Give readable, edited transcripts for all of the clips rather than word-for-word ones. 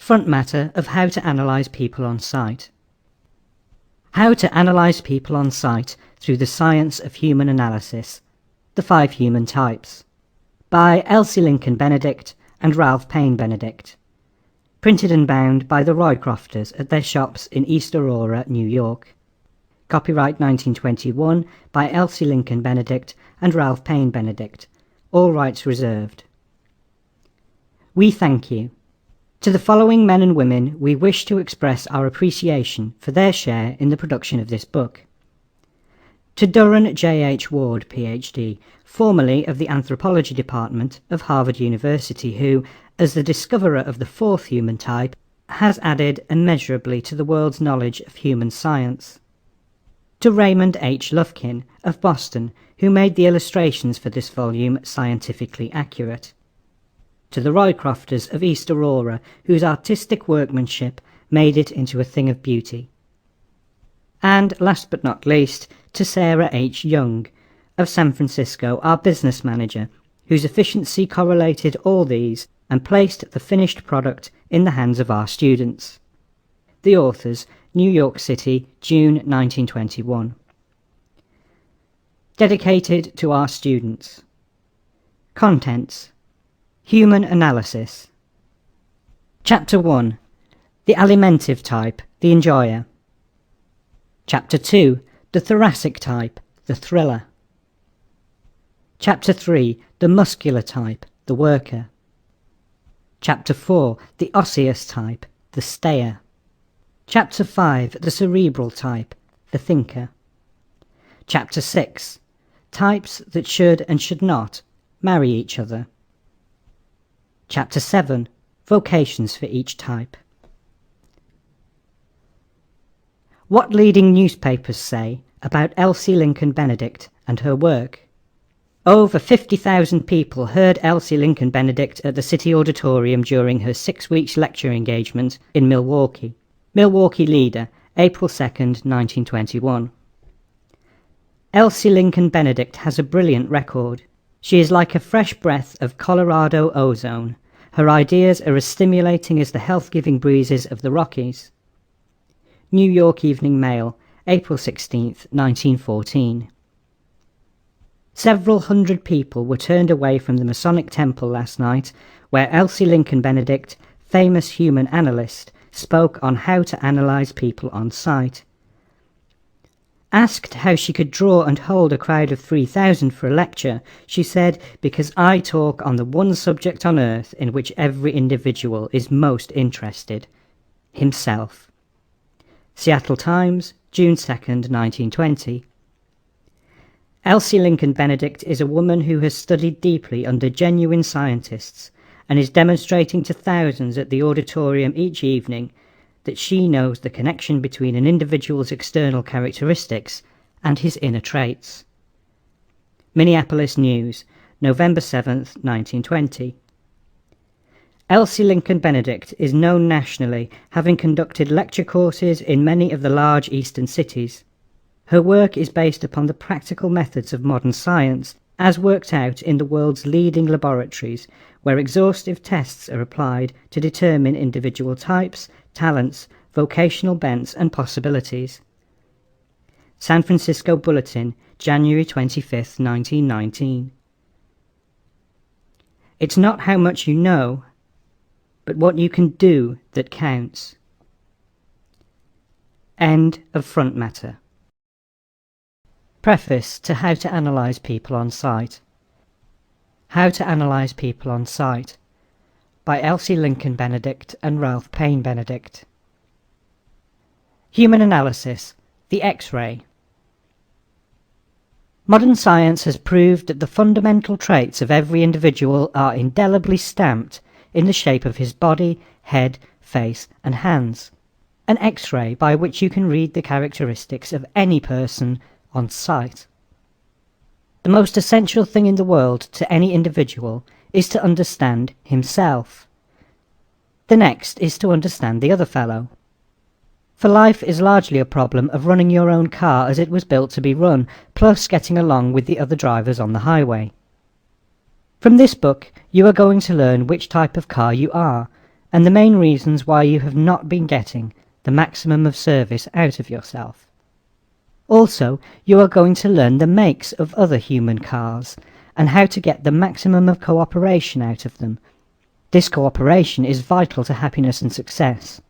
Front matter of how to analyse people on sight. How to analyse people on sight through the science of human analysis. The 5 human types. By Elsie Lincoln Benedict and Ralph Paine Benedict. Printed and bound by the Roycrofters at their shops in East Aurora, New York. Copyright 1921 by Elsie Lincoln Benedict and Ralph Paine Benedict. All rights reserved. We thank you. To the following men and women we wish to express our appreciation for their share in the production of this book. To Durran J. H. Ward, Ph.D., formerly of the Anthropology Department of Harvard University, who, as the discoverer of the 4th human type, has added immeasurably to the world's knowledge of human science. To Raymond H. Lufkin, of Boston, who made the illustrations for this volume scientifically accurate. To the Roycrofters of East Aurora, whose artistic workmanship made it into a thing of beauty. And, last but not least, to Sarah H. Young, of San Francisco, our business manager, whose efficiency correlated all these and placed the finished product in the hands of our students. The authors, New York City, June 1921. Dedicated to our students. Contents. Human analysis. Chapter 1. The alimentive type, the enjoyer. Chapter 2. The thoracic type, the thriller. Chapter 3. The muscular type, the worker. Chapter 4. The osseous type, the stayer. Chapter 5. The cerebral type, the thinker. Chapter 6. Types that should and should not marry each other. Chapter 7. Vocations for each type. What leading newspapers say about Elsie Lincoln Benedict and her work. Over 50,000 people heard Elsie Lincoln Benedict at the City Auditorium during her 6-week lecture engagement in Milwaukee. Milwaukee Leader, April 2nd, 1921. Elsie Lincoln Benedict has a brilliant record. She is like a fresh breath of Colorado ozone. Her ideas are as stimulating as the health-giving breezes of the Rockies. New York Evening Mail, April 16th, 1914. Several hundred people were turned away from the Masonic Temple last night, where Elsie Lincoln Benedict, famous human analyst, spoke on how to analyze people on sight. Asked how she could draw and hold a crowd of 3,000 for a lecture, she said, "Because I talk on the one subject on earth in which every individual is most interested, himself." Seattle Times, June 2nd, 1920. Elsie Lincoln Benedict is a woman who has studied deeply under genuine scientists and is demonstrating to thousands at the auditorium each evening that she knows the connection between an individual's external characteristics and his inner traits. Minneapolis News, November 7th, 1920. Elsie Lincoln Benedict is known nationally, having conducted lecture courses in many of the large eastern cities. Her work is based upon the practical methods of modern science, as worked out in the world's leading laboratories, where exhaustive tests are applied to determine individual types, talents, vocational bents and possibilities. San Francisco Bulletin, January 25th, 1919. It's not how much you know, but what you can do that counts. End of front matter. Preface to How to Analyse People on Sight. How to Analyse People on Sight by Elsie Lincoln Benedict and Ralph Paine Benedict. Human Analysis, the X-ray. Modern science has proved that the fundamental traits of every individual are indelibly stamped in the shape of his body, head, face, and hands. An X-ray by which you can read the characteristics of any person on sight. The most essential thing in the world to any individual is to understand himself. The next is to understand the other fellow. For life is largely a problem of running your own car as it was built to be run, plus getting along with the other drivers on the highway. From this book you are going to learn which type of car you are, and the main reasons why you have not been getting the maximum of service out of yourself. Also, you are going to learn the makes of other human cars and how to get the maximum of cooperation out of them. This cooperation is vital to happiness and success.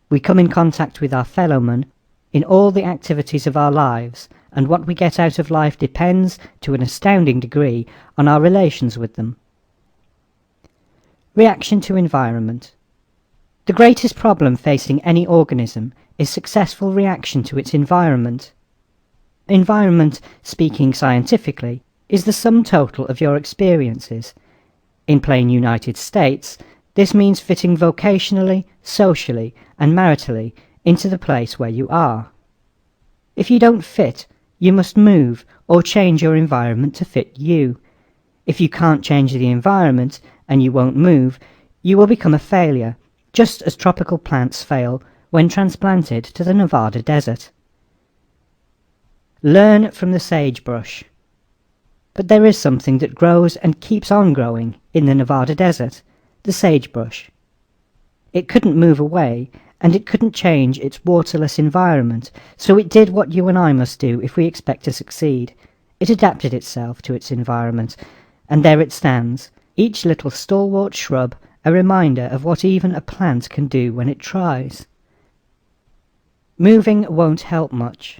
We come in contact with our fellowmen in all the activities of our lives, and what we get out of life depends, to an astounding degree, on our relations with them. Reaction to environment. The greatest problem facing any organism is successful reaction to its environment. Environment, speaking scientifically, is the sum total of your experiences. In plain United States, this means fitting vocationally, socially, and maritally into the place where you are. If you don't fit, you must move or change your environment to fit you. If you can't change the environment and you won't move, you will become a failure, just as tropical plants fail when transplanted to the Nevada desert. Learn from the sagebrush. But there is something that grows and keeps on growing in the Nevada desert, the sagebrush. It couldn't move away, and it couldn't change its waterless environment, so it did what you and I must do if we expect to succeed. It adapted itself to its environment, and there it stands, each little stalwart shrub a reminder of what even a plant can do when it tries. Moving won't help much.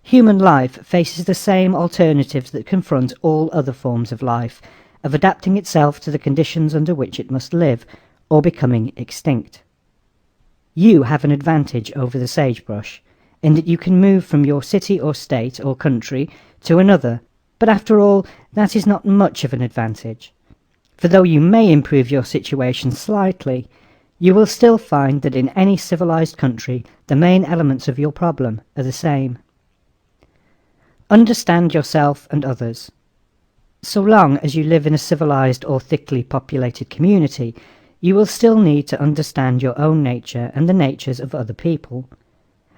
Human life faces the same alternatives that confront all other forms of life, of adapting itself to the conditions under which it must live, or becoming extinct. You have an advantage over the sagebrush, in that you can move from your city or state or country to another, but after all, that is not much of an advantage. For though you may improve your situation slightly, you will still find that in any civilized country the main elements of your problem are the same. Understand yourself and others. So long as you live in a civilized or thickly populated community, you will still need to understand your own nature and the natures of other people.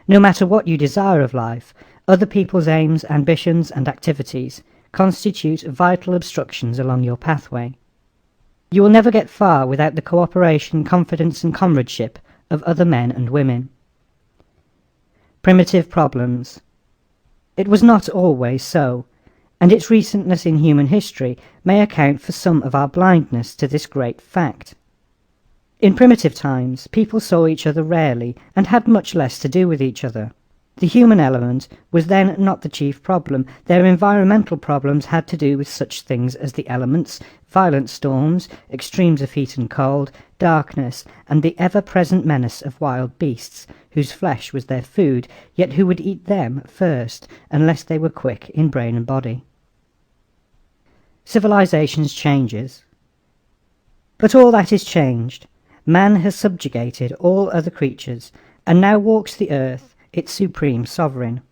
No matter what you desire of life, other people's aims, ambitions, and activities constitute vital obstructions along your pathway. You will never get far without the cooperation, confidence, and comradeship of other men and women. Primitive problems. It was not always so, and its recentness in human history may account for some of our blindness to this great fact. In primitive times, people saw each other rarely and had much less to do with each other. The human element was then not the chief problem. Their environmental problems had to do with such things as the elements, violent storms, extremes of heat and cold, darkness, and the ever-present menace of wild beasts, whose flesh was their food, yet who would eat them first, unless they were quick in brain and body. Civilization's changes. But all that is changed. Man has subjugated all other creatures, and now walks the earth, its supreme sovereign.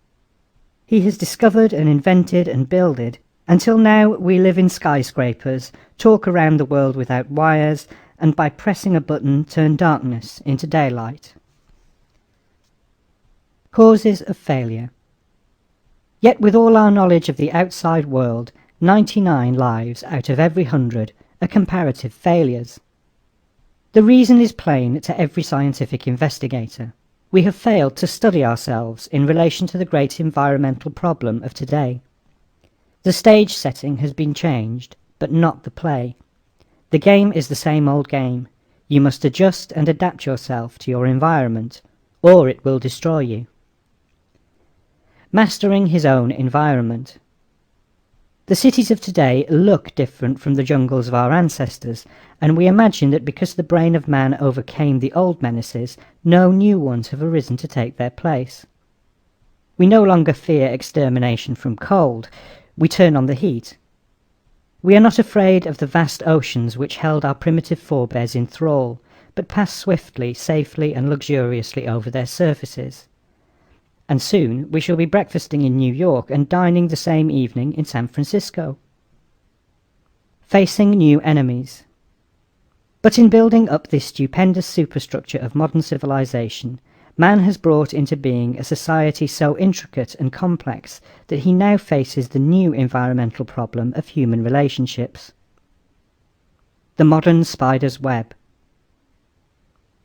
He has discovered and invented and builded, until now we live in skyscrapers, talk around the world without wires, and by pressing a button turn darkness into daylight. Causes of failure. Yet with all our knowledge of the outside world, 99 lives out of every 100 are comparative failures. The reason is plain to every scientific investigator. We have failed to study ourselves in relation to the great environmental problem of today. The stage setting has been changed, but not the play. The game is the same old game. You must adjust and adapt yourself to your environment, or it will destroy you. Mastering his own environment. The cities of today look different from the jungles of our ancestors, and we imagine that because the brain of man overcame the old menaces, no new ones have arisen to take their place. We no longer fear extermination from cold, we turn on the heat. We are not afraid of the vast oceans which held our primitive forebears in thrall, but pass swiftly, safely, and luxuriously over their surfaces. And soon we shall be breakfasting in New York and dining the same evening in San Francisco. Facing new enemies. But in building up this stupendous superstructure of modern civilization, man has brought into being a society so intricate and complex that he now faces the new environmental problem of human relationships. The modern spider's web.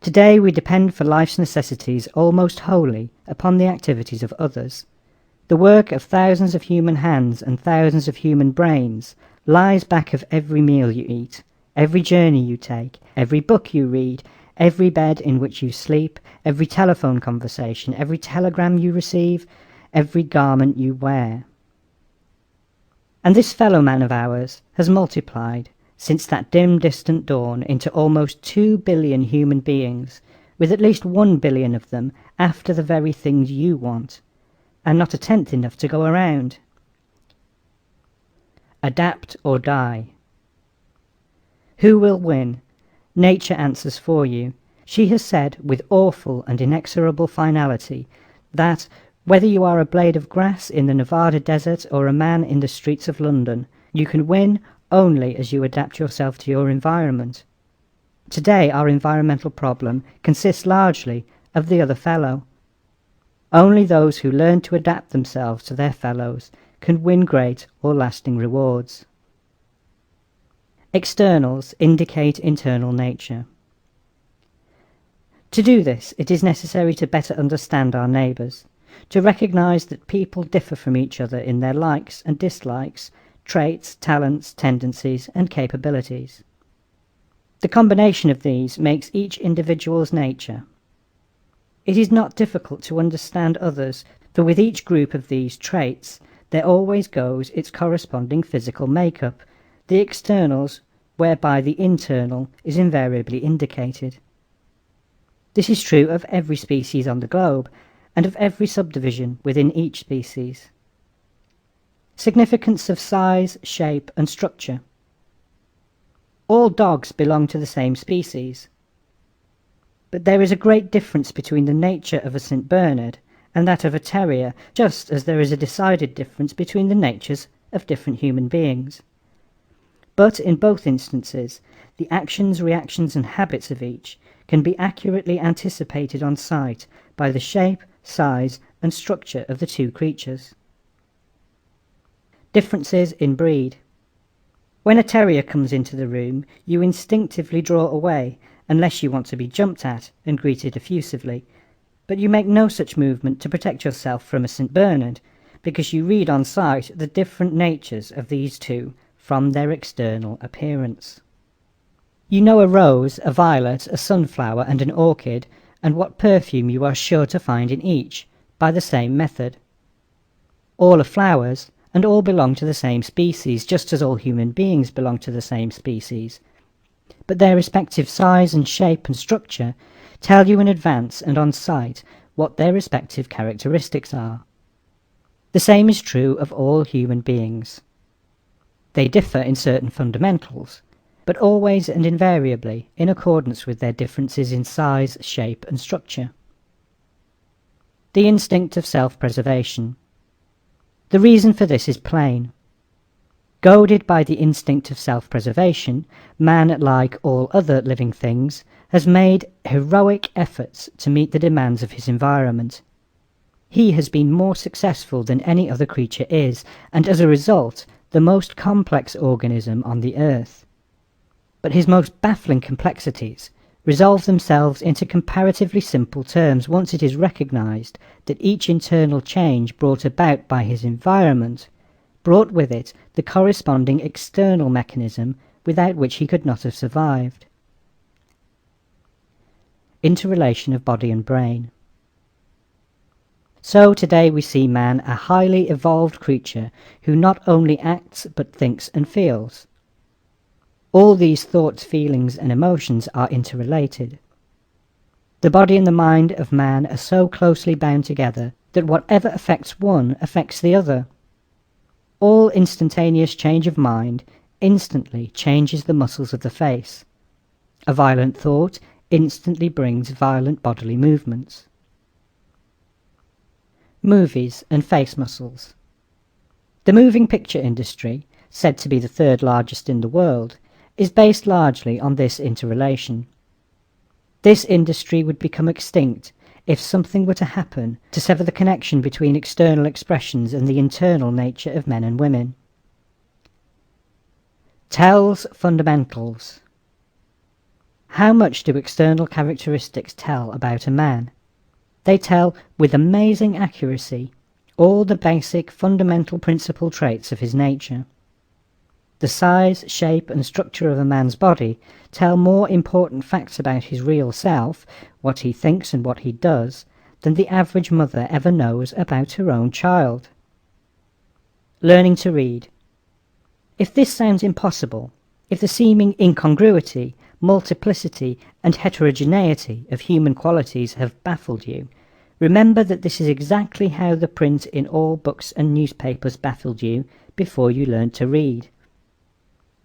Today we depend for life's necessities almost wholly upon the activities of others. The work of thousands of human hands and thousands of human brains lies back of every meal you eat, every journey you take, every book you read, every bed in which you sleep, every telephone conversation, every telegram you receive, every garment you wear. And this fellow man of ours has multiplied, since that dim distant dawn, into almost 2 billion human beings, with at least 1 billion of them after the very things you want, and not a tenth enough to go around. Adapt or die. Who will win? Nature answers for you. She has said with awful and inexorable finality that, whether you are a blade of grass in the Nevada desert or a man in the streets of London, you can win only as you adapt yourself to your environment. Today our environmental problem consists largely of the other fellow. Only those who learn to adapt themselves to their fellows can win great or lasting rewards. Externals indicate internal nature. To do this, it is necessary to better understand our neighbours, to recognize that people differ from each other in their likes and dislikes, traits, talents, tendencies, and capabilities. The combination of these makes each individual's nature. It is not difficult to understand others, for with each group of these traits there always goes its corresponding physical makeup, the externals, whereby the internal is invariably indicated. This is true of every species on the globe, and of every subdivision within each species. Significance of size, shape, and structure. All dogs belong to the same species, but there is a great difference between the nature of a St. Bernard and that of a terrier, just as there is a decided difference between the natures of different human beings. But in both instances, the actions, reactions, and habits of each can be accurately anticipated on sight by the shape, size, and structure of the two creatures. Differences in breed. When a terrier comes into the room, you instinctively draw away, unless you want to be jumped at and greeted effusively, but you make no such movement to protect yourself from a St. Bernard, because you read on sight the different natures of these two from their external appearance. You know a rose, a violet, a sunflower, and an orchid, and what perfume you are sure to find in each, by the same method. All are flowers, and all belong to the same species, just as all human beings belong to the same species. But their respective size and shape and structure tell you in advance and on sight what their respective characteristics are. The same is true of all human beings. They differ in certain fundamentals, but always and invariably in accordance with their differences in size, shape, and structure. The instinct of self-preservation. The reason for this is plain. Goaded by the instinct of self-preservation, man, like all other living things, has made heroic efforts to meet the demands of his environment. He has been more successful than any other creature is, and as a result, the most complex organism on the earth. But his most baffling complexities resolve themselves into comparatively simple terms once it is recognized that each internal change brought about by his environment brought with it the corresponding external mechanism without which he could not have survived. Interrelation of body and brain. So today we see man a highly evolved creature who not only acts but thinks and feels. All these thoughts, feelings, and emotions are interrelated. The body and the mind of man are so closely bound together that whatever affects one affects the other. All instantaneous change of mind instantly changes the muscles of the face. A violent thought instantly brings violent bodily movements. Movies and face muscles. The moving picture industry, said to be the third largest in the world, is based largely on this interrelation. This industry would become extinct if something were to happen to sever the connection between external expressions and the internal nature of men and women. Tell's fundamentals. How much do external characteristics tell about a man? They tell, with amazing accuracy, all the basic fundamental principal traits of his nature. The size, shape, and structure of a man's body tell more important facts about his real self, what he thinks and what he does, than the average mother ever knows about her own child. Learning to read. If this sounds impossible, if the seeming incongruity, multiplicity, and heterogeneity of human qualities have baffled you, remember that this is exactly how the print in all books and newspapers baffled you before you learned to read.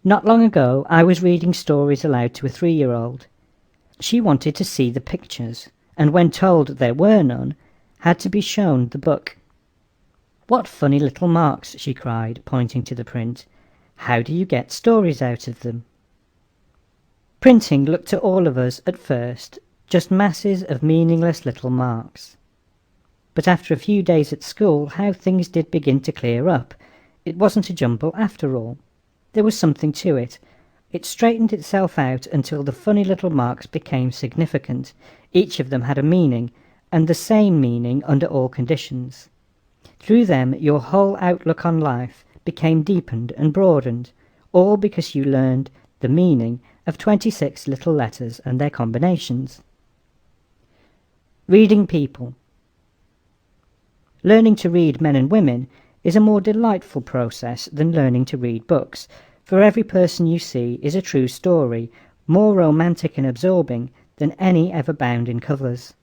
Not long ago I was reading stories aloud to a 3-year-old. She wanted to see the pictures, and when told there were none, had to be shown the book. "What funny little marks," she cried, pointing to the print. "How do you get stories out of them?" Printing looked to all of us at first just masses of meaningless little marks. But after a few days at school, how things did begin to clear up. It wasn't a jumble after all. There was something to it. It straightened itself out until the funny little marks became significant. Each of them had a meaning, and the same meaning under all conditions. Through them your whole outlook on life became deepened and broadened, all because you learned the meaning of 26 little letters and their combinations. Reading people. Learning to read men and women is a more delightful process than learning to read books, for every person you see is a true story, more romantic and absorbing than any ever bound in covers.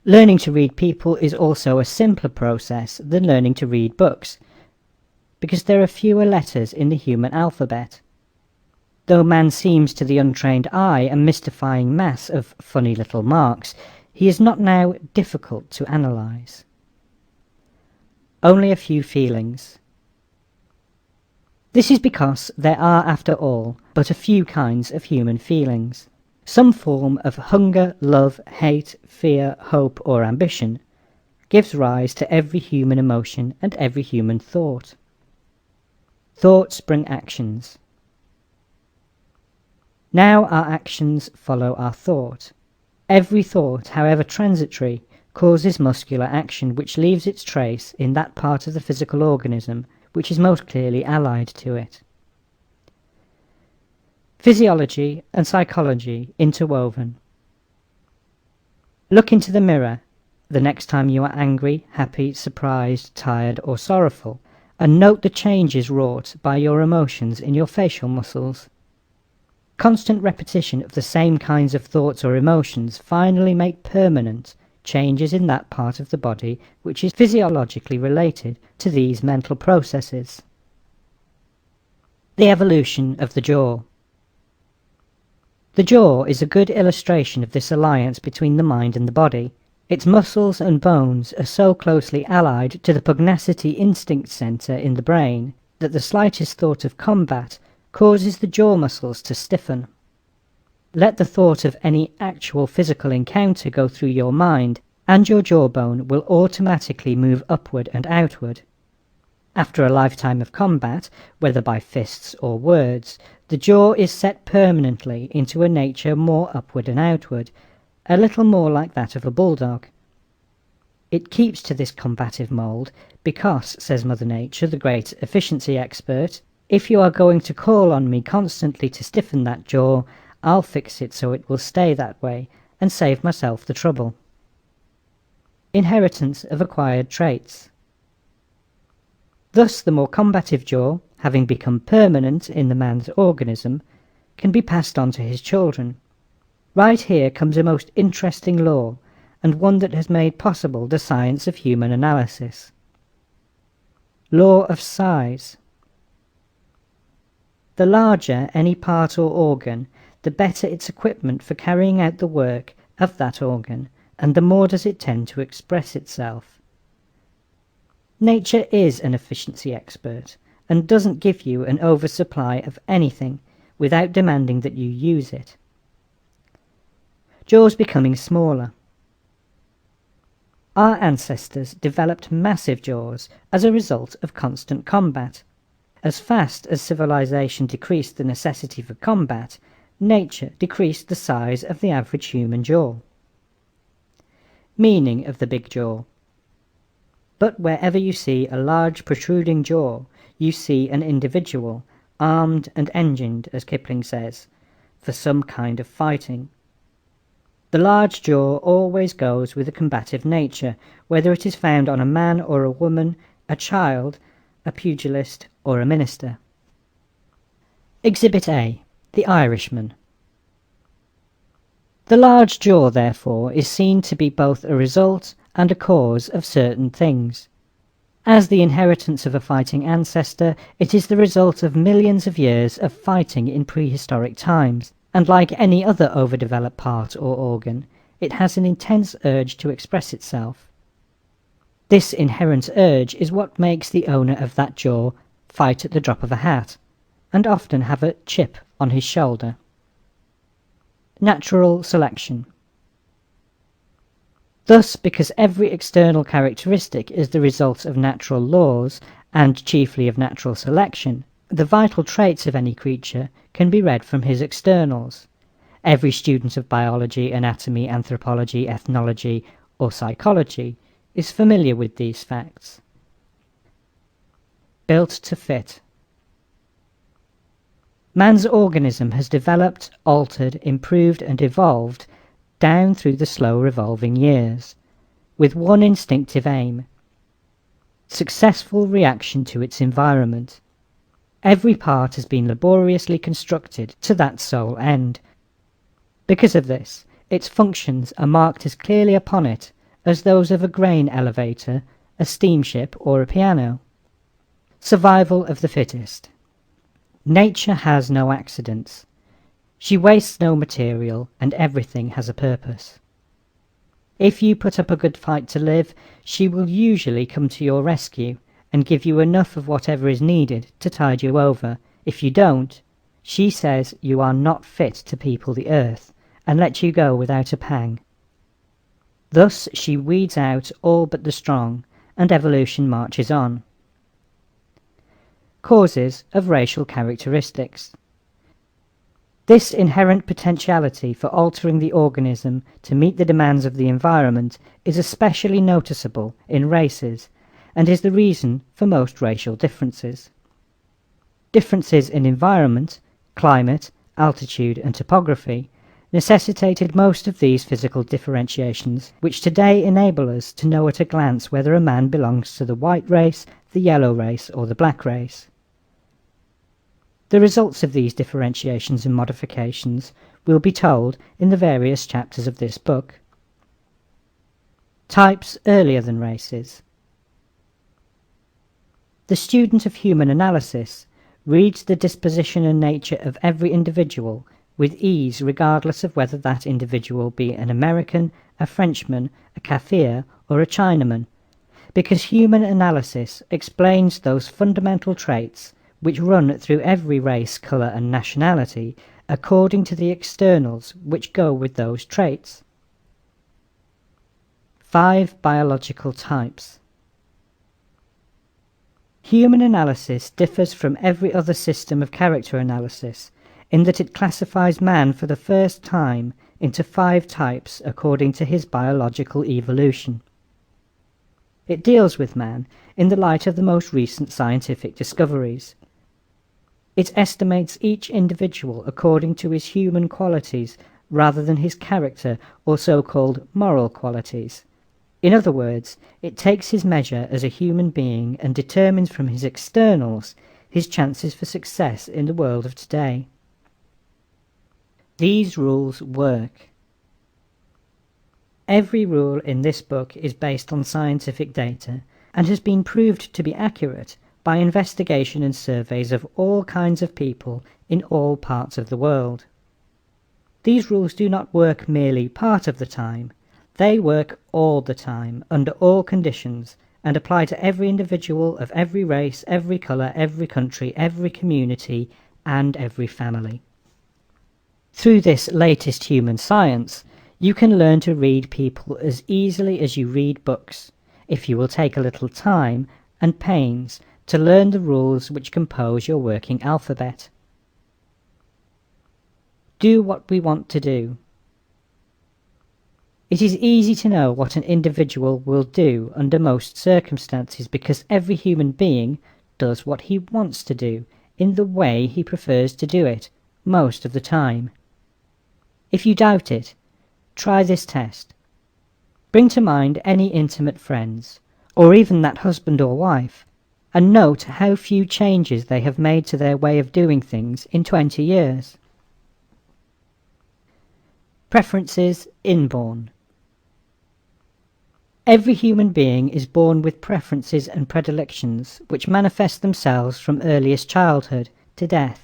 Learning to read people is also a simpler process than learning to read books, because there are fewer letters in the human alphabet. Though man seems to the untrained eye a mystifying mass of funny little marks, he is not now difficult to analyze. Only a few feelings. This is because there are, after all, but a few kinds of human feelings. Some form of hunger, love, hate, fear, hope, or ambition gives rise to every human emotion and every human thought. Thoughts bring actions. Now our actions follow our thought. Every thought, however transitory, causes muscular action which leaves its trace in that part of the physical organism which is most clearly allied to it. Physiology and psychology interwoven. Look into the mirror the next time you are angry, happy, surprised, tired, or sorrowful, and note the changes wrought by your emotions in your facial muscles. Constant repetition of the same kinds of thoughts or emotions finally make permanent changes in that part of the body which is physiologically related to these mental processes. The evolution of the jaw. The jaw is a good illustration of this alliance between the mind and the body. Its muscles and bones are so closely allied to the pugnacity instinct center in the brain that the slightest thought of combat causes the jaw muscles to stiffen. Let the thought of any actual physical encounter go through your mind, and your jawbone will automatically move upward and outward. After a lifetime of combat, whether by fists or words, the jaw is set permanently into a nature more upward and outward, a little more like that of a bulldog. It keeps to this combative mould because, says Mother Nature, the great efficiency expert, if you are going to call on me constantly to stiffen that jaw, I'll fix it so it will stay that way and save myself the trouble. Inheritance of acquired traits. Thus the more combative jaw, having become permanent in the man's organism, can be passed on to his children. Right here comes a most interesting law, and one that has made possible the science of human analysis. Law of size. The larger any part or organ, the better its equipment for carrying out the work of that organ, and the more does it tend to express itself. Nature is an efficiency expert, and doesn't give you an oversupply of anything without demanding that you use it. Jaws becoming smaller. Our ancestors developed massive jaws as a result of constant combat. As fast as civilization decreased the necessity for combat, nature decreased the size of the average human jaw. Meaning of the big jaw. But wherever you see a large protruding jaw, you see an individual, armed and engined, as Kipling says, for some kind of fighting. The large jaw always goes with a combative nature, whether it is found on a man or a woman, a child, a pugilist, or a minister. Exhibit A. The Irishman. The large jaw, therefore, is seen to be both a result and a cause of certain things. As the inheritance of a fighting ancestor, it is the result of millions of years of fighting in prehistoric times, and like any other overdeveloped part or organ, it has an intense urge to express itself. This inherent urge is what makes the owner of that jaw fight at the drop of a hat, and often have a chip on his shoulder. Natural selection. Thus, because every external characteristic is the result of natural laws, and chiefly of natural selection, the vital traits of any creature can be read from his externals. Every student of biology, anatomy, anthropology, ethnology, or psychology is familiar with these facts. Built to fit. Man's organism has developed, altered, improved, and evolved down through the slow revolving years, with one instinctive aim: successful reaction to its environment. Every part has been laboriously constructed to that sole end. Because of this, its functions are marked as clearly upon it as those of a grain elevator, a steamship, or a piano. Survival of the fittest. Nature has no accidents. She wastes no material, and everything has a purpose. If you put up a good fight to live, she will usually come to your rescue and give you enough of whatever is needed to tide you over. If you don't, she says you are not fit to people the earth, and let you go without a pang. Thus she weeds out all but the strong, and evolution marches on. Causes of racial characteristics. This inherent potentiality for altering the organism to meet the demands of the environment is especially noticeable in races, and is the reason for most racial differences. Differences in environment, climate, altitude, and topography necessitated most of these physical differentiations, which today enable us to know at a glance whether a man belongs to the white race, the yellow race, or the black race. The results of these differentiations and modifications will be told in the various chapters of this book. Types earlier than races. The student of human analysis reads the disposition and nature of every individual with ease, regardless of whether that individual be an American, a Frenchman, a Kaffir, or a Chinaman, because human analysis explains those fundamental traits which run through every race, colour, and nationality, according to the externals which go with those traits. 5 biological types. Human analysis differs from every other system of character analysis in that it classifies man for the first time into 5 types according to his biological evolution. It deals with man in the light of the most recent scientific discoveries. It estimates each individual according to his human qualities rather than his character or so-called moral qualities. In other words, it takes his measure as a human being and determines from his externals his chances for success in the world of today. These rules work. Every rule in this book is based on scientific data and has been proved to be accurate by investigation and surveys of all kinds of people in all parts of the world. These rules do not work merely part of the time. They work all the time, under all conditions, and apply to every individual of every race, every colour, every country, every community, and every family. Through this latest human science, you can learn to read people as easily as you read books, if you will take a little time and pains to learn the rules which compose your working alphabet. Do what we want to do. It is easy to know what an individual will do under most circumstances because every human being does what he wants to do in the way he prefers to do it most of the time. If you doubt it, try this test. Bring to mind any intimate friends, or even that husband or wife, and note how few changes they have made to their way of doing things in 20 years. Preferences inborn. Every human being is born with preferences and predilections which manifest themselves from earliest childhood to death.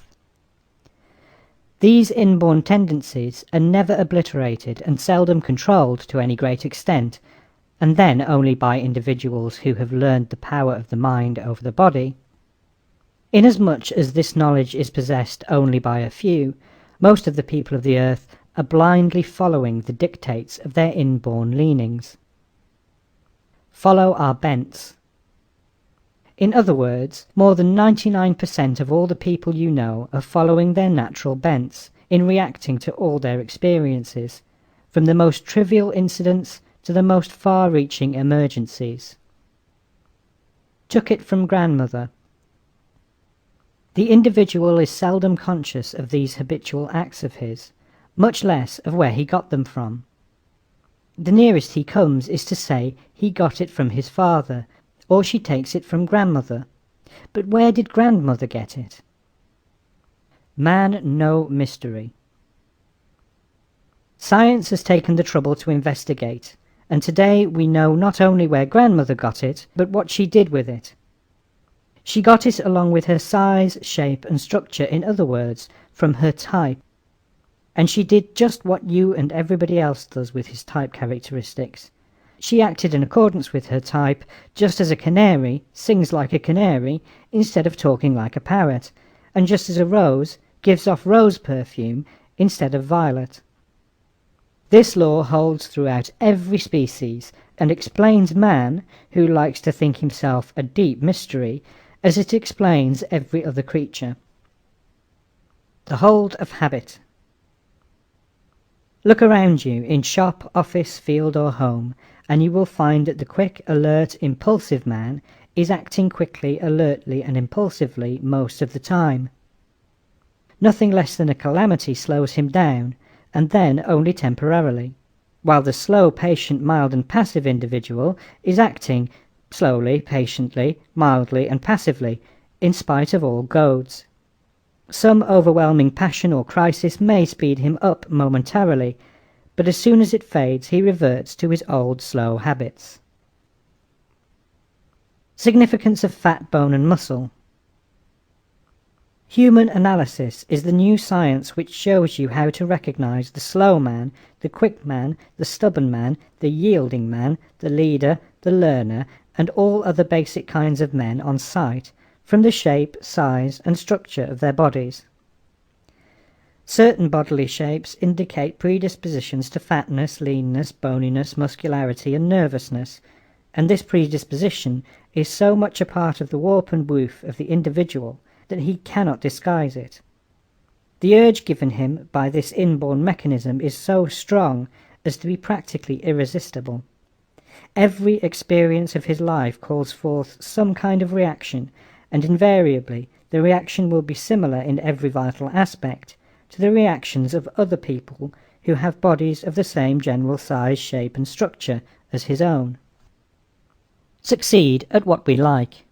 These inborn tendencies are never obliterated and seldom controlled to any great extent, and then only by individuals who have learned the power of the mind over the body. Inasmuch as this knowledge is possessed only by a few, most of the people of the earth are blindly following the dictates of their inborn leanings. Follow our bents. In other words, more than 99% of all the people you know are following their natural bents in reacting to all their experiences, from the most trivial incidents to the most far-reaching emergencies. Took it from grandmother. The individual is seldom conscious of these habitual acts of his, much less of where he got them from. The nearest he comes is to say he got it from his father, or she takes it from grandmother. But where did grandmother get it? Man no mystery. Science has taken the trouble to investigate, and today we know not only where grandmother got it, but what she did with it. She got it along with her size, shape, and structure, in other words, from her type. And she did just what you and everybody else does with his type characteristics. She acted in accordance with her type, just as a canary sings like a canary instead of talking like a parrot, and just as a rose gives off rose perfume instead of violet. This law holds throughout every species, and explains man, who likes to think himself a deep mystery, as it explains every other creature. The hold of habit. Look around you, in shop, office, field, or home, and you will find that the quick, alert, impulsive man is acting quickly, alertly, and impulsively most of the time. Nothing less than a calamity slows him down, and then only temporarily, while the slow, patient, mild, and passive individual is acting slowly, patiently, mildly, and passively, in spite of all goads. Some overwhelming passion or crisis may speed him up momentarily, but as soon as it fades he reverts to his old slow habits. Significance of fat, bone, and muscle. Human analysis is the new science which shows you how to recognize the slow man, the quick man, the stubborn man, the yielding man, the leader, the learner, and all other basic kinds of men on sight, from the shape, size, and structure of their bodies. Certain bodily shapes indicate predispositions to fatness, leanness, boniness, muscularity, and nervousness, and this predisposition is so much a part of the warp and woof of the individual that he cannot disguise it. The urge given him by this inborn mechanism is so strong as to be practically irresistible. Every experience of his life calls forth some kind of reaction, and invariably the reaction will be similar in every vital aspect to the reactions of other people who have bodies of the same general size, shape, and structure as his own. Succeed at what we like.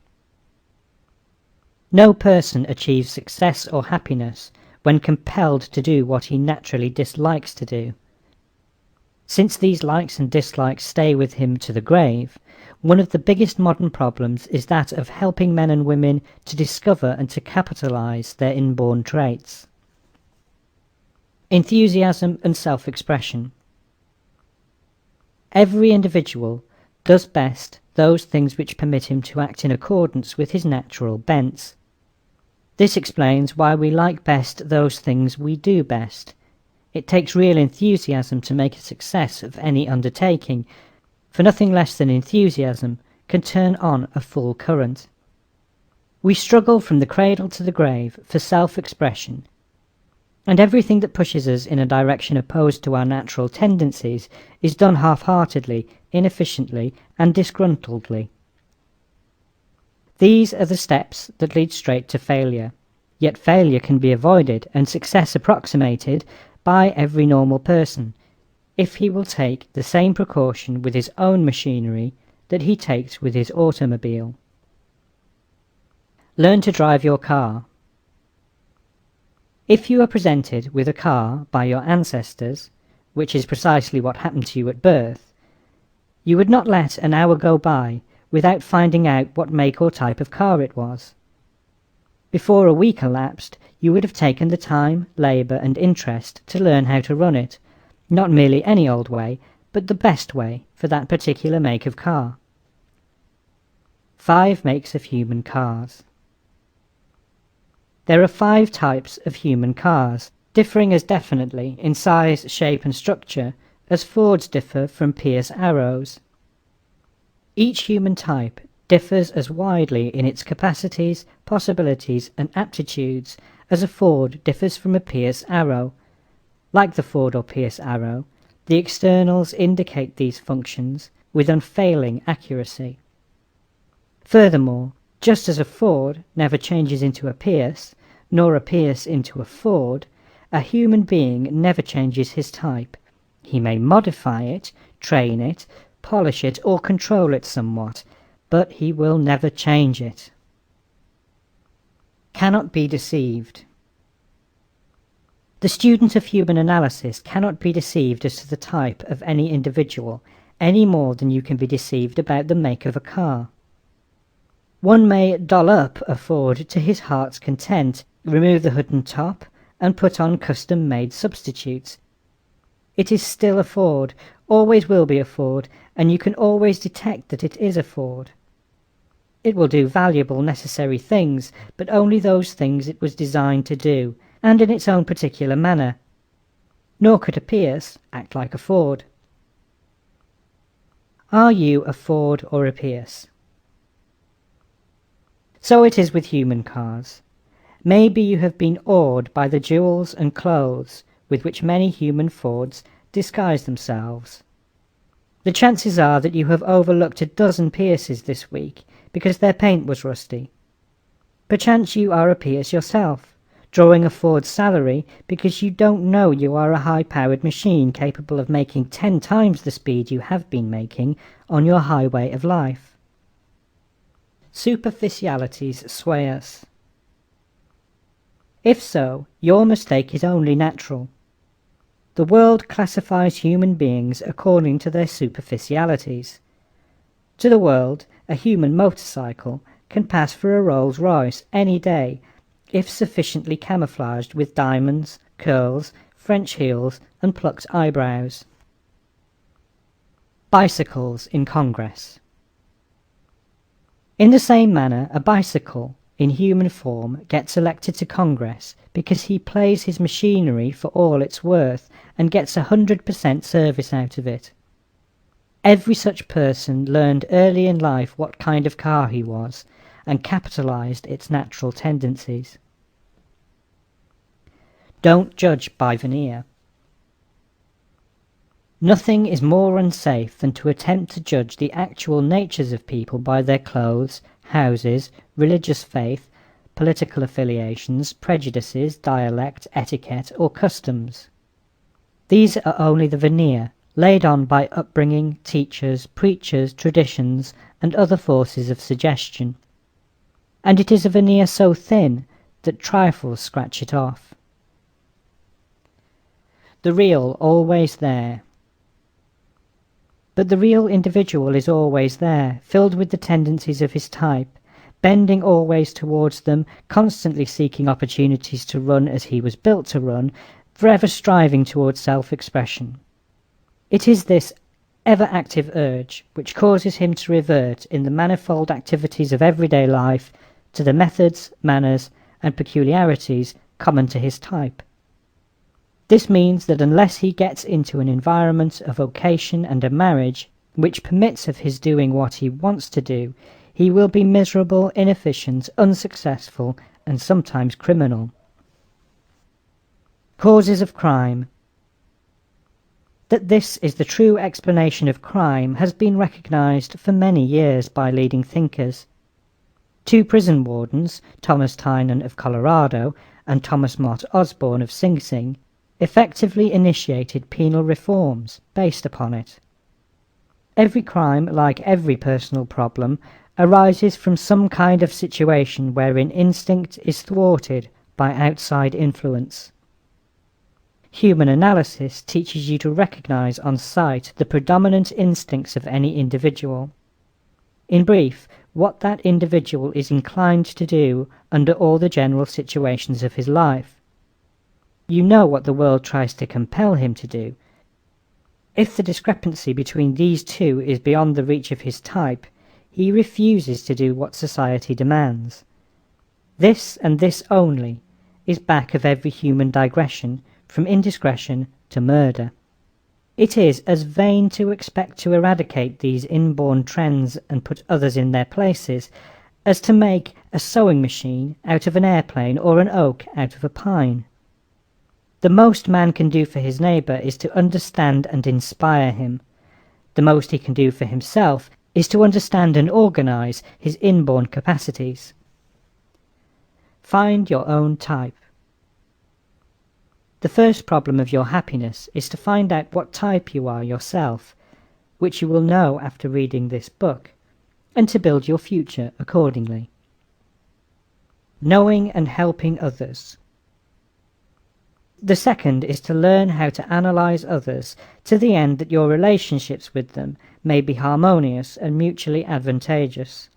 No person achieves success or happiness when compelled to do what he naturally dislikes to do. Since these likes and dislikes stay with him to the grave, one of the biggest modern problems is that of helping men and women to discover and to capitalize their inborn traits. Enthusiasm and self-expression. Every individual does best those things which permit him to act in accordance with his natural bents. This explains why we like best those things we do best. It takes real enthusiasm to make a success of any undertaking, for nothing less than enthusiasm can turn on a full current. We struggle from the cradle to the grave for self-expression. and everything that pushes us in a direction opposed to our natural tendencies is done half-heartedly, inefficiently, and disgruntledly. These are the steps that lead straight to failure, yet failure can be avoided and success approximated by every normal person, if he will take the same precaution with his own machinery that he takes with his automobile. Learn to drive your car. If you are presented with a car by your ancestors, which is precisely what happened to you at birth, you would not let an hour go by without finding out what make or type of car it was. Before a week elapsed, you would have taken the time, labour, and interest to learn how to run it, not merely any old way, but the best way for that particular make of car. 5 makes of human cars. There are 5 types of human cars, differing as definitely in size, shape, and structure as Fords differ from Pierce Arrows. Each human type differs as widely in its capacities, possibilities, and aptitudes as a Ford differs from a Pierce Arrow. Like the Ford or Pierce Arrow, the externals indicate these functions with unfailing accuracy. Furthermore, just as a Ford never changes into a Pierce, nor a Pierce into a Ford, a human being never changes his type. He may modify it, train it, polish it, or control it somewhat, but he will never change it. Cannot be deceived. The student of human analysis cannot be deceived as to the type of any individual, any more than you can be deceived about the make of a car. One may doll up a Ford to his heart's content, remove the hood and top, and put on custom-made substitutes. It is still a Ford, always will be a Ford, and you can always detect that it is a Ford. It will do valuable, necessary things, but only those things it was designed to do, and in its own particular manner. Nor could a Pierce act like a Ford. Are you a Ford or a Pierce? So it is with human cars. Maybe you have been awed by the jewels and clothes with which many human Fords disguise themselves. The chances are that you have overlooked a dozen Pierces this week because their paint was rusty. Perchance you are a Pierce yourself, drawing a Ford's salary because you don't know you are a high-powered machine capable of making 10 times the speed you have been making on your highway of life. Superficialities sway us. If so, your mistake is only natural. The world classifies human beings according to their superficialities. To the world, a human motorcycle can pass for a Rolls Royce any day, if sufficiently camouflaged with diamonds, curls, French heels, and plucked eyebrows. Bicycles in Congress. In the same manner, a bicycle in human form gets elected to Congress because he plays his machinery for all it's worth and gets 100% service out of it. Every such person learned early in life what kind of car he was and capitalized its natural tendencies. Don't judge by veneer. Nothing is more unsafe than to attempt to judge the actual natures of people by their clothes, houses, religious faith, political affiliations, prejudices, dialect, etiquette, or customs. These are only the veneer laid on by upbringing, teachers, preachers, traditions, and other forces of suggestion. And it is a veneer so thin that trifles scratch it off. The real always there. But the real individual is always there, filled with the tendencies of his type, bending always towards them, constantly seeking opportunities to run as he was built to run, forever striving towards self-expression. It is this ever-active urge which causes him to revert in the manifold activities of everyday life to the methods, manners, and peculiarities common to his type. This means that unless he gets into an environment, a vocation, and a marriage which permits of his doing what he wants to do, he will be miserable, inefficient, unsuccessful, and sometimes criminal. Causes of crime. That this is the true explanation of crime has been recognized for many years by leading thinkers. Two prison wardens, Thomas Tynan of Colorado and Thomas Mott Osborne of Sing Sing, effectively initiated penal reforms based upon it. Every crime, like every personal problem, arises from some kind of situation wherein instinct is thwarted by outside influence. Human analysis teaches you to recognize on sight the predominant instincts of any individual. In brief, what that individual is inclined to do under all the general situations of his life. You know what the world tries to compel him to do. If the discrepancy between these two is beyond the reach of his type, he refuses to do what society demands. This, and this only, is back of every human digression, from indiscretion to murder. It is as vain to expect to eradicate these inborn trends and put others in their places as to make a sewing machine out of an airplane or an oak out of a pine. The most man can do for his neighbour is to understand and inspire him. The most he can do for himself is to understand and organize his inborn capacities. Find your own type. The first problem of your happiness is to find out what type you are yourself, which you will know after reading this book, and to build your future accordingly. Knowing and helping others. The second is to learn how to analyze others to the end that your relationships with them may be harmonious and mutually advantageous.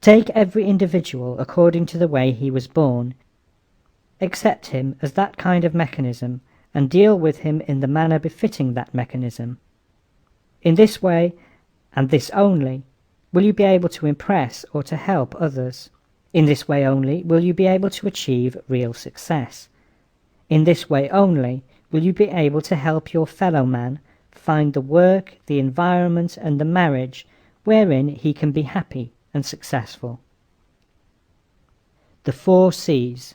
Take every individual according to the way he was born. Accept him as that kind of mechanism and deal with him in the manner befitting that mechanism. In this way, and this only, will you be able to impress or to help others. In this way only will you be able to achieve real success. In this way only will you be able to help your fellow man find the work, the environment, and the marriage wherein he can be happy and successful. The 4 C's.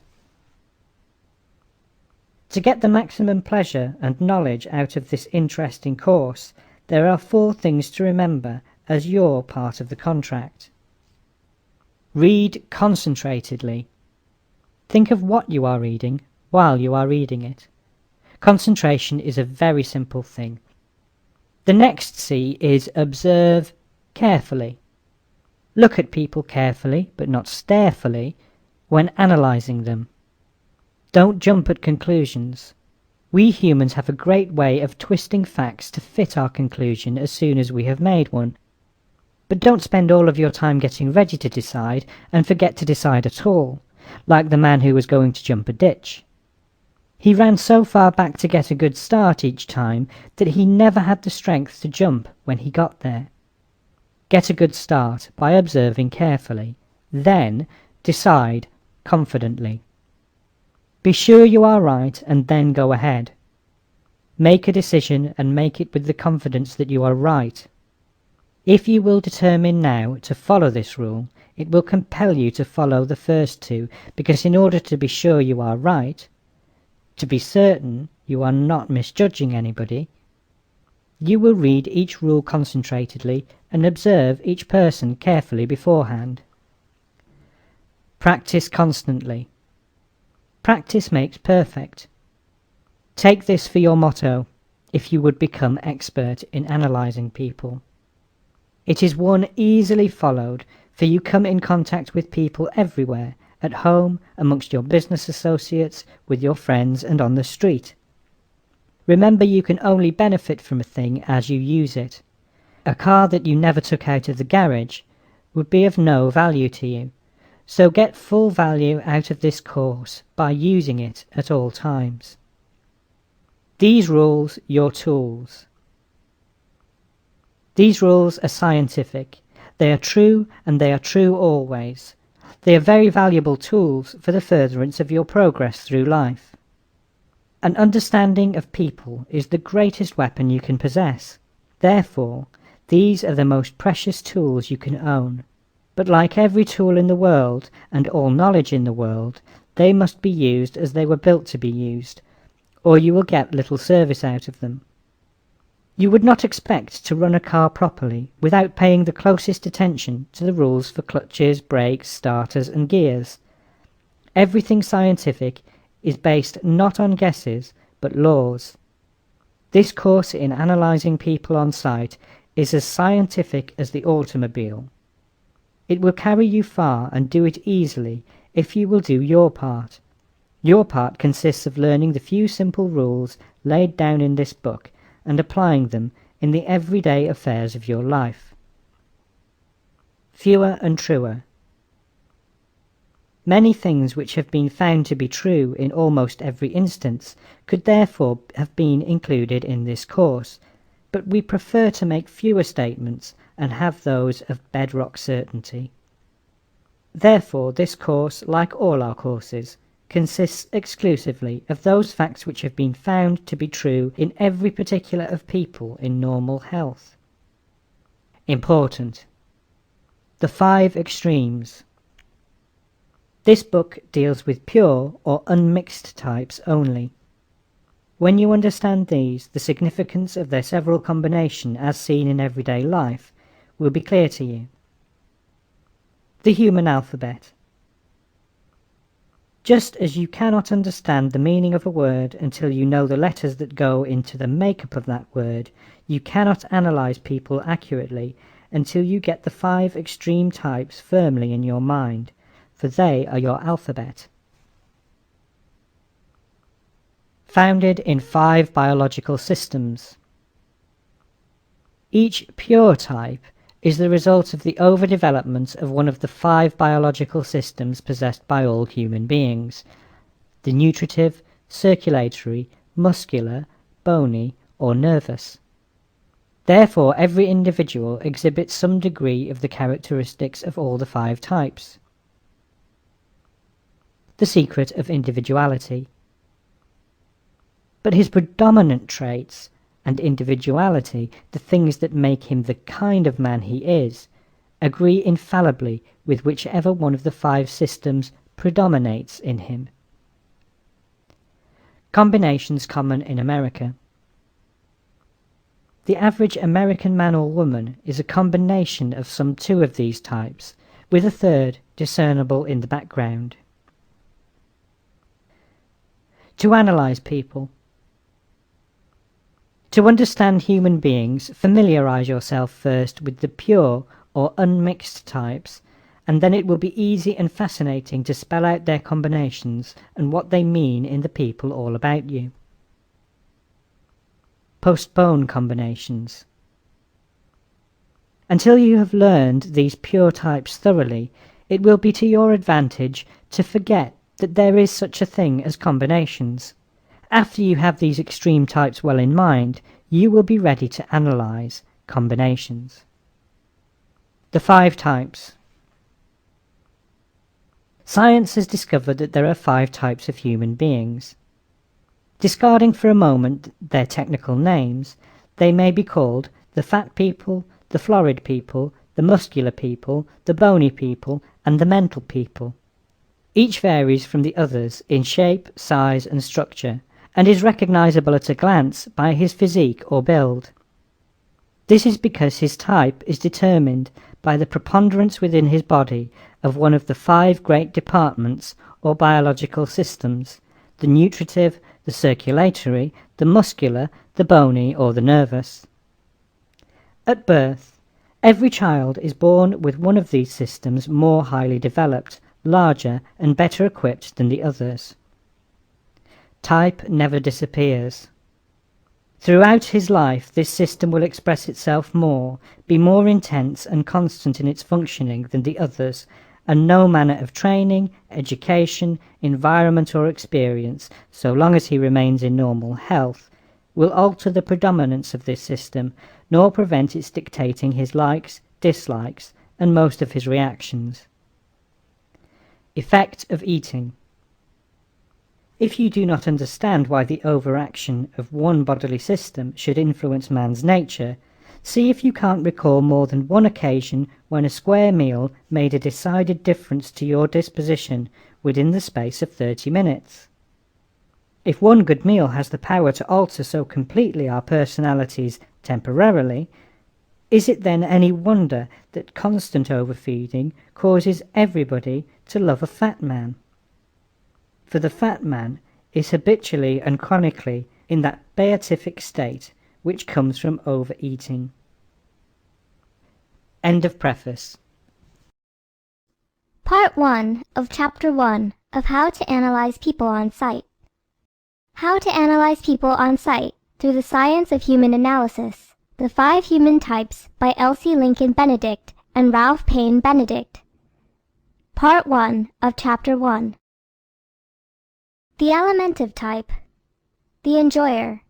To get the maximum pleasure and knowledge out of this interesting course, there are 4 things to remember as your part of the contract. Read concentratedly. Think of what you are reading while you are reading it. Concentration is a very simple thing. The next C is observe carefully. Look at people carefully, but not starefully, when analyzing them. Don't jump at conclusions. We humans have a great way of twisting facts to fit our conclusion as soon as we have made one. But don't spend all of your time getting ready to decide and forget to decide at all, like the man who was going to jump a ditch. He ran so far back to get a good start each time that he never had the strength to jump when he got there. Get a good start by observing carefully, then decide confidently. Be sure you are right and then go ahead. Make a decision and make it with the confidence that you are right. If you will determine now to follow this rule, it will compel you to follow the first 2, because in order to be sure you are right, to be certain you are not misjudging anybody, you will read each rule concentratedly and observe each person carefully beforehand. Practice constantly. Practice makes perfect. Take this for your motto if you would become expert in analyzing people. It is one easily followed, for you come in contact with people everywhere, at home, amongst your business associates, with your friends, and on the street. Remember, you can only benefit from a thing as you use it. A car that you never took out of the garage would be of no value to you. So get full value out of this course by using it at all times. These rules your tools. These rules are scientific. They are true, and they are true always. They are very valuable tools for the furtherance of your progress through life. An understanding of people is the greatest weapon you can possess. Therefore, these are the most precious tools you can own. But like every tool in the world, and all knowledge in the world, they must be used as they were built to be used, or you will get little service out of them. You would not expect to run a car properly without paying the closest attention to the rules for clutches, brakes, starters, and gears. Everything scientific is based not on guesses, but laws. This course in analyzing people on sight is as scientific as the automobile. It will carry you far and do it easily if you will do your part. Your part consists of learning the few simple rules laid down in this book and applying them in the everyday affairs of your life. Fewer and truer. Many things which have been found to be true in almost every instance could therefore have been included in this course, but we prefer to make fewer statements and have those of bedrock certainty. Therefore this course, like all our courses, consists exclusively of those facts which have been found to be true in every particular of people in normal health. Important. The 5 extremes. This book deals with pure or unmixed types only. When you understand these, the significance of their several combination as seen in everyday life will be clear to you. The human alphabet. Just as you cannot understand the meaning of a word until you know the letters that go into the makeup of that word, you cannot analyze people accurately until you get the 5 extreme types firmly in your mind, for they are your alphabet. Founded in 5 biological systems. Each pure type is the result of the overdevelopment of one of the 5 biological systems possessed by all human beings: the nutritive, circulatory, muscular, bony, or nervous. Therefore every individual exhibits some degree of the characteristics of all the 5 types. The secret of individuality. But his predominant traits and individuality, the things that make him the kind of man he is, agree infallibly with whichever one of the 5 systems predominates in him. Combinations common in America. The average American man or woman is a combination of some 2 of these types, with a third discernible in the background. To analyze people. To understand human beings, familiarize yourself first with the pure or unmixed types, and then it will be easy and fascinating to spell out their combinations and what they mean in the people all about you. Postpone combinations. Until you have learned these pure types thoroughly, it will be to your advantage to forget that there is such a thing as combinations. After you have these extreme types well in mind, you will be ready to analyze combinations. The 5 types. Science has discovered that there are 5 types of human beings. Discarding for a moment their technical names, they may be called the fat people, the florid people, the muscular people, the bony people, and the mental people. Each varies from the others in shape, size, and structure, and is recognizable at a glance by his physique or build. This is because his type is determined by the preponderance within his body of one of the 5 great departments or biological systems: the nutritive, the circulatory, the muscular, the bony, or the nervous. At birth, every child is born with one of these systems more highly developed, larger, and better equipped than the others. Type never disappears. Throughout his life this system will express itself more, be more intense and constant in its functioning than the others, and no manner of training, education, environment or experience, so long as he remains in normal health, will alter the predominance of this system, nor prevent its dictating his likes, dislikes, and most of his reactions. Effect of eating. If you do not understand why the overaction of one bodily system should influence man's nature, see if you can't recall more than one occasion when a square meal made a decided difference to your disposition within the space of 30 minutes. If one good meal has the power to alter so completely our personalities temporarily, is it then any wonder that constant overfeeding causes everybody to love a fat man? For the fat man is habitually and chronically in that beatific state which comes from overeating. End of preface. Part 1 of Chapter 1 of How to Analyze People on Sight. How to Analyze People on Sight Through the Science of Human Analysis. The 5 Human Types by Elsie Lincoln Benedict and Ralph Paine Benedict. Part 1 of Chapter 1. The Alimentive Type. The Enjoyer.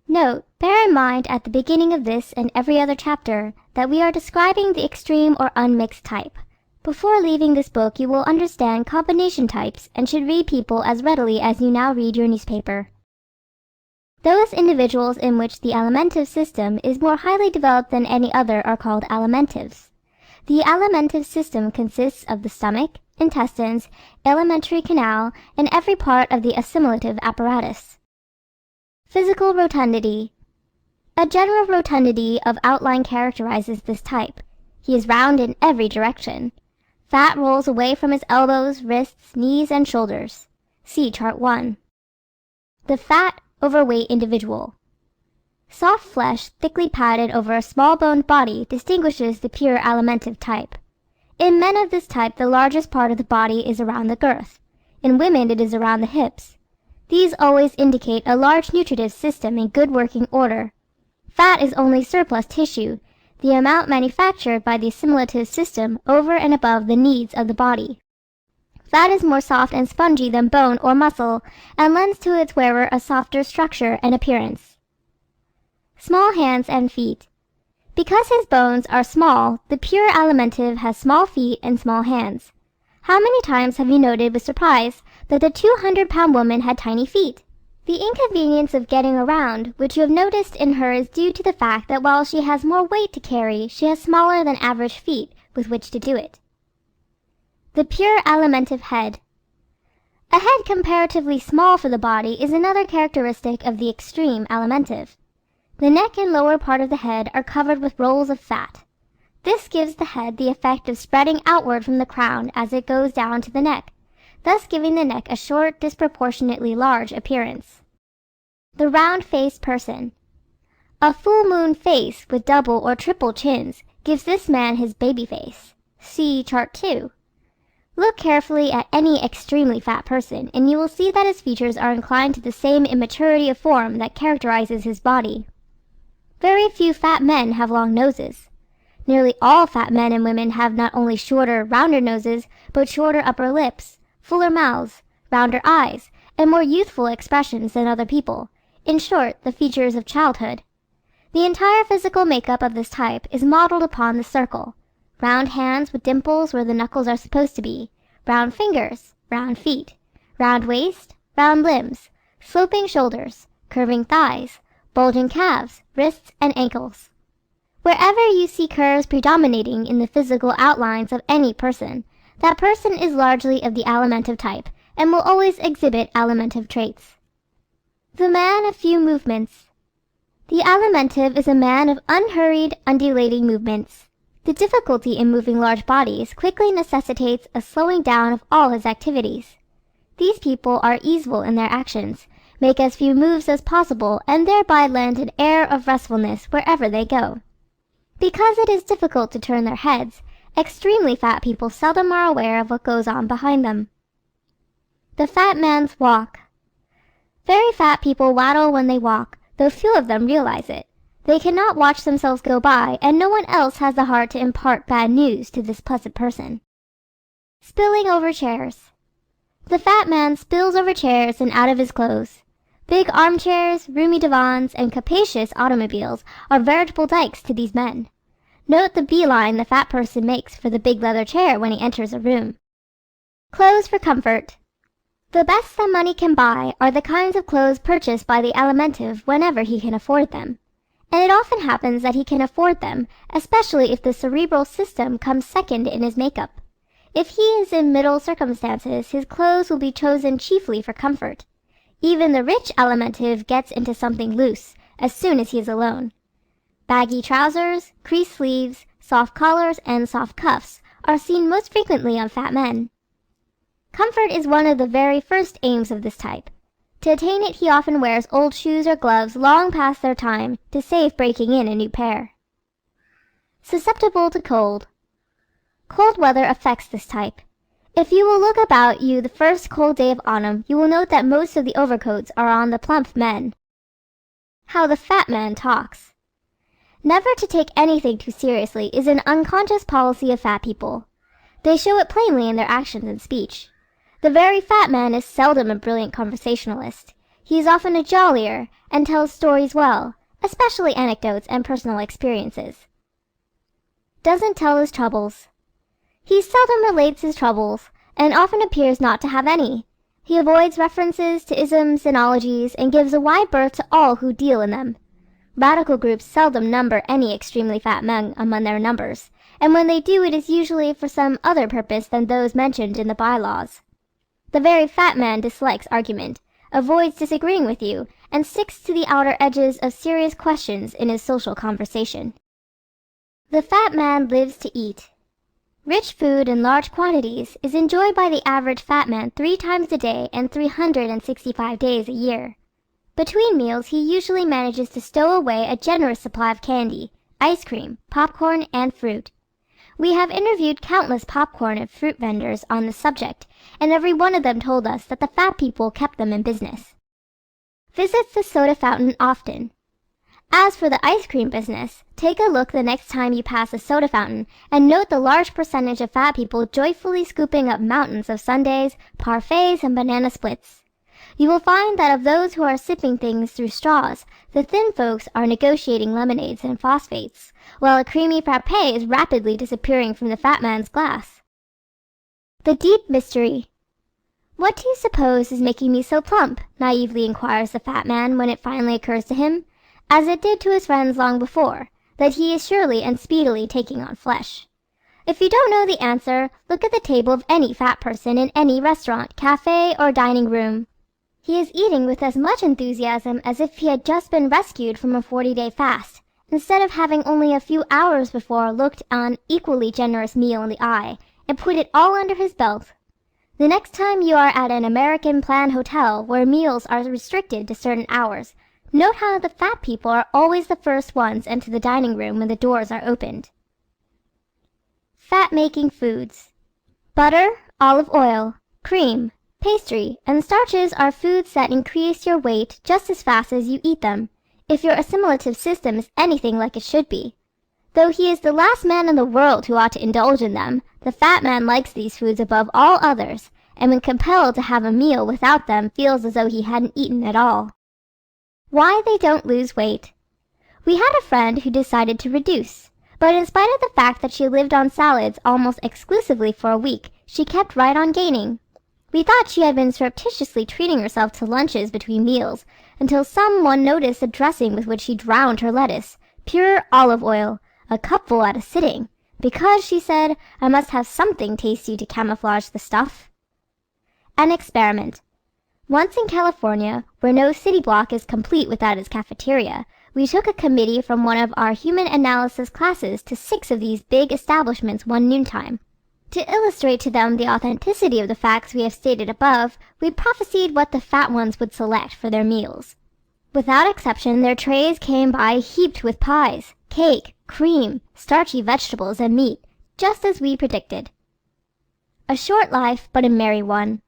Note, bear in mind at the beginning of this and every other chapter that we are describing the extreme or unmixed type. Before leaving this book you will understand combination types and should read people as readily as you now read your newspaper. Those individuals in which the alimentive system is more highly developed than any other are called alimentives. The alimentive system consists of the stomach, intestines, alimentary canal, and every part of the assimilative apparatus. Physical rotundity. A general rotundity of outline characterizes this type. He is round in every direction. Fat rolls away from his elbows, wrists, knees, and shoulders. See Chart 1. The fat, overweight individual. Soft flesh thickly padded over a small-boned body distinguishes the pure alimentive type. In men of this type the largest part of the body is around the girth. In women it is around the hips. These always indicate a large nutritive system in good working order. Fat is only surplus tissue, the amount manufactured by the assimilative system over and above the needs of the body. Fat is more soft and spongy than bone or muscle, and lends to its wearer a softer structure and appearance. Small hands and feet. Because his bones are small, the pure alimentive has small feet and small hands. How many times have you noted with surprise that the 200-pound woman had tiny feet? The inconvenience of getting around, which you have noticed in her, is due to the fact that while she has more weight to carry, she has smaller than average feet with which to do it. The pure alimentive head. A head comparatively small for the body is another characteristic of the extreme alimentive. The neck and lower part of the head are covered with rolls of fat. This gives the head the effect of spreading outward from the crown as it goes down to the neck, thus giving the neck a short, disproportionately large appearance. The round-faced person. A full-moon face with double or triple chins gives this man his baby face. See Chart 2. Look carefully at any extremely fat person, and you will see that his features are inclined to the same immaturity of form that characterizes his body. Very few fat men have long noses. Nearly all fat men and women have not only shorter, rounder noses, but shorter upper lips, fuller mouths, rounder eyes, and more youthful expressions than other people. In short, the features of childhood. The entire physical makeup of this type is modeled upon the circle. Round hands with dimples where the knuckles are supposed to be, round fingers, round feet, round waist, round limbs, sloping shoulders, curving thighs, bulging calves, wrists, and ankles. Wherever you see curves predominating in the physical outlines of any person, that person is largely of the alimentive type, and will always exhibit alimentive traits. The man of few movements. The alimentive is a man of unhurried, undulating movements. The difficulty in moving large bodies quickly necessitates a slowing down of all his activities. These people are easeful in their actions, make as few moves as possible, and thereby lend an air of restfulness wherever they go. Because it is difficult to turn their heads, extremely fat people seldom are aware of what goes on behind them. The fat man's walk. Very fat people waddle when they walk, though few of them realize it. They cannot watch themselves go by, and no one else has the heart to impart bad news to this pleasant person. Spilling over chairs. The fat man spills over chairs and out of his clothes. Big armchairs, roomy divans, and capacious automobiles are veritable dikes to these men. Note the beeline the fat person makes for the big leather chair when he enters a room. Clothes for comfort. The best that money can buy are the kinds of clothes purchased by the alimentive whenever he can afford them. And it often happens that he can afford them, especially if the cerebral system comes second in his makeup. If he is in middle circumstances, his clothes will be chosen chiefly for comfort. Even the rich alimentive gets into something loose as soon as he is alone. Baggy trousers, creased sleeves, soft collars, and soft cuffs are seen most frequently on fat men. Comfort is one of the very first aims of this type. To attain it he often wears old shoes or gloves long past their time to save breaking in a new pair. Susceptible to cold. Cold weather affects this type. If you will look about you the first cold day of autumn, you will note that most of the overcoats are on the plump men. How the fat man talks. Never to take anything too seriously is an unconscious policy of fat people. They show it plainly in their actions and speech. The very fat man is seldom a brilliant conversationalist. He is often a jollier, and tells stories well, especially anecdotes and personal experiences. Doesn't tell his troubles. He seldom relates his troubles, and often appears not to have any. He avoids references to isms and ologies, and gives a wide berth to all who deal in them. Radical groups seldom number any extremely fat men among their numbers, and when they do it is usually for some other purpose than those mentioned in the by-laws. The very fat man dislikes argument, avoids disagreeing with you, and sticks to the outer edges of serious questions in his social conversation. The fat man lives to eat. Rich food in large quantities is enjoyed by the average fat man 3 times a day and 365 days a year. Between meals he usually manages to stow away a generous supply of candy, ice cream, popcorn, and fruit. We have interviewed countless popcorn and fruit vendors on this subject, and every one of them told us that the fat people kept them in business. Visits the soda fountain often. As for the ice cream business, take a look the next time you pass a soda fountain and note the large percentage of fat people joyfully scooping up mountains of sundaes, parfaits, and banana splits. You will find that of those who are sipping things through straws, the thin folks are negotiating lemonades and phosphates, while a creamy frappé is rapidly disappearing from the fat man's glass. The deep mystery. "What do you suppose is making me so plump?" naively inquires the fat man when it finally occurs to him, as it did to his friends long before, that he is surely and speedily taking on flesh. If you don't know the answer, look at the table of any fat person in any restaurant, cafe, or dining room. He is eating with as much enthusiasm as if he had just been rescued from a 40-day fast, instead of having only a few hours before looked an equally generous meal in the eye, and put it all under his belt. The next time you are at an American plan hotel where meals are restricted to certain hours, note how the fat people are always the first ones into the dining room when the doors are opened. Fat-making foods. Butter, olive oil, cream, pastry, and starches are foods that increase your weight just as fast as you eat them, if your assimilative system is anything like it should be. Though he is the last man in the world who ought to indulge in them, the fat man likes these foods above all others, and when compelled to have a meal without them feels as though he hadn't eaten at all. Why they don't lose weight. We had a friend who decided to reduce, but in spite of the fact that she lived on salads almost exclusively for a week, she kept right on gaining. We thought she had been surreptitiously treating herself to lunches between meals, until someone noticed the dressing with which she drowned her lettuce, pure olive oil, a cupful at a sitting, because, she said, I must have something tasty to camouflage the stuff. An experiment. Once in California, where no city block is complete without its cafeteria, we took a committee from one of our human analysis classes to 6 of these big establishments one noontime. To illustrate to them the authenticity of the facts we have stated above, we prophesied what the fat ones would select for their meals. Without exception, their trays came by heaped with pies, cake, cream, starchy vegetables, and meat, just as we predicted. A short life, but a merry one.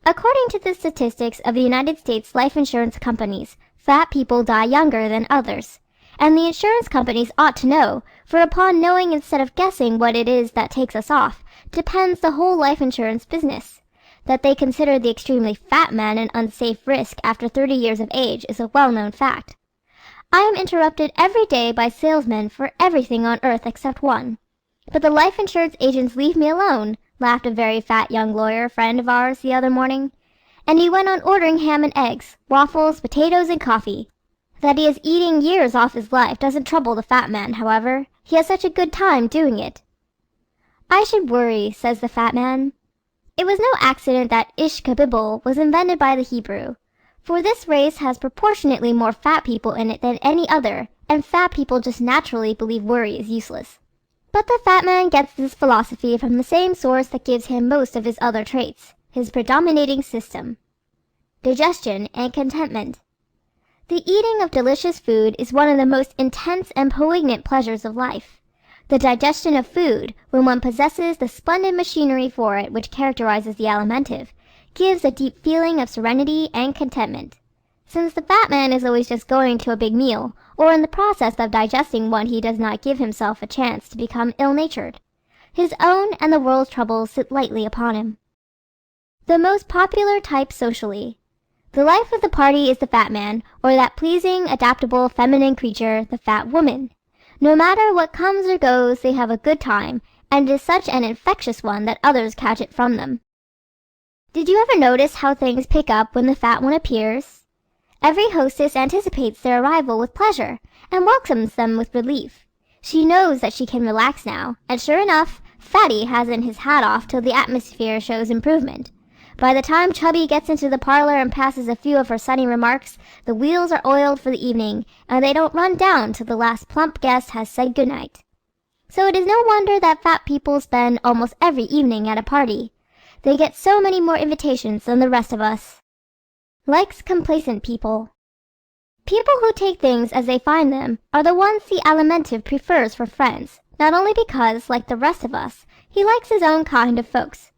According to the statistics of the United States life insurance companies, fat people die younger than others. And the insurance companies ought to know, for upon knowing instead of guessing what it is that takes us off, depends the whole life insurance business. That they consider the extremely fat man an unsafe risk after 30 years of age is a well-known fact. I am interrupted every day by salesmen for everything on earth except one. But the life insurance agents leave me alone, laughed a very fat young lawyer friend of ours the other morning. And he went on ordering ham and eggs, waffles, potatoes, and coffee. That he is eating years off his life doesn't trouble the fat man, however. He has such a good time doing it. I should worry, says the fat man. It was no accident that ish kabibble was invented by the Hebrew. For this race has proportionately more fat people in it than any other, and fat people just naturally believe worry is useless. But the fat man gets this philosophy from the same source that gives him most of his other traits, his predominating system: digestion and contentment. The eating of delicious food is one of the most intense and poignant pleasures of life. The digestion of food, when one possesses the splendid machinery for it which characterizes the alimentive, gives a deep feeling of serenity and contentment. Since the fat man is always just going to a big meal, or in the process of digesting one, he does not give himself a chance to become ill-natured. His own and the world's troubles sit lightly upon him. The most popular type socially. The life of the party is the fat man, or that pleasing, adaptable, feminine creature, the fat woman. No matter what comes or goes, they have a good time, and it is such an infectious one that others catch it from them. Did you ever notice how things pick up when the fat one appears? Every hostess anticipates their arrival with pleasure, and welcomes them with relief. She knows that she can relax now, and sure enough, Fatty hasn't his hat off till the atmosphere shows improvement. By the time Chubby gets into the parlor and passes a few of her sunny remarks, the wheels are oiled for the evening, and they don't run down till the last plump guest has said good night. So it is no wonder that fat people spend almost every evening at a party. They get so many more invitations than the rest of us. Likes complacent people. People who take things as they find them are the ones the alimentive prefers for friends, not only because, like the rest of us, he likes his own kind of folks,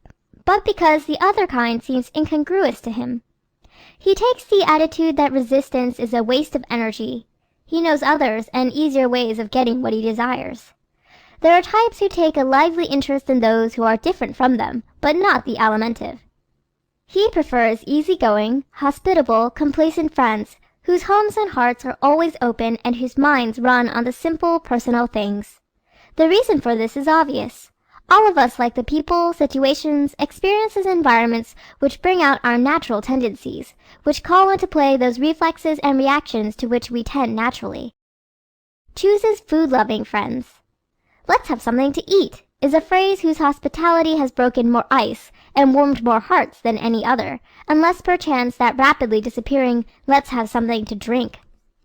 but because the other kind seems incongruous to him. He takes the attitude that resistance is a waste of energy. He knows others and easier ways of getting what he desires. There are types who take a lively interest in those who are different from them, but not the alimentive. He prefers easy-going, hospitable, complacent friends, whose homes and hearts are always open and whose minds run on the simple, personal things. The reason for this is obvious. All of us like the people, situations, experiences, and environments which bring out our natural tendencies, which call into play those reflexes and reactions to which we tend naturally. Chooses food-loving friends. "Let's have something to eat" is a phrase whose hospitality has broken more ice and warmed more hearts than any other, unless perchance that rapidly disappearing "let's have something to drink."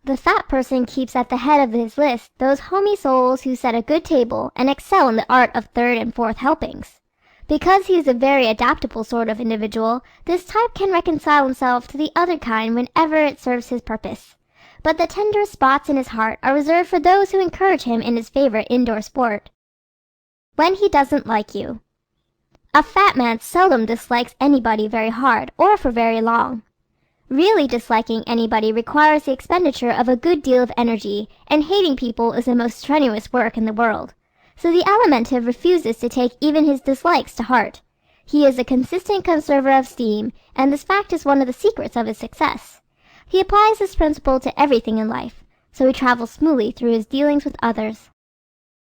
The fat person keeps at the head of his list those homey souls who set a good table and excel in the art of third and fourth helpings. Because he is a very adaptable sort of individual, this type can reconcile himself to the other kind whenever it serves his purpose. But the tenderest spots in his heart are reserved for those who encourage him in his favorite indoor sport. When he doesn't like you. A fat man seldom dislikes anybody very hard or for very long. Really disliking anybody requires the expenditure of a good deal of energy, and hating people is the most strenuous work in the world. So the alimentive refuses to take even his dislikes to heart. He is a consistent conserver of steam, and this fact is one of the secrets of his success. He applies this principle to everything in life, so he travels smoothly through his dealings with others.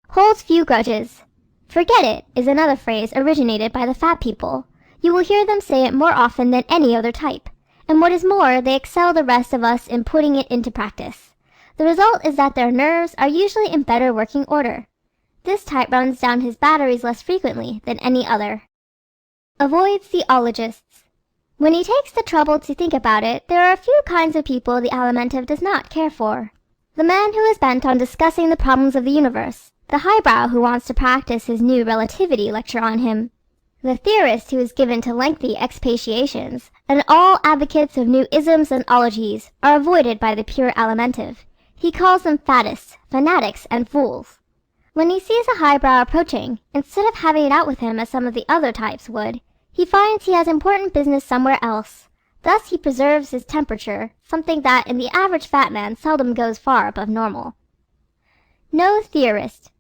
Holds few grudges. "Forget it" is another phrase originated by the fat people. You will hear them say it more often than any other type. And what is more, they excel the rest of us in putting it into practice. The result is that their nerves are usually in better working order. This type runs down his batteries less frequently than any other. Avoids the ologists. When he takes the trouble to think about it, there are a few kinds of people the alimentive does not care for. The man who is bent on discussing the problems of the universe, the highbrow who wants to practice his new relativity lecture on him, the theorist who is given to lengthy expatiations, and all advocates of new isms and ologies are avoided by the pure alimentive. He calls them faddists, fanatics, and fools. When he sees a highbrow approaching, instead of having it out with him as some of the other types would, he finds he has important business somewhere else. Thus he preserves his temperature, something that in the average fat man seldom goes far above normal. No theorist.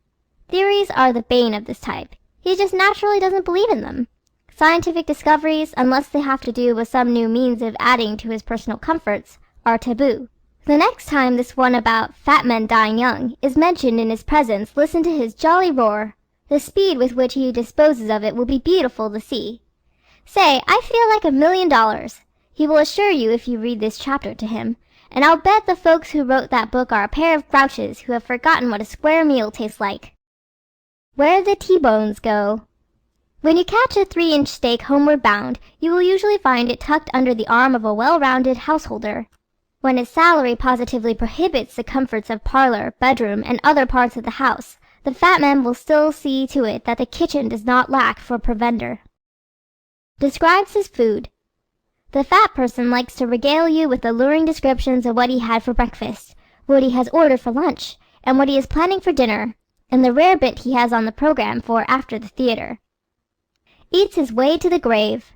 Theories are the bane of this type. He just naturally doesn't believe in them. Scientific discoveries, unless they have to do with some new means of adding to his personal comforts, are taboo. The next time this one about fat men dying young is mentioned in his presence, listen to his jolly roar. The speed with which he disposes of it will be beautiful to see. Say, I feel like $1,000,000. He will assure you if you read this chapter to him, and I'll bet the folks who wrote that book are a pair of grouches who have forgotten what a square meal tastes like. Where the T-bones go. When you catch a 3-inch steak homeward bound, you will usually find it tucked under the arm of a well-rounded householder. When his salary positively prohibits the comforts of parlor, bedroom, and other parts of the house, the fat man will still see to it that the kitchen does not lack for provender. Describes his food. The fat person likes to regale you with alluring descriptions of what he had for breakfast, what he has ordered for lunch, and what he is planning for dinner, and the rare bit he has on the program for after the theater. Eats his way to the grave.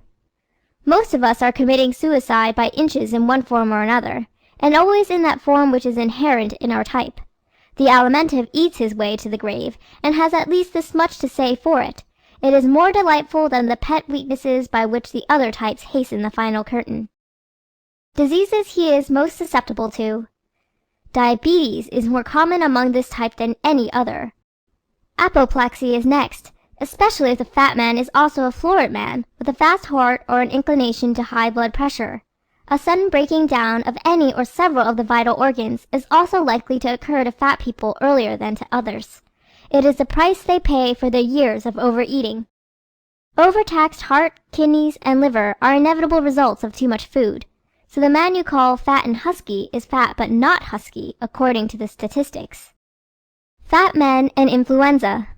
Most of us are committing suicide by inches in one form or another, and always in that form which is inherent in our type. The Alimentive eats his way to the grave, and has at least this much to say for it: it is more delightful than the pet weaknesses by which the other types hasten the final curtain. Diseases he is most susceptible to. Diabetes is more common among this type than any other. Apoplexy is next, especially if the fat man is also a florid man, with a fast heart or an inclination to high blood pressure. A sudden breaking down of any or several of the vital organs is also likely to occur to fat people earlier than to others. It is the price they pay for their years of overeating. Overtaxed heart, kidneys, and liver are inevitable results of too much food, so the man you call fat and husky is fat but not husky, according to the statistics. Fat men and influenza.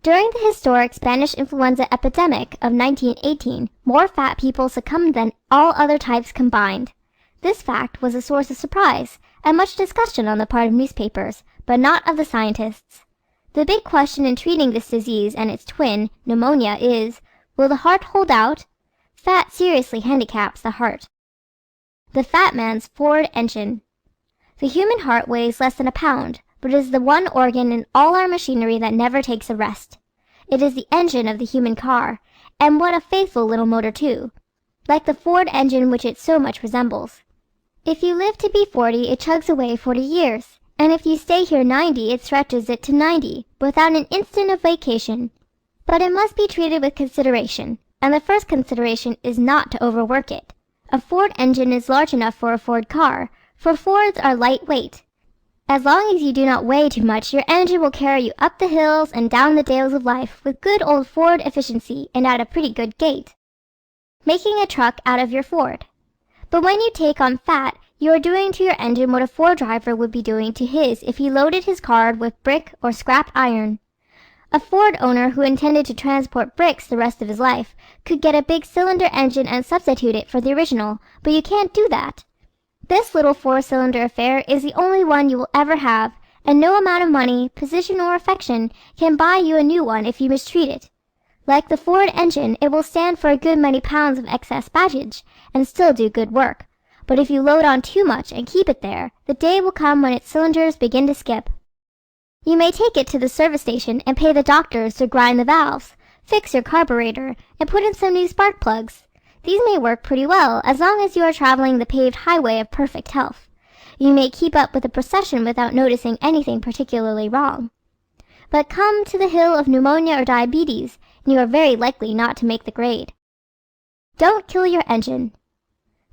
During the historic Spanish influenza epidemic of 1918, more fat people succumbed than all other types combined. This fact was a source of surprise and much discussion on the part of newspapers, but not of the scientists. The big question in treating this disease and its twin, pneumonia, is, will the heart hold out? Fat seriously handicaps the heart. The fat man's Ford engine. The human heart weighs less than a pound, but it is the one organ in all our machinery that never takes a rest. It is the engine of the human car, and what a faithful little motor too, like the Ford engine which it so much resembles. If you live to be 40, it chugs away 40 years, and if you stay here 90, it stretches it to 90, without an instant of vacation. But it must be treated with consideration, and the first consideration is not to overwork it. A Ford engine is large enough for a Ford car, for Fords are lightweight. As long as you do not weigh too much, your engine will carry you up the hills and down the dales of life with good old Ford efficiency and at a pretty good gait, making a truck out of your Ford. But when you take on fat, you are doing to your engine what a Ford driver would be doing to his if he loaded his car with brick or scrap iron. A Ford owner who intended to transport bricks the rest of his life could get a big cylinder engine and substitute it for the original, but you can't do that. This little 4-cylinder affair is the only one you will ever have, and no amount of money, position, or affection can buy you a new one if you mistreat it. Like the Ford engine, it will stand for a good many pounds of excess baggage, and still do good work. But if you load on too much and keep it there, the day will come when its cylinders begin to skip. You may take it to the service station and pay the doctors to grind the valves, fix your carburetor, and put in some new spark plugs. These may work pretty well as long as you are traveling the paved highway of perfect health. You may keep up with the procession without noticing anything particularly wrong. But come to the hill of pneumonia or diabetes, and you are very likely not to make the grade. Don't kill your engine.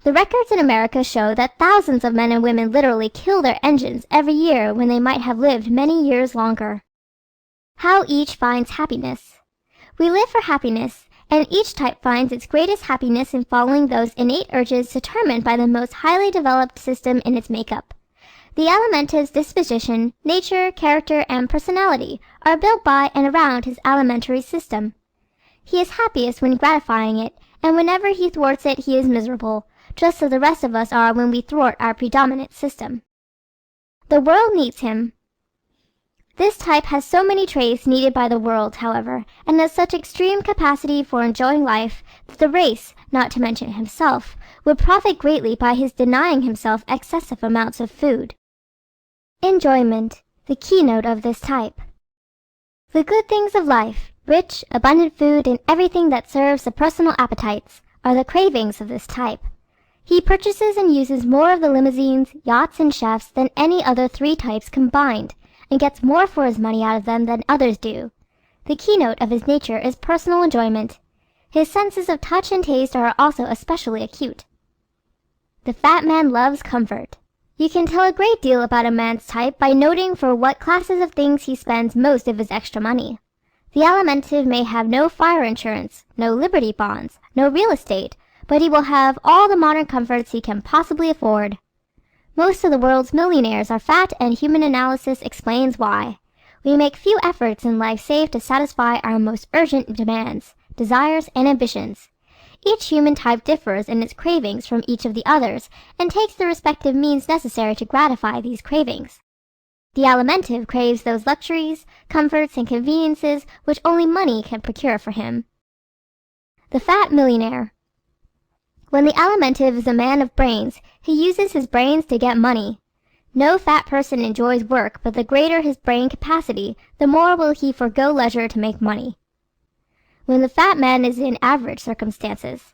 The records in America show that thousands of men and women literally kill their engines every year when they might have lived many years longer. How each finds happiness. We live for happiness, and each type finds its greatest happiness in following those innate urges determined by the most highly developed system in its makeup. The Alimentive's disposition, nature, character, and personality are built by and around his alimentary system. He is happiest when gratifying it, and whenever he thwarts it he is miserable, just as the rest of us are when we thwart our predominant system. The world needs him. This type has so many traits needed by the world, however, and has such extreme capacity for enjoying life, that the race, not to mention himself, would profit greatly by his denying himself excessive amounts of food. Enjoyment, the keynote of this type. The good things of life, rich, abundant food, and everything that serves the personal appetites, are the cravings of this type. He purchases and uses more of the limousines, yachts, and chefs than any other 3 types combined, and gets more for his money out of them than others do. The keynote of his nature is personal enjoyment. His senses of touch and taste are also especially acute. The fat man loves comfort. You can tell a great deal about a man's type by noting for what classes of things he spends most of his extra money. The Alimentive may have no fire insurance, no Liberty bonds, no real estate, but he will have all the modern comforts he can possibly afford. Most of the world's millionaires are fat, and human analysis explains why. We make few efforts in life save to satisfy our most urgent demands, desires, and ambitions. Each human type differs in its cravings from each of the others, and takes the respective means necessary to gratify these cravings. The Alimentive craves those luxuries, comforts, and conveniences which only money can procure for him. The Fat Millionaire. When the Alimentive is a man of brains, he uses his brains to get money. No fat person enjoys work, but the greater his brain capacity, the more will he forego leisure to make money. When the fat man is in average circumstances.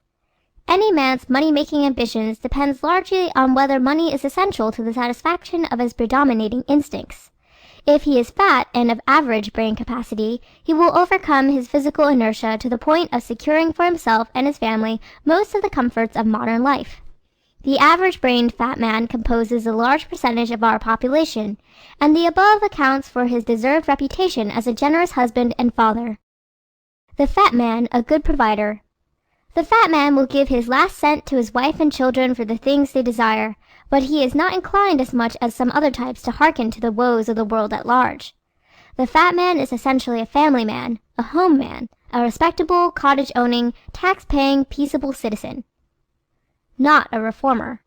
Any man's money-making ambitions depends largely on whether money is essential to the satisfaction of his predominating instincts. If he is fat and of average brain capacity, he will overcome his physical inertia to the point of securing for himself and his family most of the comforts of modern life. The average-brained fat man composes a large percentage of our population, and the above accounts for his deserved reputation as a generous husband and father. The fat man, a good provider. The fat man will give his last cent to his wife and children for the things they desire, but he is not inclined as much as some other types to hearken to the woes of the world at large. The fat man is essentially a family man, a home man, a respectable, cottage-owning, tax-paying, peaceable citizen. Not a reformer.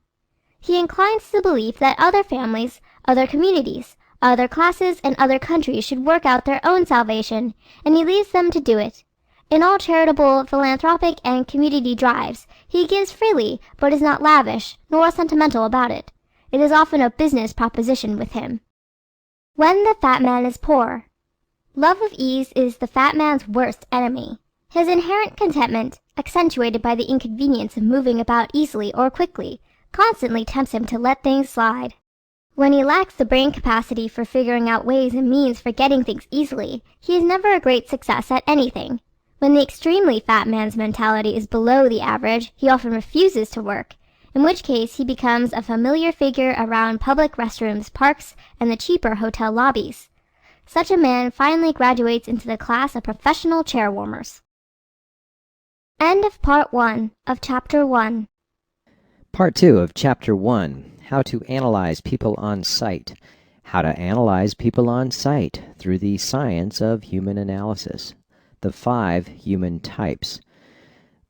He inclines to the belief that other families, other communities, other classes, and other countries should work out their own salvation, and he leaves them to do it. In all charitable, philanthropic, and community drives, he gives freely, but is not lavish, nor sentimental about it. It is often a business proposition with him. When the fat man is poor. Love of ease is the fat man's worst enemy. His inherent contentment, accentuated by the inconvenience of moving about easily or quickly, constantly tempts him to let things slide. When he lacks the brain capacity for figuring out ways and means for getting things easily, he is never a great success at anything. When the extremely fat man's mentality is below the average, he often refuses to work, in which case he becomes a familiar figure around public restrooms, parks, and the cheaper hotel lobbies. Such a man finally graduates into the class of professional chair warmers. End of Part 1 of Chapter 1. Part 2 of Chapter 1, How to Analyze People on Sight. How to Analyze People on Sight through the Science of Human Analysis. The 5 Human Types,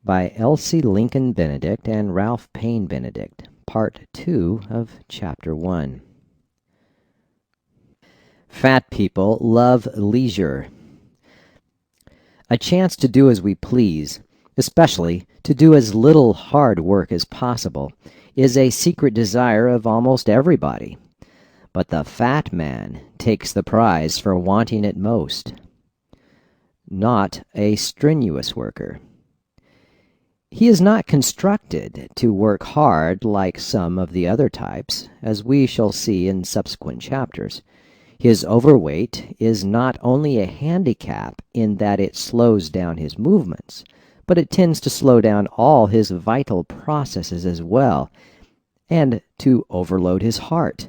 by Elsie Lincoln Benedict and Ralph Paine Benedict. Part 2 of Chapter 1. Fat people love leisure. A chance to do as we please, especially to do as little hard work as possible, is a secret desire of almost everybody. But the fat man takes the prize for wanting it most. Not a strenuous worker. He is not constructed to work hard like some of the other types, as we shall see in subsequent chapters. His overweight is not only a handicap in that it slows down his movements, but it tends to slow down all his vital processes as well, and to overload his heart.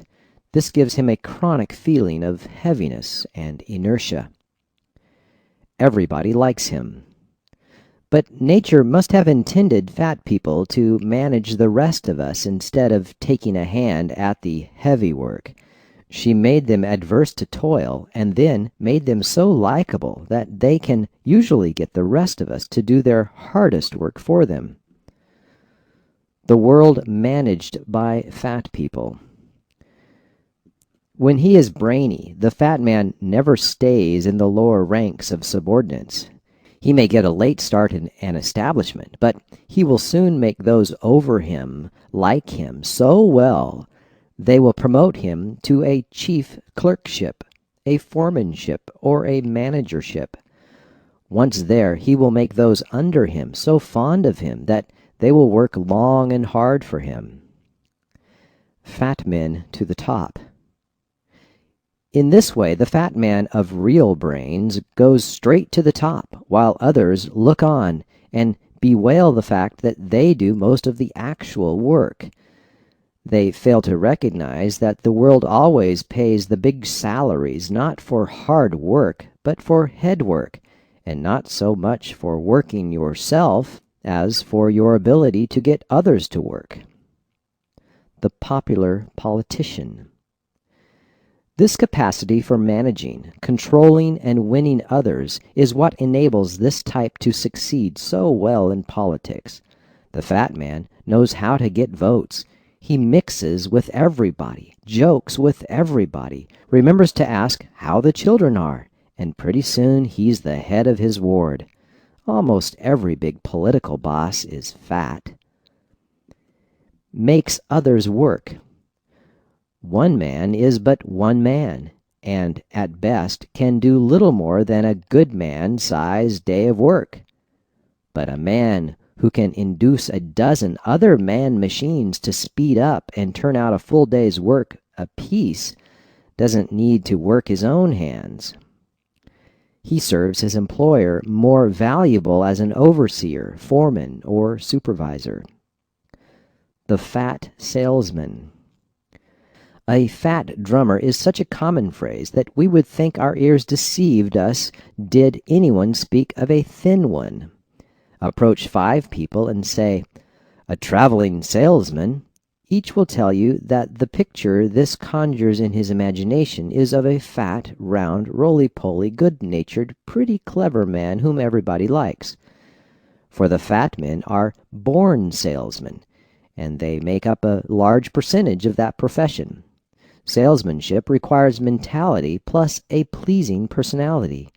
This gives him a chronic feeling of heaviness and inertia. Everybody likes him. But nature must have intended fat people to manage the rest of us instead of taking a hand at the heavy work. She made them adverse to toil, and then made them so likable that they can usually get the rest of us to do their hardest work for them. The world managed by fat people. When he is brainy, the fat man never stays in the lower ranks of subordinates. He may get a late start in an establishment, but he will soon make those over him like him so well they will promote him to a chief clerkship, a foremanship, or a managership. Once there, he will make those under him so fond of him that they will work long and hard for him. Fat men to the top. In this way, the fat man of real brains goes straight to the top, while others look on and bewail the fact that they do most of the actual work. They fail to recognize that the world always pays the big salaries not for hard work, but for head work, and not so much for working yourself as for your ability to get others to work. The popular politician. This capacity for managing, controlling, and winning others is what enables this type to succeed so well in politics. The fat man knows how to get votes. He mixes with everybody, jokes with everybody, remembers to ask how the children are, and pretty soon he's the head of his ward. Almost every big political boss is fat. Makes others work. One man is but one man, and at best can do little more than a good man-sized day of work. But a man who can induce a dozen other man-machines to speed up and turn out a full day's work apiece doesn't need to work his own hands. He serves his employer more valuable as an overseer, foreman, or supervisor. The fat salesman. A fat drummer is such a common phrase that we would think our ears deceived us did anyone speak of a thin one. Approach 5 people and say, "A traveling salesman." Each will tell you that the picture this conjures in his imagination is of a fat, round, roly-poly, good-natured, pretty clever man whom everybody likes. For the fat men are born salesmen, and they make up a large percentage of that profession. Salesmanship requires mentality plus a pleasing personality.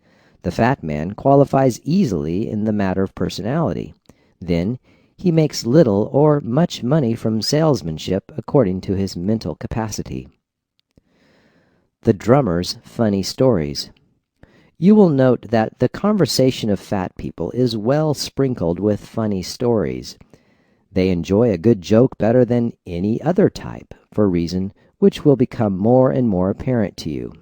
The fat man qualifies easily in the matter of personality. Then he makes little or much money from salesmanship according to his mental capacity. The drummer's funny stories. You will note that the conversation of fat people is well sprinkled with funny stories. They enjoy a good joke better than any other type, for a reason which will become more and more apparent to you.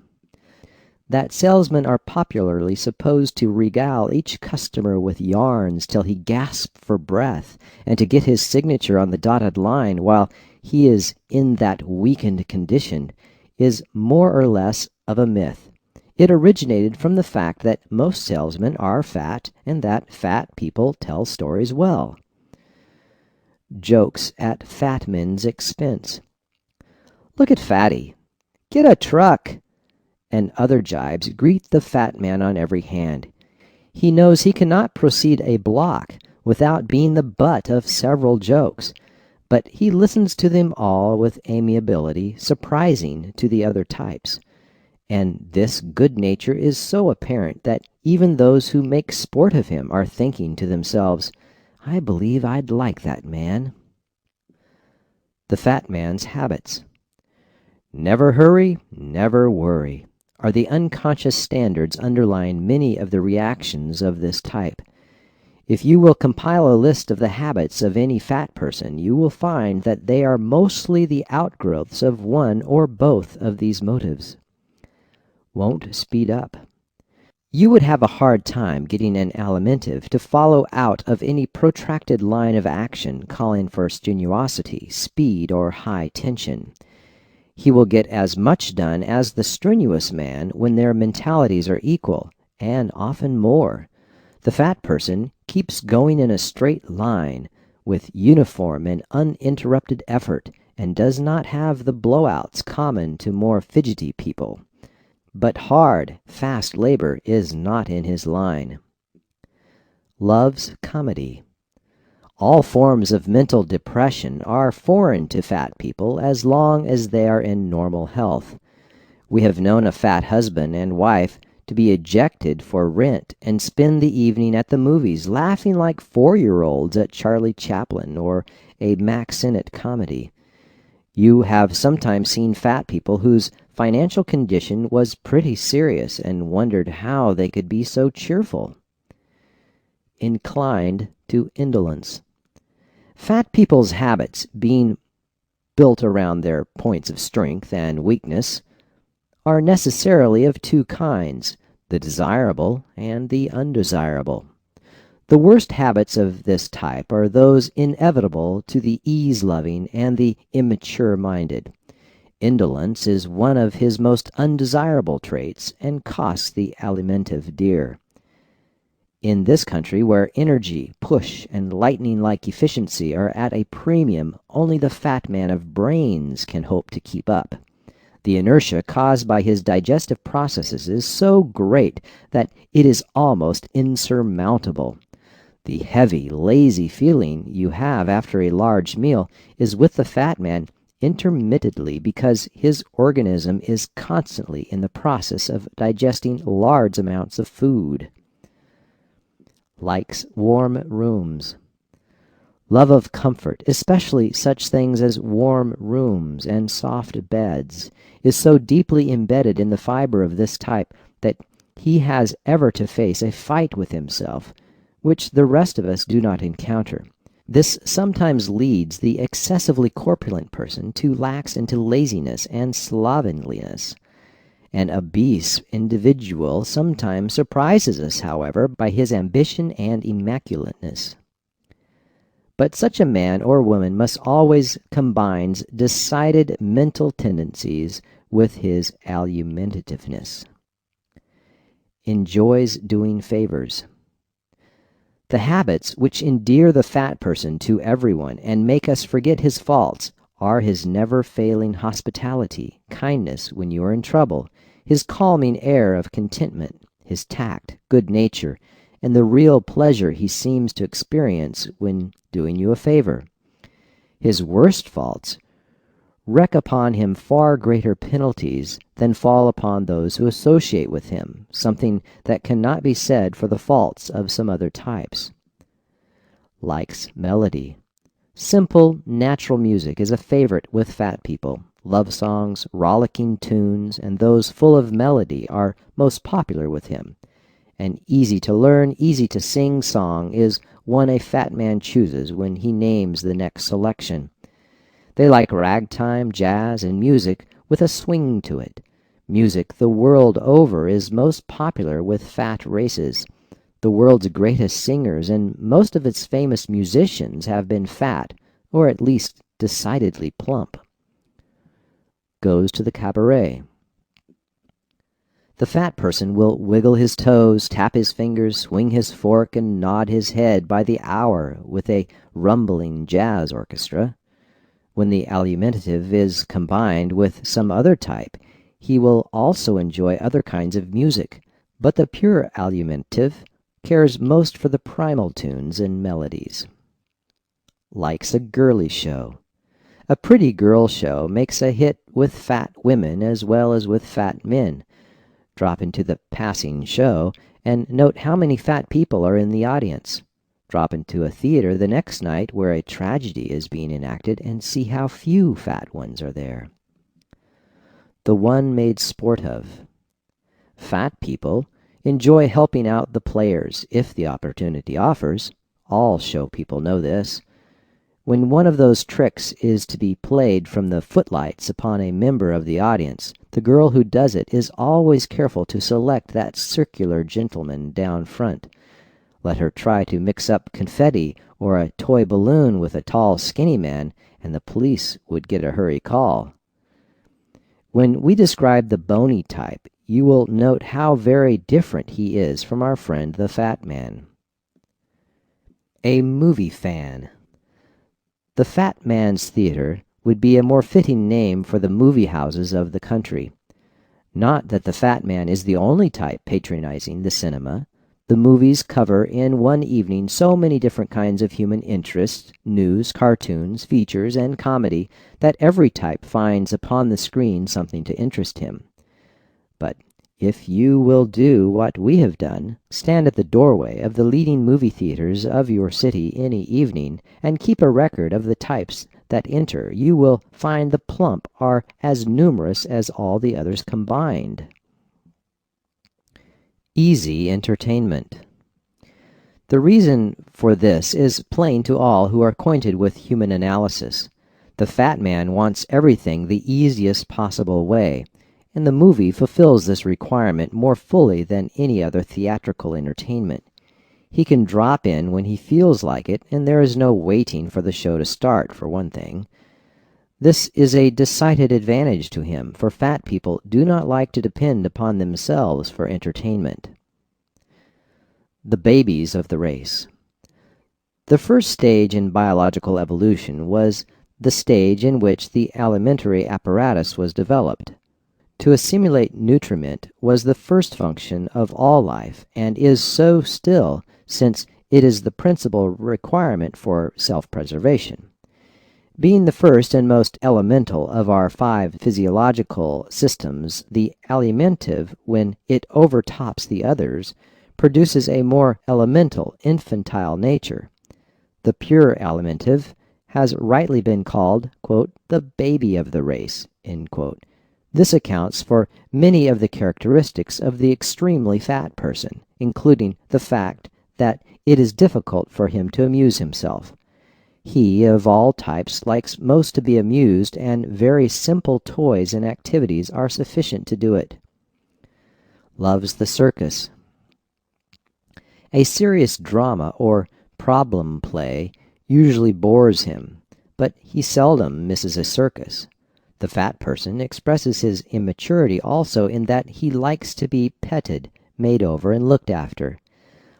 That salesmen are popularly supposed to regale each customer with yarns till he gasps for breath, and to get his signature on the dotted line while he is in that weakened condition, is more or less of a myth. It originated from the fact that most salesmen are fat, and that fat people tell stories well. Jokes at fat men's expense. "Look at Fatty. Get a truck!" And other jibes greet the fat man on every hand. He knows he cannot proceed a block without being the butt of several jokes, but he listens to them all with amiability surprising to the other types. And this good nature is so apparent that even those who make sport of him are thinking to themselves, "I believe I'd like that man." The fat man's habits. Never hurry, never worry, are the unconscious standards underlying many of the reactions of this type. If you will compile a list of the habits of any fat person, you will find that they are mostly the outgrowths of one or both of these motives. Won't speed up. You would have a hard time getting an alimentive to follow out of any protracted line of action calling for strenuosity, speed, or high tension. He will get as much done as the strenuous man when their mentalities are equal, and often more. The fat person keeps going in a straight line with uniform and uninterrupted effort, and does not have the blowouts common to more fidgety people. But hard, fast labor is not in his line. Loves comedy. All forms of mental depression are foreign to fat people as long as they are in normal health. We have known a fat husband and wife to be ejected for rent and spend the evening at the movies laughing like 4-year-olds at Charlie Chaplin or a Mack Sennett comedy. You have sometimes seen fat people whose financial condition was pretty serious and wondered how they could be so cheerful. Inclined to indolence. Fat people's habits, being built around their points of strength and weakness, are necessarily of 2 kinds, the desirable and the undesirable. The worst habits of this type are those inevitable to the ease-loving and the immature-minded. Indolence is one of his most undesirable traits and costs the alimentive dear. In this country, where energy, push, and lightning-like efficiency are at a premium, only the fat man of brains can hope to keep up. The inertia caused by his digestive processes is so great that it is almost insurmountable. The heavy, lazy feeling you have after a large meal is with the fat man intermittently because his organism is constantly in the process of digesting large amounts of food. Likes warm rooms. Love of comfort, especially such things as warm rooms and soft beds, is so deeply embedded in the fiber of this type that he has ever to face a fight with himself, which the rest of us do not encounter. This sometimes leads the excessively corpulent person to lax into laziness and slovenliness. An obese individual sometimes surprises us, however, by his ambition and immaculateness. But such a man or woman must always combine decided mental tendencies with his alimentiveness. Enjoys doing favors. The habits which endear the fat person to everyone and make us forget his faults are his never-failing hospitality, kindness when you are in trouble, his calming air of contentment, his tact, good nature, and the real pleasure he seems to experience when doing you a favor. His worst faults wreak upon him far greater penalties than fall upon those who associate with him, something that cannot be said for the faults of some other types. Likes melody. Simple, natural music is a favorite with fat people. Love songs, rollicking tunes, and those full of melody are most popular with him. An easy-to-learn, easy-to-sing song is one a fat man chooses when he names the next selection. They like ragtime, jazz, and music with a swing to it. Music the world over is most popular with fat races. The world's greatest singers and most of its famous musicians have been fat, or at least decidedly plump. Goes to the cabaret. The fat person will wiggle his toes, tap his fingers, swing his fork, and nod his head by the hour with a rumbling jazz orchestra. When the alimentative is combined with some other type, he will also enjoy other kinds of music, but the pure alimentative cares most for the primal tunes and melodies. Likes a girly show. A pretty girl show makes a hit with fat women as well as with fat men. Drop into the passing show and note how many fat people are in the audience. Drop into a theater the next night where a tragedy is being enacted and see how few fat ones are there. The one made sport of. Fat people enjoy helping out the players if the opportunity offers. All show people know this. When one of those tricks is to be played from the footlights upon a member of the audience, the girl who does it is always careful to select that circular gentleman down front. Let her try to mix up confetti or a toy balloon with a tall, skinny man, and the police would get a hurry call. When we describe the bony type, you will note how very different he is from our friend the fat man. A movie fan. The fat man's theater would be a more fitting name for the movie houses of the country. Not that the fat man is the only type patronizing the cinema. The movies cover in one evening so many different kinds of human interests, news, cartoons, features, and comedy, that every type finds upon the screen something to interest him. But if you will do what we have done, stand at the doorway of the leading movie theaters of your city any evening, and keep a record of the types that enter, you will find the plump are as numerous as all the others combined. Easy entertainment. The reason for this is plain to all who are acquainted with human analysis. The fat man wants everything the easiest possible way, and the movie fulfills this requirement more fully than any other theatrical entertainment. He can drop in when he feels like it, and there is no waiting for the show to start, for one thing. This is a decided advantage to him, for fat people do not like to depend upon themselves for entertainment. the babies of the race. The first stage in biological evolution was the stage in which the alimentary apparatus was developed. To assimilate nutriment was the first function of all life, and is so still, since it is the principal requirement for self-preservation. Being the first and most elemental of our 5 physiological systems, the alimentive, when it overtops the others, produces a more elemental, infantile nature. The pure alimentive has rightly been called, quote, the baby of the race, end quote. This accounts for many of the characteristics of the extremely fat person, including the fact that it is difficult for him to amuse himself. He, of all types, likes most to be amused, and very simple toys and activities are sufficient to do it. Loves the circus. A serious drama or problem play usually bores him, but he seldom misses a circus. The fat person expresses his immaturity also in that he likes to be petted, made over, and looked after.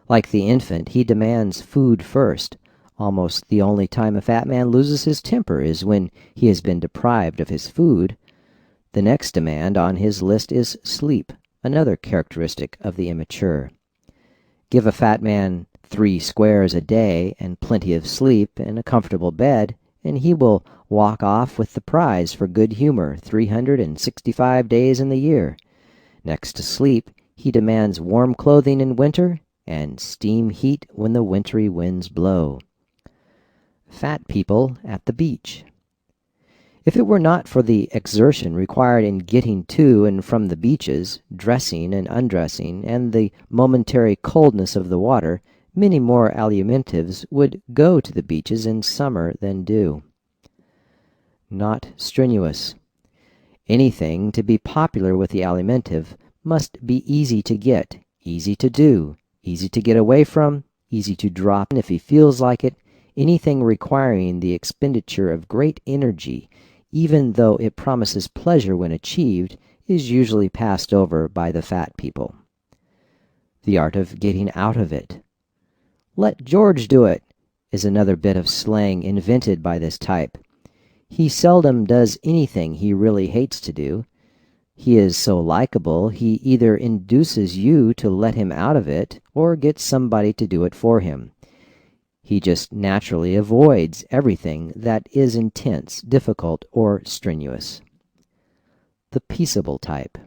Like the infant, he demands food first. Almost the only time a fat man loses his temper is when he has been deprived of his food. The next demand on his list is sleep, another characteristic of the immature. Give a fat man 3 squares a day and plenty of sleep and a comfortable bed, and he will walk off with the prize for good humor 365 days in the year. Next to sleep, he demands warm clothing in winter and steam heat when the wintry winds blow. Fat people at the beach. If it were not for the exertion required in getting to and from the beaches, dressing and undressing, and the momentary coldness of the water, many more alimentives would go to the beaches in summer than do. Not strenuous. Anything to be popular with the alimentive must be easy to get, easy to do, easy to get away from, easy to drop if he feels like it. Anything requiring the expenditure of great energy, even though it promises pleasure when achieved, is usually passed over by the fat people. The art of getting out of it. "Let George do it," is another bit of slang invented by this type. He seldom does anything he really hates to do. He is so likable, he either induces you to let him out of it, or gets somebody to do it for him. He just naturally avoids everything that is intense, difficult, or strenuous. The peaceable type.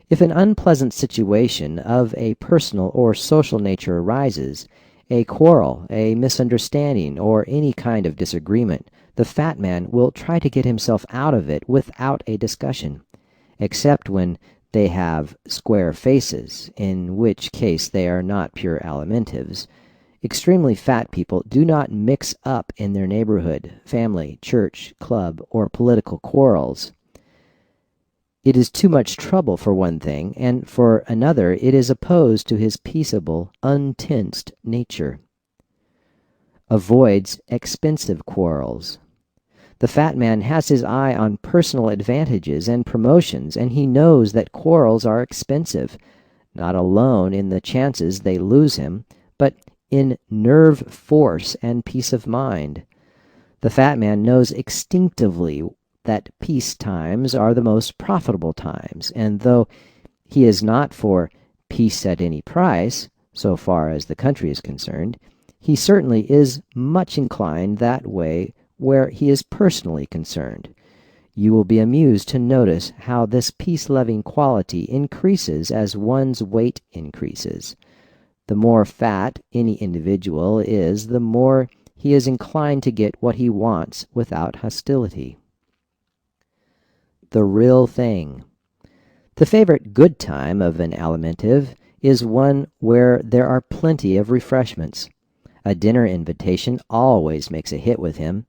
If an unpleasant situation of a personal or social nature arises, a quarrel, a misunderstanding, or any kind of disagreement, the fat man will try to get himself out of it without a discussion, except when they have square faces, in which case they are not pure alimentives. Extremely fat people do not mix up in their neighborhood, family, church, club, or political quarrels. It is too much trouble for one thing, and for another it is opposed to his peaceable, untensed nature. Avoids expensive quarrels. The fat man has his eye on personal advantages and promotions, and he knows that quarrels are expensive, not alone in the chances they lose him, but in nerve force and peace of mind. The fat man knows instinctively that peace times are the most profitable times, and though he is not for peace at any price, so far as the country is concerned, he certainly is much inclined that way where he is personally concerned. You will be amused to notice how this peace-loving quality increases as one's weight increases. The more fat any individual is, the more he is inclined to get what he wants without hostility. The real thing. The favorite good time of an alimentive is one where there are plenty of refreshments. A dinner invitation always makes a hit with him,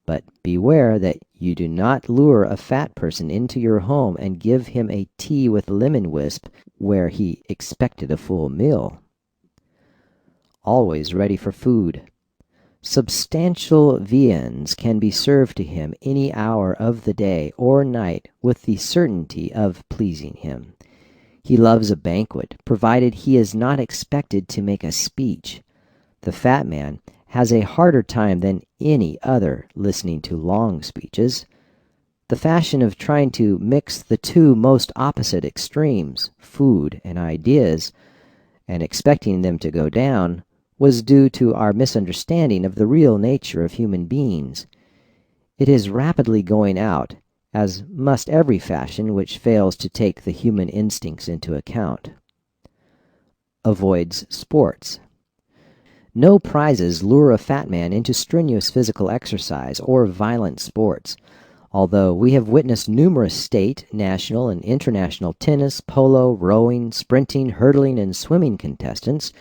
but beware that you do not lure a fat person into your home and give him a tea with lemon wisp where he expected a full meal. Always ready for food. Substantial viands can be served to him any hour of the day or night with the certainty of pleasing him. He loves a banquet, provided he is not expected to make a speech. The fat man has a harder time than any other listening to long speeches. The fashion of trying to mix the two most opposite extremes, food and ideas, and expecting them to go down, was due to our misunderstanding of the real nature of human beings. It is rapidly going out, as must every fashion which fails to take the human instincts into account. Avoids sports. No prizes lure a fat man into strenuous physical exercise or violent sports. Although we have witnessed numerous state, national, and international tennis, polo, rowing, sprinting, hurdling, and swimming contestants,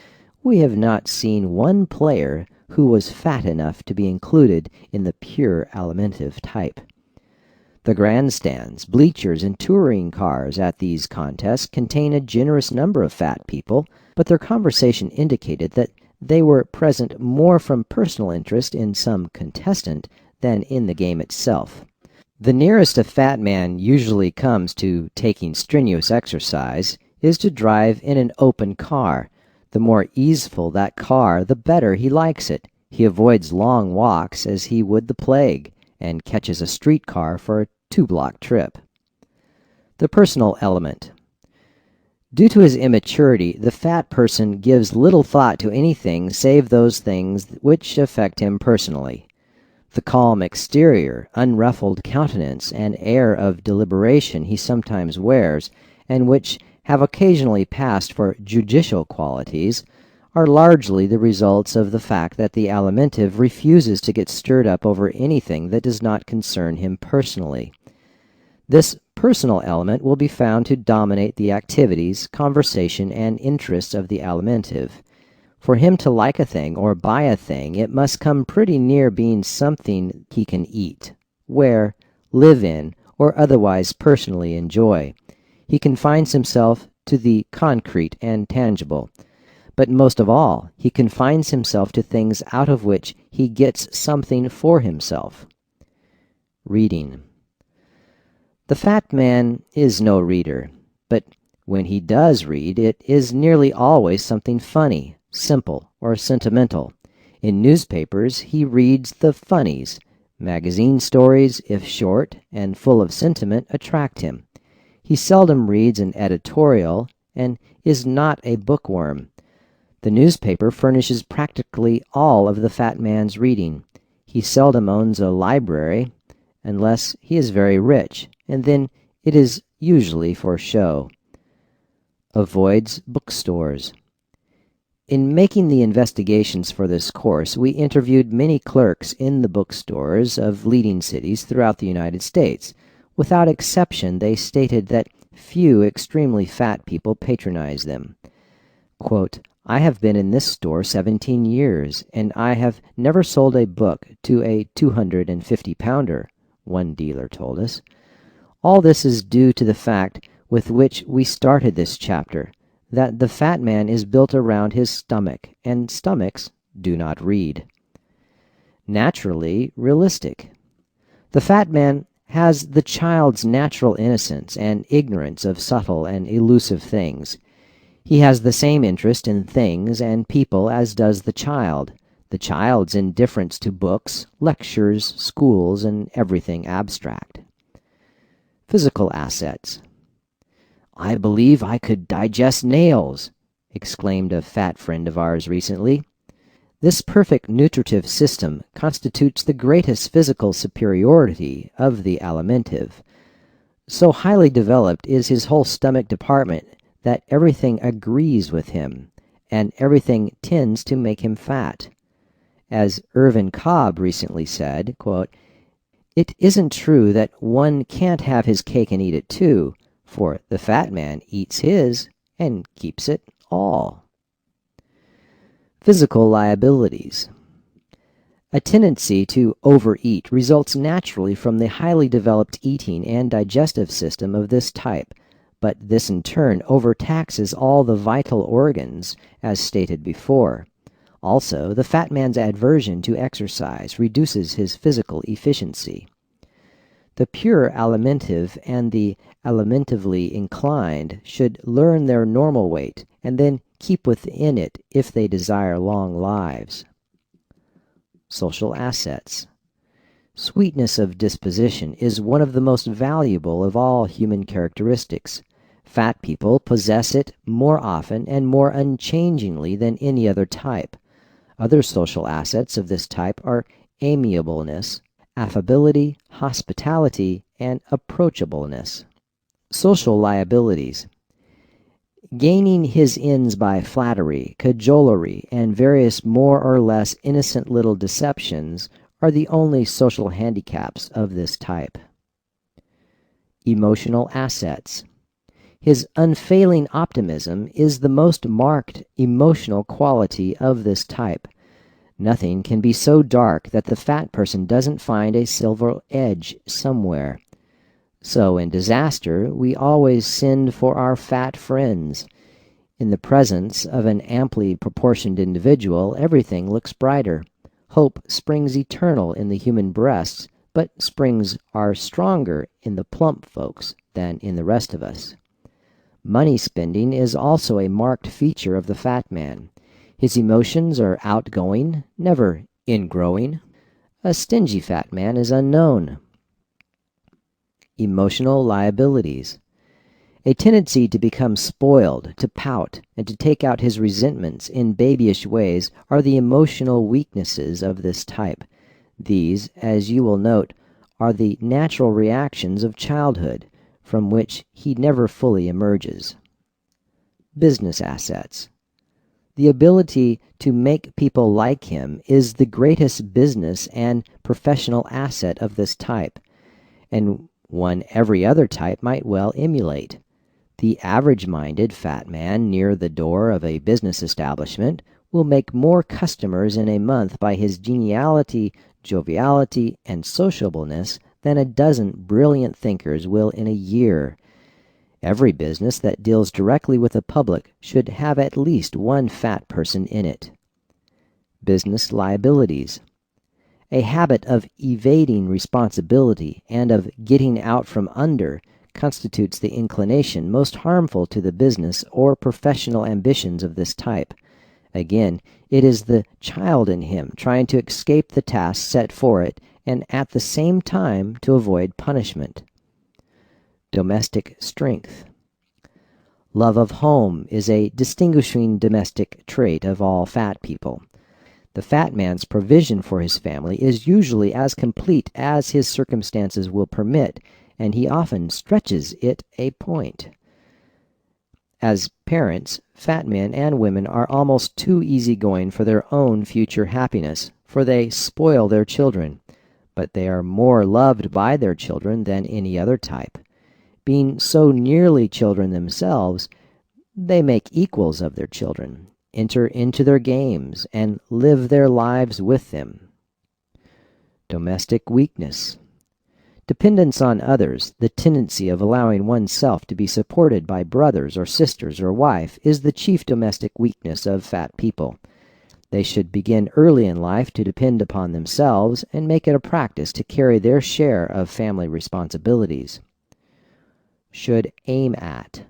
we have not seen one player who was fat enough to be included in the pure alimentive type. The grandstands, bleachers, and touring cars at these contests contain a generous number of fat people, but their conversation indicated that they were present more from personal interest in some contestant than in the game itself. The nearest a fat man usually comes to taking strenuous exercise is to drive in an open car. The more easeful that car, the better he likes it. He avoids long walks as he would the plague, and catches a streetcar for a 2-block trip. The personal element. Due to his immaturity, the fat person gives little thought to anything save those things which affect him personally. The calm exterior, unruffled countenance, and air of deliberation he sometimes wears, and which have occasionally passed for judicial qualities, are largely the results of the fact that the alimentive refuses to get stirred up over anything that does not concern him personally. This personal element will be found to dominate the activities, conversation, and interests of the alimentive. For him to like a thing or buy a thing, it must come pretty near being something he can eat, wear, live in, or otherwise personally enjoy. He confines himself to the concrete and tangible. But most of all, he confines himself to things out of which he gets something for himself. Reading. The fat man is no reader, but when he does read, it is nearly always something funny, simple, or sentimental. In newspapers, he reads the funnies. Magazine stories, if short and full of sentiment, attract him. He seldom reads an editorial and is not a bookworm. The newspaper furnishes practically all of the fat man's reading. He seldom owns a library unless he is very rich, and then it is usually for show. Avoids bookstores. In making the investigations for this course, we interviewed many clerks in the bookstores of leading cities throughout the United States. Without exception, they stated that few extremely fat people patronize them. Quote, "I have been in this store 17 years, and I have never sold a book to a 250-pounder, one dealer told us. All this is due to the fact with which we started this chapter, that the fat man is built around his stomach, and stomachs do not read. Naturally realistic. The fat man has the child's natural innocence and ignorance of subtle and elusive things. He has the same interest in things and people as does the child's indifference to books, lectures, schools, and everything abstract. Physical assets. "I believe I could digest nails," exclaimed a fat friend of ours recently. This perfect nutritive system constitutes the greatest physical superiority of the alimentive. So highly developed is his whole stomach department that everything agrees with him, and everything tends to make him fat. As Irvin Cobb recently said, quote, "It isn't true that one can't have his cake and eat it too, for the fat man eats his and keeps it all." Physical liabilities. A tendency to overeat results naturally from the highly developed eating and digestive system of this type, but this in turn overtaxes all the vital organs, as stated before. Also, the fat man's aversion to exercise reduces his physical efficiency. The pure alimentive and the alimentively inclined should learn their normal weight and then keep within it if they desire long lives. Social assets. Sweetness of disposition is one of the most valuable of all human characteristics. Fat people possess it more often and more unchangingly than any other type. Other social assets of this type are amiableness, affability, hospitality, and approachableness. Social liabilities. Gaining his ends by flattery, cajolery, and various more or less innocent little deceptions are the only social handicaps of this type. Emotional assets. His unfailing optimism is the most marked emotional quality of this type. Nothing can be so dark that the fat person doesn't find a silver edge somewhere. So in disaster, we always send for our fat friends. In the presence of an amply proportioned individual, everything looks brighter. Hope springs eternal in the human breasts, but springs are stronger in the plump folks than in the rest of us. Money spending is also a marked feature of the fat man. His emotions are outgoing, never ingrowing. A stingy fat man is unknown. Emotional liabilities. A tendency to become spoiled, to pout, and to take out his resentments in babyish ways are the emotional weaknesses of this type. These, as you will note, are the natural reactions of childhood, from which he never fully emerges. Business assets. The ability to make people like him is the greatest business and professional asset of this type, and one every other type might well emulate. The average-minded fat man near the door of a business establishment will make more customers in a month by his geniality, joviality, and sociableness than a dozen brilliant thinkers will in a year. Every business that deals directly with the public should have at least one fat person in it. Business liabilities. A habit of evading responsibility and of getting out from under constitutes the inclination most harmful to the business or professional ambitions of this type. Again, it is the child in him trying to escape the task set for it and at the same time to avoid punishment. Domestic strength. Love of home is a distinguishing domestic trait of all fat people. The fat man's provision for his family is usually as complete as his circumstances will permit, and he often stretches it a point. As parents, fat men and women are almost too easygoing for their own future happiness, for they spoil their children, but they are more loved by their children than any other type. Being so nearly children themselves, they make equals of their children, enter into their games, and live their lives with them. Domestic weakness. Dependence on others, the tendency of allowing oneself to be supported by brothers or sisters or wife, is the chief domestic weakness of fat people. They should begin early in life to depend upon themselves and make it a practice to carry their share of family responsibilities. Should aim at.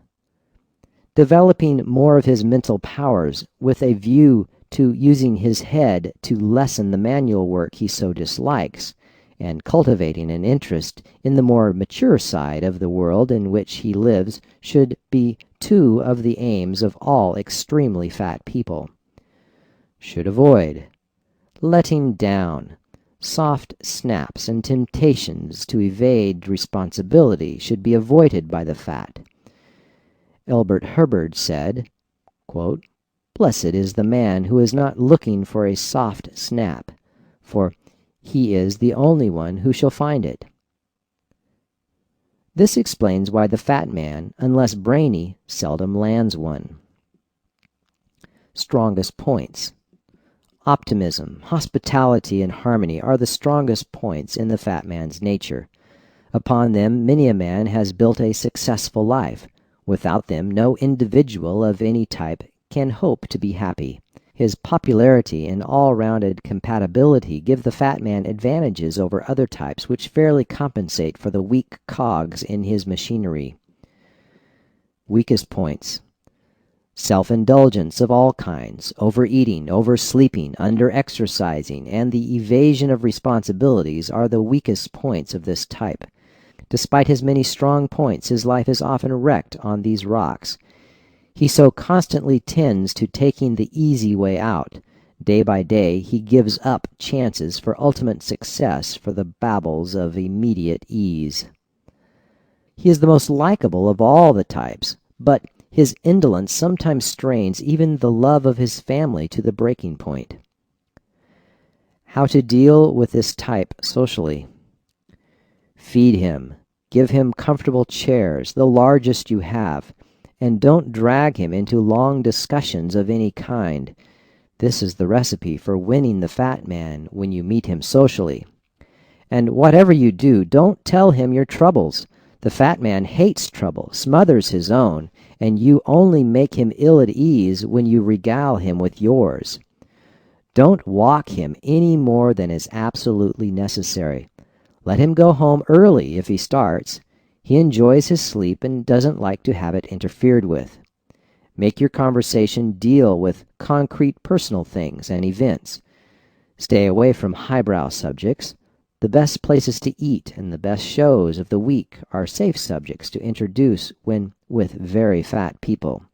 Developing more of his mental powers with a view to using his head to lessen the manual work he so dislikes, and cultivating an interest in the more mature side of the world in which he lives should be two of the aims of all extremely fat people. Should avoid. Letting down. Soft snaps and temptations to evade responsibility should be avoided by the fat. Elbert Hubbard said, quote, "Blessed is the man who is not looking for a soft snap, for he is the only one who shall find it." This explains why the fat man, unless brainy, seldom lands one. Strongest points. Optimism, hospitality, and harmony are the strongest points in the fat man's nature. Upon them many a man has built a successful life. Without them no individual of any type can hope to be happy. His popularity and all-rounded compatibility give the fat man advantages over other types which fairly compensate for the weak cogs in his machinery. Weakest points: self-indulgence of all kinds, overeating, oversleeping, under-exercising, and the evasion of responsibilities are the weakest points of this type. Despite his many strong points, his life is often wrecked on these rocks. He so constantly tends to taking the easy way out. Day by day, he gives up chances for ultimate success for the baubles of immediate ease. He is the most likable of all the types, but his indolence sometimes strains even the love of his family to the breaking point. How to deal with this type socially? Feed him. Give him comfortable chairs, the largest you have, and don't drag him into long discussions of any kind. This is the recipe for winning the fat man when you meet him socially. And whatever you do, don't tell him your troubles. The fat man hates trouble, smothers his own, and you only make him ill at ease when you regale him with yours. Don't walk him any more than is absolutely necessary. Let him go home early if he starts. He enjoys his sleep and doesn't like to have it interfered with. Make your conversation deal with concrete personal things and events. Stay away from highbrow subjects. The best places to eat and the best shows of the week are safe subjects to introduce when with very fat people.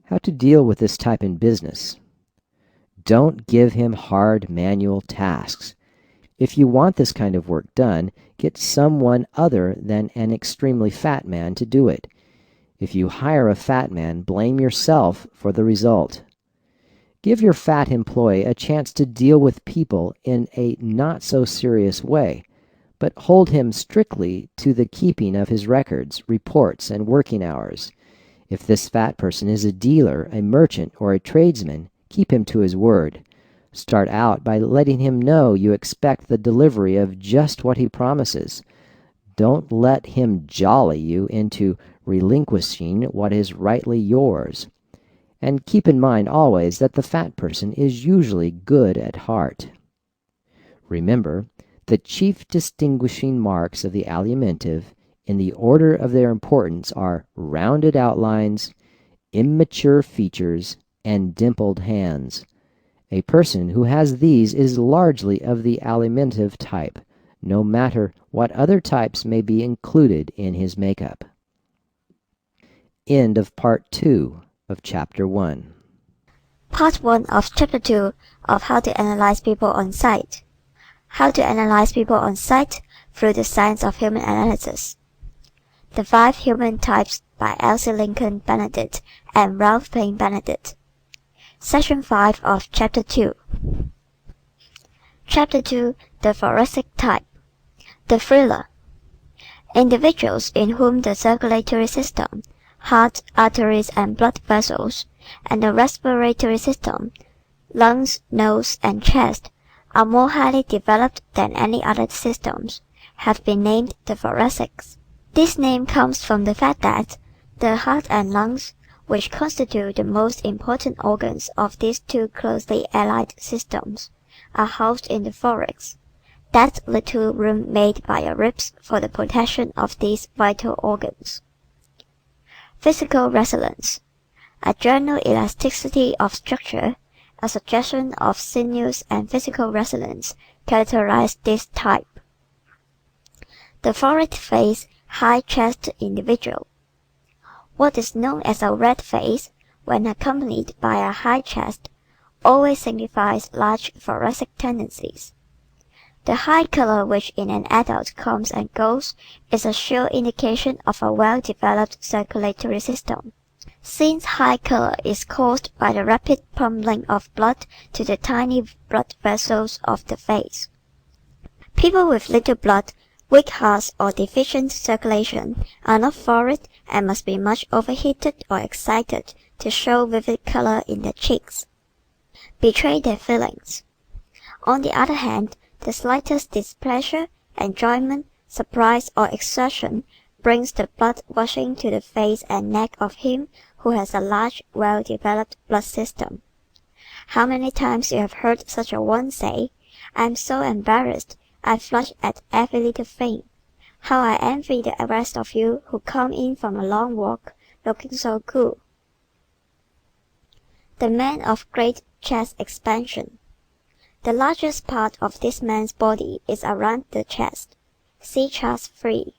How to deal with this type in business? Don't give him hard manual tasks. If you want this kind of work done, get someone other than an extremely fat man to do it. If you hire a fat man, blame yourself for the result. Give your fat employee a chance to deal with people in a not-so-serious way, but hold him strictly to the keeping of his records, reports, and working hours. If this fat person is a dealer, a merchant, or a tradesman, keep him to his word. Start out by letting him know you expect the delivery of just what he promises. Don't let him jolly you into relinquishing what is rightly yours. And keep in mind always that the fat person is usually good at heart. Remember, the chief distinguishing marks of the alimentive, in the order of their importance, are rounded outlines, immature features, and dimpled hands. A person who has these is largely of the alimentive type, no matter what other types may be included in his makeup. End of Part 2 of Chapter 1. Part 1 of Chapter 2 of How to Analyze People on Sight. How to Analyze People on Sight through the Science of Human Analysis. The 5 Human Types by Elsie Lincoln Benedict and Paine Benedict. Section 5 of Chapter 2. Chapter 2. The Thoracic Type. The Thriller. Individuals in whom the circulatory system, heart, arteries, and blood vessels, and the respiratory system, lungs, nose, and chest, are more highly developed than any other systems, have been named the thoracics. This name comes from the fact that the heart and lungs, which constitute the most important organs of these two closely allied systems, are housed in the thorax, that little room made by your ribs for the protection of these vital organs. Physical resilience. A general elasticity of structure, a suggestion of sinews and physical resilience characterize this type. The florid face, high-chested individual. What is known as a red face, when accompanied by a high chest, always signifies large thoracic tendencies. The high color which in an adult comes and goes is a sure indication of a well-developed circulatory system, since high color is caused by the rapid pummeling of blood to the tiny blood vessels of the face. People with little blood, weak hearts, or deficient circulation are not florid and must be much overheated or excited to show vivid color in their cheeks. Betray their feelings. On the other hand, the slightest displeasure, enjoyment, surprise, or exertion brings the blood rushing to the face and neck of him who has a large, well-developed blood system. How many times you have heard such a one say, "I am so embarrassed, I flush at every little thing. How I envy the rest of you who come in from a long walk looking so cool." The man of great chest expansion. The largest part of this man's body is around the chest. See Chart 3.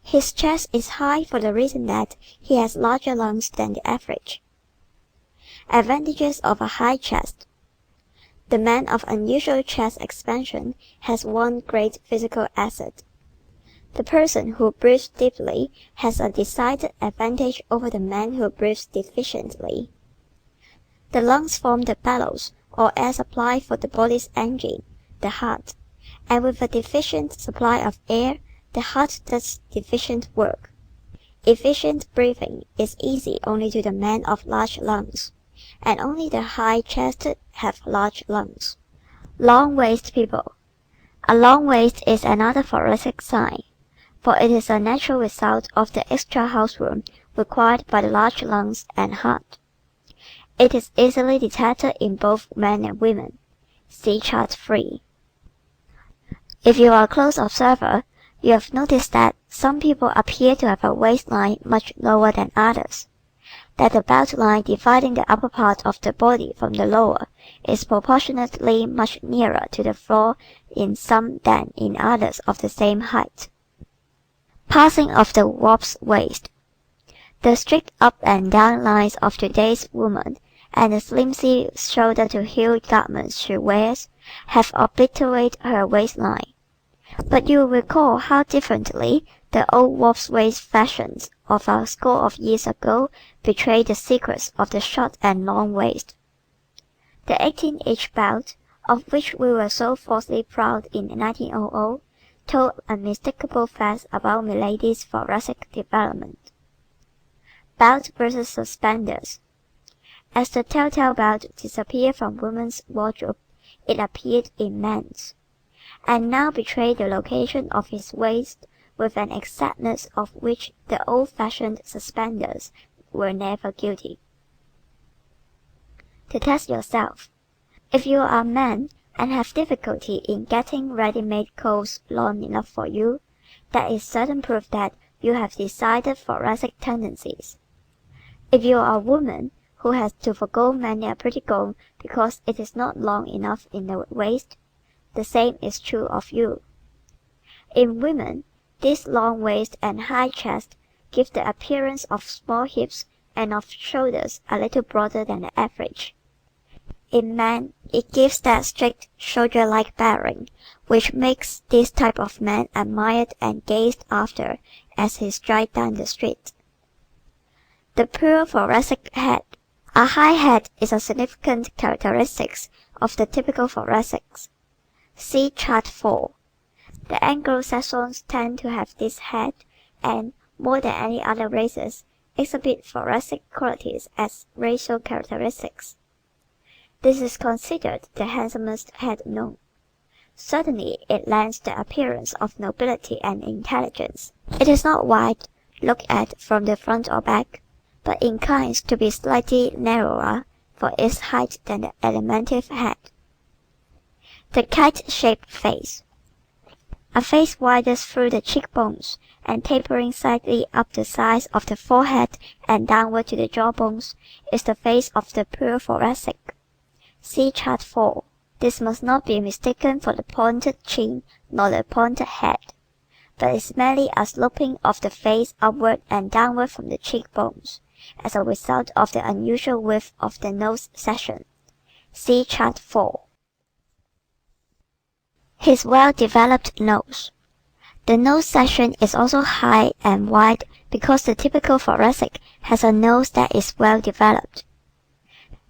His chest is high for the reason that he has larger lungs than the average. Advantages of a high chest. The man of unusual chest expansion has one great physical asset. The person who breathes deeply has a decided advantage over the man who breathes deficiently. The lungs form the bellows or air supply for the body's engine, the heart, and with a deficient supply of air, the heart does deficient work. Efficient breathing is easy only to the man of large lungs, and only the high-chested have large lungs. Long-waisted people. A long waist is another thoracic sign, for it is a natural result of the extra houseroom required by the large lungs and heart. It is easily detected in both men and women. See Chart 3. If you are a close observer, you have noticed that some people appear to have a waistline much lower than others, that the belt line dividing the upper part of the body from the lower is proportionately much nearer to the floor in some than in others of the same height. Passing of the warp's waist. The strict up and down lines of today's woman and the flimsy shoulder-to-heel garments she wears have obliterated her waistline. But you will recall how differently the old warp's waist fashions of a score of years ago betrayed the secrets of the short and long waist. The 18-inch belt, of which we were so falsely proud in 1900, told unmistakable facts about milady's thoracic development. Belt versus suspenders. As the telltale belt disappeared from women's wardrobe, it appeared in men's, and now betrayed the location of his waist with an exactness of which the old-fashioned suspenders were never guilty. To test yourself. If you are a man and have difficulty in getting ready-made clothes long enough for you, that is certain proof that you have decided thoracic tendencies. If you are a woman who has to forgo many a pretty gown because it is not long enough in the waist, the same is true of you. In women, this long waist and high chest give the appearance of small hips and of shoulders a little broader than the average. In men, it gives that strict soldier-like bearing which makes this type of man admired and gazed after as he strides down the street. The pure thoracic head. A high head is a significant characteristic of the typical thoracics. See Chart 4. The Anglo-Saxons tend to have this head and, more than any other races, exhibit thoracic qualities as racial characteristics. This is considered the handsomest head known. Certainly it lends the appearance of nobility and intelligence. It is not wide, looked at from the front or back, but inclines to be slightly narrower for its height than the Alimentive head. The kite-shaped face. A face widest through the cheekbones and tapering slightly up the sides of the forehead and downward to the jawbones is the face of the pure thoracic. See Chart 4. This must not be mistaken for the pointed chin nor the pointed head, but is merely a sloping of the face upward and downward from the cheekbones, as a result of the unusual width of the nose section. See Chart 4. His well-developed nose. The nose section is also high and wide because the typical thoracic has a nose that is well developed.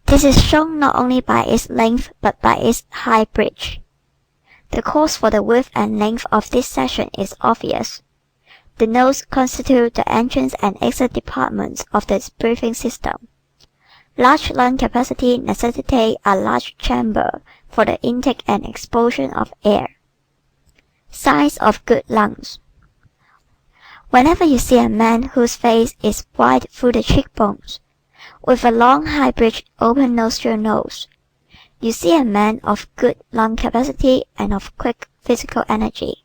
This is shown not only by its length but by its high bridge. The cause for the width and length of this section is obvious. The nose constitutes the entrance and exit departments of the breathing system. Large lung capacity necessitates a large chamber for the intake and expulsion of air. Signs of good lungs. Whenever you see a man whose face is wide through the cheekbones, with a long high-bridged open nostril nose. You see a man of good lung capacity and of quick physical energy.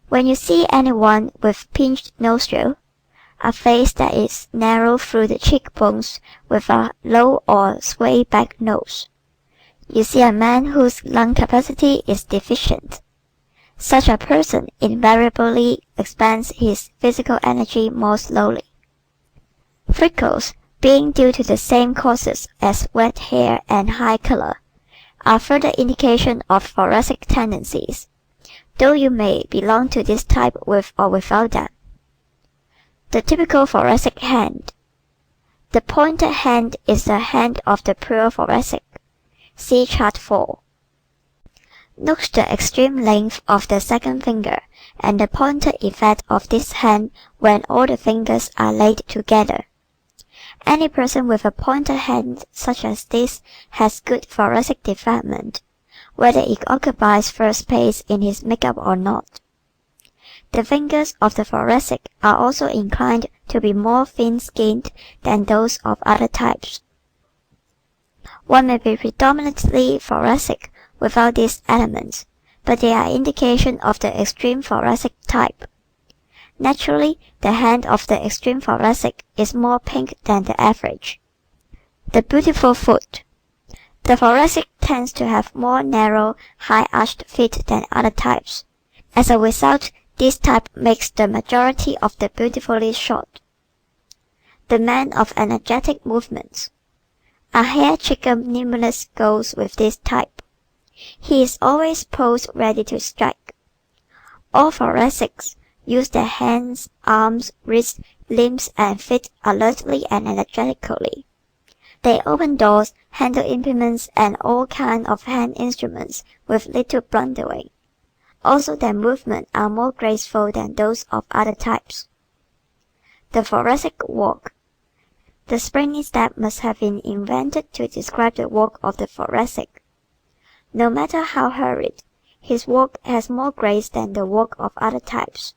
When you see anyone with pinched nostril, a face that is narrow through the cheekbones with a low or sway-back nose, you see a man whose lung capacity is deficient. Such a person invariably expends his physical energy more slowly. Freckles, being due to the same causes as wet hair and high color, are further indication of thoracic tendencies, though you may belong to this type with or without them. The typical thoracic hand. The pointed hand is the hand of the pure thoracic. See Chart 4. Note the extreme length of the second finger and the pointed effect of this hand when all the fingers are laid together. Any person with a pointed hand such as this has good thoracic development, whether it occupies first place in his makeup or not. The fingers of the thoracic are also inclined to be more thin-skinned than those of other types. One may be predominantly thoracic without these elements, but they are indication of the extreme thoracic type. Naturally, the hand of the extreme thoracic is more pink than the average. The beautiful foot. The thoracic tends to have more narrow, high-arched feet than other types. As a result, this type makes the majority of the beautifully short. The man of energetic movements. A hair-trigger nimbleness goes with this type. He is always posed ready to strike. All thoracics use their hands, arms, wrists, limbs, and feet alertly and energetically. They open doors, handle implements, and all kinds of hand instruments with little blundering. Also, their movements are more graceful than those of other types. The thoracic walk. The springy step must have been invented to describe the walk of the thoracic. No matter how hurried, his walk has more grace than the walk of other types.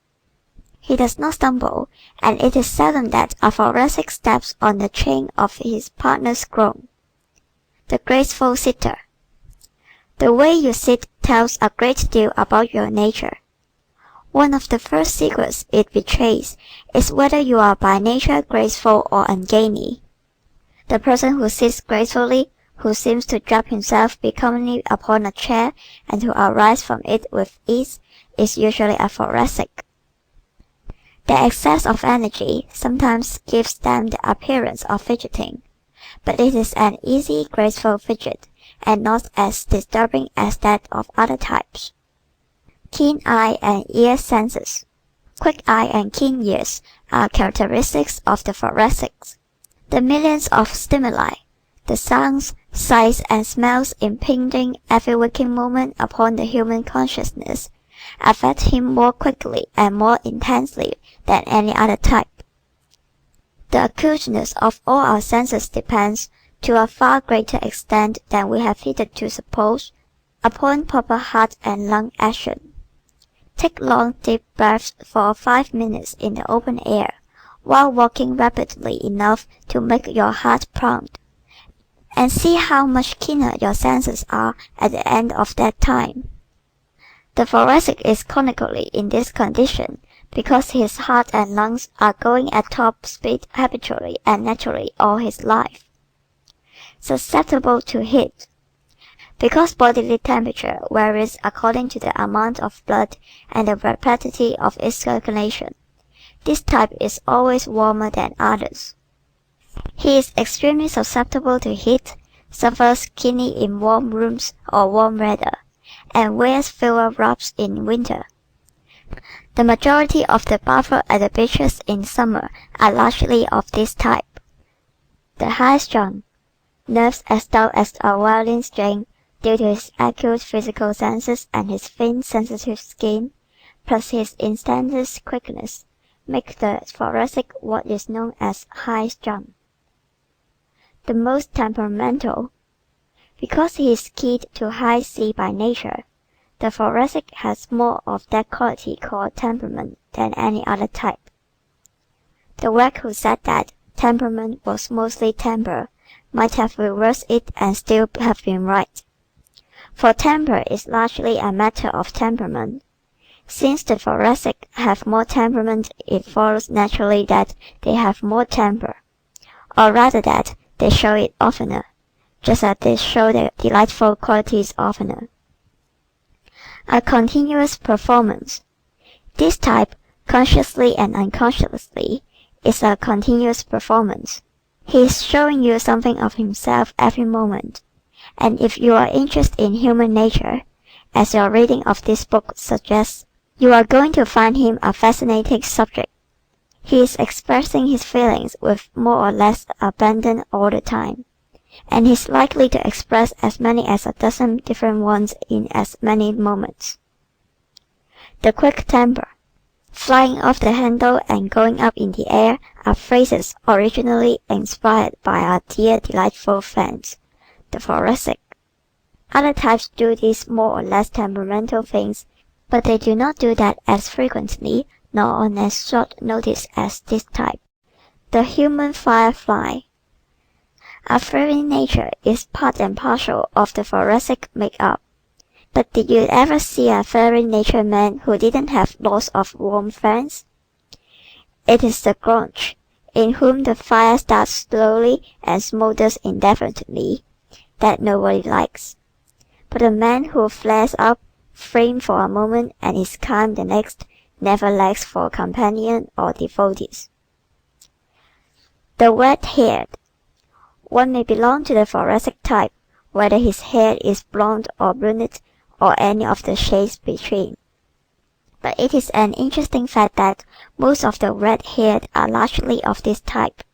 He does not stumble, and it is seldom that a thoracic steps on the chain of his partner's groan. The graceful sitter. The way you sit tells a great deal about your nature. One of the first secrets it betrays is whether you are by nature graceful or ungainly. The person who sits gracefully, who seems to drop himself becomingly upon a chair and to arise from it with ease, is usually a thoracic. The excess of energy sometimes gives them the appearance of fidgeting, but it is an easy, graceful fidget, and not as disturbing as that of other types. Keen eye and ear senses. Quick eye and keen ears are characteristics of the thoracics. The millions of stimuli, the sounds, sights, and smells impinging every waking moment upon the human consciousness, affect him more quickly and more intensely than any other type. The acuteness of all our senses depends, to a far greater extent than we have hitherto supposed, upon proper heart and lung action. Take long deep breaths for 5 minutes in the open air, while walking rapidly enough to make your heart pound, and see how much keener your senses are at the end of that time. The thoracic is chronically in this condition because his heart and lungs are going at top speed habitually and naturally all his life. Susceptible to heat. Because bodily temperature varies according to the amount of blood and the rapidity of its circulation, this type is always warmer than others. He is extremely susceptible to heat, suffers keenly in warm rooms or warm weather, and wears fewer wraps in winter. The majority of the bathers at the beaches in summer are largely of this type. The high-strung, nerves as stout as a violin string, due to his acute physical senses and his thin, sensitive skin, plus his instantaneous quickness, make the thoracic what is known as high-strung. The most temperamental. Because he is keyed to high C by nature, the thoracic has more of that quality called temperament than any other type. The wag who said that temperament was mostly temper, might have reversed it and still have been right. For temper is largely a matter of temperament. Since the thoracic have more temperament, it follows naturally that they have more temper, or rather that they show it oftener, just as they show their delightful qualities oftener. A continuous performance. This type, consciously and unconsciously, is a continuous performance. He is showing you something of himself every moment, and if you are interested in human nature, as your reading of this book suggests, you are going to find him a fascinating subject. He is expressing his feelings with more or less abandon all the time, and he's likely to express as many as a dozen different ones in as many moments. The quick temper, flying off the handle and going up in the air are phrases originally inspired by our dear delightful friends, the thoracic. Other types do these more or less temperamental things, but they do not do that as frequently nor on as short notice as this type. The human firefly. Our fiery nature is part and parcel of the thoracic make-up. But did you ever see a fiery natured man who didn't have lots of warm friends? It is the grouch, in whom the fire starts slowly and smolders indefinitely, that nobody likes. But the man who flares up, flame for a moment and is calm the next, never lacks for companion or devotees. The red-haired. One may belong to the thoracic type, whether his hair is blonde or brunette, or any of the shades between. But it is an interesting fact that most of the red-haired are largely of this type.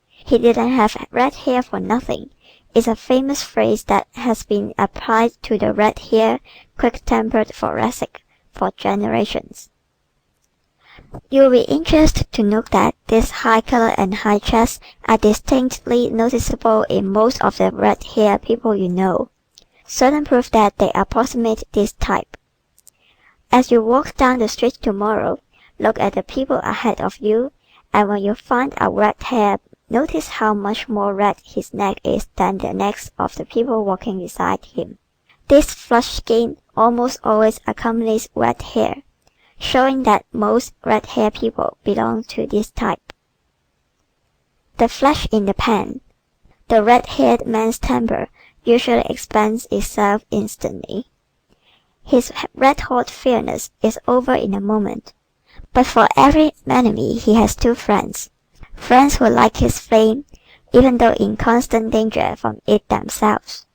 He didn't have red hair for nothing is a famous phrase that has been applied to the red-haired, quick-tempered thoracic for generations. You will be interested to note that this high color and high chest are distinctly noticeable in most of the red-haired people you know. Certain proof that they approximate this type. As you walk down the street tomorrow, look at the people ahead of you, and when you find a red hair, notice how much more red his neck is than the necks of the people walking beside him. This flushed skin almost always accompanies red hair, showing that most red-haired people belong to this type. The flash in the pan. The red-haired man's temper usually expends itself instantly. His red-hot fierceness is over in a moment. But for every enemy he has two friends. Friends who like his flame, even though in constant danger from it themselves.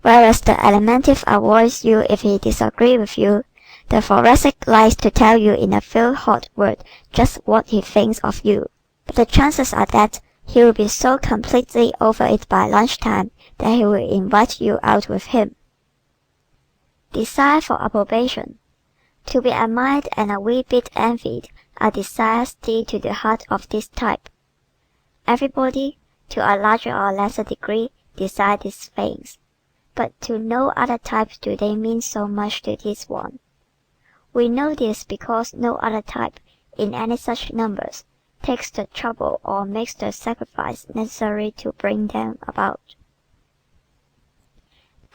Whereas the alimentive avoids you if he disagrees with you, the thoracic likes to tell you in a few hot words just what he thinks of you. But the chances are that he will be so completely over it by lunchtime that he will invite you out with him. Desire for approbation. To be admired and a wee bit envied are desires dear to the heart of this type. Everybody, to a larger or lesser degree, desires these things, but to no other type do they mean so much to this one. We know this because no other type, in any such numbers, takes the trouble or makes the sacrifice necessary to bring them about.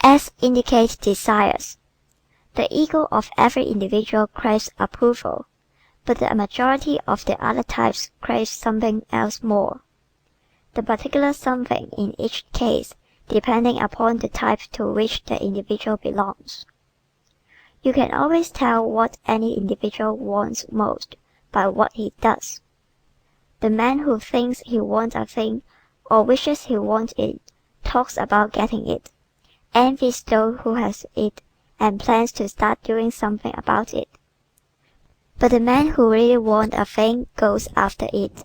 S indicate desires. The ego of every individual craves approval, but the majority of the other types craves something else more. The particular something in each case depending upon the type to which the individual belongs. You can always tell what any individual wants most by what he does. The man who thinks he wants a thing or wishes he wants it talks about getting it, envies those who has it, and plans to start doing something about it. But the man who really wants a thing goes after it,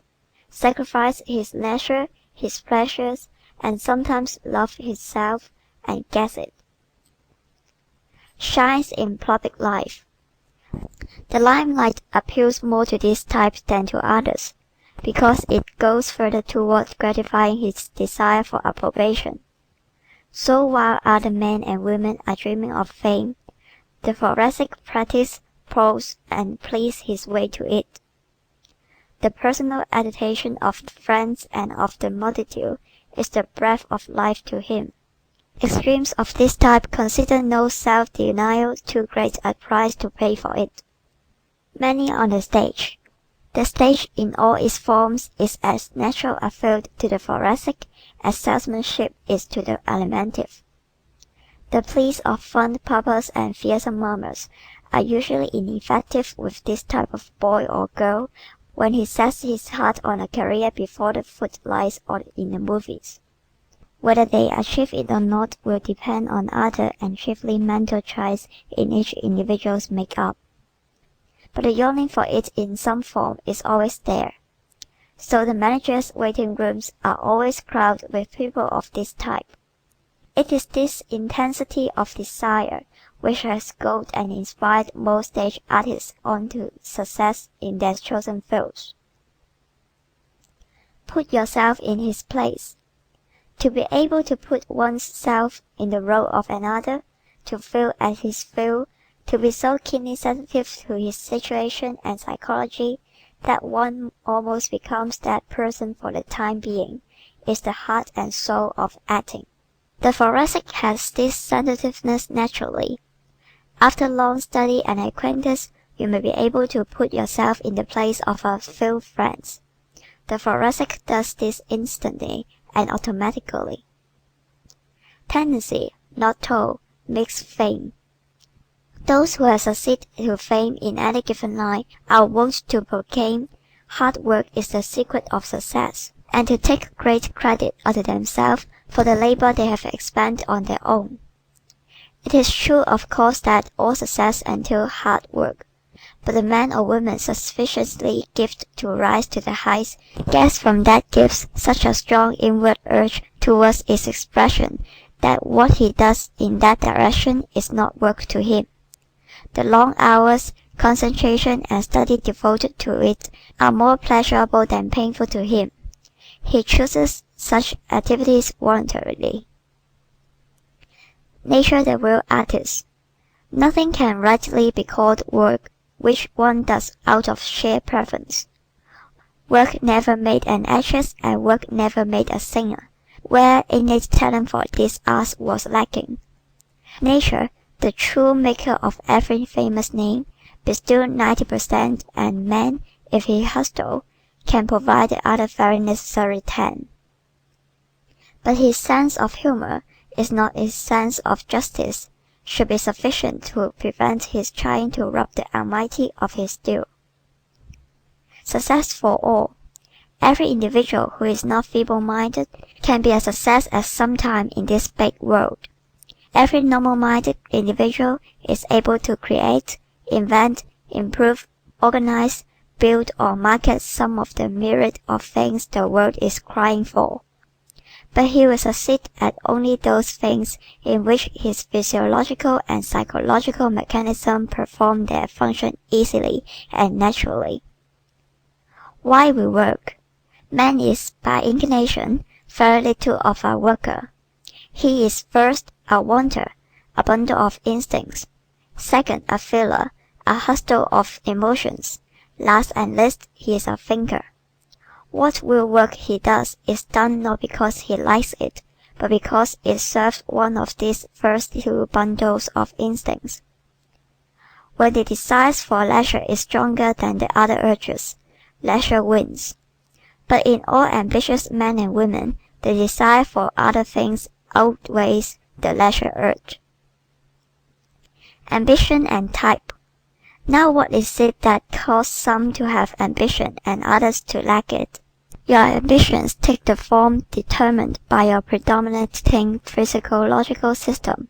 sacrifices his leisure, his pleasures, and sometimes loves himself, and gets it. Shines in public life. The limelight appeals more to this type than to others, because it goes further toward gratifying his desire for approbation. So while other men and women are dreaming of fame, the thoracic practices, plods, and pleads his way to it. The personal agitation of friends and of the multitude is the breath of life to him. Extremes of this type consider no self-denial too great a price to pay for it. Many on the stage. The stage in all its forms is as natural a field to the thoracic as salesmanship is to the alimentive. The pleas of fond papas and fearsome mammas are usually ineffective with this type of boy or girl when he sets his heart on a career before the footlights or in the movies. Whether they achieve it or not will depend on other and chiefly mental traits in each individual's make-up. But the yearning for it in some form is always there. So the managers' waiting rooms are always crowded with people of this type. It is this intensity of desire which has goaded and inspired most stage artists on to success in their chosen fields. Put yourself in his place. To be able to put one's self in the role of another, to feel as he feels, to be so keenly sensitive to his situation and psychology that one almost becomes that person for the time being, is the heart and soul of acting. The thoracic has this sensitiveness naturally. After long study and acquaintance, you may be able to put yourself in the place of a few friends. The thoracic does this instantly and automatically. Tendency, not toil, makes fame. Those who have succeeded to fame in any given line are wont to proclaim, hard work is the secret of success, and to take great credit unto themselves for the labor they have expended on their own. It is true, of course, that all success entails hard work, but the man or woman sufficiently gifted to rise to the heights gets from that gift such a strong inward urge towards its expression that what he does in that direction is not work to him. The long hours, concentration, and study devoted to it are more pleasurable than painful to him. He chooses such activities voluntarily. Nature the real artist. Nothing can rightly be called work which one does out of sheer preference. Work never made an actress and work never made a singer, where innate talent for this art was lacking. Nature, the true maker of every famous name, bestowed 90%, and man, if he hustle, can provide the other very necessary 10. But his sense of humor is not his sense of justice, should be sufficient to prevent his trying to rob the Almighty of his due. Success for all. Every individual who is not feeble-minded can be a success at some time in this big world. Every normal-minded individual is able to create, invent, improve, organize, build, or market some of the myriad of things the world is crying for. But he will succeed at only those things in which his physiological and psychological mechanism perform their function easily and naturally. Why we work? Man is, by inclination, very little of a worker. He is first a wanter, a bundle of instincts; second, a feeler, a hustle of emotions; last and least, he is a thinker. What real work he does is done not because he likes it, but because it serves one of these first two bundles of instincts. When the desire for leisure is stronger than the other urges, leisure wins. But in all ambitious men and women, the desire for other things outweighs the leisure urge. Ambition and type. Now what is it that causes some to have ambition and others to lack it? Your ambitions take the form determined by your predominating physiological system.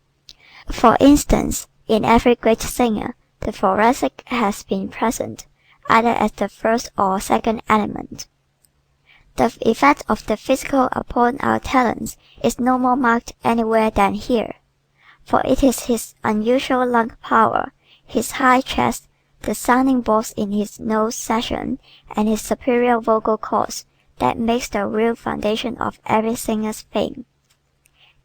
For instance, in every great singer, the thoracic has been present, either as the first or second element. The effect of the physical upon our talents is no more marked anywhere than here, for it is his unusual lung power, his high chest, the sounding box in his nose section, and his superior vocal cords that makes the real foundation of every singer's fame.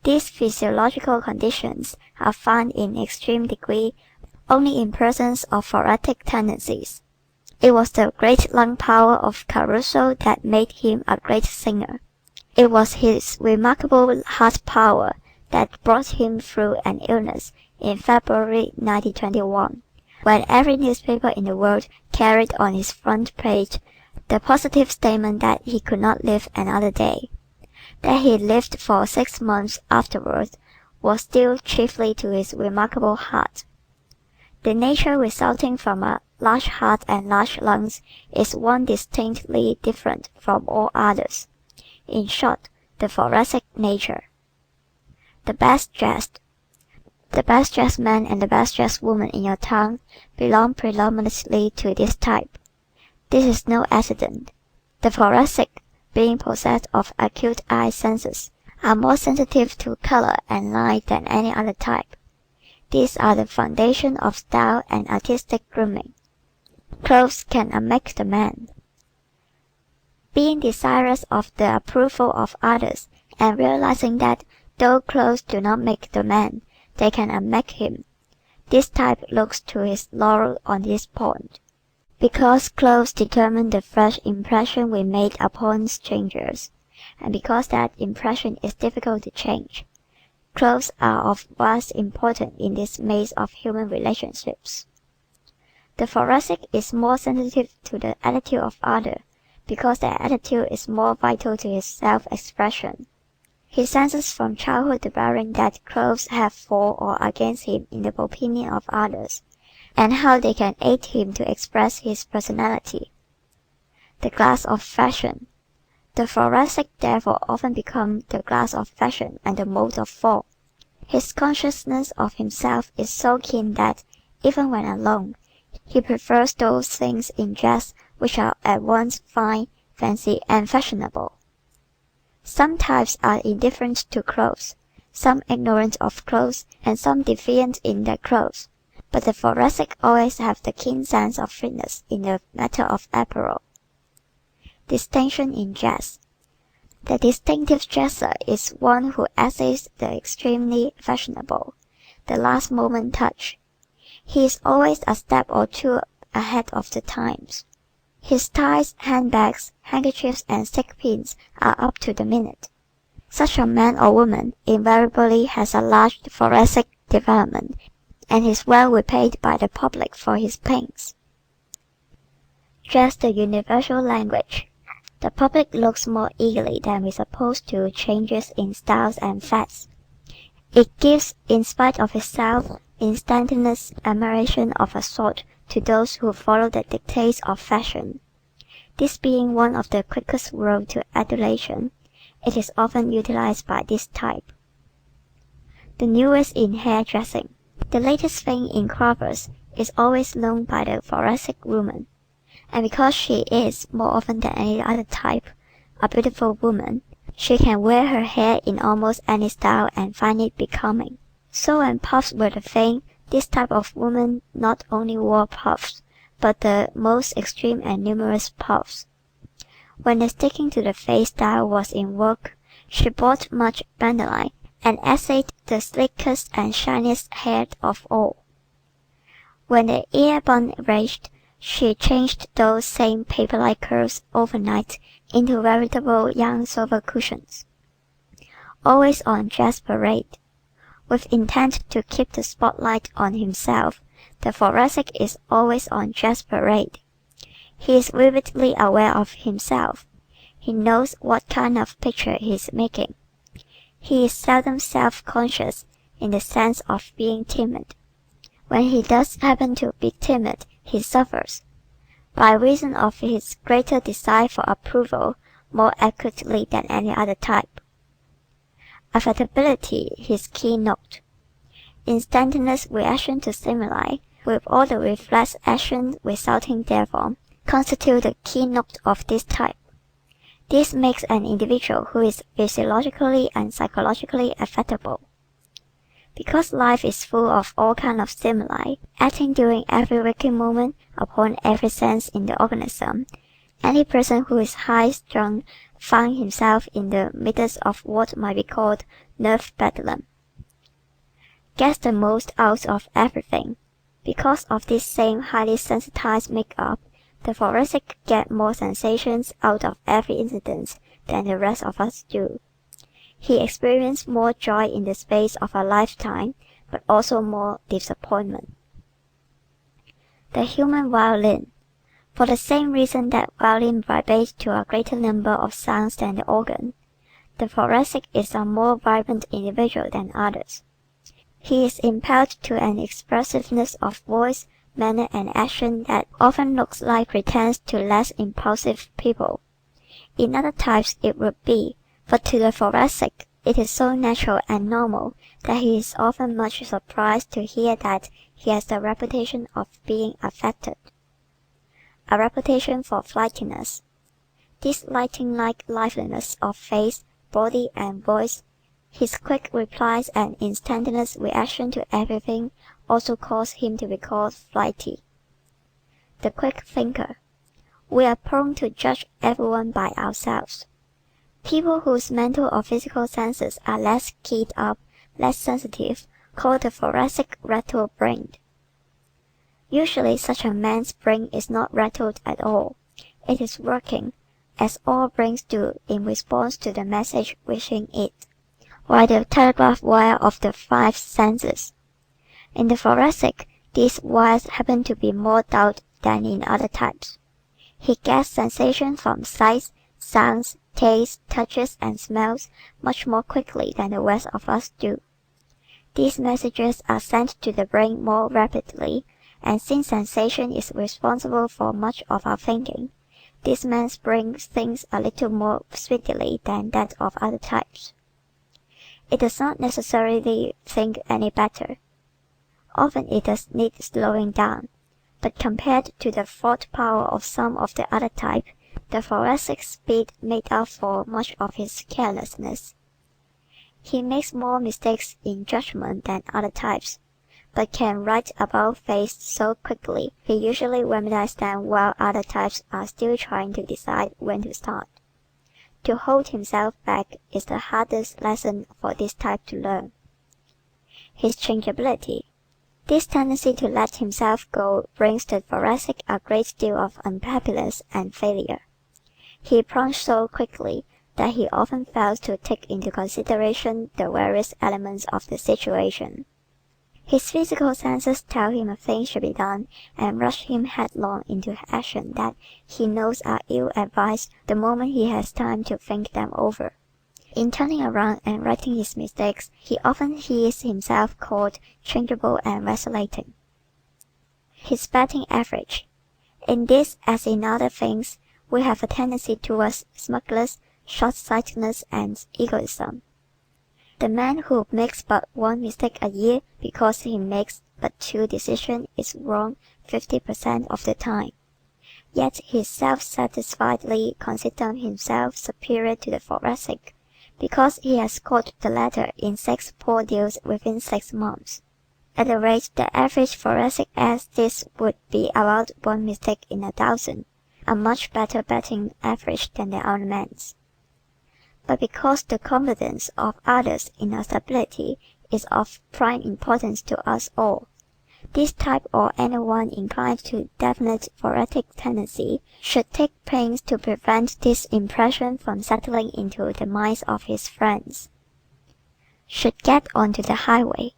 These physiological conditions are found in extreme degree only in persons of thoracic tendencies. It was the great lung power of Caruso that made him a great singer. It was his remarkable heart power that brought him through an illness in February 1921, when every newspaper in the world carried on its front page the positive statement that he could not live another day. That he lived for 6 months afterward was due chiefly to his remarkable heart. The nature resulting from a large heart and large lungs is one distinctly different from all others. In short, the thoracic nature. The best dressed man and the best dressed woman in your town belong predominantly to this type. This is no accident. The thoracic, being possessed of acute eye senses, are more sensitive to color and light than any other type. These are the foundation of style and artistic grooming. Clothes can unmake the man. Being desirous of the approval of others and realizing that though clothes do not make the man, they can unmake him, this type looks to his laurel on this point. Because clothes determine the first impression we make upon strangers, and because that impression is difficult to change, clothes are of vast importance in this maze of human relationships. The thoracic is more sensitive to the attitude of others because their attitude is more vital to his self-expression. He senses from childhood the bearing that clothes have for or against him in the opinion of others, and how they can aid him to express his personality. The glass of fashion. The thoracic therefore often becomes the glass of fashion and the mold of thought. His consciousness of himself is so keen that, even when alone, he prefers those things in dress which are at once fine, fancy, and fashionable. Some types are indifferent to clothes, some ignorant of clothes, and some defiant in their clothes. But the thoracic always have the keen sense of fitness in the matter of apparel. Distinction in dress. The distinctive dresser is one who essays the extremely fashionable, the last moment touch. He is always a step or two ahead of the times. His ties, handbags, handkerchiefs, and stick pins are up to the minute. Such a man or woman invariably has a large thoracic development, and is well repaid by the public for his pains. Dress the universal language. The public looks more eagerly than we suppose to changes in styles and fads. It gives, in spite of itself, instantaneous admiration of a sort to those who follow the dictates of fashion. This being one of the quickest roads to adulation, it is often utilized by this type. The newest in hairdressing. The latest thing in clothes is always known by the thoracic woman, and because she is, more often than any other type, a beautiful woman, she can wear her hair in almost any style and find it becoming. So when puffs were the thing, this type of woman not only wore puffs, but the most extreme and numerous puffs. When the sticking to the face style was in vogue, she bought much bandoline and essayed the slickest and shiniest hair of all. When the ear bun raged, she changed those same paper-like curls overnight into veritable young sofa cushions. Always on dress parade. With intent to keep the spotlight on himself, the thoracic is always on dress parade. He is vividly aware of himself. He knows what kind of picture he is making. He is seldom self-conscious in the sense of being timid. When he does happen to be timid, he suffers, by reason of his greater desire for approval, more acutely than any other type. Affectability his keynote. Instantaneous reaction to stimuli, with all the reflex action resulting therefrom, constitute the keynote of this type. This makes an individual who is physiologically and psychologically affectable. Because life is full of all kinds of stimuli, acting during every waking moment upon every sense in the organism, any person who is high-strung finds himself in the midst of what might be called nerve bedlam. Gets the most out of everything. Because of this same highly sensitized make-up, The thoracic gets more sensations out of every incident than the rest of us do. He experiences more joy in the space of a lifetime, but also more disappointment. The human violin. For the same reason that violin vibrates to a greater number of sounds than the organ, the thoracic is a more vibrant individual than others. He is impelled to an expressiveness of voice, manner, and action that often looks like pretense to less impulsive people. In other types it would be, but to the thoracic it is so natural and normal that he is often much surprised to hear that he has the reputation of being affected. A reputation for flightiness. This lightning-like liveliness of face, body, and voice, his quick replies and instantaneous reaction to everything also cause him to be called flighty. The quick thinker. We are prone to judge everyone by ourselves. People whose mental or physical senses are less keyed up, less sensitive, call the thoracic rattle-brained. Usually such a man's brain is not rattled at all. It is working, as all brains do, in response to the message reaching it, while the telegraph wire of the five senses. In the thoracic, these wires happen to be more dulled than in other types. He gets sensation from sights, sounds, tastes, touches, and smells much more quickly than the rest of us do. These messages are sent to the brain more rapidly, and since sensation is responsible for much of our thinking, this man's brain thinks a little more speedily than that of other types. It does not necessarily think any better. Often it does need slowing down, but compared to the thought power of some of the other types, the thoracic speed made up for much of his carelessness. He makes more mistakes in judgment than other types, but can write about face so quickly he usually remedies them while other types are still trying to decide when to start. To hold himself back is the hardest lesson for this type to learn. His changeability. This tendency to let himself go brings the thoracic a great deal of unhappiness and failure. He plunges so quickly that he often fails to take into consideration the various elements of the situation. His physical senses tell him a thing should be done and rush him headlong into action that he knows are ill-advised the moment he has time to think them over. In turning around and righting his mistakes, he often hears himself called changeable and vacillating. His batting average. In this, as in other things, we have a tendency towards smugness, short-sightedness, and egoism. The man who makes but one mistake a year because he makes but two decisions is wrong 50% of the time. Yet he self-satisfiedly considers himself superior to the thoracic, because he has scored the latter in 6 poor deals within 6 months. At the rate the average thoracic as this would be about one mistake in 1,000, a much better batting average than the other man's. But because the confidence of others in our stability is of prime importance to us all, this type or anyone inclined to definite thoracic tendency should take pains to prevent this impression from settling into the minds of his friends. Should get onto the highway.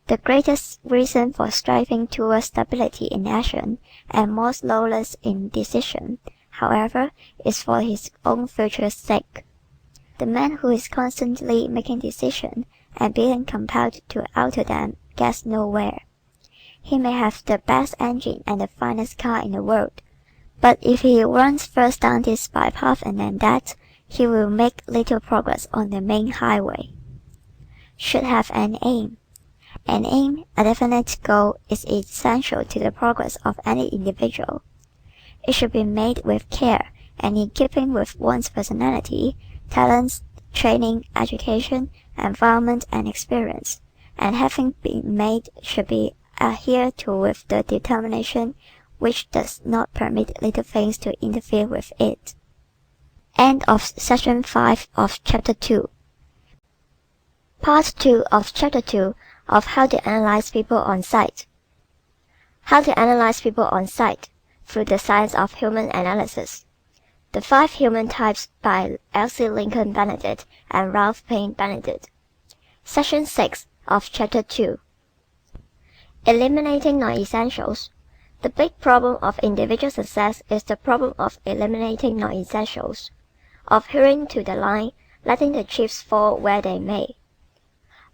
The greatest reason for striving towards stability in action and more slowness in decision, however, is for his own future's sake. The man who is constantly making decisions and being compelled to alter them gets nowhere. He may have the best engine and the finest car in the world, but if he runs first down this bypath and then that, he will make little progress on the main highway. Should have an aim. An aim, a definite goal, is essential to the progress of any individual. It should be made with care and in keeping with one's personality, talents, training, education, environment, and experience, and having been made should be adhered to with the determination which does not permit little things to interfere with it. End of section 5 of chapter 2. Part 2 of chapter 2 of How to Analyze People on Sight. How to analyze people on sight. through the science of human analysis. The 5 Human Types by Elsie Lincoln Benedict and Paine Benedict. Section 6 of Chapter 2. Eliminating non-essentials. The big problem of individual success is the problem of eliminating non-essentials, of hewing to the line, letting the chips fall where they may.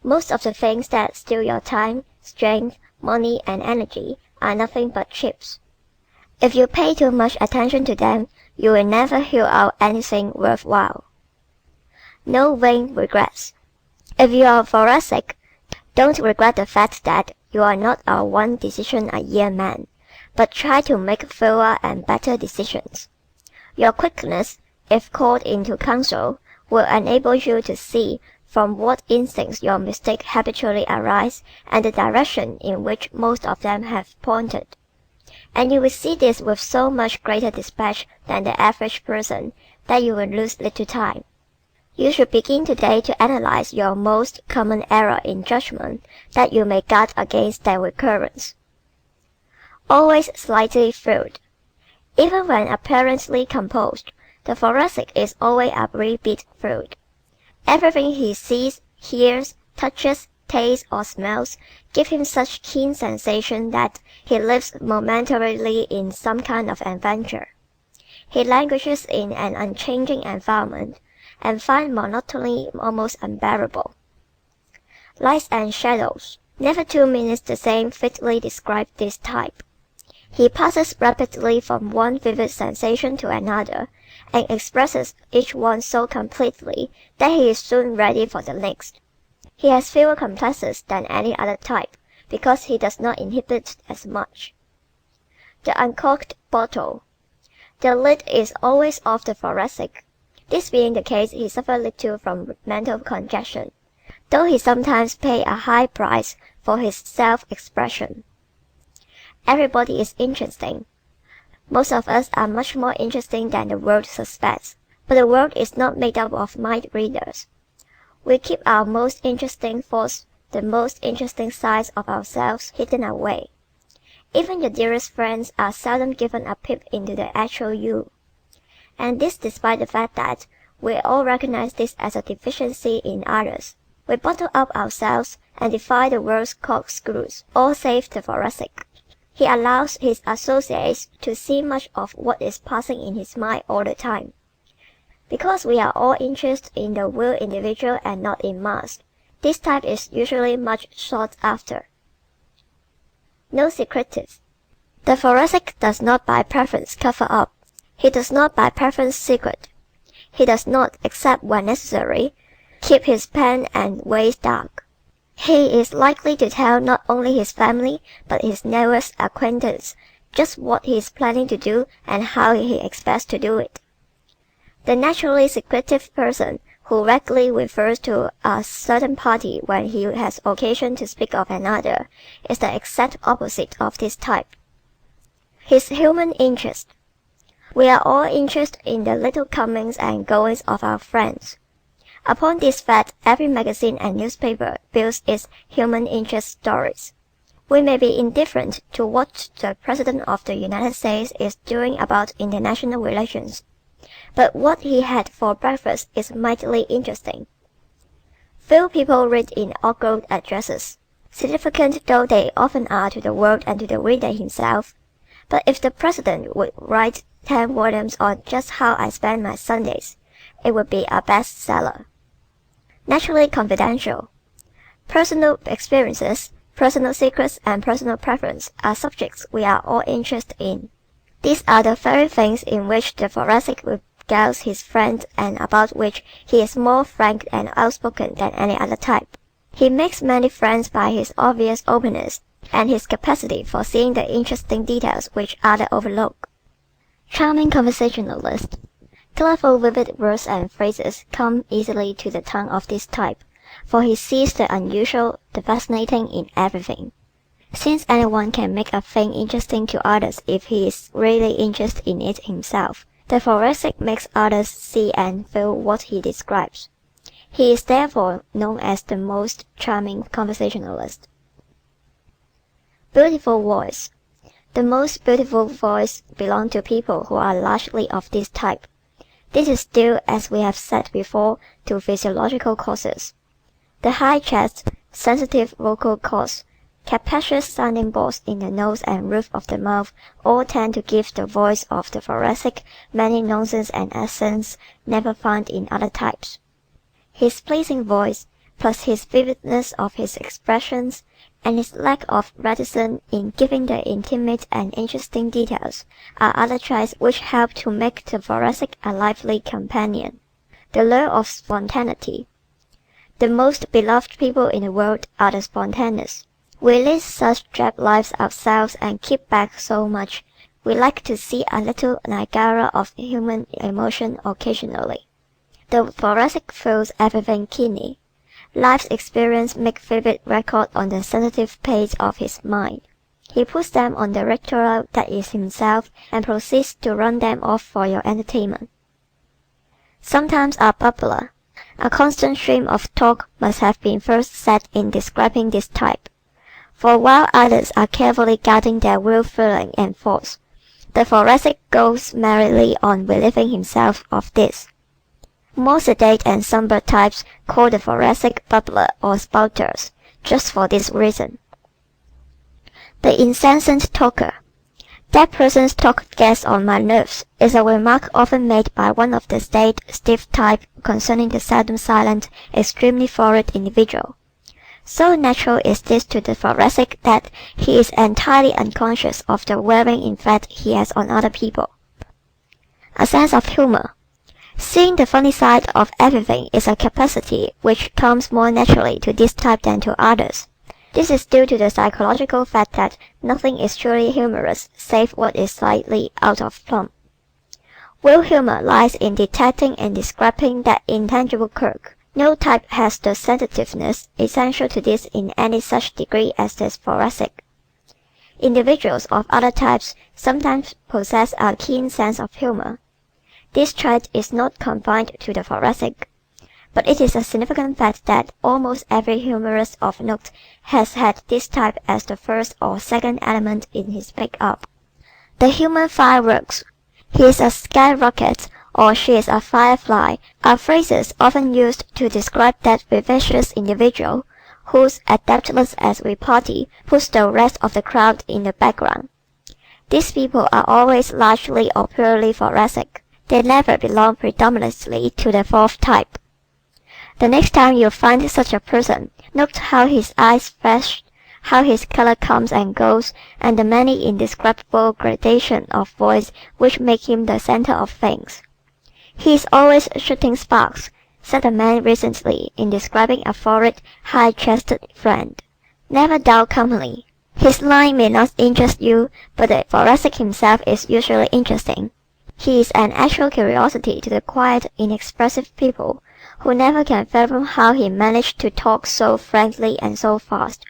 Most of the things that steal your time, strength, money, and energy are nothing but chips. If you pay too much attention to them, you will never hew out anything worthwhile. No vain regrets. If you are thoracic, don't regret the fact that you are not a one decision a year man, but try to make fewer and better decisions. Your quickness, if called into counsel, will enable you to see from what instincts your mistakes habitually arise and the direction in which most of them have pointed. And you will see this with so much greater dispatch than the average person that you will lose little time. You should begin today to analyze your most common error in judgment that you may guard against their recurrence. Always slightly thrilled. Even when apparently composed, the thoracic is always a wee bit thrilled. Everything he sees, hears, touches, tastes, or smells gives him such keen sensation that he lives momentarily in some kind of adventure. He languishes in an unchanging environment, and finds monotony almost unbearable. Lights and shadows. Never 2 minutes the same fitly describe this type. He passes rapidly from one vivid sensation to another, and expresses each one so completely that he is soon ready for the next. He has fewer complexes than any other type, because he does not inhibit as much. The uncorked bottle. The lid is always off the thoracic. This being the case, he suffers little from mental congestion, though he sometimes pays a high price for his self-expression. Everybody is interesting. Most of us are much more interesting than the world suspects, but the world is not made up of mind readers. We keep our most interesting thoughts, the most interesting sides of ourselves, hidden away. Even your dearest friends are seldom given a peep into the actual you. And this despite the fact that we all recognize this as a deficiency in others. We bottle up ourselves and defy the world's corkscrews, all save the thoracic. He allows his associates to see much of what is passing in his mind all the time. Because we are all interested in the real individual and not in mass, this type is usually much sought after. No secretive. The thoracic does not by preference cover up. He does not by preference secret. He does not, except when necessary, keep his pen and ways dark. He is likely to tell not only his family, but his nearest acquaintance, just what he is planning to do and how he expects to do it. The naturally secretive person, who regularly refers to a certain party when he has occasion to speak of another, is the exact opposite of this type. His human interest. We are all interested in the little comings and goings of our friends. Upon this fact, every magazine and newspaper builds its human interest stories. We may be indifferent to what the President of the United States is doing about international relations, but what he had for breakfast is mightily interesting. Few people read inaugural addresses, significant though they often are to the world and to the reader himself. But if the President would write 10 volumes on just how I spend my Sundays, it would be a bestseller. Naturally confidential. Personal experiences, personal secrets, and personal preference are subjects we are all interested in. These are the very things in which the thoracic regales his friend and about which he is more frank and outspoken than any other type. He makes many friends by his obvious openness and his capacity for seeing the interesting details which others overlook. Charming conversationalist. Colorful, vivid words and phrases come easily to the tongue of this type, for he sees the unusual, the fascinating in everything. Since anyone can make a thing interesting to others if he is really interested in it himself, the thoracic makes others see and feel what he describes. He is therefore known as the most charming conversationalist. Beautiful voice. The most beautiful voice belong to people who are largely of this type. This is due, as we have said before, to physiological causes. The high chest, sensitive vocal cords, capacious sounding boards in the nose and roof of the mouth all tend to give the voice of the thoracic many nuances and accents never found in other types. His pleasing voice, plus his vividness of his expressions, and his lack of reticence in giving the intimate and interesting details, are other traits which help to make the thoracic a lively companion. The lure of spontaneity. The most beloved people in the world are the spontaneous. We lead such drab lives ourselves and keep back so much. We like to see a little Niagara of human emotion occasionally. The thoracic feels everything keenly. Life's experience makes vivid record on the sensitive page of his mind. He puts them on the record that is himself and proceeds to run them off for your entertainment. Sometimes are bubbler. A constant stream of talk must have been first set in describing this type. For while others are carefully guarding their real feeling and thoughts, the thoracic goes merrily on relieving himself of this. More sedate and somber types call the thoracic bubbler or spouters, just for this reason. The incessant talker. That person's talk gets on my nerves is a remark often made by one of the staid, stiff type concerning the seldom silent, extremely florid individual. So natural is this to the thoracic that he is entirely unconscious of the wearing effect he has on other people. A sense of humor. Seeing the funny side of everything is a capacity which comes more naturally to this type than to others. This is due to the psychological fact that nothing is truly humorous save what is slightly out of plumb. Real humor lies in detecting and describing that intangible quirk. No type has the sensitiveness essential to this in any such degree as the thoracic. Individuals of other types sometimes possess a keen sense of humor. This trait is not confined to the thoracic, but it is a significant fact that almost every humorist of note has had this type as the first or second element in his make-up. The human fireworks. He is a skyrocket, or she is a firefly, are phrases often used to describe that vivacious individual whose adeptness as repartee puts the rest of the crowd in the background. These people are always largely or purely thoracic. They never belong predominantly to the fourth type. The next time you find such a person, note how his eyes flash, how his color comes and goes, and the many indescribable gradations of voice which make him the center of things. He is always shooting sparks, said a man recently in describing a florid, high-chested friend. Never dull company. His line may not interest you, but the thoracic himself is usually interesting. He is an actual curiosity to the quiet, inexpressive people, who never can fathom how he managed to talk so frankly and so fast.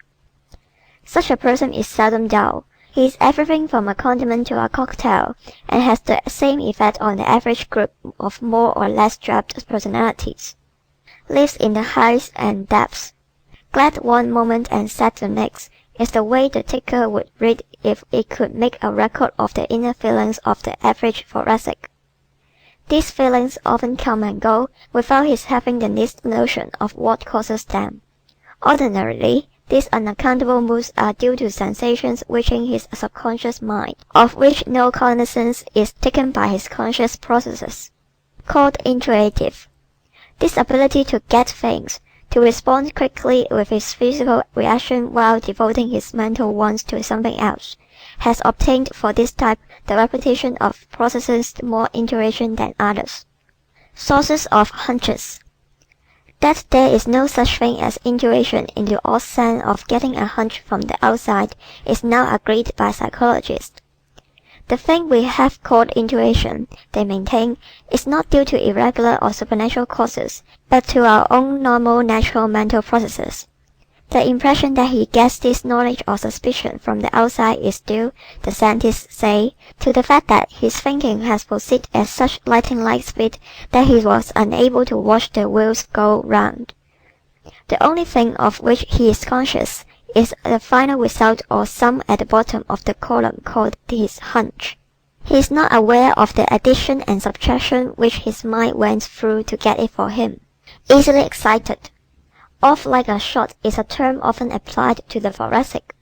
Such a person is seldom dull. He is everything from a condiment to a cocktail, and has the same effect on the average group of more or less drab personalities. Lives in the heights and depths. Glad one moment and sad the next is the way the taker would read if it could make a record of the inner feelings of the average thoracic. These feelings often come and go without his having the least notion of what causes them. Ordinarily, these unaccountable moods are due to sensations reaching his subconscious mind, of which no cognizance is taken by his conscious processes. Called intuitive. This ability to get things, to respond quickly with his physical reaction while devoting his mental ones to something else, has obtained for this type the reputation of possessing more intuition than others. Sources of hunches. That there is no such thing as intuition in the odd sense of getting a hunch from the outside is now agreed by psychologists. The thing we have called intuition, they maintain, is not due to irregular or supernatural causes, but to our own normal natural mental processes. The impression that he gets this knowledge or suspicion from the outside is due, the scientists say, to the fact that his thinking has proceeded at such lightning-like speed that he was unable to watch the wheels go round. The only thing of which he is conscious is the final result or sum at the bottom of the column called his hunch. He is not aware of the addition and subtraction which his mind went through to get it for him. Easily excited, off like a shot, is a term often applied to the thoracic.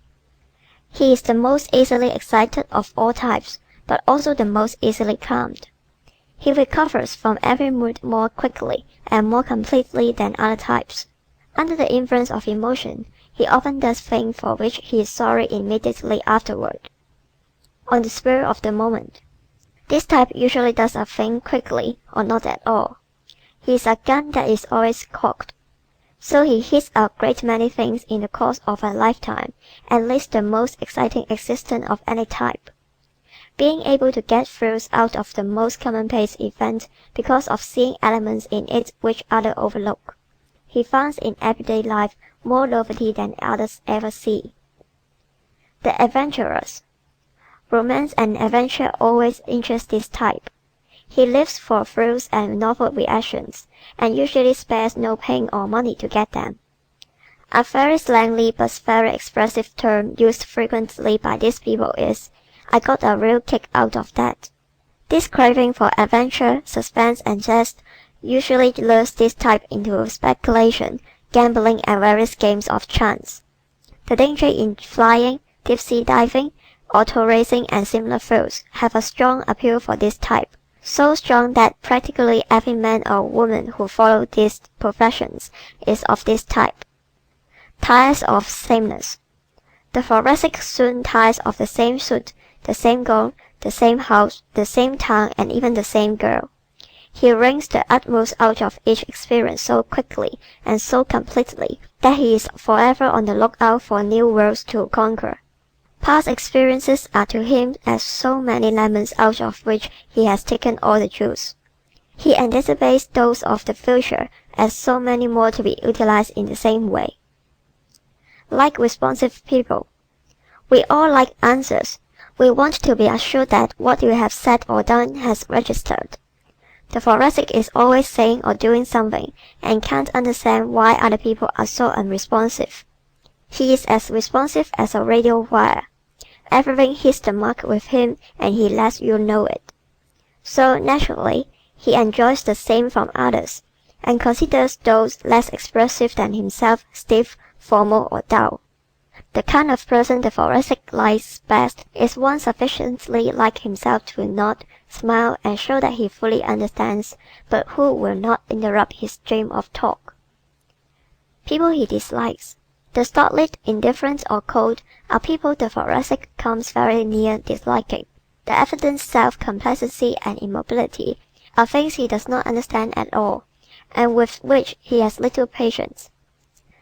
He is the most easily excited of all types, but also the most easily calmed. He recovers from every mood more quickly and more completely than other types. Under the influence of emotion, he often does things for which he is sorry immediately afterward. On the spur of the moment. This type usually does a thing quickly or not at all. He is a gun that is always cocked. So he hits a great many things in the course of a lifetime and leads the most exciting existence of any type. Being able to get thrills out of the most commonplace event because of seeing elements in it which others overlook. He finds in everyday life more novelty than others ever see. The adventurers. Romance and adventure always interest this type. He lives for thrills and novel reactions, and usually spares no pain or money to get them. A very slangy but very expressive term used frequently by these people is, "I got a real kick out of that." This craving for adventure, suspense, and zest usually lures this type into speculation, gambling, and various games of chance. The danger in flying, deep-sea diving, auto racing, and similar thrills have a strong appeal for this type. So strong that practically every man or woman who follows these professions is of this type. Tires of sameness. The thoracic soon tires of the same suit, the same gown, the same house, the same town, and even the same girl. He wrings the utmost out of each experience so quickly and so completely that he is forever on the lookout for new worlds to conquer. Past experiences are to him as so many lemons out of which he has taken all the juice. He anticipates those of the future as so many more to be utilized in the same way. Like responsive people. We all like answers. We want to be assured that what we have said or done has registered. The thoracic is always saying or doing something and can't understand why other people are so unresponsive. He is as responsive as a radio wire. Everything hits the mark with him and he lets you know it. So, naturally, he enjoys the same from others, and considers those less expressive than himself stiff, formal, or dull. The kind of person the thoracic likes best is one sufficiently like himself to nod, smile, and show that he fully understands, but who will not interrupt his stream of talk. People he dislikes. The stolid, indifferent, or cold are people the thoracic comes very near disliking. The evident self-complacency and immobility are things he does not understand at all, and with which he has little patience.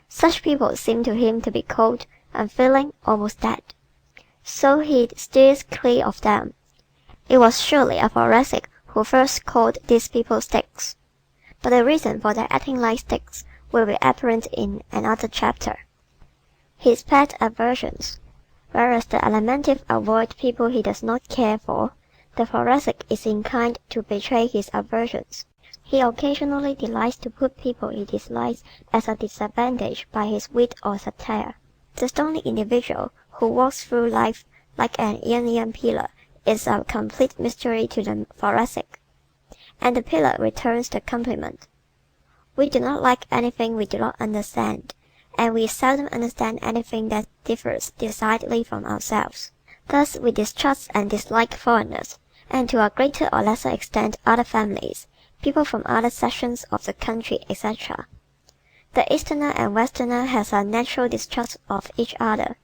Such people seem to him to be cold, unfeeling, almost dead. So he steers clear of them. It was surely a thoracic who first called these people sticks. But the reason for their acting like sticks will be apparent in another chapter. His pet aversions. Whereas the alimentive avoid people he does not care for, the thoracic is inclined to betray his aversions. He occasionally delights to put people he dislikes at a disadvantage by his wit or satire. The stony individual who walks through life like an Ionian pillar is a complete mystery to the thoracic, and the pillar returns the compliment. We do not like anything we do not understand, and we seldom understand anything that differs decidedly from ourselves. Thus we distrust and dislike foreigners, and to a greater or lesser extent other families, people from other sections of the country, etc. The Easterner and Westerner has a natural distrust of each other,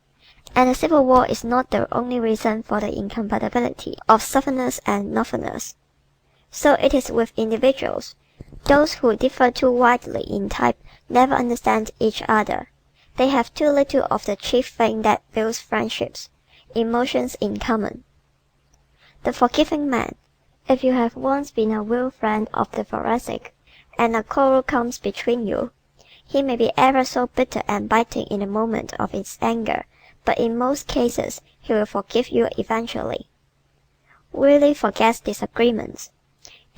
and the Civil War is not the only reason for the incompatibility of Southerners and Northerners. So it is with individuals. Those who differ too widely in type never understand each other. They have too little of the chief thing that builds friendships, emotions in common. The forgiving man. If you have once been a real friend of the thoracic, and a quarrel comes between you, he may be ever so bitter and biting in the moment of his anger, but in most cases he will forgive you eventually. Really forgets disagreements.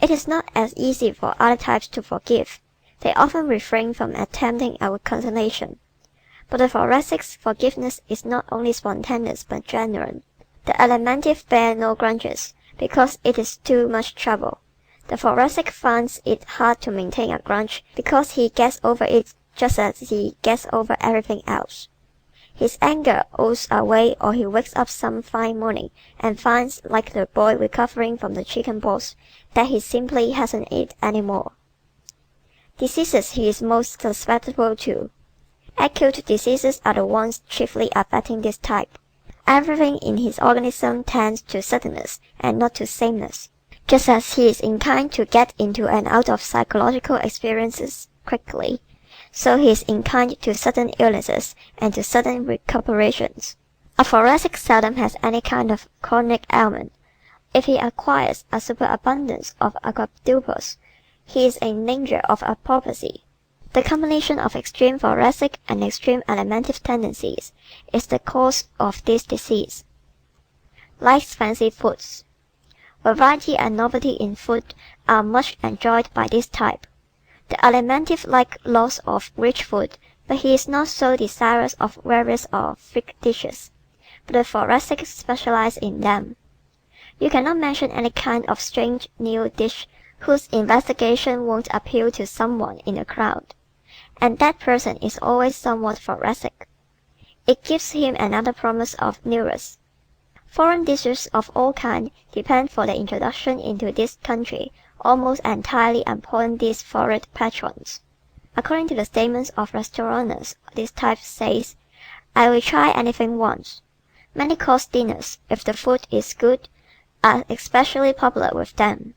It is not as easy for other types to forgive. They often refrain from attempting a reconciliation. But the thoracic's forgiveness is not only spontaneous but genuine. The alimentive bear no grudges, because it is too much trouble. The thoracic finds it hard to maintain a grudge because he gets over it just as he gets over everything else. His anger oozes away, or he wakes up some fine morning and finds, like the boy recovering from the chicken pox, that he simply hasn't it any more. Diseases he is most susceptible to. Acute diseases are the ones chiefly affecting this type. Everything in his organism tends to suddenness and not to sameness. Just as he is inclined to get into and out of psychological experiences quickly, so he is inclined to sudden illnesses and to sudden recuperations. A thoracic seldom has any kind of chronic ailment. If he acquires a superabundance of quadruples, he is in danger of apoplexy. The combination of extreme thoracic and extreme alimentive tendencies is the cause of this disease. Likes fancy foods. Variety and novelty in food are much enjoyed by this type. The alimentive likes lots of rich food, but he is not so desirous of various or thick dishes. But the thoracic specializes in them. You cannot mention any kind of strange new dish whose investigation won't appeal to someone in the crowd, and that person is always somewhat thoracic. It gives him another promise of newness. Foreign dishes of all kinds depend for their introduction into this country almost entirely upon these florid patrons. According to the statements of restaurateurs, this type says, "I will try anything once." Many-course dinners, if the food is good, are especially popular with them.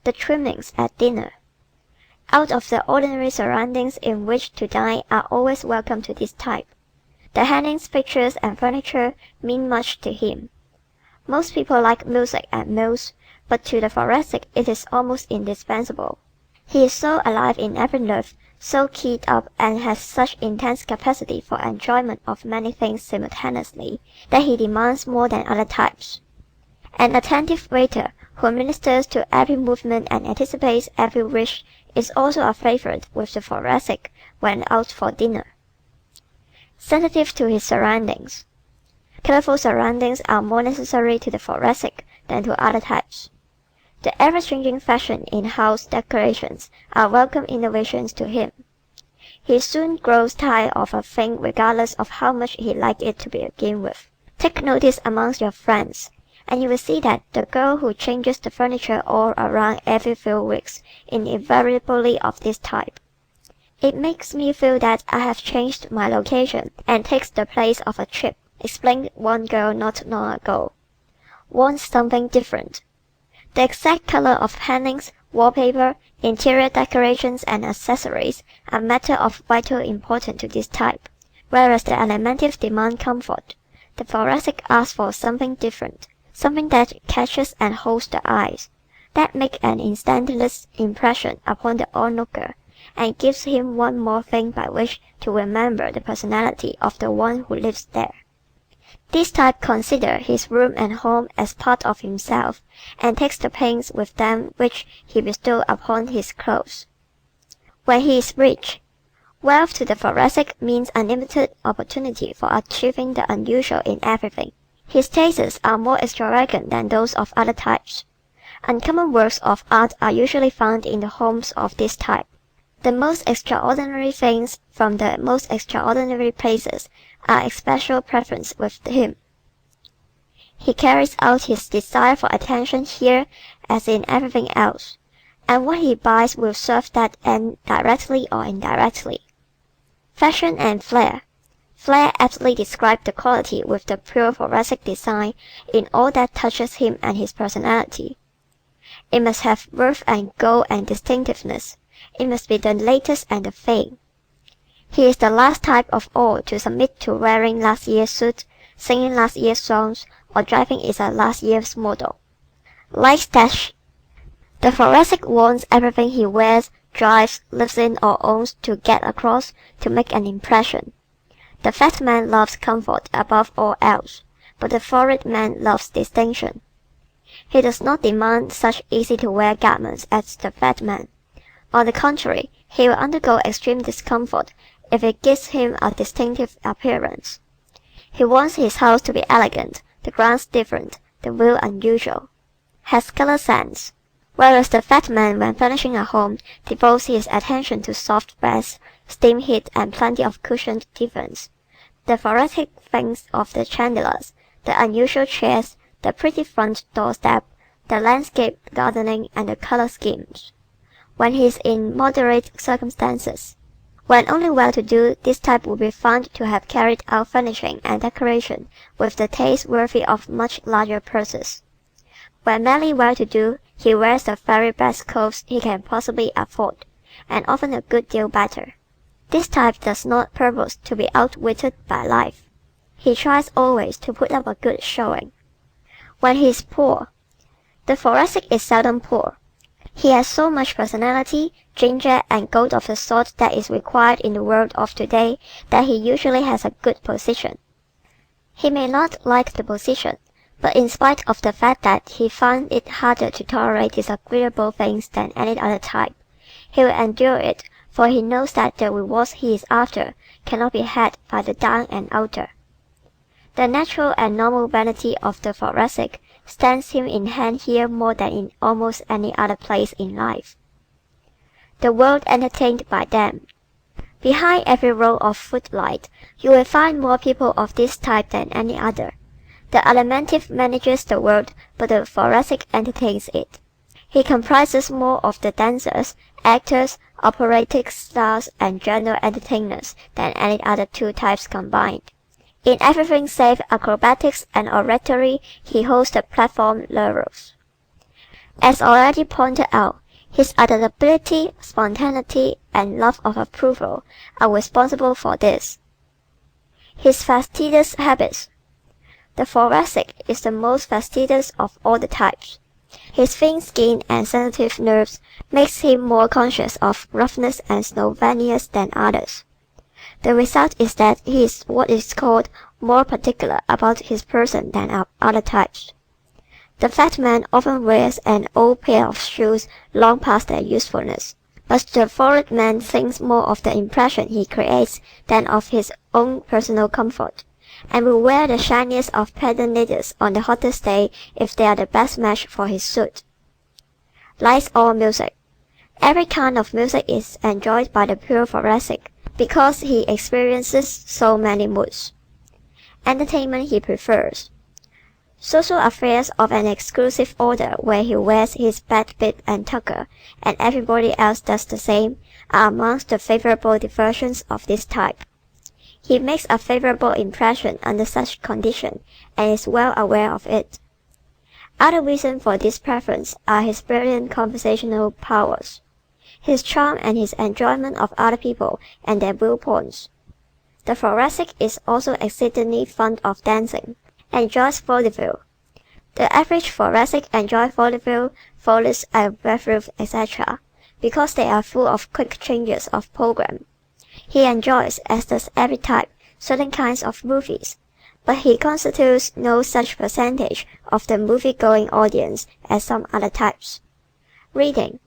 The trimmings at dinner. Out of the ordinary surroundings in which to dine are always welcome to this type. The hangings, pictures, and furniture mean much to him. Most people like music and meals, but to the thoracic it is almost indispensable. He is so alive in every nerve, so keyed up, and has such intense capacity for enjoyment of many things simultaneously, that he demands more than other types. An attentive waiter, who ministers to every movement and anticipates every wish, is also a favorite with the thoracic when out for dinner. Sensitive to his surroundings. Colorful surroundings are more necessary to the thoracic than to other types. The ever-changing fashion in house decorations are welcome innovations to him. He soon grows tired of a thing regardless of how much he liked it to begin with. Take notice amongst your friends, and you will see that the girl who changes the furniture all around every few weeks is invariably of this type. "It makes me feel that I have changed my location and takes the place of a trip," explained one girl not long ago. "Wants something different." The exact color of hangings, wallpaper, interior decorations, and accessories are matter of vital importance to this type, whereas the alimentive demand comfort. The thoracic asks for something different, something that catches and holds the eyes, that makes an instantaneous impression upon the onlooker, and gives him one more thing by which to remember the personality of the one who lives there. This type considers his room and home as part of himself, and takes the pains with them which he bestows upon his clothes. When he is rich, wealth to the thoracic means unlimited opportunity for achieving the unusual in everything. His tastes are more extravagant than those of other types. Uncommon works of art are usually found in the homes of this type. The most extraordinary things from the most extraordinary places are a special preference with him. He carries out his desire for attention here as in everything else, and what he buys will serve that end directly or indirectly. Fashion and flair. Flair aptly describes the quality with the pure thoracic design in all that touches him and his personality. It must have worth and go and distinctiveness. It must be the latest and the thing. He is the last type of all to submit to wearing last year's suit, singing last year's songs, or driving is a last year's model. Likes dash. The thoracic wants everything he wears, drives, lives in, or owns to get across, to make an impression. The fat man loves comfort above all else, but the florid man loves distinction. He does not demand such easy-to-wear garments as the fat man. On the contrary, he will undergo extreme discomfort if it gives him a distinctive appearance. He wants his house to be elegant, the grounds different, the view unusual. Has color sense. Whereas the fat man, when furnishing a home, devotes his attention to soft beds, steam heat, and plenty of cushioned divans. The thoracic thinks of the chandeliers, the unusual chairs, the pretty front doorstep, the landscape gardening, and the color schemes. When he is in moderate circumstances. When only well-to-do, this type will be found to have carried out furnishing and decoration with the taste worthy of much larger purses. When merely well-to-do, he wears the very best clothes he can possibly afford, and often a good deal better. This type does not purpose to be outwitted by life. He tries always to put up a good showing. When he is poor, the thoracic is seldom poor. He has so much personality, ginger, and gold of the sort that is required in the world of today that he usually has a good position. He may not like the position, but in spite of the fact that he finds it harder to tolerate disagreeable things than any other type, he will endure it, for he knows that the rewards he is after cannot be had by the down and outer. The natural and normal vanity of the thoracic stands him in hand here more than in almost any other place in life. The world entertained by them. Behind every row of footlight, you will find more people of this type than any other. The Alimentive manages the world, but the thoracic entertains it. He comprises more of the dancers, actors, operatic stars, and general entertainers than any other two types combined. In everything save acrobatics and oratory, he holds the platform laurels. As already pointed out, his adaptability, spontaneity, and love of approval are responsible for this. His fastidious habits. The thoracic is the most fastidious of all the types. His thin skin and sensitive nerves makes him more conscious of roughness and slovenliness than others. The result is that he is what is called more particular about his person than other types. The fat man often wears an old pair of shoes long past their usefulness, but the florid man thinks more of the impression he creates than of his own personal comfort, and will wear the shiniest of patent leathers on the hottest day if they are the best match for his suit. Likes all music. Every kind of music is enjoyed by the pure thoracic, because he experiences so many moods. Entertainment he prefers. Social affairs of an exclusive order where he wears his bad bib and tucker, and everybody else does the same, are amongst the favorable diversions of this type. He makes a favorable impression under such conditions, and is well aware of it. Other reasons for this preference are his brilliant conversational powers, his charm, and his enjoyment of other people and their viewpoints. The thoracic is also exceedingly fond of dancing, and enjoys vaudeville. The average thoracic enjoys vaudeville, follies, and revues, etc., because they are full of quick changes of program. He enjoys, as does every type, certain kinds of movies, but he constitutes no such percentage of the movie-going audience as some other types. Reading.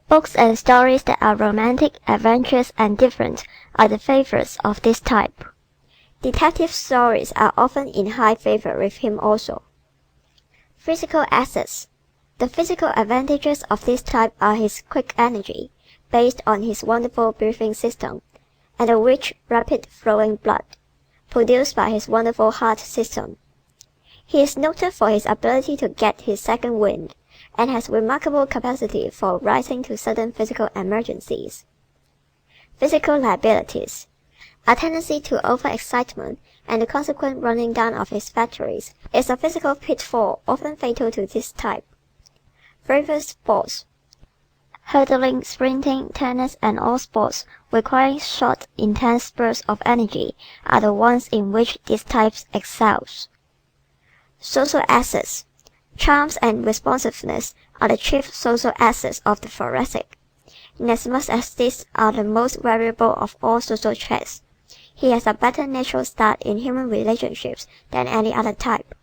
Books and stories that are romantic, adventurous, and different are the favorites of this type. Detective stories are often in high favor with him also. Physical assets. The physical advantages of this type are his quick energy, based on his wonderful breathing system, and the rich, rapid flowing blood, produced by his wonderful heart system. He is noted for his ability to get his second wind, and has remarkable capacity for rising to sudden physical emergencies. Physical liabilities. A tendency to overexcitement and the consequent running down of his batteries is a physical pitfall often fatal to this type. Favorite sports. Hurdling, sprinting, tennis, and all sports requiring short, intense spurts of energy are the ones in which this type excels. Social assets. Charms and responsiveness are the chief social assets of the thoracic. Inasmuch as these are the most variable of all social traits, he has a better natural start in human relationships than any other type.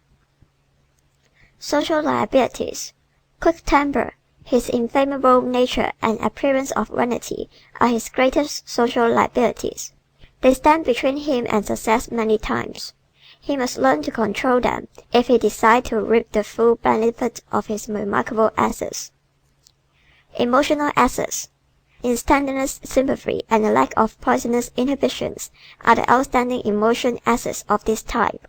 Social liabilities. Quick temper, his inflammable nature, and appearance of vanity are his greatest social liabilities. They stand between him and success many times. He must learn to control them if he decides to reap the full benefit of his remarkable assets. Emotional assets. Instantaneous sympathy and a lack of poisonous inhibitions are the outstanding emotion assets of this type.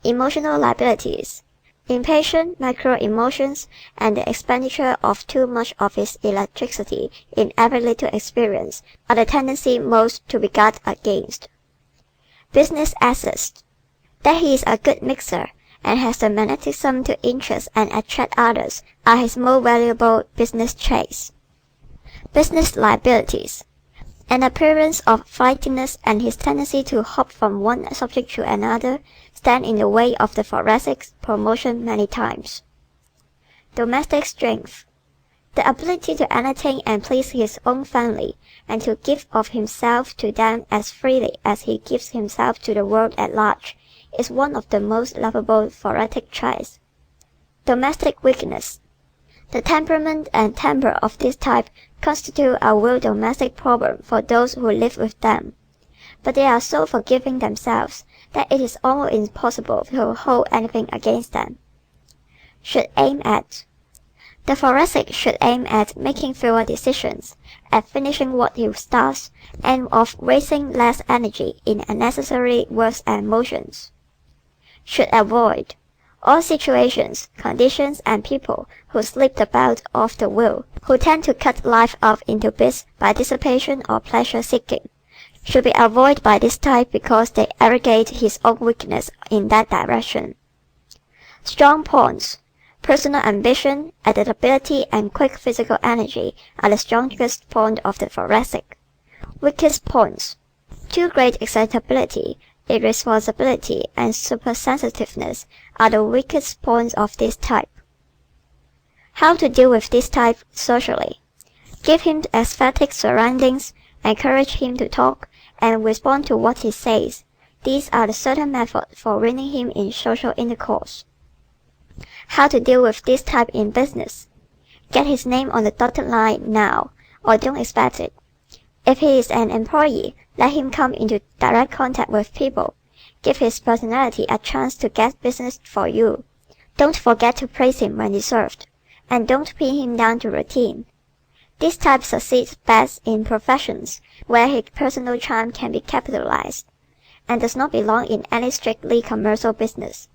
Emotional liabilities. Impatient micro-emotions and the expenditure of too much of his electricity in every little experience are the tendency most to be guarded against. Business assets. That he is a good mixer and has the magnetism to interest and attract others are his most valuable business traits. Business liabilities. An appearance of flightiness and his tendency to hop from one subject to another stand in the way of the thoracic's promotion many times. Domestic strength. The ability to entertain and please his own family and to give of himself to them as freely as he gives himself to the world at large is one of the most lovable thoracic traits. Domestic weakness. The temperament and temper of this type constitute a real domestic problem for those who live with them, but they are so forgiving themselves that it is almost impossible to hold anything against them. Should aim at. The thoracic should aim at making fewer decisions, at finishing what he starts, and of wasting less energy in unnecessary words and motions. Should avoid all situations, conditions, and people who slip the belt off the wheel, who tend to cut life off into bits by dissipation or pleasure-seeking, should be avoided by this type because they aggregate his own weakness in that direction. Strong points. Personal ambition, adaptability, and quick physical energy are the strongest points of the thoracic. Weakest points. Too great excitability, irresponsibility, and supersensitiveness are the weakest points of this type. How to deal with this type socially. Give him aesthetic surroundings, encourage him to talk, and respond to what he says. These are the certain methods for winning him in social intercourse. How to deal with this type in business. Get his name on the dotted line now, or don't expect it. If he is an employee, let him come into direct contact with people. Give his personality a chance to get business for you. Don't forget to praise him when deserved, and don't pin him down to routine. This type succeeds best in professions where his personal charm can be capitalized, and does not belong in any strictly commercial business.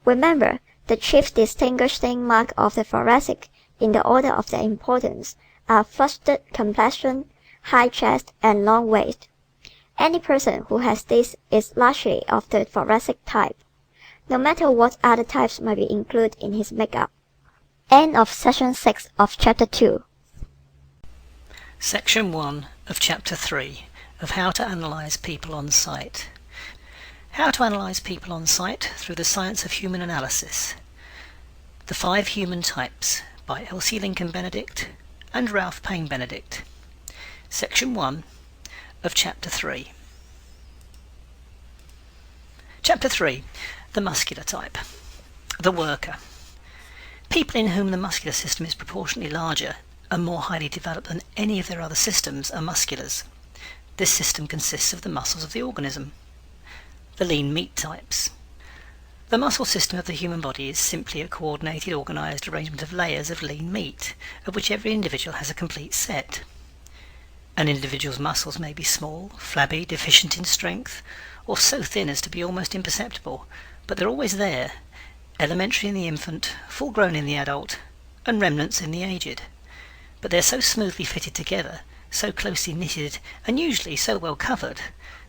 Remember, the chief distinguishing mark of the thoracic, in the order of their importance, are flushed complexion, high chest, and long waist. Any person who has this is largely of the thoracic type, no matter what other types might be included in his makeup. End of Section 6 of Chapter 2. Section 1 of Chapter 3 of How to Analyze People on Sight. How to Analyze People on Sight through the Science of Human Analysis. The 5 Human Types by Elsie Lincoln Benedict and Ralph Paine Benedict. Section 1 of Chapter 3. Chapter 3. The Muscular Type. The Worker. People in whom the muscular system is proportionately larger and more highly developed than any of their other systems are musculars. This system consists of the muscles of the organism. The lean meat types. The muscle system of the human body is simply a coordinated, organized arrangement of layers of lean meat, of which every individual has a complete set. An individual's muscles may be small, flabby, deficient in strength, or so thin as to be almost imperceptible, but they're always there, elementary in the infant, full-grown in the adult, and remnants in the aged. But they're so smoothly fitted together, so closely knitted, and usually so well covered,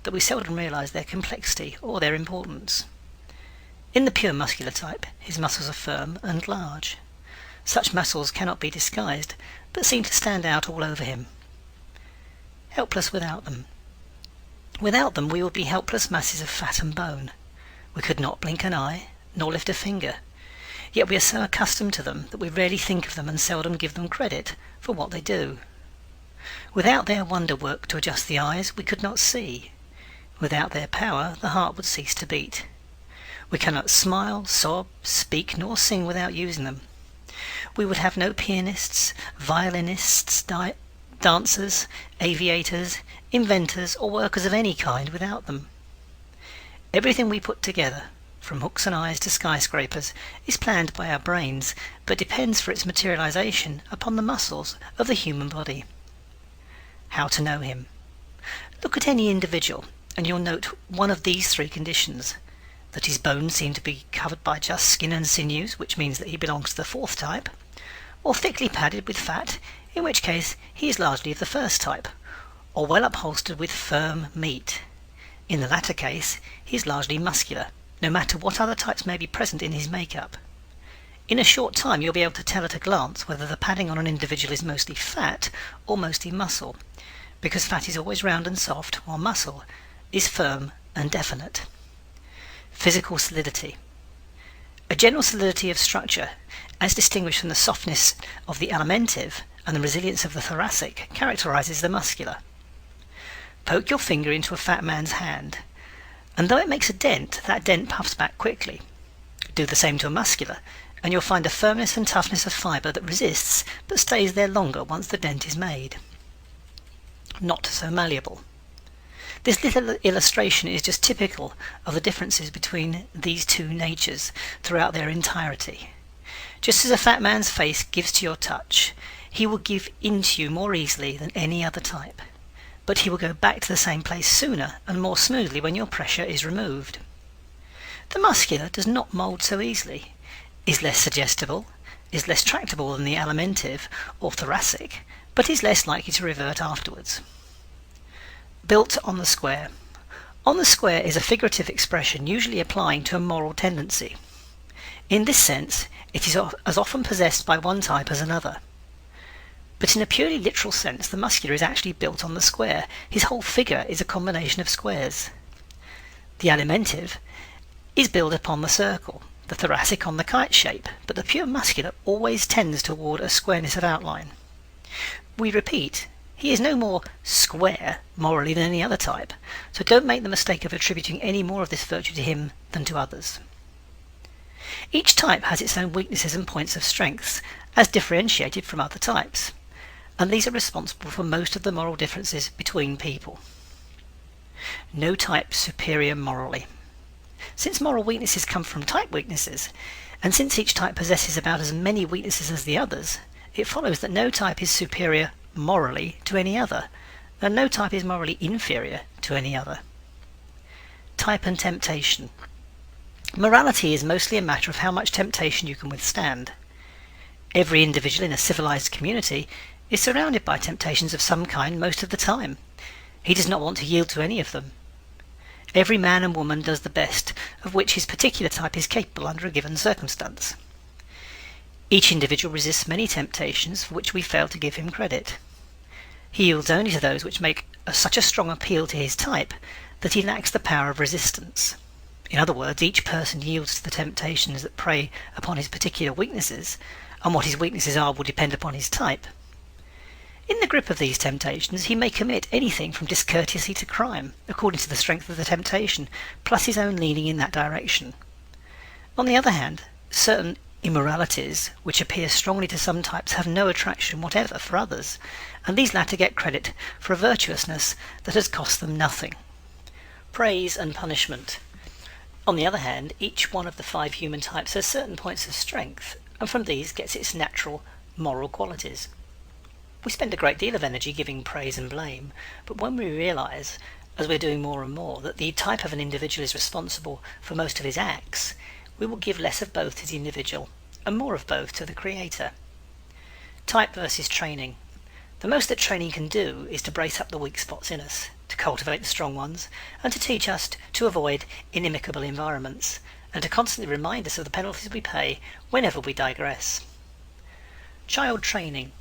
that we seldom realize their complexity or their importance. In the pure muscular type, his muscles are firm and large. Such muscles cannot be disguised, but seem to stand out all over him. Helpless without them. Without them we would be helpless masses of fat and bone. We could not blink an eye, nor lift a finger. Yet we are so accustomed to them that we rarely think of them and seldom give them credit for what they do. Without their wonder work to adjust the eyes, we could not see. Without their power, the heart would cease to beat. We cannot smile, sob, speak, nor sing without using them. We would have no pianists, violinists, dancers, aviators, inventors, or workers of any kind without them. Everything we put together, from hooks and eyes to skyscrapers, is planned by our brains, but depends for its materialization upon the muscles of the human body. How to know him? Look at any individual, and you'll note one of these three conditions: that his bones seem to be covered by just skin and sinews, which means that he belongs to the fourth type, or thickly padded with fat, in which case he is largely of the first type, or well upholstered with firm meat. In the latter case, he is largely muscular, no matter what other types may be present in his makeup. In a short time you'll be able to tell at a glance whether the padding on an individual is mostly fat or mostly muscle, because fat is always round and soft, while muscle is firm and definite. Physical solidity. A general solidity of structure, as distinguished from the softness of the alimentive and the resilience of the thoracic, characterizes the muscular. Poke your finger into a fat man's hand, and though it makes a dent, that dent puffs back quickly. Do the same to a muscular, and you'll find a firmness and toughness of fibre that resists but stays there longer once the dent is made. Not so malleable. This little illustration is just typical of the differences between these two natures throughout their entirety. Just as a fat man's face gives to your touch, he will give in to you more easily than any other type, but he will go back to the same place sooner and more smoothly when your pressure is removed. The muscular does not mould so easily, is less suggestible, is less tractable than the alimentive or thoracic, but is less likely to revert afterwards. Built on the square. On the square is a figurative expression usually applying to a moral tendency. In this sense, it is as often possessed by one type as another. But in a purely literal sense, the muscular is actually built on the square. His whole figure is a combination of squares. The alimentive is built upon the circle, the thoracic on the kite shape, but the pure muscular always tends toward a squareness of outline. We repeat, he is no more square morally than any other type, so don't make the mistake of attributing any more of this virtue to him than to others. Each type has its own weaknesses and points of strength, as differentiated from other types, and these are responsible for most of the moral differences between people. No type superior morally. Since moral weaknesses come from type weaknesses, and since each type possesses about as many weaknesses as the others, it follows that no type is superior morally to any other, and no type is morally inferior to any other. Type and temptation. Morality is mostly a matter of how much temptation you can withstand. Every individual in a civilized community is surrounded by temptations of some kind most of the time. He does not want to yield to any of them. Every man and woman does the best of which his particular type is capable under a given circumstance. Each individual resists many temptations for which we fail to give him credit. He yields only to those which make such a strong appeal to his type that he lacks the power of resistance. In other words, each person yields to the temptations that prey upon his particular weaknesses, and what his weaknesses are will depend upon his type. In the grip of these temptations, he may commit anything from discourtesy to crime, according to the strength of the temptation, plus his own leaning in that direction. On the other hand, certain immoralities, which appear strongly to some types, have no attraction whatever for others, and these latter get credit for a virtuousness that has cost them nothing. Praise and punishment. On the other hand, each one of the 5 human types has certain points of strength, and from these gets its natural moral qualities. We spend a great deal of energy giving praise and blame, but when we realise, as we're doing more and more, that the type of an individual is responsible for most of his acts, we will give less of both to the individual and more of both to the Creator. Type versus training. The most that training can do is to brace up the weak spots in us, to cultivate the strong ones, and to teach us to avoid inimical environments, and to constantly remind us of the penalties we pay whenever we digress. Child training.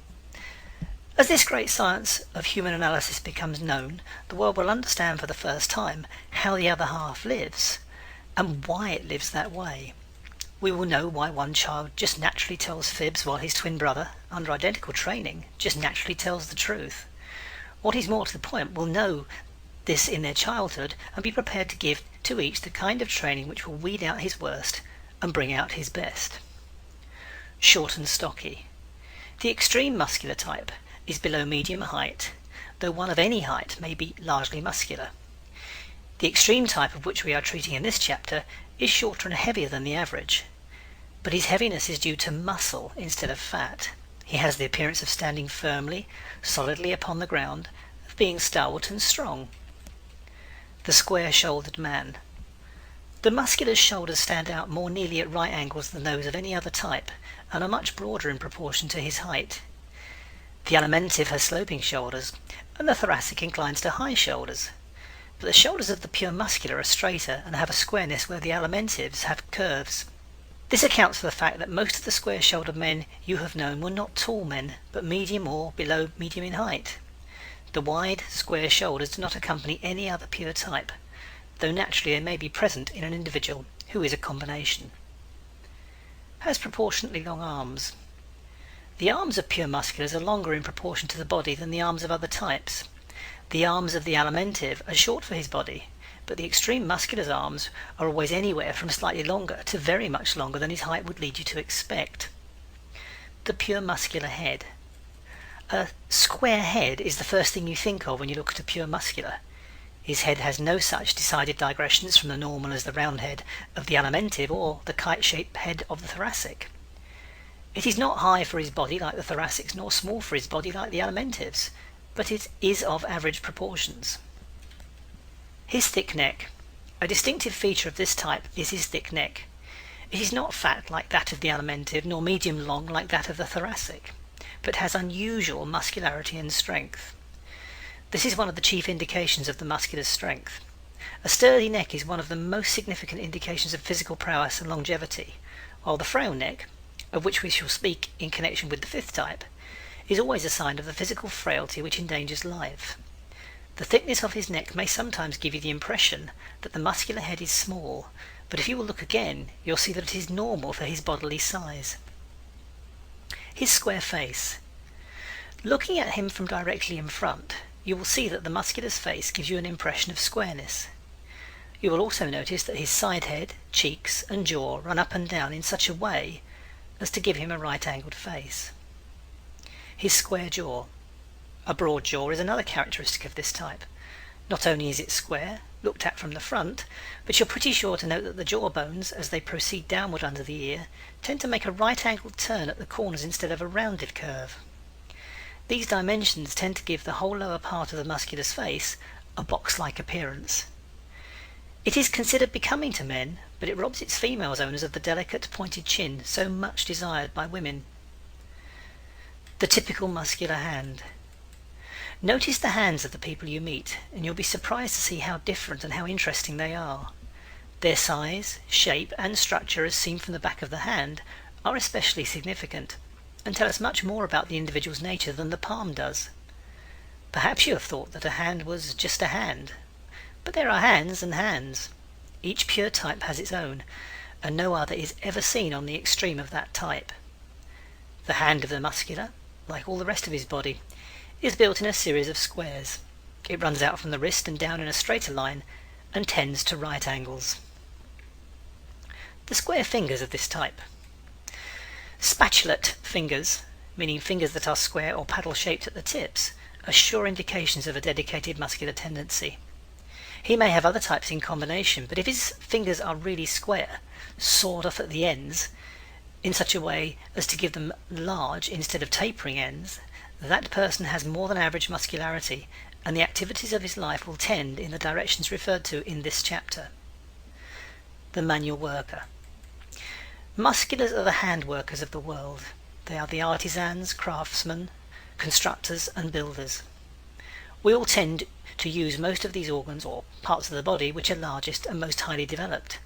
As this great science of human analysis becomes known, the world will understand for the first time how the other half lives, and why it lives that way. We will know why one child just naturally tells fibs while his twin brother, under identical training, just naturally tells the truth. What is more to the point, will know this in their childhood and be prepared to give to each the kind of training which will weed out his worst and bring out his best. Short and stocky. The extreme muscular type is below medium height, though one of any height may be largely muscular. The extreme type of which we are treating in this chapter is shorter and heavier than the average, but his heaviness is due to muscle instead of fat. He has the appearance of standing firmly, solidly upon the ground, of being stalwart and strong. The square-shouldered man. The muscular's shoulders stand out more nearly at right angles than those of any other type, and are much broader in proportion to his height. The alimentive has sloping shoulders, and the thoracic inclines to high shoulders. But the shoulders of the pure muscular are straighter and have a squareness where the alimentives have curves. This accounts for the fact that most of the square-shouldered men you have known were not tall men, but medium or below medium in height. The wide, square shoulders do not accompany any other pure type, though naturally they may be present in an individual who is a combination. Has proportionately long arms. The arms of pure musculars are longer in proportion to the body than the arms of other types. The arms of the alimentive are short for his body, but the extreme muscular's arms are always anywhere from slightly longer to very much longer than his height would lead you to expect. The pure muscular head. A square head is the first thing you think of when you look at a pure muscular. His head has no such decided digressions from the normal as the round head of the alimentive or the kite-shaped head of the thoracic. It is not high for his body like the thoracic's, nor small for his body like the alimentive's, but it is of average proportions. His thick neck. A distinctive feature of this type is his thick neck. It is not fat like that of the alimentive, nor medium long like that of the thoracic, but has unusual muscularity and strength. This is one of the chief indications of the muscular's strength. A sturdy neck is one of the most significant indications of physical prowess and longevity, while the frail neck, of which we shall speak in connection with the fifth type, is always a sign of the physical frailty which endangers life. The thickness of his neck may sometimes give you the impression that the muscular head is small, but if you will look again, you'll see that it is normal for his bodily size. His square face. Looking at him from directly in front, you will see that the muscular's face gives you an impression of squareness. You will also notice that his side head, cheeks, and jaw run up and down in such a way as to give him a right-angled face. His square jaw. A broad jaw is another characteristic of this type. Not only is it square, looked at from the front, but you're pretty sure to note that the jaw bones, as they proceed downward under the ear, tend to make a right-angled turn at the corners instead of a rounded curve. These dimensions tend to give the whole lower part of the muscular's face a box-like appearance. It is considered becoming to men, but it robs its female owners of the delicate, pointed chin so much desired by women. The typical muscular hand. Notice the hands of the people you meet, and you'll be surprised to see how different and how interesting they are. Their size, shape, and structure as seen from the back of the hand are especially significant, and tell us much more about the individual's nature than the palm does. Perhaps you have thought that a hand was just a hand, but there are hands and hands. Each pure type has its own, and no other is ever seen on the extreme of that type. The hand of the muscular, like all the rest of his body, is built in a series of squares. It runs out from the wrist and down in a straighter line and tends to right angles. The square fingers of this type. Spatulate fingers, meaning fingers that are square or paddle-shaped at the tips, are sure indications of a dedicated muscular tendency. He may have other types in combination, but if his fingers are really square, sawed off at the ends, in such a way as to give them large instead of tapering ends, that person has more than average muscularity, and the activities of his life will tend in the directions referred to in this chapter. The manual worker. Musculars are the hand workers of the world. They are the artisans, craftsmen, constructors, and builders. We all tend to use most of these organs or parts of the body which are largest and most highly developed.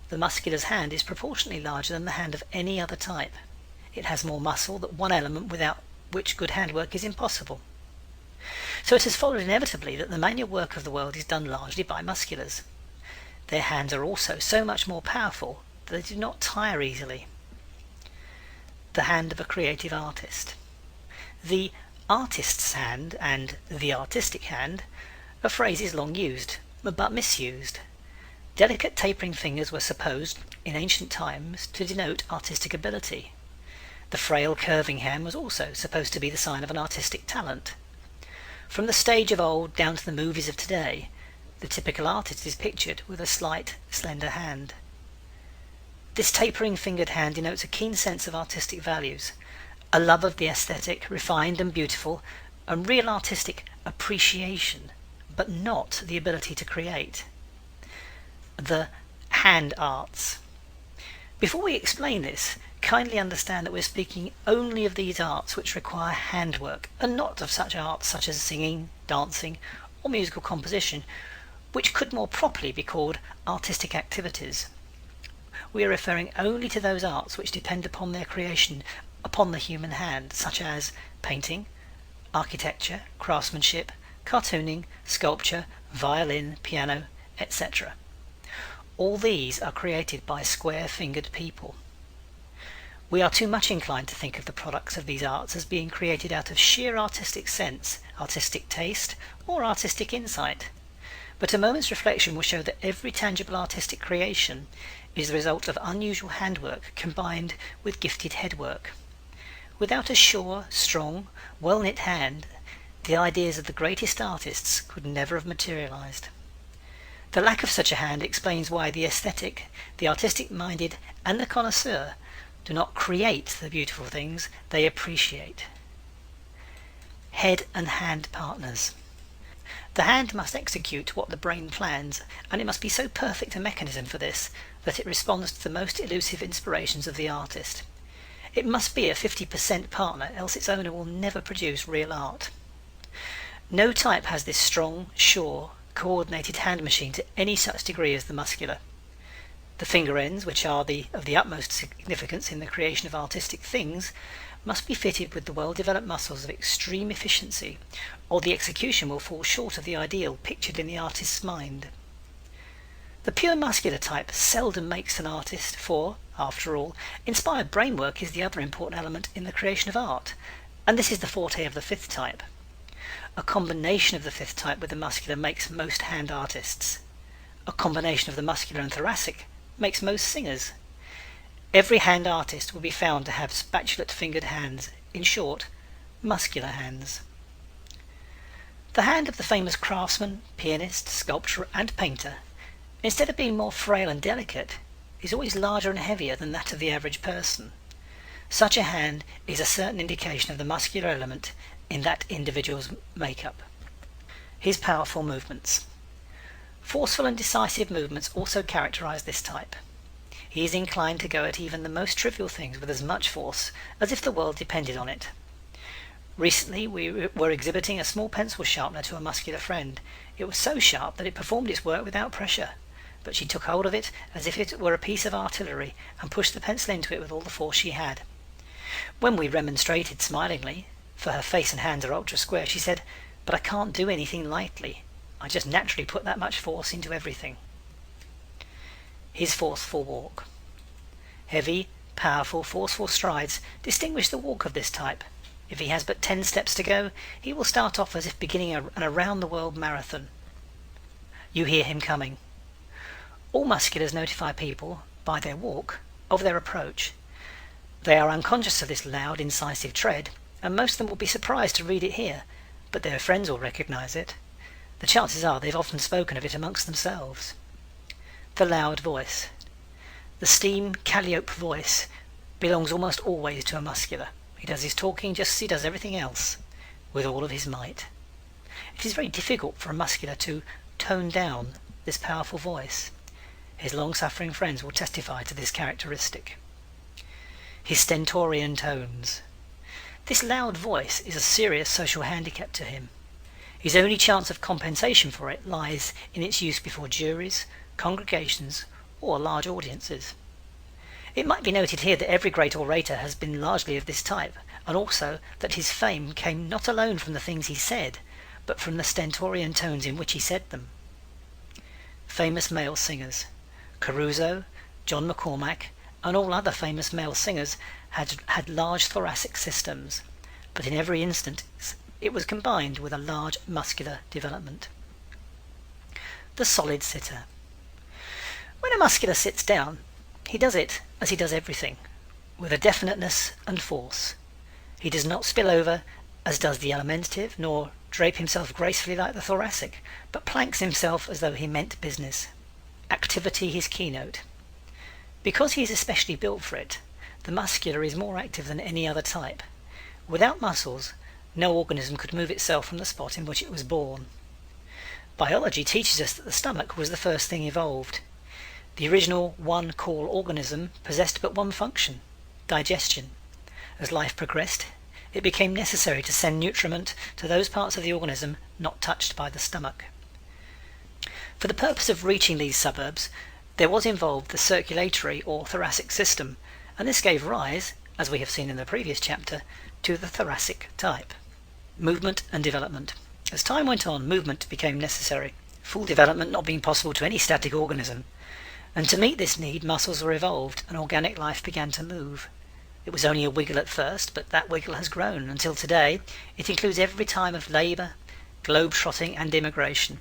The muscular's hand is proportionately larger than the hand of any other type. It has more muscle, that one element without which good handwork is impossible. So it has followed inevitably that the manual work of the world is done largely by musculars. Their hands are also so much more powerful that they do not tire easily. The hand of a creative artist. The artist's hand and the artistic hand are phrases long used, but misused. Delicate tapering fingers were supposed, in ancient times, to denote artistic ability. The frail curving hand was also supposed to be the sign of an artistic talent. From the stage of old down to the movies of today, the typical artist is pictured with a slight, slender hand. This tapering fingered hand denotes a keen sense of artistic values, a love of the aesthetic, refined and beautiful, and real artistic appreciation, but not the ability to create. The hand arts. Before we explain this, kindly understand that we're speaking only of these arts which require handwork, and not of such arts such as singing, dancing, or musical composition, which could more properly be called artistic activities. We are referring only to those arts which depend upon their creation upon the human hand, such as painting, architecture, craftsmanship, cartooning, sculpture, violin, piano, etc. All these are created by square-fingered people. We are too much inclined to think of the products of these arts as being created out of sheer artistic sense, artistic taste, or artistic insight. But a moment's reflection will show that every tangible artistic creation is the result of unusual handwork combined with gifted headwork. Without a sure, strong, well-knit hand, the ideas of the greatest artists could never have materialized. The lack of such a hand explains why the aesthetic, the artistic-minded, and the connoisseur do not create the beautiful things they appreciate. Head and hand partners. The hand must execute what the brain plans, and it must be so perfect a mechanism for this that it responds to the most elusive inspirations of the artist. It must be a 50% partner, else its owner will never produce real art. No type has this strong, sure, coordinated hand machine to any such degree as the muscular. The finger ends, which are of the utmost significance in the creation of artistic things, must be fitted with the well-developed muscles of extreme efficiency, or the execution will fall short of the ideal pictured in the artist's mind. The pure muscular type seldom makes an artist, for, after all, inspired brainwork is the other important element in the creation of art, and this is the forte of the fifth type. A combination of the fifth type with the muscular makes most hand artists. A combination of the muscular and thoracic makes most singers. Every hand artist will be found to have spatulate-fingered hands, in short, muscular hands. The hand of the famous craftsman, pianist, sculptor, and painter, instead of being more frail and delicate, is always larger and heavier than that of the average person. Such a hand is a certain indication of the muscular element in that individual's makeup. His powerful movements. Forceful and decisive movements also characterize this type. He is inclined to go at even the most trivial things with as much force as if the world depended on it. Recently we were exhibiting a small pencil sharpener to a muscular friend. It was so sharp that it performed its work without pressure, but she took hold of it as if it were a piece of artillery and pushed the pencil into it with all the force she had. When we remonstrated smilingly, for her face and hands are ultra square, she said, "But I can't do anything lightly. I just naturally put that much force into everything." His forceful walk. Heavy, powerful, forceful strides distinguish the walk of this type. If he has but 10 steps to go, he will start off as if beginning an around-the-world marathon. You hear him coming. All musculars notify people, by their walk, of their approach. They are unconscious of this loud, incisive tread, and most of them will be surprised to read it here, but their friends will recognize it. The chances are they've often spoken of it amongst themselves. The loud voice. The steam, calliope voice belongs almost always to a muscular. He does his talking just as he does everything else, with all of his might. It is very difficult for a muscular to tone down this powerful voice. His long-suffering friends will testify to this characteristic. His stentorian tones. This loud voice is a serious social handicap to him. His only chance of compensation for it lies in its use before juries, congregations, or large audiences. It might be noted here that every great orator has been largely of this type, and also that his fame came not alone from the things he said, but from the stentorian tones in which he said them. Famous male singers. Caruso, John McCormack, and all other famous male singers had large thoracic systems, but in every instance it was combined with a large muscular development. The solid sitter. When a muscular sits down, he does it as he does everything, with a definiteness and force. He does not spill over, as does the Alimentive, nor drape himself gracefully like the Thoracic, but planks himself as though he meant business. Activity his keynote. Because he is especially built for it, the muscular is more active than any other type. Without muscles, no organism could move itself from the spot in which it was born. Biology teaches us that the stomach was the first thing evolved. The original one-call organism possessed but one function, digestion. As life progressed, it became necessary to send nutriment to those parts of the organism not touched by the stomach. For the purpose of reaching these suburbs, there was involved the circulatory or thoracic system, and this gave rise, as we have seen in the previous chapter, to the thoracic type. Movement and development. As time went on, movement became necessary, full development not being possible to any static organism. And to meet this need, muscles were evolved and organic life began to move. It was only a wiggle at first, but that wiggle has grown until today it includes every time of labour, globe-trotting and immigration.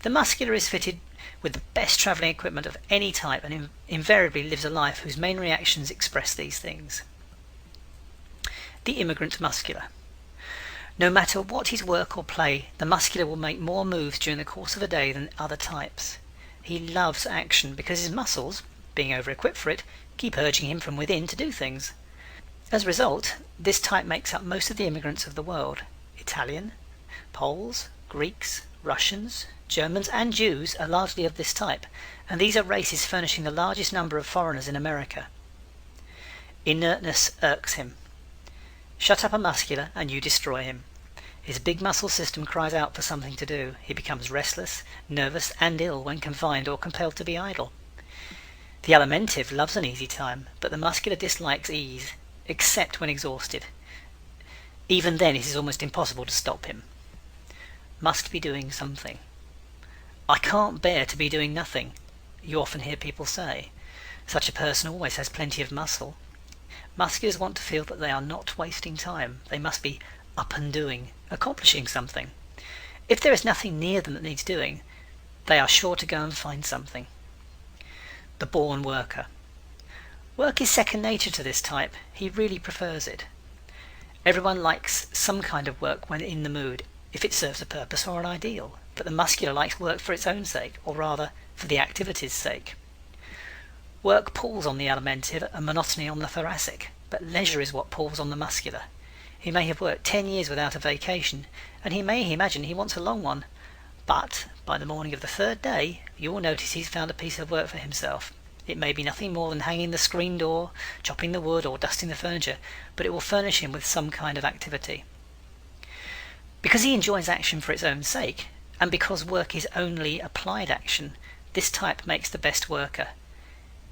The muscular is fitted with the best travelling equipment of any type and invariably lives a life whose main reactions express these things. The immigrant muscular. No matter what his work or play, the muscular will make more moves during the course of a day than other types. He loves action because his muscles, being over-equipped for it, keep urging him from within to do things. As a result, this type makes up most of the immigrants of the world. Italian, Poles, Greeks, Russians, Germans and Jews are largely of this type, and these are races furnishing the largest number of foreigners in America. Inertness irks him. Shut up a muscular and you destroy him. His big muscle system cries out for something to do. He becomes restless, nervous and ill when confined or compelled to be idle. The Alimentive loves an easy time, but the muscular dislikes ease, except when exhausted. Even then it is almost impossible to stop him. Must be doing something. I can't bear to be doing nothing, you often hear people say. Such a person always has plenty of muscle. Musculars want to feel that they are not wasting time. They must be up and doing, accomplishing something. If there is nothing near them that needs doing, they are sure to go and find something. The born worker. Work is second nature to this type. He really prefers it. Everyone likes some kind of work when in the mood, if it serves a purpose or an ideal, but the muscular likes work for its own sake, or rather, for the activity's sake. Work pulls on the Alimentive and monotony on the Thoracic, but leisure is what pulls on the muscular. He may have worked 10 years without a vacation, and he may imagine he wants a long one, but by the morning of the third day you will notice he's found a piece of work for himself. It may be nothing more than hanging the screen door, chopping the wood or dusting the furniture, but it will furnish him with some kind of activity. Because he enjoys action for its own sake, and because work is only applied action, this type makes the best worker.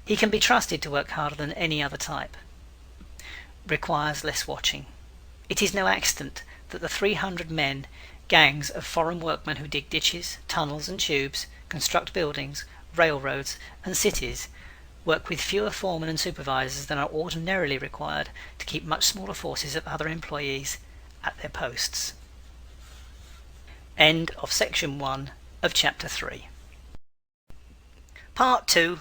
He can be trusted to work harder than any other type. Requires less watching. It is no accident that the 300 men, gangs of foreign workmen who dig ditches, tunnels and tubes, construct buildings, railroads and cities, work with fewer foremen and supervisors than are ordinarily required to keep much smaller forces of other employees at their posts. End of section 1 of chapter 3. Part 2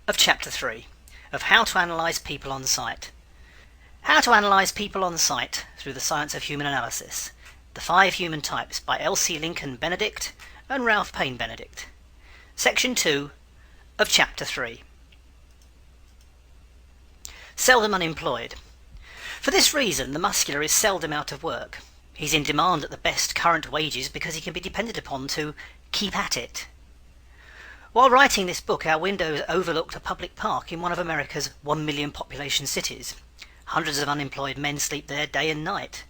of chapter 3 of How to Analyse People on Sight. How to Analyse People on Sight through the Science of Human Analysis. The 5 Human Types by Elsie Lincoln Benedict and Ralph Paine Benedict. Section 2 of chapter 3. Seldom unemployed. For this reason, the muscular is seldom out of work. He's in demand at the best current wages because he can be depended upon to keep at it. While writing this book, our windows overlooked a public park in one of America's 1 million population cities. Hundreds of unemployed men sleep there day and night.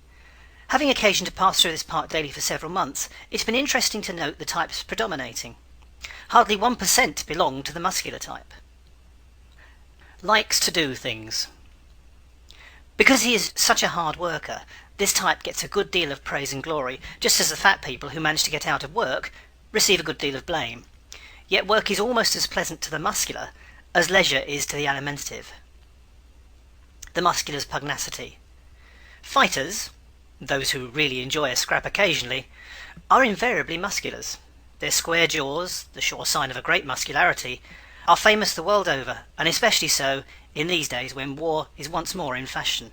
Having occasion to pass through this park daily for several months, it's been interesting to note the types predominating. Hardly 1% belong to the muscular type. Likes to do things. Because he is such a hard worker, this type gets a good deal of praise and glory, just as the fat people who manage to get out of work receive a good deal of blame. Yet work is almost as pleasant to the muscular as leisure is to the Alimentive. The muscular's pugnacity. Fighters, those who really enjoy a scrap occasionally, are invariably musculars. Their square jaws, the sure sign of a great muscularity, are famous the world over, and especially so in these days when war is once more in fashion.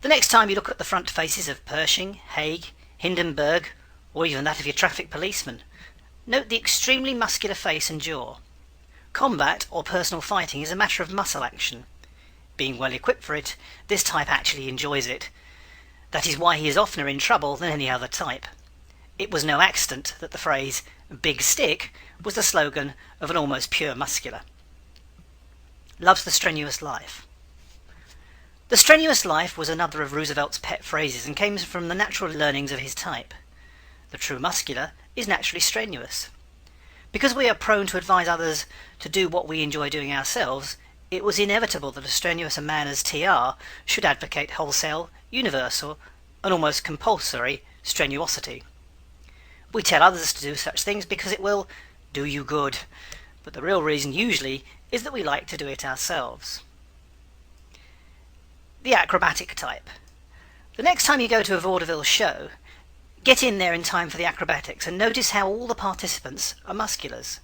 The next time you look at the front faces of Pershing, Haig, Hindenburg, or even that of your traffic policeman, note the extremely muscular face and jaw. Combat or personal fighting is a matter of muscle action. Being well equipped for it, this type actually enjoys it. That is why he is oftener in trouble than any other type. It was no accident that the phrase "big stick" was the slogan of an almost pure muscular. Loves the strenuous life. The strenuous life was another of Roosevelt's pet phrases and came from the natural learnings of his type. The true muscular is naturally strenuous. Because we are prone to advise others to do what we enjoy doing ourselves, it was inevitable that as strenuous a man as TR should advocate wholesale, universal, and almost compulsory strenuosity. We tell others to do such things because it will do you good, but the real reason usually is that we like to do it ourselves. The acrobatic type. The next time you go to a vaudeville show, get in there in time for the acrobatics and notice how all the participants are musculars.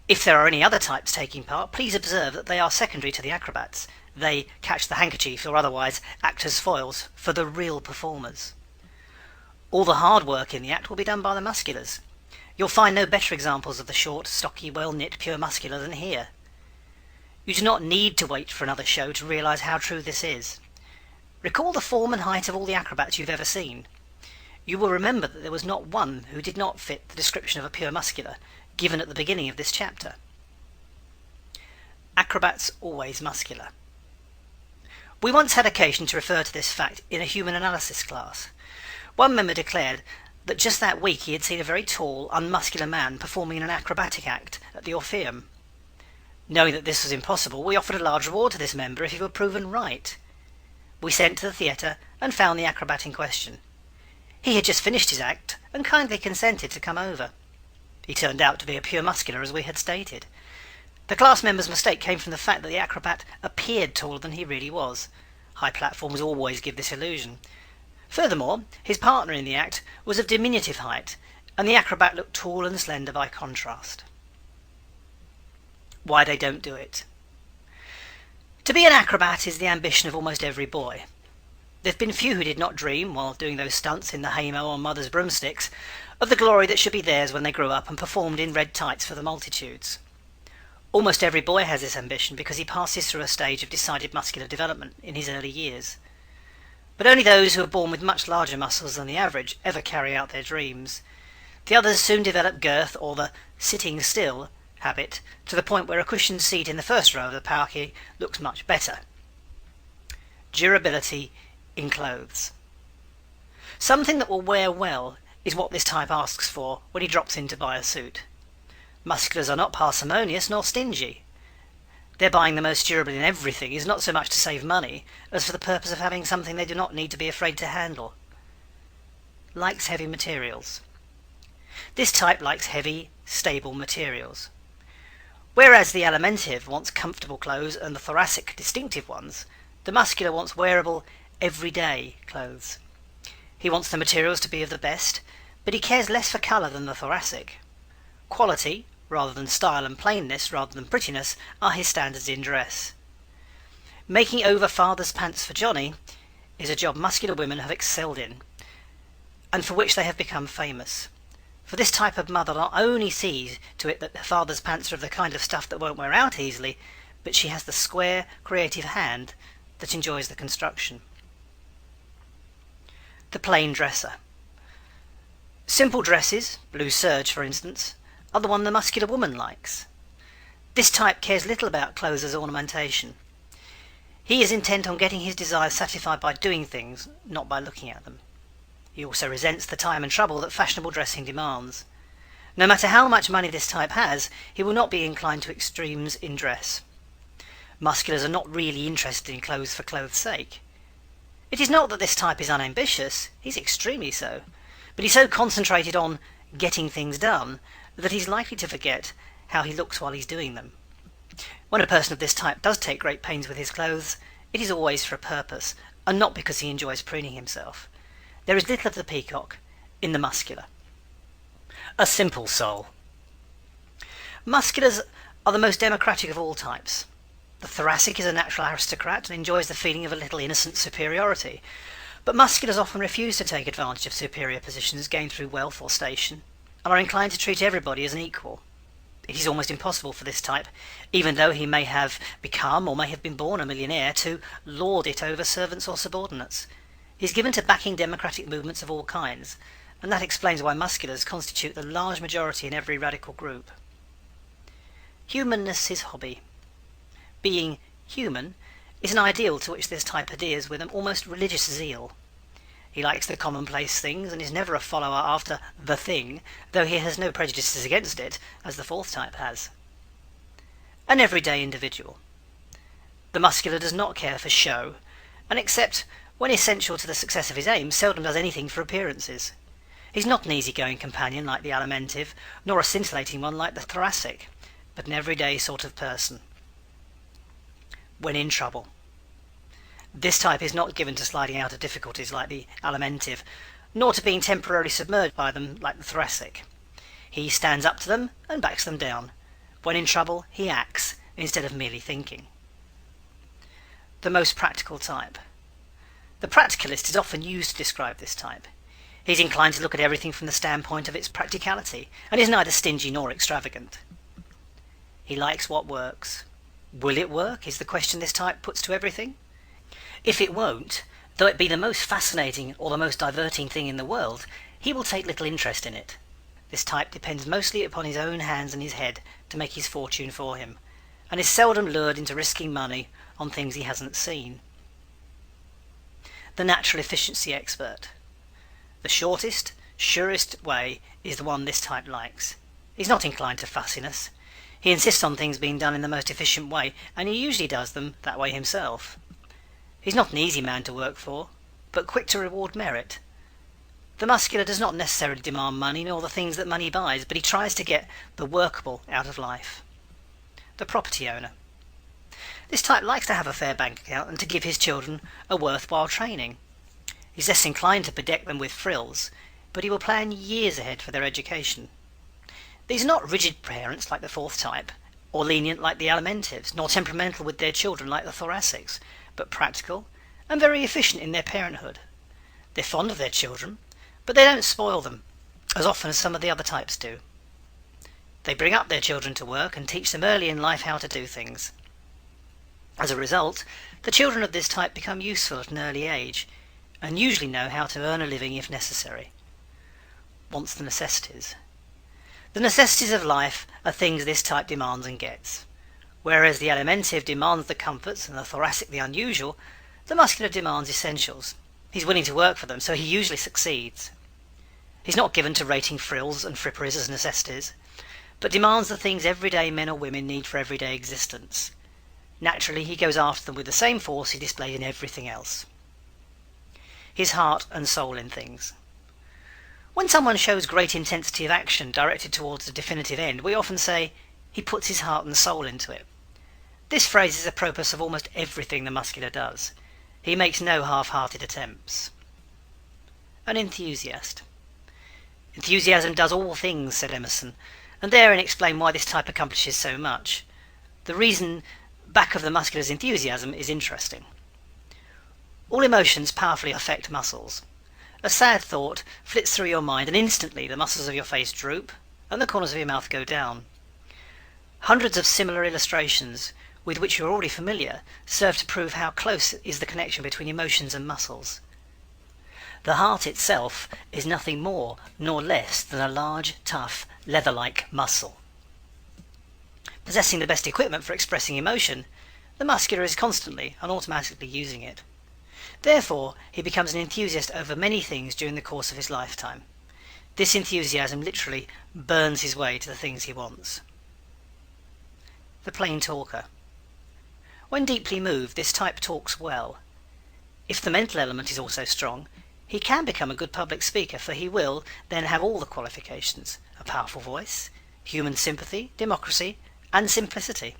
If there are any other types taking part, please observe that they are secondary to the acrobats. They catch the handkerchief or otherwise act as foils for the real performers. All the hard work in the act will be done by the musculars. You'll find no better examples of the short, stocky, well-knit, pure muscular than here. You do not need to wait for another show to realise how true this is. Recall the form and height of all the acrobats you've ever seen. You will remember that there was not one who did not fit the description of a pure muscular, given at the beginning of this chapter. Acrobats always muscular. We once had occasion to refer to this fact in a human analysis class. One member declared that just that week he had seen a very tall, unmuscular man performing an acrobatic act at the Orpheum. Knowing that this was impossible, we offered a large reward to this member if he were proven right. We sent to the theatre and found the acrobat in question. He had just finished his act and kindly consented to come over. He turned out to be a pure muscular, as we had stated. The class member's mistake came from the fact that the acrobat appeared taller than he really was. High platforms always give this illusion. Furthermore, his partner in the act was of diminutive height, and the acrobat looked tall and slender by contrast. Why they don't do it. To be an acrobat is the ambition of almost every boy. There have been few who did not dream, while doing those stunts in the haymow on mother's broomsticks, of the glory that should be theirs when they grew up and performed in red tights for the multitudes. Almost every boy has this ambition because he passes through a stage of decided muscular development in his early years. But only those who are born with much larger muscles than the average ever carry out their dreams. The others soon develop girth or the sitting still habit to the point where a cushioned seat in the first row of the parquet looks much better. Durability in clothes. Something that will wear well is what this type asks for when he drops in to buy a suit. Musculars are not parsimonious nor stingy. Their buying the most durable in everything is not so much to save money as for the purpose of having something they do not need to be afraid to handle. Likes heavy materials. This type likes heavy, stable materials. Whereas the alimentive wants comfortable clothes and the thoracic distinctive ones, the muscular wants wearable, everyday clothes. He wants the materials to be of the best, but he cares less for colour than the thoracic. Quality, rather than style, and plainness, rather than prettiness, are his standards in dress. Making over father's pants for Johnny is a job muscular women have excelled in, and for which they have become famous. For this type of mother not only sees to it that her father's pants are of the kind of stuff that won't wear out easily, but she has the square, creative hand that enjoys the construction. The plain dresser. Simple dresses, blue serge for instance, are the one the muscular woman likes. This type cares little about clothes as ornamentation. He is intent on getting his desires satisfied by doing things, not by looking at them. He also resents the time and trouble that fashionable dressing demands. No matter how much money this type has, he will not be inclined to extremes in dress. Musculars are not really interested in clothes for clothes' sake. It is not that this type is unambitious, he's extremely so, but he's so concentrated on getting things done that he's likely to forget how he looks while he's doing them. When a person of this type does take great pains with his clothes, it is always for a purpose, and not because he enjoys preening himself. There is little of the peacock in the muscular. A simple soul. Musculars are the most democratic of all types. The thoracic is a natural aristocrat and enjoys the feeling of a little innocent superiority, but musculars often refuse to take advantage of superior positions gained through wealth or station, and are inclined to treat everybody as an equal. It is almost impossible for this type, even though he may have become or may have been born a millionaire, to lord it over servants or subordinates. He is given to backing democratic movements of all kinds, and that explains why musculars constitute the large majority in every radical group. Humanness his hobby. Being human is an ideal to which this type adheres with an almost religious zeal. He likes the commonplace things and is never a follower after the thing, though he has no prejudices against it, as the fourth type has. An everyday individual. The muscular does not care for show, and except when essential to the success of his aim, seldom does anything for appearances. He's not an easygoing companion like the alimentive, nor a scintillating one like the thoracic, but an everyday sort of person. When in trouble. This type is not given to sliding out of difficulties like the alimentive, nor to being temporarily submerged by them like the thoracic. He stands up to them and backs them down. When in trouble, he acts instead of merely thinking. The most practical type. The practicalist is often used to describe this type. He's inclined to look at everything from the standpoint of its practicality, and is neither stingy nor extravagant. He likes what works. Will it work, is the question this type puts to everything. If it won't, though it be the most fascinating or the most diverting thing in the world, he will take little interest in it. This type depends mostly upon his own hands and his head to make his fortune for him, and is seldom lured into risking money on things he hasn't seen. The natural efficiency expert. The shortest, surest way is the one this type likes. He's not inclined to fussiness. He insists on things being done in the most efficient way, and he usually does them that way himself. He's not an easy man to work for, but quick to reward merit. The muscular does not necessarily demand money nor the things that money buys, but he tries to get the workable out of life. The property owner. This type likes to have a fair bank account and to give his children a worthwhile training. He's less inclined to bedeck them with frills, but he will plan years ahead for their education. These are not rigid parents like the fourth type, or lenient like the alimentives, nor temperamental with their children like the thoracics, but practical and very efficient in their parenthood. They're fond of their children, but they don't spoil them, as often as some of the other types do. They bring up their children to work and teach them early in life how to do things. As a result, the children of this type become useful at an early age, and usually know how to earn a living if necessary. Wants the necessities. The necessities of life are things this type demands and gets. Whereas the alimentive demands the comforts and the thoracic the unusual, the muscular demands essentials. He's willing to work for them, so he usually succeeds. He's not given to rating frills and fripperies as necessities, but demands the things everyday men or women need for everyday existence. Naturally, he goes after them with the same force he displays in everything else. His heart and soul in things. When someone shows great intensity of action directed towards a definitive end, we often say, he puts his heart and soul into it. This phrase is apropos of almost everything the muscular does. He makes no half-hearted attempts. An enthusiast. Enthusiasm does all things, said Emerson, and therein explain why this type accomplishes so much. The reason back of the muscular's enthusiasm is interesting. All emotions powerfully affect muscles. A sad thought flits through your mind, and instantly the muscles of your face droop, and the corners of your mouth go down. Hundreds of similar illustrations, with which you are already familiar, serve to prove how close is the connection between emotions and muscles. The heart itself is nothing more nor less than a large, tough, leather-like muscle. Possessing the best equipment for expressing emotion, the muscular is constantly and automatically using it. Therefore, he becomes an enthusiast over many things during the course of his lifetime. This enthusiasm literally burns his way to the things he wants. The plain talker. When deeply moved, this type talks well. If the mental element is also strong, he can become a good public speaker, for he will then have all the qualifications: a powerful voice, human sympathy, democracy, and simplicity.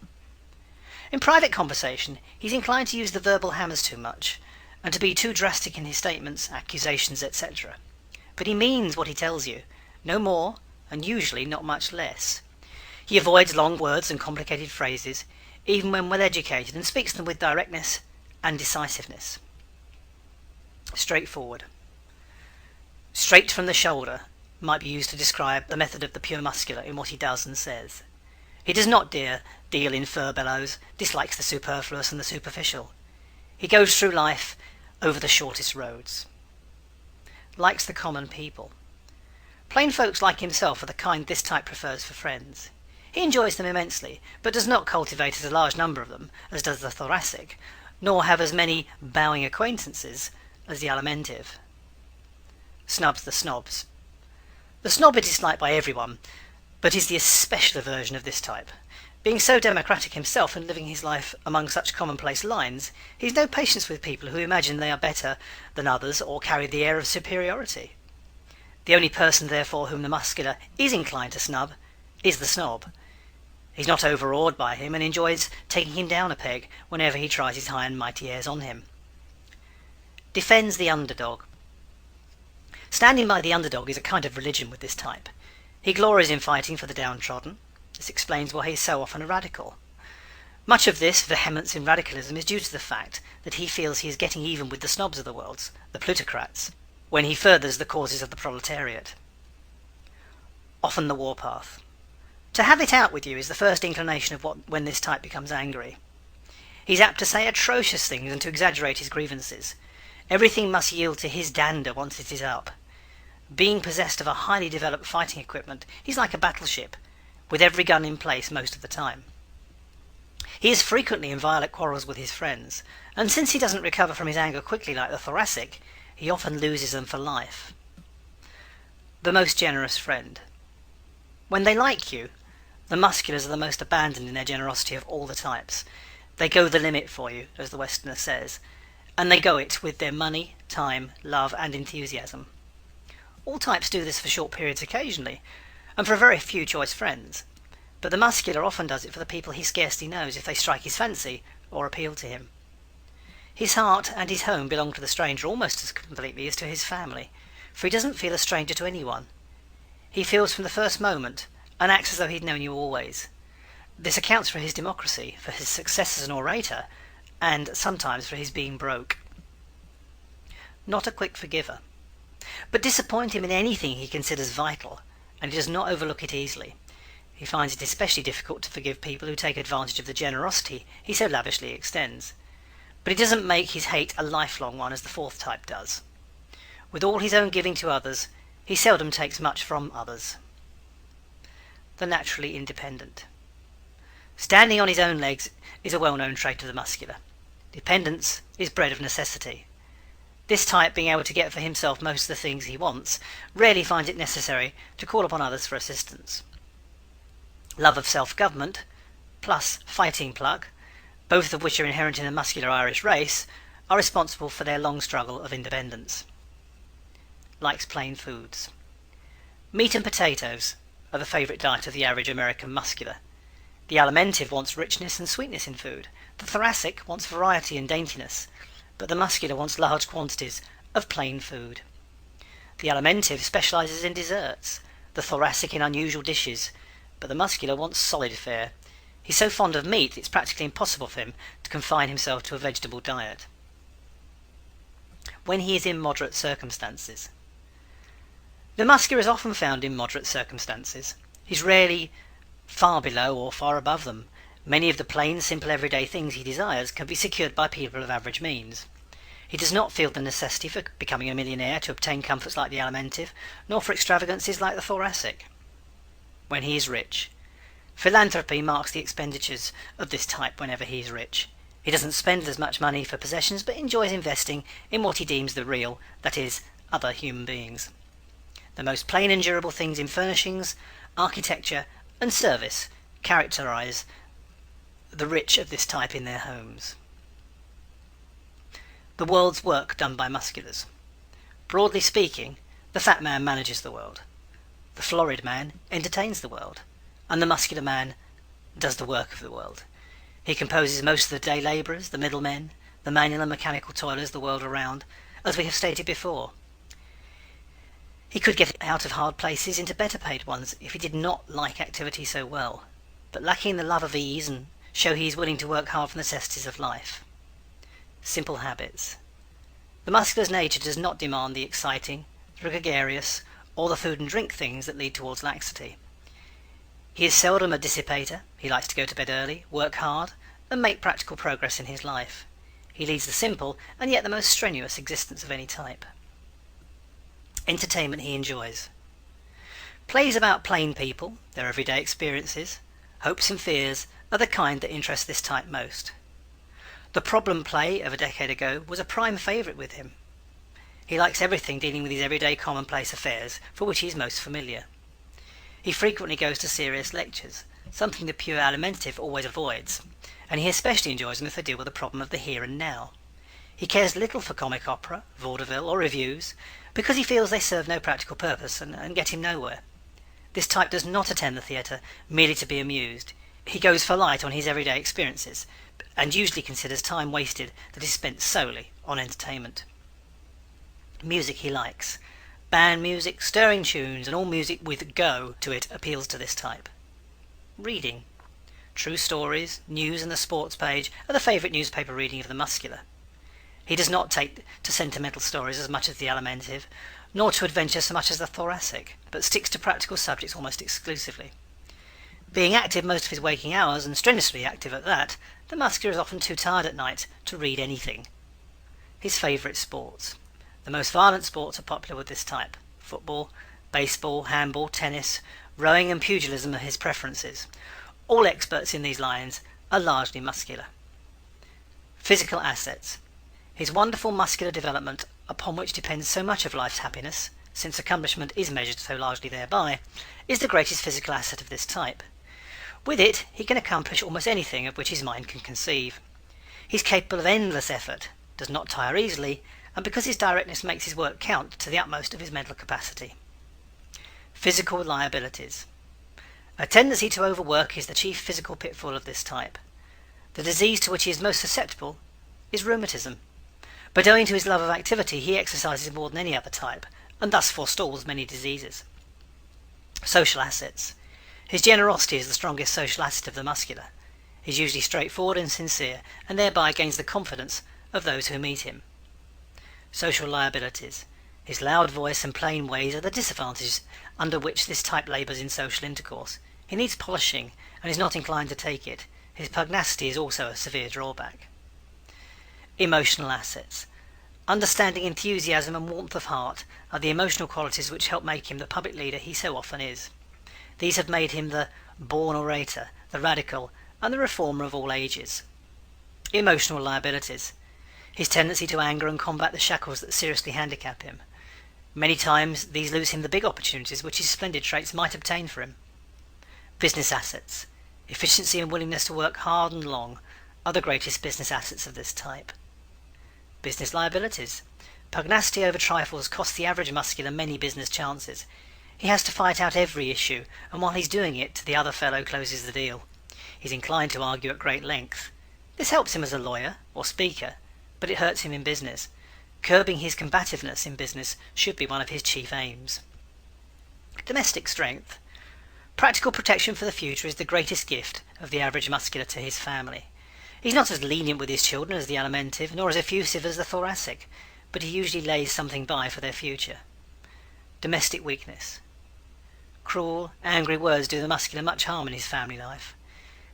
In private conversation, he's inclined to use the verbal hammers too much, and to be too drastic in his statements, accusations, etc. But he means what he tells you, no more, and usually not much less. He avoids long words and complicated phrases, even when well educated, and speaks them with directness and decisiveness. Straightforward. Straight from the shoulder might be used to describe the method of the pure muscular in what he does and says. He does not deal in furbelows, dislikes the superfluous and the superficial. He goes through life over the shortest roads. Likes the common people. Plain folks like himself are the kind this type prefers for friends. He enjoys them immensely, but does not cultivate as a large number of them as does the thoracic, nor have as many bowing acquaintances as the alimentive. Snubs the snobs. The snob is disliked by everyone, but is the especial version of this type. Being so democratic himself and living his life among such commonplace lines, he has no patience with people who imagine they are better than others or carry the air of superiority. The only person, therefore, whom the muscular is inclined to snub is the snob. He's not overawed by him and enjoys taking him down a peg whenever he tries his high and mighty airs on him. Defends the underdog. Standing by the underdog is a kind of religion with this type. He glories in fighting for the downtrodden. This explains why he is so often a radical. Much of this vehemence in radicalism is due to the fact that he feels he is getting even with the snobs of the world, the plutocrats, when he furthers the causes of the proletariat. Often the warpath. To have it out with you is the first inclination of when this type becomes angry. He's apt to say atrocious things and to exaggerate his grievances. Everything must yield to his dander once it is up. Being possessed of a highly developed fighting equipment, he's like a battleship, with every gun in place most of the time. He is frequently in violent quarrels with his friends, and since he doesn't recover from his anger quickly like the thoracic, he often loses them for life. The most generous friend. When they like you, the musculars are the most abandoned in their generosity of all the types. They go the limit for you, as the Westerner says, and they go it with their money, time, love, and enthusiasm. All types do this for short periods occasionally, and for a very few choice friends, but the muscular often does it for the people he scarcely knows if they strike his fancy or appeal to him. His heart and his home belong to the stranger almost as completely as to his family, for he doesn't feel a stranger to anyone. He feels from the first moment, and acts as though he'd known you always. This accounts for his democracy, for his success as an orator, and sometimes for his being broke. Not a quick forgiver, but disappoint him in anything he considers vital, and he does not overlook it easily. He finds it especially difficult to forgive people who take advantage of the generosity he so lavishly extends. But he doesn't make his hate a lifelong one as the fourth type does. With all his own giving to others, he seldom takes much from others. The naturally independent. Standing on his own legs is a well-known trait of the muscular. Dependence is bred of necessity. This type, being able to get for himself most of the things he wants, rarely finds it necessary to call upon others for assistance. Love of self-government, plus fighting pluck, both of which are inherent in the muscular Irish race, are responsible for their long struggle of independence. Likes plain foods. Meat and potatoes are the favourite diet of the average American muscular. The alimentive wants richness and sweetness in food. The thoracic wants variety and daintiness, but the muscular wants large quantities of plain food. The alimentive specialises in desserts, the thoracic in unusual dishes, but the muscular wants solid fare. He's so fond of meat it's practically impossible for him to confine himself to a vegetable diet. When he is in moderate circumstances. The muscular is often found in moderate circumstances. He's rarely far below or far above them. Many of the plain, simple, everyday things he desires can be secured by people of average means. He does not feel the necessity for becoming a millionaire to obtain comforts like the alimentive, nor for extravagances like the thoracic. When he is rich. Philanthropy marks the expenditures of this type whenever he is rich. He doesn't spend as much money for possessions, but enjoys investing in what he deems the real, that is, other human beings. The most plain and durable things in furnishings, architecture, and service characterise the rich of this type in their homes. The world's work done by musculars. Broadly speaking, the fat man manages the world. The florid man entertains the world, and the muscular man does the work of the world. He composes most of the day labourers, the middlemen, the manual and mechanical toilers the world around, as we have stated before. He could get out of hard places into better paid ones if he did not like activity so well, but lacking the love of ease and show he is willing to work hard for the necessities of life. Simple habits. The muscular's nature does not demand the exciting, the gregarious, or the food and drink things that lead towards laxity. He is seldom a dissipator. He likes to go to bed early, work hard, and make practical progress in his life. He leads the simple and yet the most strenuous existence of any type. Entertainment he enjoys. Plays about plain people, their everyday experiences, hopes and fears are the kind that interest this type most. The problem play of a decade ago was a prime favourite with him. He likes everything dealing with his everyday commonplace affairs for which he is most familiar. He frequently goes to serious lectures, something the pure alimentive always avoids, and he especially enjoys them if they deal with the problem of the here and now. He cares little for comic opera, vaudeville, or reviews, because he feels they serve no practical purpose and get him nowhere. This type does not attend the theatre merely to be amused. He goes for light on his everyday experiences, and usually considers time wasted that is spent solely on entertainment. Music he likes. Band music, stirring tunes, and all music with go to it appeals to this type. Reading. True stories, news and the sports page are the favourite newspaper reading of the muscular. He does not take to sentimental stories as much as the alimentive, nor to adventure so much as the thoracic, but sticks to practical subjects almost exclusively. Being active most of his waking hours, and strenuously active at that, the muscular is often too tired at night to read anything. His favourite sports. The most violent sports are popular with this type. Football, baseball, handball, tennis, rowing and pugilism are his preferences. All experts in these lines are largely muscular. Physical assets. His wonderful muscular development, upon which depends so much of life's happiness, since accomplishment is measured so largely thereby, is the greatest physical asset of this type. With it, he can accomplish almost anything of which his mind can conceive. He's capable of endless effort, does not tire easily, and because his directness makes his work count to the utmost of his mental capacity. Physical liabilities. A tendency to overwork is the chief physical pitfall of this type. The disease to which he is most susceptible is rheumatism, but owing to his love of activity he exercises more than any other type, and thus forestalls many diseases. Social assets. His generosity is the strongest social asset of the muscular. He is usually straightforward and sincere, and thereby gains the confidence of those who meet him. Social liabilities. His loud voice and plain ways are the disadvantages under which this type labours in social intercourse. He needs polishing, and is not inclined to take it. His pugnacity is also a severe drawback. Emotional assets. Understanding, enthusiasm and warmth of heart are the emotional qualities which help make him the public leader he so often is. These have made him the born orator, the radical, and the reformer of all ages. Emotional liabilities. His tendency to anger and combat the shackles that seriously handicap him. Many times these lose him the big opportunities which his splendid traits might obtain for him. Business assets. Efficiency and willingness to work hard and long are the greatest business assets of this type. Business liabilities. Pugnacity over trifles costs the average muscular many business chances. He has to fight out every issue, and while he's doing it, the other fellow closes the deal. He's inclined to argue at great length. This helps him as a lawyer or speaker, but it hurts him in business. Curbing his combativeness in business should be one of his chief aims. Domestic strength. Practical protection for the future is the greatest gift of the average muscular to his family. He's not as lenient with his children as the alimentive, nor as effusive as the thoracic, but he usually lays something by for their future. Domestic weakness. Cruel, angry words do the muscular much harm in his family life.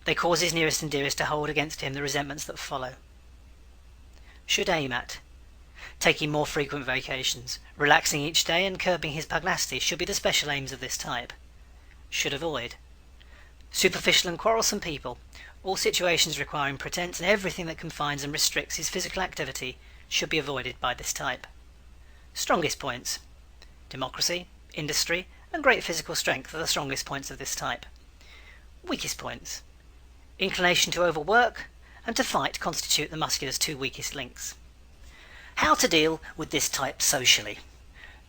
They cause his nearest and dearest to hold against him the resentments that follow. Should aim at. Taking more frequent vacations, relaxing each day and curbing his pugnacity should be the special aims of this type. Should avoid. Superficial and quarrelsome people, all situations requiring pretense and everything that confines and restricts his physical activity should be avoided by this type. Strongest points. Democracy, industry, and great physical strength are the strongest points of this type. Weakest points. Inclination to overwork and to fight constitute the muscular's two weakest links. How to deal with this type socially.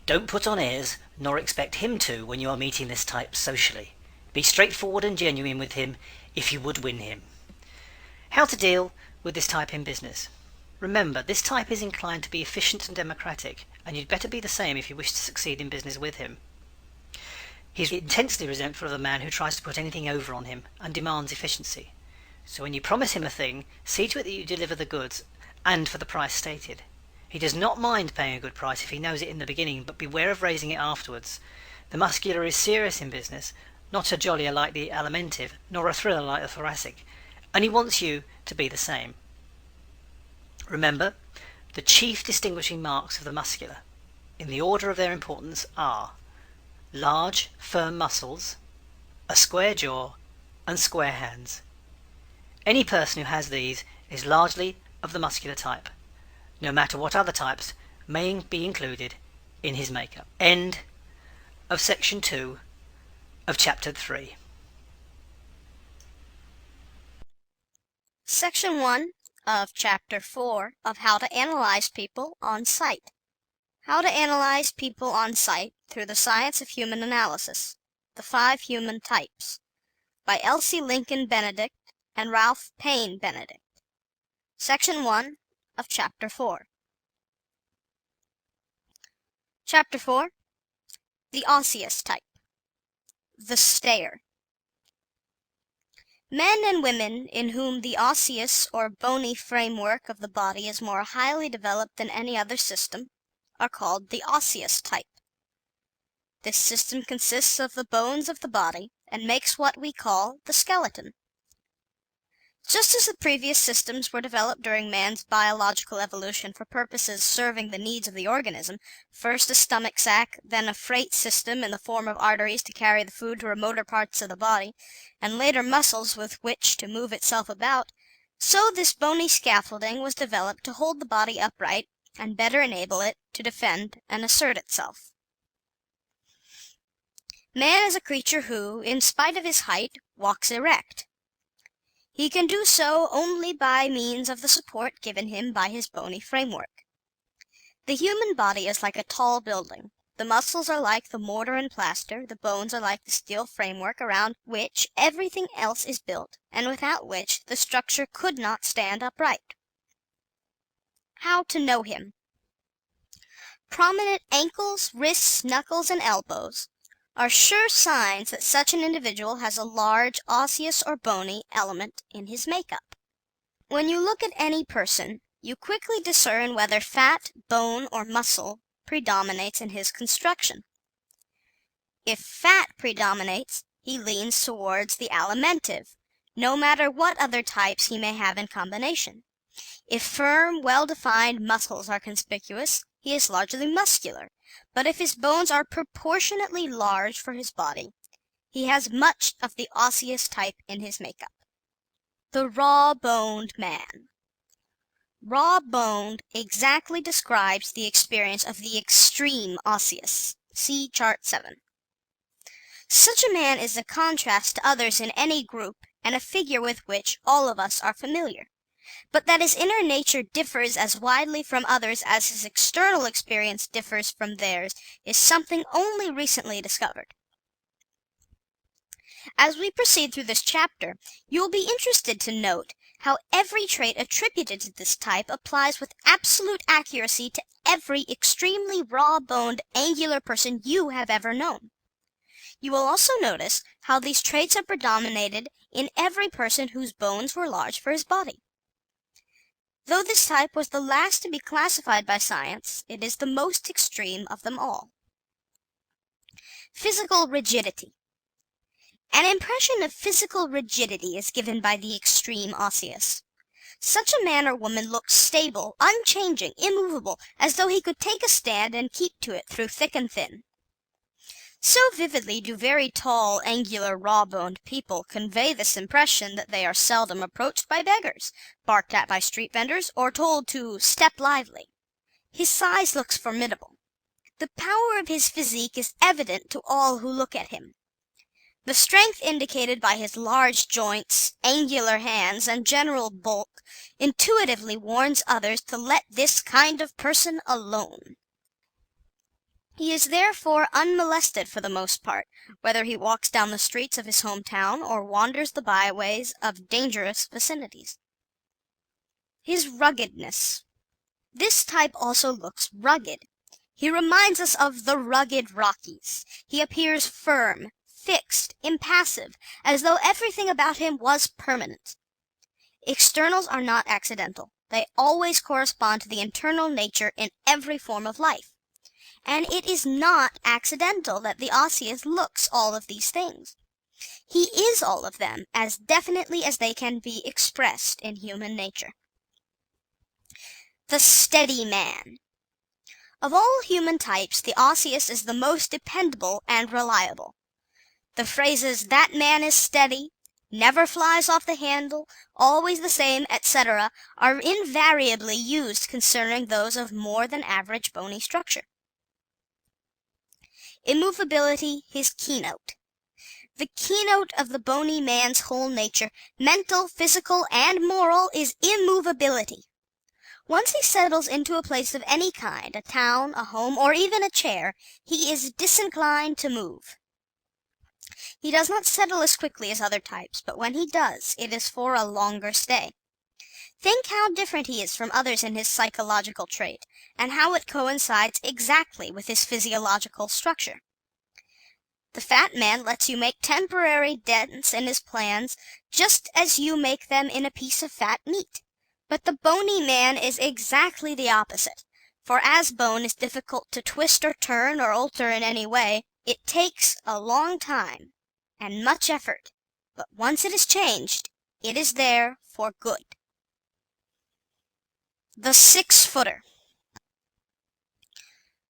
Don't put on airs, nor expect him to when you are meeting this type socially. Be straightforward and genuine with him if you would win him. How to deal with this type in business. Remember, this type is inclined to be efficient and democratic, and you'd better be the same if you wish to succeed in business with him. He's intensely resentful of the man who tries to put anything over on him and demands efficiency. So when you promise him a thing, see to it that you deliver the goods, and for the price stated. He does not mind paying a good price if he knows it in the beginning, but beware of raising it afterwards. The muscular is serious in business, not a jollier like the alimentive, nor a thriller like the thoracic, and he wants you to be the same. Remember, the chief distinguishing marks of the muscular, in the order of their importance, are large, firm muscles, a square jaw, and square hands. Any person who has these is largely of the muscular type, no matter what other types may be included in his makeup. End of section 2 of chapter 3. Section 1 of chapter 4 of How to Analyze People on Sight. How to Analyze People on Sight Through the Science of Human Analysis. The 5 Human Types. By Elsie Lincoln Benedict and Ralph Paine Benedict. Section 1 of chapter 4. Chapter 4. The Osseous Type. The Stayer. Men and women in whom the osseous or bony framework of the body is more highly developed than any other system are called the osseous type. This system consists of the bones of the body and makes what we call the skeleton. Just as the previous systems were developed during man's biological evolution for purposes serving the needs of the organism, first a stomach sac, then a freight system in the form of arteries to carry the food to remoter parts of the body, and later muscles with which to move itself about, so this bony scaffolding was developed to hold the body upright and better enable it to defend and assert itself. Man is a creature who, in spite of his height, walks erect. He can do so only by means of the support given him by his bony framework. The human body is like a tall building. The muscles are like the mortar and plaster, the bones are like the steel framework around which everything else is built, and without which the structure could not stand upright. How to know him? Prominent ankles, wrists, knuckles, and elbows are sure signs that such an individual has a large osseous or bony element in his makeup. When you look at any person, you quickly discern whether fat, bone, or muscle predominates in his construction. If fat predominates, he leans towards the alimentive, no matter what other types he may have in combination. If firm, well-defined muscles are conspicuous, he is largely muscular. But if his bones are proportionately large for his body, he has much of the osseous type in his makeup. The raw-boned man. Raw-boned exactly describes the experience of the extreme osseous. See Chart 7. Such a man is a contrast to others in any group, and a figure with which all of us are familiar. But that his inner nature differs as widely from others as his external experience differs from theirs is something only recently discovered. As we proceed through this chapter, you will be interested to note how every trait attributed to this type applies with absolute accuracy to every extremely raw-boned, angular person you have ever known. You will also notice how these traits are predominated in every person whose bones were large for his body. Though this type was the last to be classified by science, it is the most extreme of them all. Physical rigidity. An impression of physical rigidity is given by the extreme osseous. Such a man or woman looks stable, unchanging, immovable, as though he could take a stand and keep to it through thick and thin. So vividly do very tall, angular, raw-boned people convey this impression that they are seldom approached by beggars, barked at by street vendors, or told to "step lively." His size looks formidable. The power of his physique is evident to all who look at him. The strength indicated by his large joints, angular hands, and general bulk intuitively warns others to let this kind of person alone. He is therefore unmolested for the most part, whether he walks down the streets of his hometown or wanders the byways of dangerous vicinities. His ruggedness. This type also looks rugged. He reminds us of the rugged Rockies. He appears firm, fixed, impassive, as though everything about him was permanent. Externals are not accidental. They always correspond to the internal nature in every form of life. And it is not accidental that the Osseous looks all of these things. He is all of them as definitely as they can be expressed in human nature. The steady man. Of all human types, the Osseous is the most dependable and reliable. The phrases, "that man is steady," "never flies off the handle," "always the same," etc., are invariably used concerning those of more than average bony structure. Immovability, his keynote. The keynote of the bony man's whole nature, mental, physical, and moral, is immovability. Once he settles into a place of any kind, a town, a home, or even a chair, he is disinclined to move. He does not settle as quickly as other types, but when he does, it is for a longer stay. Think how different he is from others in his psychological trait, and how it coincides exactly with his physiological structure. The fat man lets you make temporary dents in his plans, just as you make them in a piece of fat meat. But the bony man is exactly the opposite, for as bone is difficult to twist or turn or alter in any way, it takes a long time and much effort, but once it is changed, it is there for good. The 6-footer.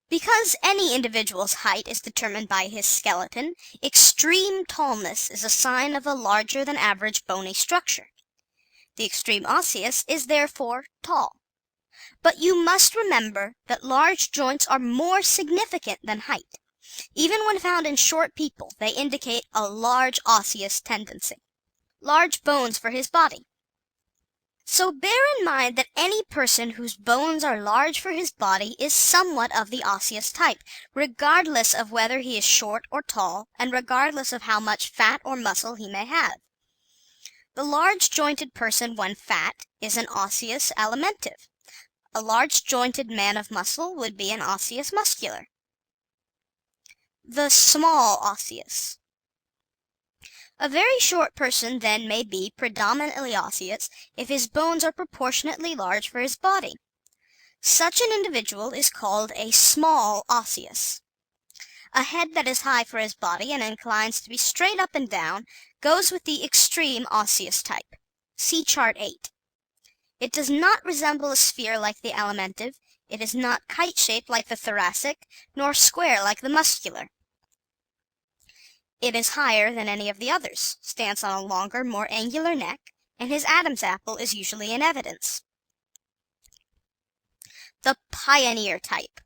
Because any individual's height is determined by his skeleton, extreme tallness is a sign of a larger than average bony structure. The extreme osseous is therefore tall. But you must remember that large joints are more significant than height. Even when found in short people, they indicate a large osseous tendency. Large bones for his body. So bear in mind that any person whose bones are large for his body is somewhat of the osseous type, regardless of whether he is short or tall, and regardless of how much fat or muscle he may have. The large-jointed person, when fat, is an osseous alimentive. A large-jointed man of muscle would be an osseous muscular. The small osseous. A very short person then may be predominantly osseous if his bones are proportionately large for his body. Such an individual is called a small osseous. A head that is high for his body and inclines to be straight up and down goes with the extreme osseous type. See Chart 8. It does not resemble a sphere like the alimentive, it is not kite-shaped like the thoracic, nor square like the muscular. It is higher than any of the others, stands on a longer, more angular neck, and his Adam's apple is usually in evidence. The pioneer type.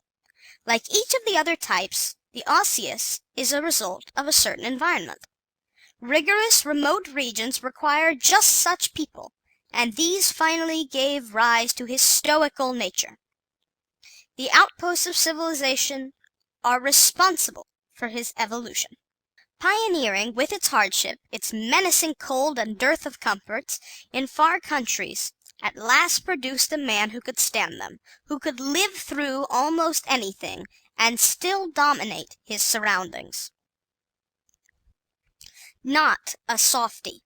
Like each of the other types, the osseous is a result of a certain environment. Rigorous remote regions require just such people, and these finally gave rise to his stoical nature. The outposts of civilization are responsible for his evolution. Pioneering, with its hardship, its menacing cold and dearth of comforts, in far countries, at last produced a man who could stand them, who could live through almost anything, and still dominate his surroundings. Not a softy.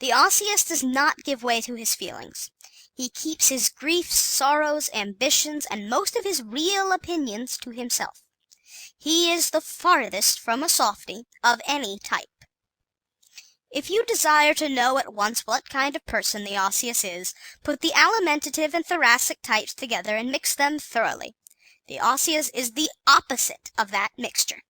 The osseous does not give way to his feelings. He keeps his griefs, sorrows, ambitions, and most of his real opinions to himself. He is the farthest from a softy of any type. If you desire to know at once what kind of person the osseous is, put the alimentative and thoracic types together and mix them thoroughly. The osseous is the opposite of that mixture.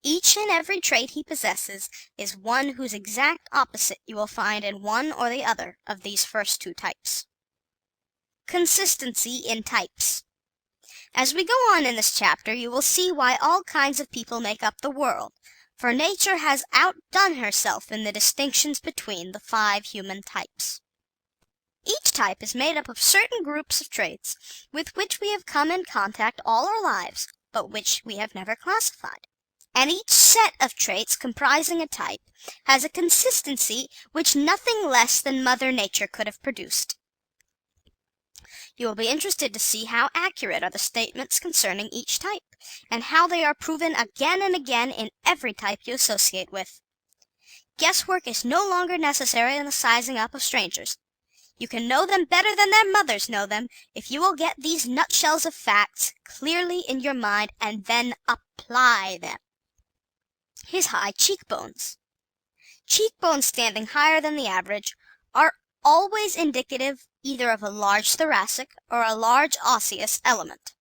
Each and every trait he possesses is one whose exact opposite you will find in one or the other of these first two types. Consistency in types. As we go on in this chapter, you will see why all kinds of people make up the world, for nature has outdone herself in the distinctions between the 5 human types. Each type is made up of certain groups of traits with which we have come in contact all our lives, but which we have never classified. And each set of traits comprising a type has a consistency which nothing less than Mother Nature could have produced. You will be interested to see how accurate are the statements concerning each type, and how they are proven again and again in every type you associate with. Guesswork is no longer necessary in the sizing up of strangers. You can know them better than their mothers know them if you will get these nutshells of facts clearly in your mind and then apply them. His high cheekbones. Cheekbones standing higher than the average are always indicative either of a large thoracic or a large osseous element.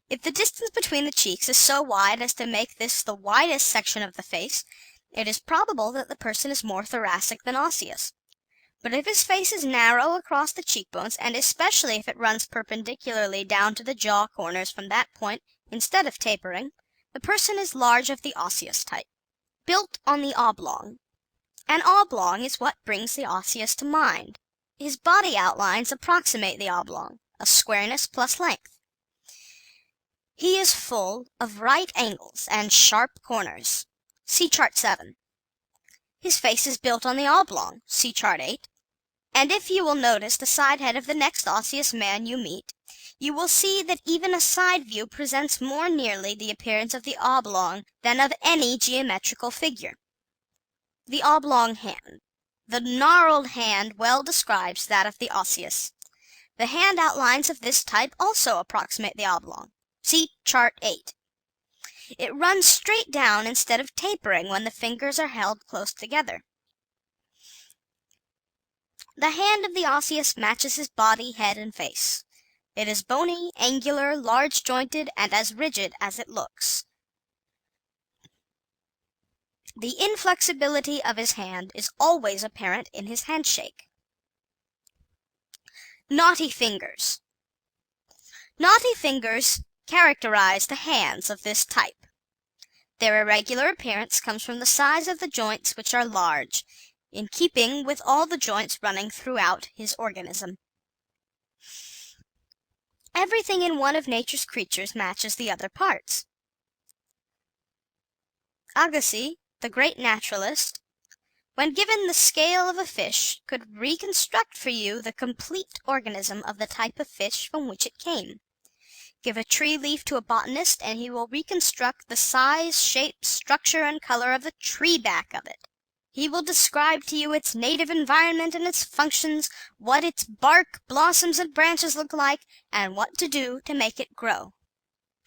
If the distance between the cheeks is so wide as to make this the widest section of the face, it is probable that the person is more thoracic than osseous. But if his face is narrow across the cheekbones, and especially if it runs perpendicularly down to the jaw corners from that point instead of tapering, the person is large of the osseous type. Built on the oblong. An oblong is what brings the osseous to mind. His body outlines approximate the oblong, a squareness plus length. He is full of right angles and sharp corners. See Chart 7. His face is built on the oblong. See Chart 8. And if you will notice the side head of the next osseous man you meet, you will see that even a side view presents more nearly the appearance of the oblong than of any geometrical figure. The oblong hand. The gnarled hand well describes that of the osseous. The hand outlines of this type also approximate the oblong. See Chart 8. It runs straight down instead of tapering when the fingers are held close together. The hand of the osseous matches his body, head, and face. It is bony, angular, large-jointed, and as rigid as it looks. The inflexibility of his hand is always apparent in his handshake. Knotty fingers. Knotty fingers characterize the hands of this type. Their irregular appearance comes from the size of the joints, which are large, in keeping with all the joints running throughout his organism. Everything in one of nature's creatures matches the other parts. Agassiz, the great naturalist, when given the scale of a fish, could reconstruct for you the complete organism of the type of fish from which it came. Give a tree leaf to a botanist, and he will reconstruct the size, shape, structure, and color of the tree back of it. He will describe to you its native environment and its functions, what its bark, blossoms, and branches look like, and what to do to make it grow.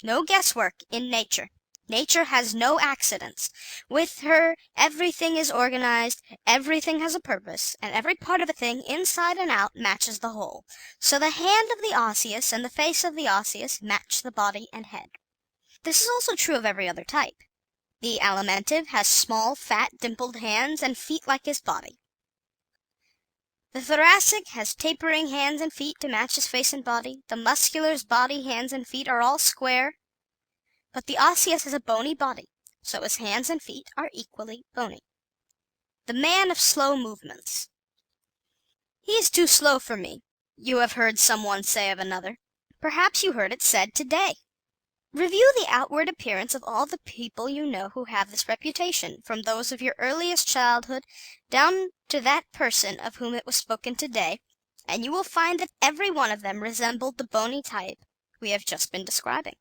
No guesswork in nature. Nature has no accidents. With her, everything is organized, everything has a purpose, and every part of a thing, inside and out, matches the whole. So the hand of the osseous and the face of the osseous match the body and head. This is also true of every other type. The alimentive has small, fat, dimpled hands and feet like his body. The thoracic has tapering hands and feet to match his face and body. The muscular's body, hands, and feet are all square. But the osseous has a bony body, so his hands and feet are equally bony. The man of slow movements. He is too slow for me, you have heard someone say of another. Perhaps you heard it said today. Review the outward appearance of all the people you know who have this reputation, from those of your earliest childhood down to that person of whom it was spoken today, and you will find that every one of them resembled the bony type we have just been describing.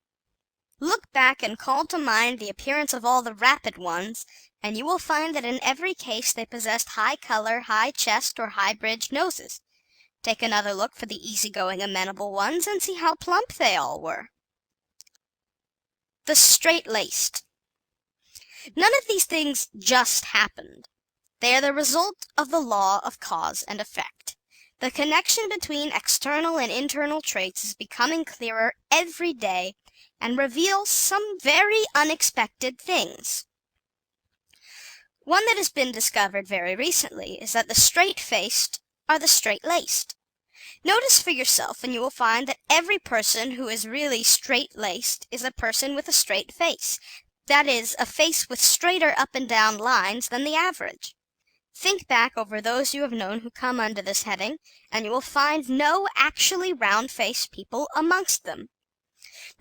Look back and call to mind the appearance of all the rapid ones, and you will find that in every case they possessed high color, high chest, or high-bridged noses. Take another look for the easy-going, amenable ones, and see how plump they all were. The straight-laced. None of these things just happened. They are the result of the law of cause and effect. The connection between external and internal traits is becoming clearer every day, and reveals some very unexpected things. One that has been discovered very recently is that the straight-faced are the straight-laced. Notice for yourself, and you will find that every person who is really straight-laced is a person with a straight face, that is, a face with straighter up and down lines than the average. Think back over those you have known who come under this heading, and you will find no actually round-faced people amongst them.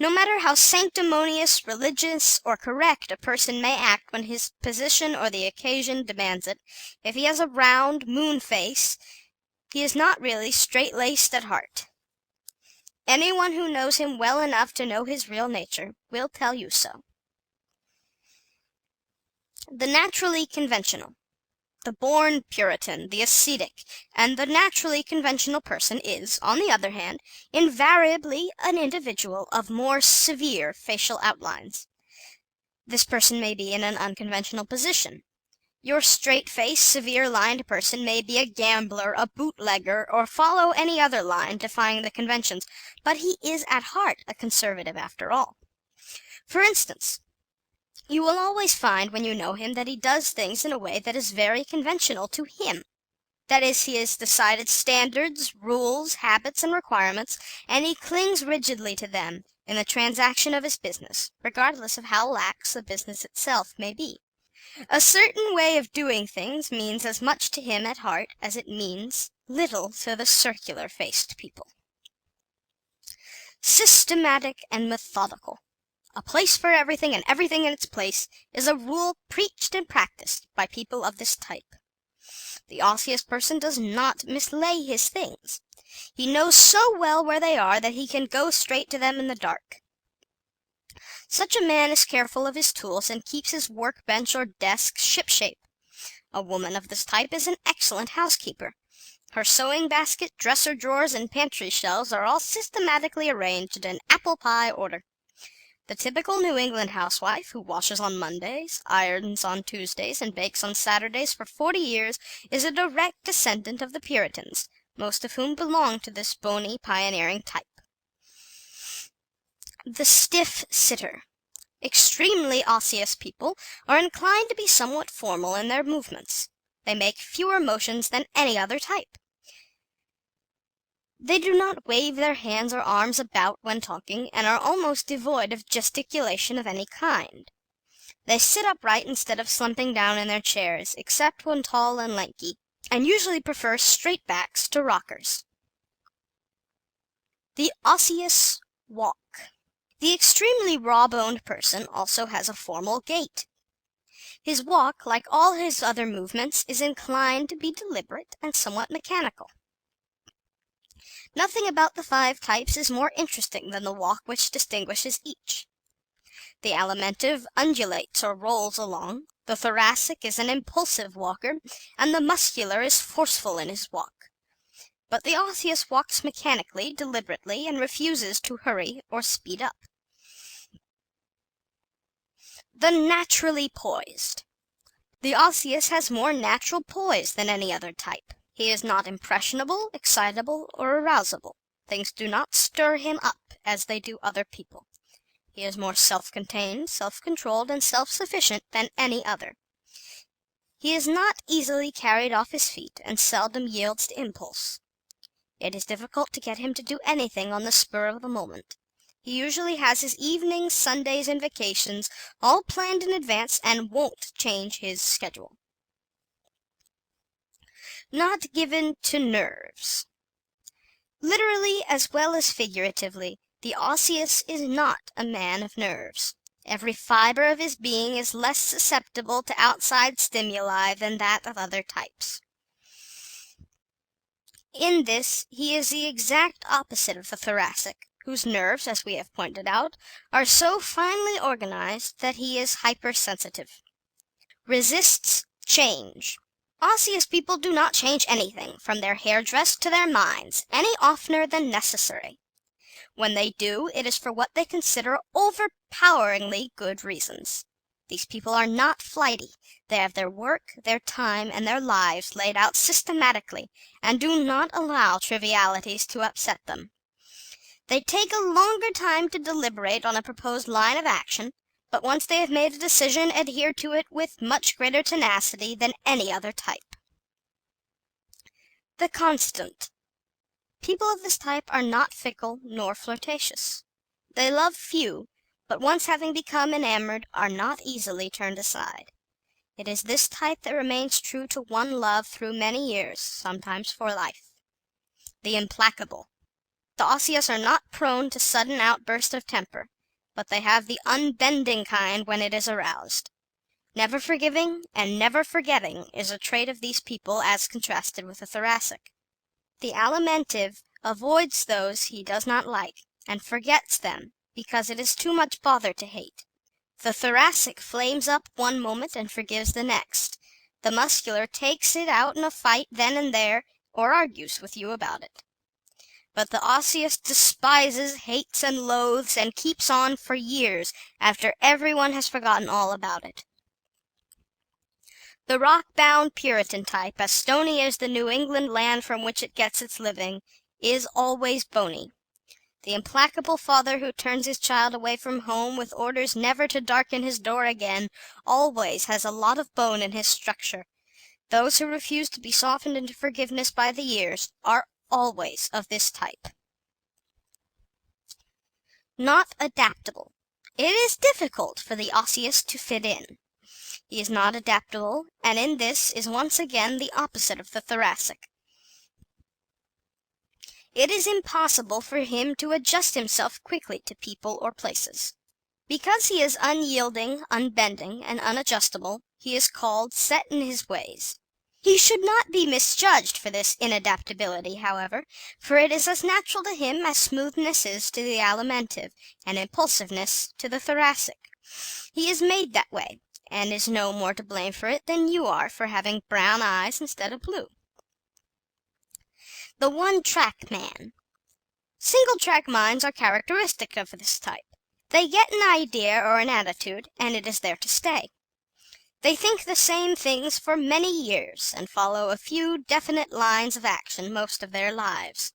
No matter how sanctimonious, religious, or correct a person may act when his position or the occasion demands it, if he has a round, moon face, he is not really straight-laced at heart. Anyone who knows him well enough to know his real nature will tell you so. The naturally conventional. The born Puritan, the ascetic, and the naturally conventional person is, on the other hand, invariably an individual of more severe facial outlines. This person may be in an unconventional position. Your straight-faced, severe-lined person may be a gambler, a bootlegger, or follow any other line defying the conventions, but he is at heart a conservative after all. For instance, you will always find when you know him that he does things in a way that is very conventional to him. That is, he has decided standards, rules, habits, and requirements, and he clings rigidly to them in the transaction of his business, regardless of how lax the business itself may be. A certain way of doing things means as much to him at heart as it means little to the circular-faced people. Systematic and methodical. A place for everything and everything in its place is a rule preached and practiced by people of this type. The osseous person does not mislay his things. He knows so well where they are that he can go straight to them in the dark. Such a man is careful of his tools and keeps his workbench or desk shipshape. A woman of this type is an excellent housekeeper. Her sewing basket, dresser drawers, and pantry shelves are all systematically arranged in apple pie order. The typical New England housewife, who washes on Mondays, irons on Tuesdays, and bakes on Saturdays for 40 years, is a direct descendant of the Puritans, most of whom belong to this bony, pioneering type. The stiff sitter. Extremely osseous people are inclined to be somewhat formal in their movements. They make fewer motions than any other type. They do not wave their hands or arms about when talking, and are almost devoid of gesticulation of any kind. They sit upright instead of slumping down in their chairs, except when tall and lanky, and usually prefer straight backs to rockers. The osseous walk. The extremely raw-boned person also has a formal gait. His walk, like all his other movements, is inclined to be deliberate and somewhat mechanical. Nothing about the 5 types is more interesting than the walk which distinguishes each. The alimentive undulates or rolls along, the thoracic is an impulsive walker, and the muscular is forceful in his walk. But the osseous walks mechanically, deliberately, and refuses to hurry or speed up. The naturally poised. The osseous has more natural poise than any other type. He is not impressionable, excitable, or arousable. Things do not stir him up as they do other people. He is more self-contained, self-controlled, and self-sufficient than any other. He is not easily carried off his feet, and seldom yields to impulse. It is difficult to get him to do anything on the spur of the moment. He usually has his evenings, Sundays, and vacations all planned in advance and won't change his schedule. Not given to nerves. Literally as well as figuratively, the osseous is not a man of nerves. Every fiber of his being is less susceptible to outside stimuli than that of other types. In this, he is the exact opposite of the thoracic, whose nerves, as we have pointed out, are so finely organized that he is hypersensitive. Resists change. Osseous people do not change anything, from their hairdress to their minds, any oftener than necessary. When they do, it is for what they consider overpoweringly good reasons. These people are not flighty. They have their work, their time, and their lives laid out systematically, and do not allow trivialities to upset them. They take a longer time to deliberate on a proposed line of action, but once they have made a decision, adhere to it with much greater tenacity than any other type. The constant. People of this type are not fickle nor flirtatious. They love few, but once having become enamored, are not easily turned aside. It is this type that remains true to one love through many years, sometimes for life. The implacable. The osseous are not prone to sudden outbursts of temper, but they have the unbending kind when it is aroused. Never forgiving and never forgetting is a trait of these people as contrasted with the thoracic. The alimentive avoids those he does not like, and forgets them because it is too much bother to hate. The thoracic flames up one moment and forgives the next. The muscular takes it out in a fight then and there, or argues with you about it. But the osseous despises, hates, and loathes, and keeps on for years after everyone has forgotten all about it. The rock-bound Puritan type, as stony as the New England land from which it gets its living, is always bony. The implacable father who turns his child away from home with orders never to darken his door again always has a lot of bone in his structure. Those who refuse to be softened into forgiveness by the years are always of this type. Not adaptable. It is difficult for the osseous to fit in. He is not adaptable, and in this is once again the opposite of the thoracic. It is impossible for him to adjust himself quickly to people or places. Because he is unyielding, unbending, and unadjustable, he is called set in his ways. He should not be misjudged for this inadaptability, however, for it is as natural to him as smoothness is to the alimentive, and impulsiveness to the thoracic. He is made that way, and is no more to blame for it than you are for having brown eyes instead of blue. The one-track man. Single-track minds are characteristic of this type. They get an idea or an attitude, and it is there to stay. They think the same things for many years, and follow a few definite lines of action most of their lives.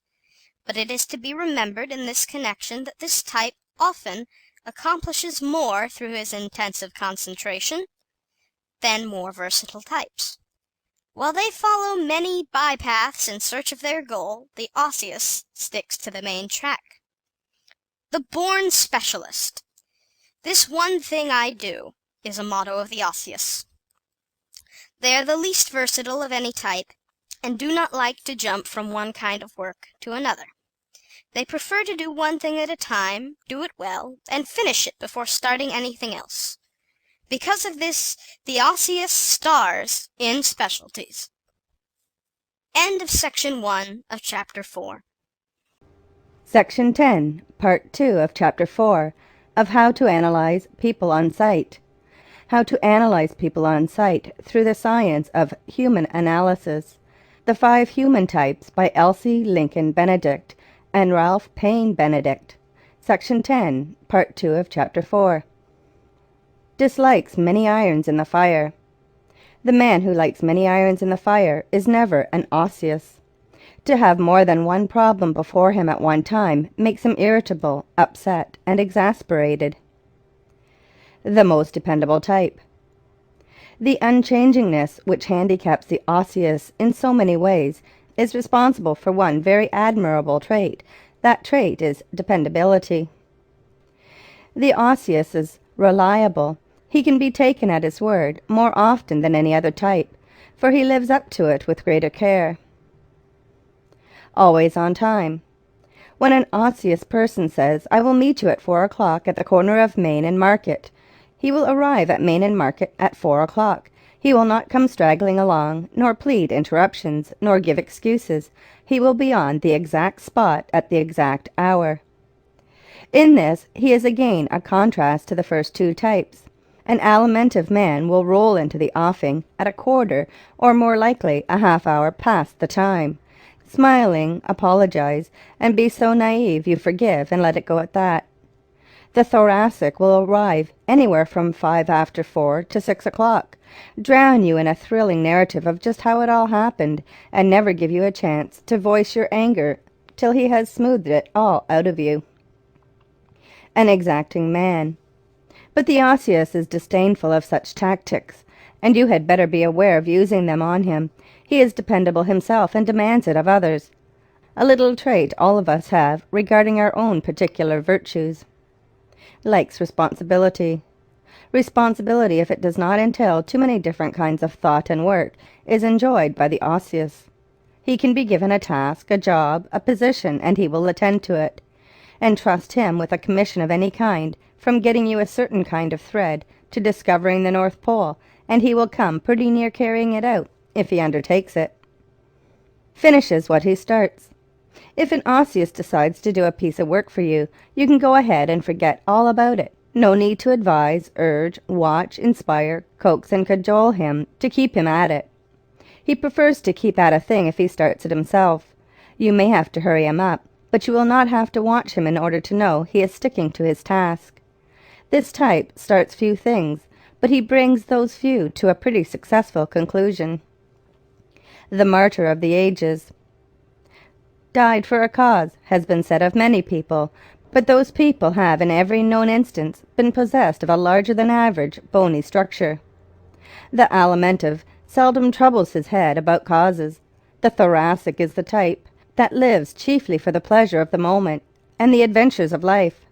But it is to be remembered in this connection that this type often accomplishes more through his intensive concentration than more versatile types. While they follow many bypaths in search of their goal, the osseous sticks to the main track. The born specialist. This one thing I do is a motto of the osseous. They are the least versatile of any type, and do not like to jump from one kind of work to another. They prefer to do one thing at a time, do it well, and finish it before starting anything else. Because of this, the osseous stars in specialties. End of Section 1 of Chapter 4. Section 10, Part 2 of Chapter 4 of How to Analyze People on Sight. How to Analyze People on Sight through the Science of Human Analysis. The 5 Human Types by Elsie Lincoln Benedict and Ralph Paine Benedict. Section 10, Part 2 of Chapter 4. Dislikes many irons in the fire. The man who likes many irons in the fire is never an osseous. To have more than one problem before him at one time makes him irritable, upset, and exasperated. The most dependable type. The unchangingness which handicaps the osseous in so many ways is responsible for one very admirable trait. That trait is dependability. The osseous is reliable. He can be taken at his word more often than any other type, for he lives up to it with greater care. Always on time. When an osseous person says, "I will meet you at 4 o'clock at the corner of Main and Market," he will arrive at Main and Market at 4 o'clock. He will not come straggling along, nor plead interruptions, nor give excuses. He will be on the exact spot at the exact hour. In this he is again a contrast to the first 2 types. An alimentive man will roll into the offing at a quarter, or more likely a half-hour past the time, smiling, apologize, and be so naive you forgive and let it go at that. The thoracic will arrive anywhere from 5 after 4 to 6 o'clock, drown you in a thrilling narrative of just how it all happened, and never give you a chance to voice your anger till he has smoothed it all out of you. An exacting man. But the osseous is disdainful of such tactics, and you had better be aware of using them on him. He is dependable himself and demands it of others. A little trait all of us have regarding our own particular virtues. Likes responsibility. Responsibility, if it does not entail too many different kinds of thought and work, is enjoyed by the osseous. He can be given a task, a job, a position, and he will attend to it. And trust him with a commission of any kind, from getting you a certain kind of thread to discovering the North Pole, and he will come pretty near carrying it out, if he undertakes it. Finishes what he starts. If an Osseous decides to do a piece of work for you, you can go ahead and forget all about it. No need to advise, urge, watch, inspire, coax and cajole him to keep him at it. He prefers to keep at a thing if he starts it himself. You may have to hurry him up, but you will not have to watch him in order to know he is sticking to his task. This type starts few things, but he brings those few to a pretty successful conclusion. The martyr of the ages. Died for a cause, has been said of many people, but those people have in every known instance been possessed of a larger than average bony structure. The alimentive seldom troubles his head about causes. The thoracic is the type that lives chiefly for the pleasure of the moment and the adventures of life.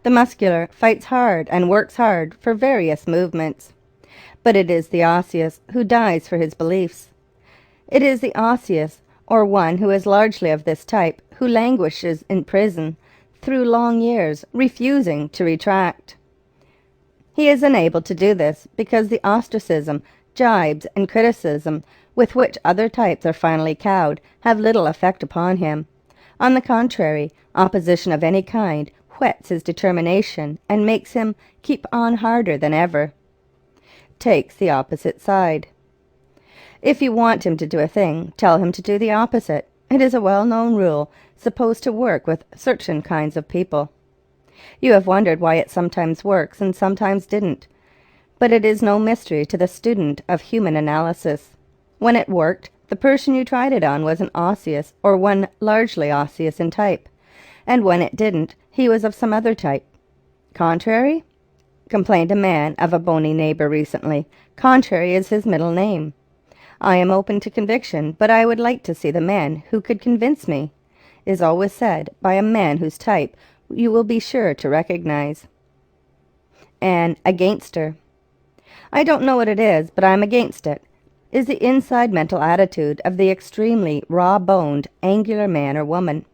The muscular fights hard and works hard for various movements. But it is the osseous who dies for his beliefs. It is the osseous, or one who is largely of this type, who languishes in prison through long years, refusing to retract. He is unable to do this because the ostracism, jibes, and criticism with which other types are finally cowed have little effect upon him. On the contrary, opposition of any kind whets his determination and makes him keep on harder than ever. Takes the opposite side. If you want him to do a thing, tell him to do the opposite. It is a well-known rule, supposed to work with certain kinds of people. You have wondered why it sometimes works and sometimes didn't. But it is no mystery to the student of human analysis. When it worked, the person you tried it on was an osseous or one largely osseous in type. And when it didn't, he was of some other type. Contrary? Complained a man of a bony neighbor recently. Contrary is his middle name. I am open to conviction, but I would like to see the man who could convince me, is always said by a man whose type you will be sure to recognize. An againster. I don't know what it is, but I'm against it, is the inside mental attitude of the extremely raw-boned, angular man or woman.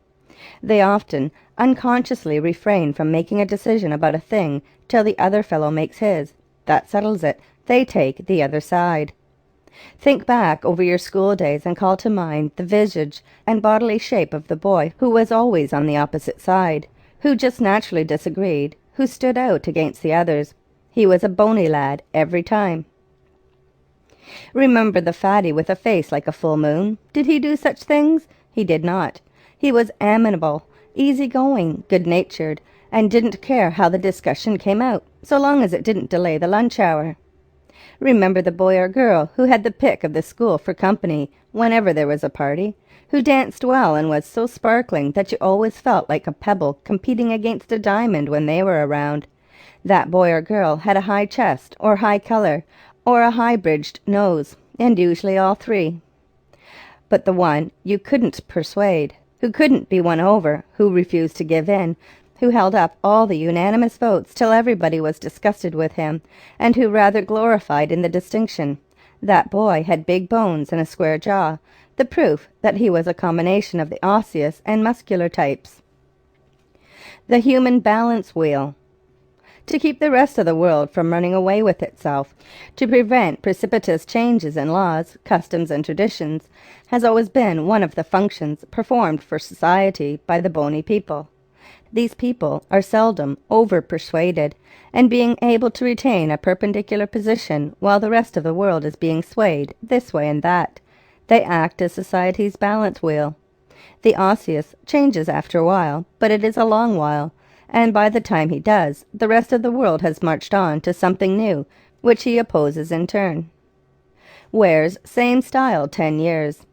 They often unconsciously refrain from making a decision about a thing till the other fellow makes his. That settles it. They take the other side. Think back over your school days and call to mind the visage and bodily shape of the boy who was always on the opposite side, who just naturally disagreed, who stood out against the others. He was a bony lad every time. Remember the fatty with a face like a full moon? Did he do such things? He did not. He was amenable, easy-going, good-natured, and didn't care how the discussion came out, so long as it didn't delay the lunch hour. Remember the boy or girl who had the pick of the school for company whenever there was a party, who danced well and was so sparkling that you always felt like a pebble competing against a diamond when they were around. That boy or girl had a high chest, or high color, or a high-bridged nose, and usually all three. But the one you couldn't persuade, who couldn't be won over, who refused to give in, who held up all the unanimous votes till everybody was disgusted with him, and who rather glorified in the distinction. That boy had big bones and a square jaw, the proof that he was a combination of the osseous and muscular types. The human balance wheel. To keep the rest of the world from running away with itself, to prevent precipitous changes in laws, customs, and traditions, has always been one of the functions performed for society by the bony people. These people are seldom over-persuaded, and being able to retain a perpendicular position while the rest of the world is being swayed this way and that, they act as society's balance wheel. The osseous changes after a while, but it is a long while, and by the time he does, the rest of the world has marched on to something new, which he opposes in turn. Wears same style 10 years.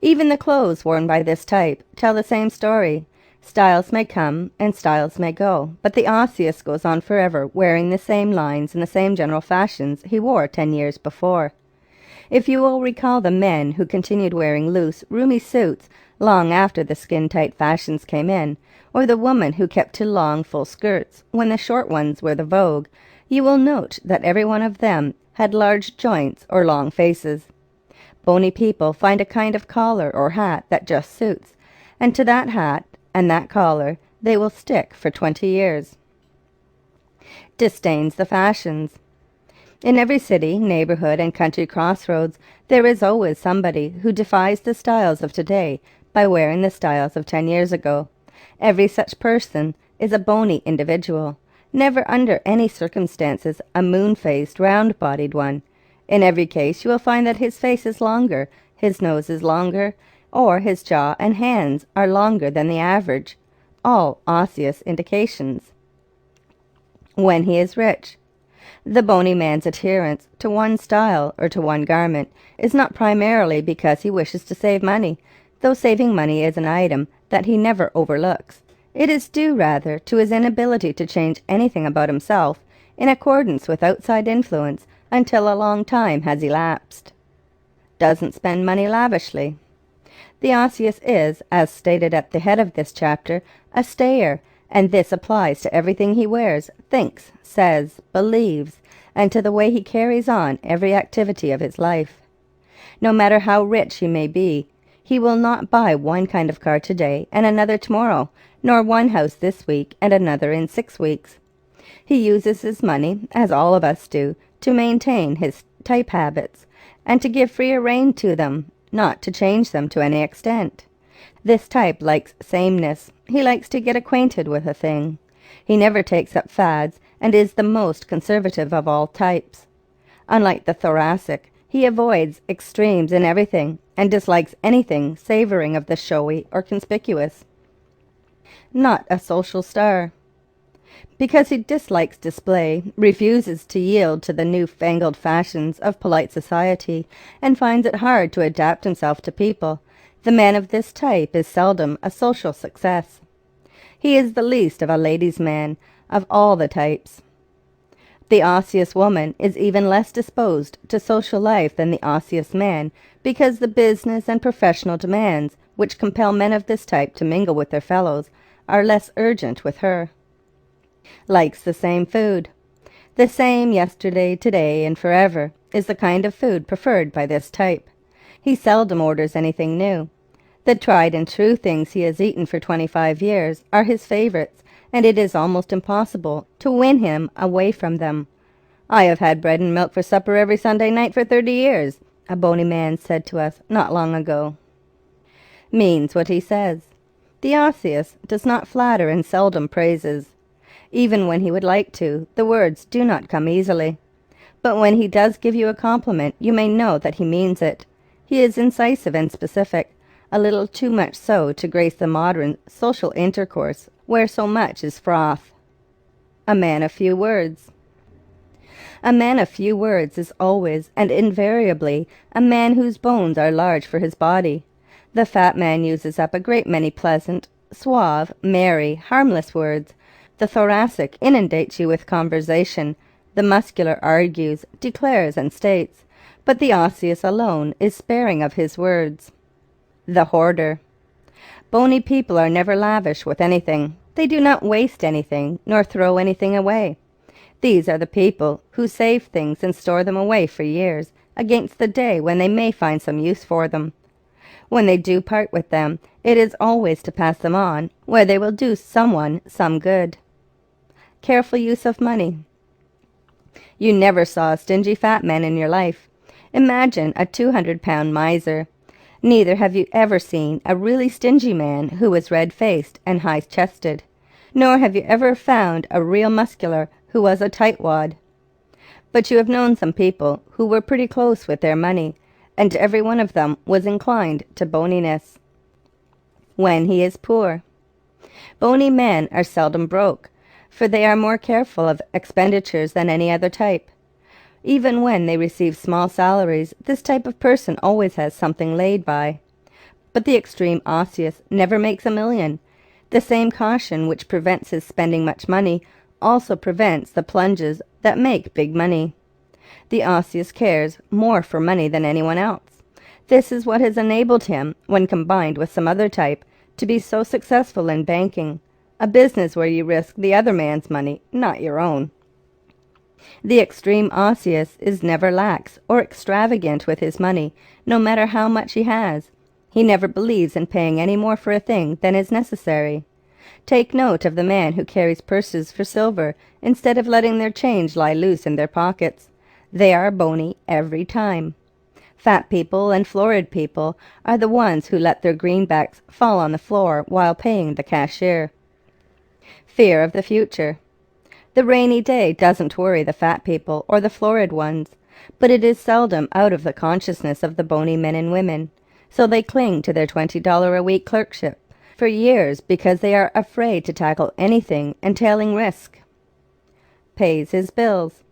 Even the clothes worn by this type tell the same story. Styles may come and styles may go, but the osseous goes on forever wearing the same lines and the same general fashions he wore 10 years before. If you will recall the men who continued wearing loose, roomy suits long after the skin-tight fashions came in, or the woman who kept to long, full skirts when the short ones were the vogue, you will note that every one of them had large joints or long faces. Bony people find a kind of collar or hat that just suits, and to that hat and that collar they will stick for 20 years. Disdains the fashions. In every city, neighborhood, and country crossroads there is always somebody who defies the styles of today by wearing the styles of 10 years ago. Every such person is a bony individual, never under any circumstances a moon-faced, round-bodied one. In every case you will find that his face is longer, his nose is longer, or his jaw and hands are longer than the average, all osseous indications. When he is rich, the bony man's adherence to one style or to one garment is not primarily because he wishes to save money, though saving money is an item that he never overlooks. It is due rather to his inability to change anything about himself in accordance with outside influence until a long time has elapsed. Doesn't spend money lavishly. The osseous is, as stated at the head of this chapter, a stayer, and this applies to everything he wears, thinks, says, believes, and to the way he carries on every activity of his life. No matter how rich he may be, he will not buy one kind of car today and another tomorrow, nor one house this week and another in 6 weeks. He uses his money, as all of us do, to maintain his type habits, and to give freer rein to them, not to change them to any extent. This type likes sameness. He likes to get acquainted with a thing. He never takes up fads, and is the most conservative of all types. Unlike the thoracic, he avoids extremes in everything, and dislikes anything savouring of the showy or conspicuous. Not a social star. Because he dislikes display, refuses to yield to the new-fangled fashions of polite society, and finds it hard to adapt himself to people, the man of this type is seldom a social success. He is the least of a ladies' man of all the types. The osseous woman is even less disposed to social life than the osseous man, because the business and professional demands which compel men of this type to mingle with their fellows are less urgent with her. Likes the same food. The same yesterday, today, and forever is the kind of food preferred by this type. He seldom orders anything new. The tried and true things he has eaten for 25 years are his favourites, and it is almost impossible to win him away from them. "I have had bread and milk for supper every Sunday night for 30 years, a bony man said to us not long ago. Means what he says. The osseous does not flatter and seldom praises. Even when he would like to, the words do not come easily. But when he does give you a compliment, you may know that he means it. He is incisive and specific, a little too much so to grace the modern social intercourse where so much is froth. A man of few words. A man of few words is always and invariably a man whose bones are large for his body. The fat man uses up a great many pleasant, suave, merry, harmless words. The thoracic inundates you with conversation. The muscular argues, declares, and states. But the osseous alone is sparing of his words. The hoarder. Bony people are never lavish with anything. They do not waste anything, nor throw anything away. These are the people who save things and store them away for years, against the day when they may find some use for them. When they do part with them, it is always to pass them on, where they will do someone some good. Careful use of money. You never saw a stingy fat man in your life. Imagine a 200-pound miser. Neither have you ever seen a really stingy man who was red-faced and high-chested. Nor have you ever found a real muscular who was a tightwad. But you have known some people who were pretty close with their money, and every one of them was inclined to boniness. When he is poor. Bony men are seldom broke, for they are more careful of expenditures than any other type. Even when they receive small salaries, this type of person always has something laid by. But the extreme osseous never makes a million. The same caution which prevents his spending much money also prevents the plunges that make big money. The osseous cares more for money than anyone else. This is what has enabled him, when combined with some other type, to be so successful in banking, a business where you risk the other man's money, not your own. The extreme osseous is never lax or extravagant with his money, no matter how much he has. He never believes in paying any more for a thing than is necessary. Take note of the man who carries purses for silver instead of letting their change lie loose in their pockets. They are bony every time. Fat people and florid people are the ones who let their greenbacks fall on the floor while paying the cashier. Fear of the future. The rainy day doesn't worry the fat people or the florid ones, but it is seldom out of the consciousness of the bony men and women, so they cling to their $20-a-week clerkship for years because they are afraid to tackle anything entailing risk. Pays his bills.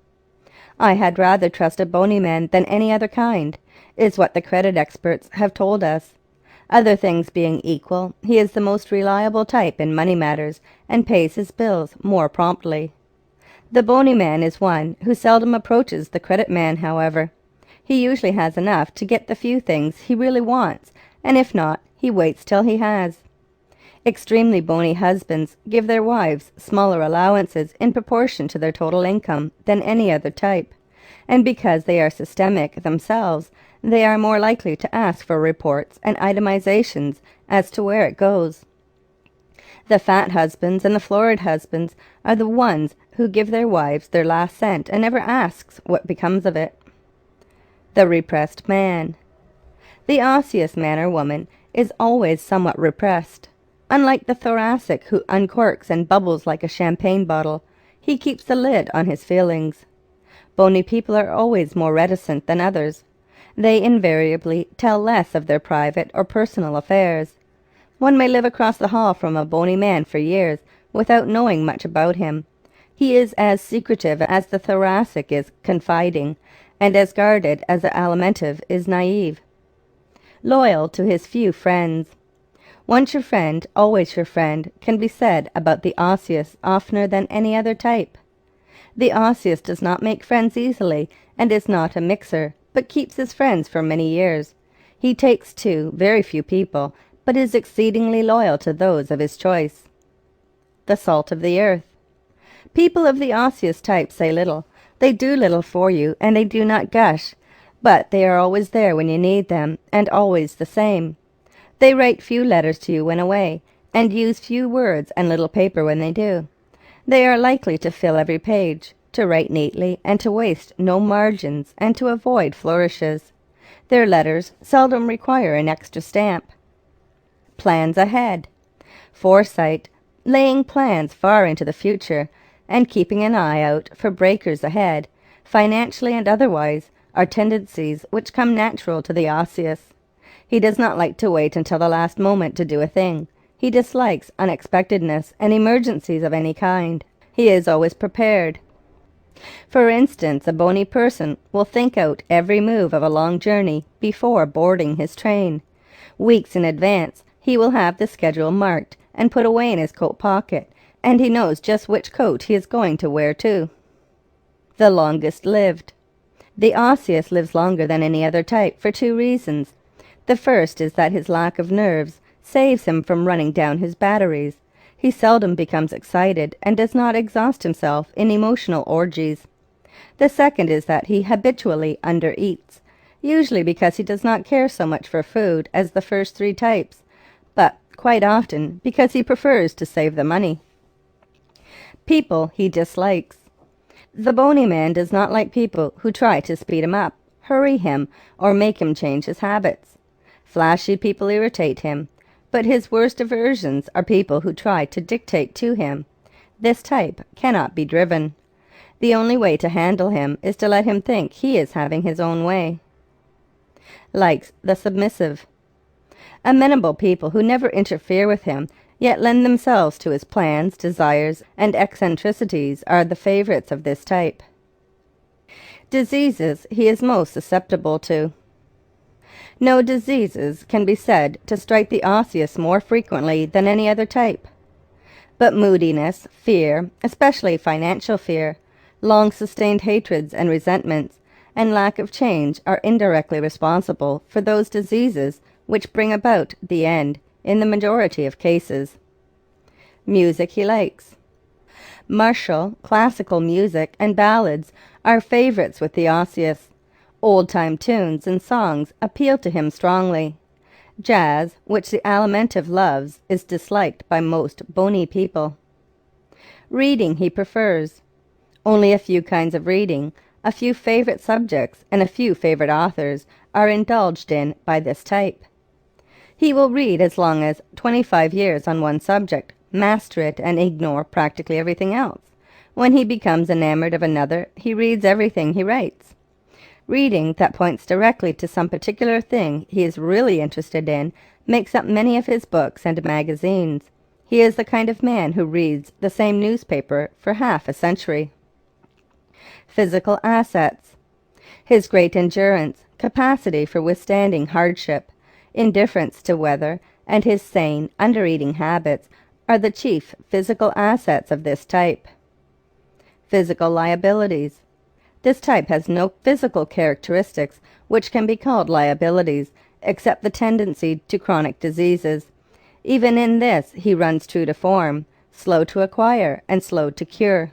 I had rather trust a bony man than any other kind, is what the credit experts have told us. Other things being equal, he is the most reliable type in money matters and pays his bills more promptly. The bony man is one who seldom approaches the credit man, however. He usually has enough to get the few things he really wants, and if not, he waits till he has. Extremely bony husbands give their wives smaller allowances in proportion to their total income than any other type, and because they are systemic themselves, they are more likely to ask for reports and itemizations as to where it goes. The fat husbands and the florid husbands are the ones who give their wives their last cent and never asks what becomes of it. The repressed man. The osseous man or woman is always somewhat repressed. Unlike the thoracic who uncorks and bubbles like a champagne bottle, he keeps the lid on his feelings. Bony people are always more reticent than others. They invariably tell less of their private or personal affairs. One may live across the hall from a bony man for years without knowing much about him. He is as secretive as the thoracic is confiding, and as guarded as the alimentive is naive. Loyal to his few friends. Once your friend, always your friend, can be said about the osseous oftener than any other type. The osseous does not make friends easily and is not a mixer, but keeps his friends for many years. He takes to very few people, but is exceedingly loyal to those of his choice. The salt of the earth. People of the osseous type say little. They do little for you, and they do not gush, but they are always there when you need them, and always the same. They write few letters to you when away, and use few words and little paper when they do. They are likely to fill every page, to write neatly, and to waste no margins, and to avoid flourishes. Their letters seldom require an extra stamp. Plans ahead. Foresight, laying plans far into the future, and keeping an eye out for breakers ahead, financially and otherwise, are tendencies which come natural to the osseous. He does not like to wait until the last moment to do a thing. He dislikes unexpectedness and emergencies of any kind. He is always prepared. For instance, a bony person will think out every move of a long journey before boarding his train. Weeks in advance, he will have the schedule marked and put away in his coat pocket, and he knows just which coat he is going to wear too. The longest lived. The osseous lives longer than any other type for two reasons. The first is that his lack of nerves saves him from running down his batteries. He seldom becomes excited and does not exhaust himself in emotional orgies. The second is that he habitually undereats, usually because he does not care so much for food as the first three types, but quite often because he prefers to save the money. People he dislikes. The bony man does not like people who try to speed him up, hurry him, or make him change his habits. Flashy people irritate him, but his worst aversions are people who try to dictate to him. This type cannot be driven. The only way to handle him is to let him think he is having his own way. Likes the submissive. Amenable people who never interfere with him, yet lend themselves to his plans, desires, and eccentricities are the favorites of this type. Diseases he is most susceptible to. No diseases can be said to strike the osseous more frequently than any other type. But moodiness, fear, especially financial fear, long-sustained hatreds and resentments, and lack of change are indirectly responsible for those diseases which bring about the end in the majority of cases. Music he likes. Martial, classical music and ballads are favorites with the osseous. Old-time tunes and songs appeal to him strongly. Jazz, which the alimentive loves, is disliked by most bony people. Reading he prefers. Only a few kinds of reading, a few favorite subjects, and a few favorite authors are indulged in by this type. He will read as long as 25 years on one subject, master it, and ignore practically everything else. When he becomes enamored of another, he reads everything he writes. Reading that points directly to some particular thing he is really interested in makes up many of his books and magazines. He is the kind of man who reads the same newspaper for half a century. Physical assets. His great endurance, capacity for withstanding hardship, indifference to weather, and his sane, under-eating habits are the chief physical assets of this type. Physical liabilities. This type has no physical characteristics which can be called liabilities, except the tendency to chronic diseases. Even in this he runs true to form, slow to acquire and slow to cure.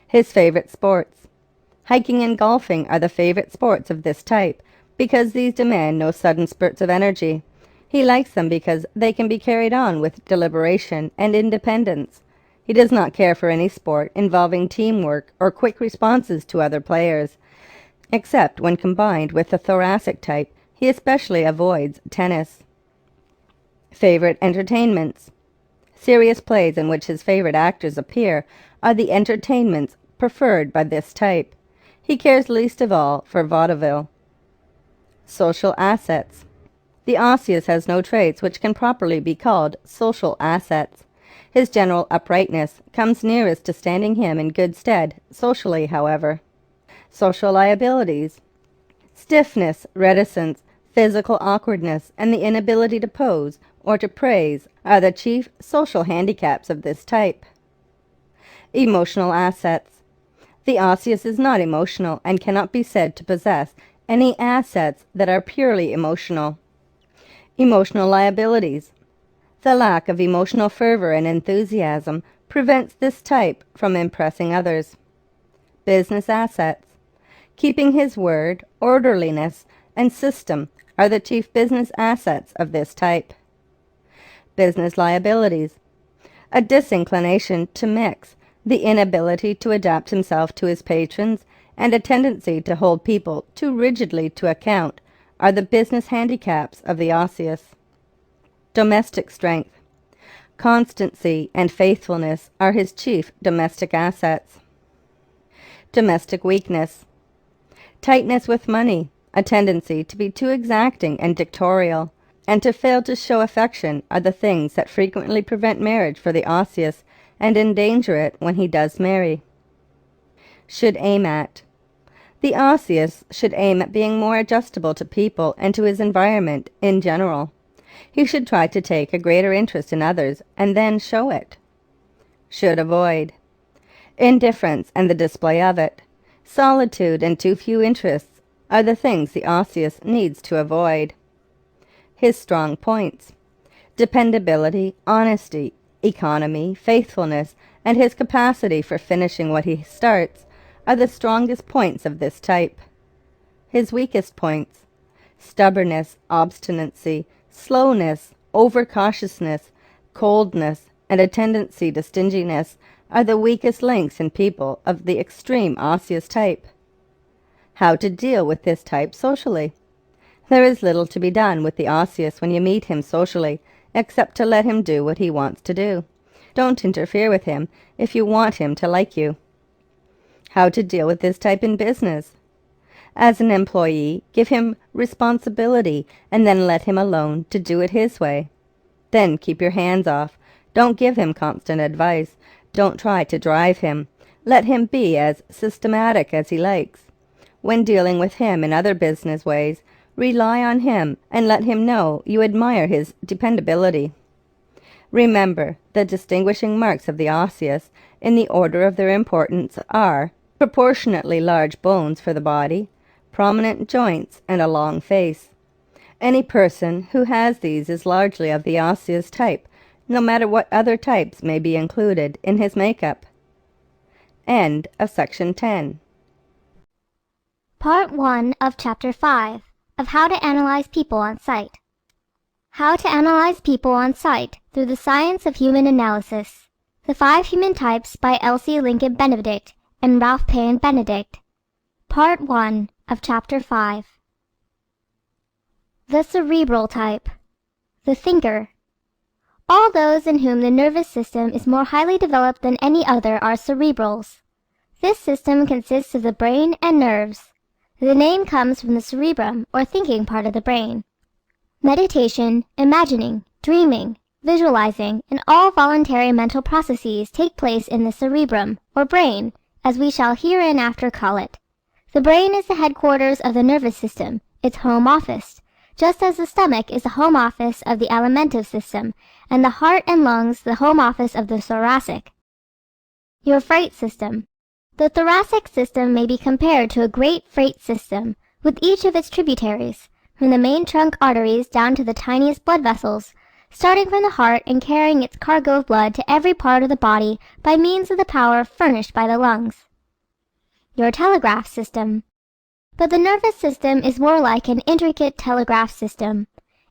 His favorite sports. Hiking and golfing are the favorite sports of this type, because these demand no sudden spurts of energy. He likes them because they can be carried on with deliberation and independence. He does not care for any sport involving teamwork or quick responses to other players. Except when combined with the thoracic type, he especially avoids tennis. Favorite entertainments. Serious plays in which his favorite actors appear are the entertainments preferred by this type. He cares least of all for vaudeville. Social assets. The Osseous has no traits which can properly be called social assets. His general uprightness comes nearest to standing him in good stead, socially, however. Social liabilities. Stiffness, reticence, physical awkwardness, and the inability to pose or to praise are the chief social handicaps of this type. Emotional assets. The Osseous is not emotional and cannot be said to possess any assets that are purely emotional. Emotional liabilities. The lack of emotional fervor and enthusiasm prevents this type from impressing others. Business assets. Keeping his word, orderliness, and system are the chief business assets of this type. Business liabilities. A disinclination to mix, the inability to adapt himself to his patrons, and a tendency to hold people too rigidly to account are the business handicaps of the Osseous. Domestic strength. Constancy and faithfulness are his chief domestic assets. Domestic weakness. Tightness with money, a tendency to be too exacting and dictatorial, and to fail to show affection are the things that frequently prevent marriage for the Osseous and endanger it when he does marry. Should aim at. The Osseous should aim at being more adjustable to people and to his environment in general. He should try to take a greater interest in others and then show it. Should avoid. Indifference and the display of it. Solitude and too few interests are the things the Osseous needs to avoid. His strong points. Dependability, honesty, economy, faithfulness, and his capacity for finishing what he starts are the strongest points of this type. His weakest points. Stubbornness, obstinacy, slowness, overcautiousness, coldness, and a tendency to stinginess are the weakest links in people of the extreme Osseous type. How to deal with this type socially. There is little to be done with the Osseous when you meet him socially, except to let him do what he wants to do. Don't interfere with him if you want him to like you. How to deal with this type in business. As an employee, give him responsibility and then let him alone to do it his way. Then keep your hands off. Don't give him constant advice. Don't try to drive him. Let him be as systematic as he likes. When dealing with him in other business ways, rely on him and let him know you admire his dependability. Remember, the distinguishing marks of the Osseous, in the order of their importance, are proportionately large bones for the body, prominent joints, and a long face. Any person who has these is largely of the Osseous type, no matter what other types may be included in his makeup. End of section 10. Part 1 of Chapter 5 of How to Analyze People on Sight. How to Analyze People on Sight Through the Science of Human Analysis. The 5 Human Types by Elsie Lincoln Benedict and Paine Benedict. Part 1 of Chapter 5. The cerebral type. The thinker. All those in whom the nervous system is more highly developed than any other are cerebrals. This system consists of the brain and nerves. The name comes from the cerebrum, or thinking part of the brain. Meditation, imagining, dreaming, visualizing, and all voluntary mental processes take place in the cerebrum, or brain, as we shall hereinafter call it. The brain is the headquarters of the nervous system, its home office, just as the stomach is the home office of the alimentive system, and the heart and lungs the home office of the thoracic. Your freight system. The thoracic system may be compared to a great freight system, with each of its tributaries, from the main trunk arteries down to the tiniest blood vessels, starting from the heart and carrying its cargo of blood to every part of the body by means of the power furnished by the lungs. Your telegraph system. But the nervous system is more like an intricate telegraph system.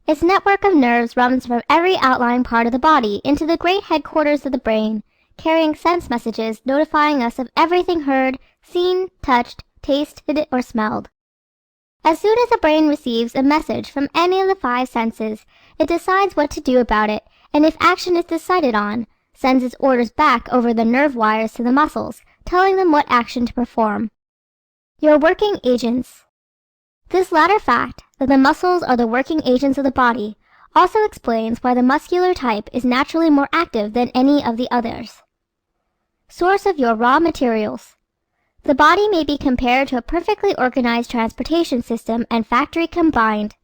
Its network of nerves runs from every outlying part of the body into the great headquarters of the brain, carrying sense messages notifying us of everything heard, seen, touched, tasted, or smelled. As soon as the brain receives a message from any of the five senses, it decides what to do about it, and if action is decided on, sends its orders back over the nerve wires to the muscles, telling them what action to perform. Your working agents. This latter fact, that the muscles are the working agents of the body, also explains why the muscular type is naturally more active than any of the others. Source of your raw materials. The body may be compared to a perfectly organized transportation system and factory combined.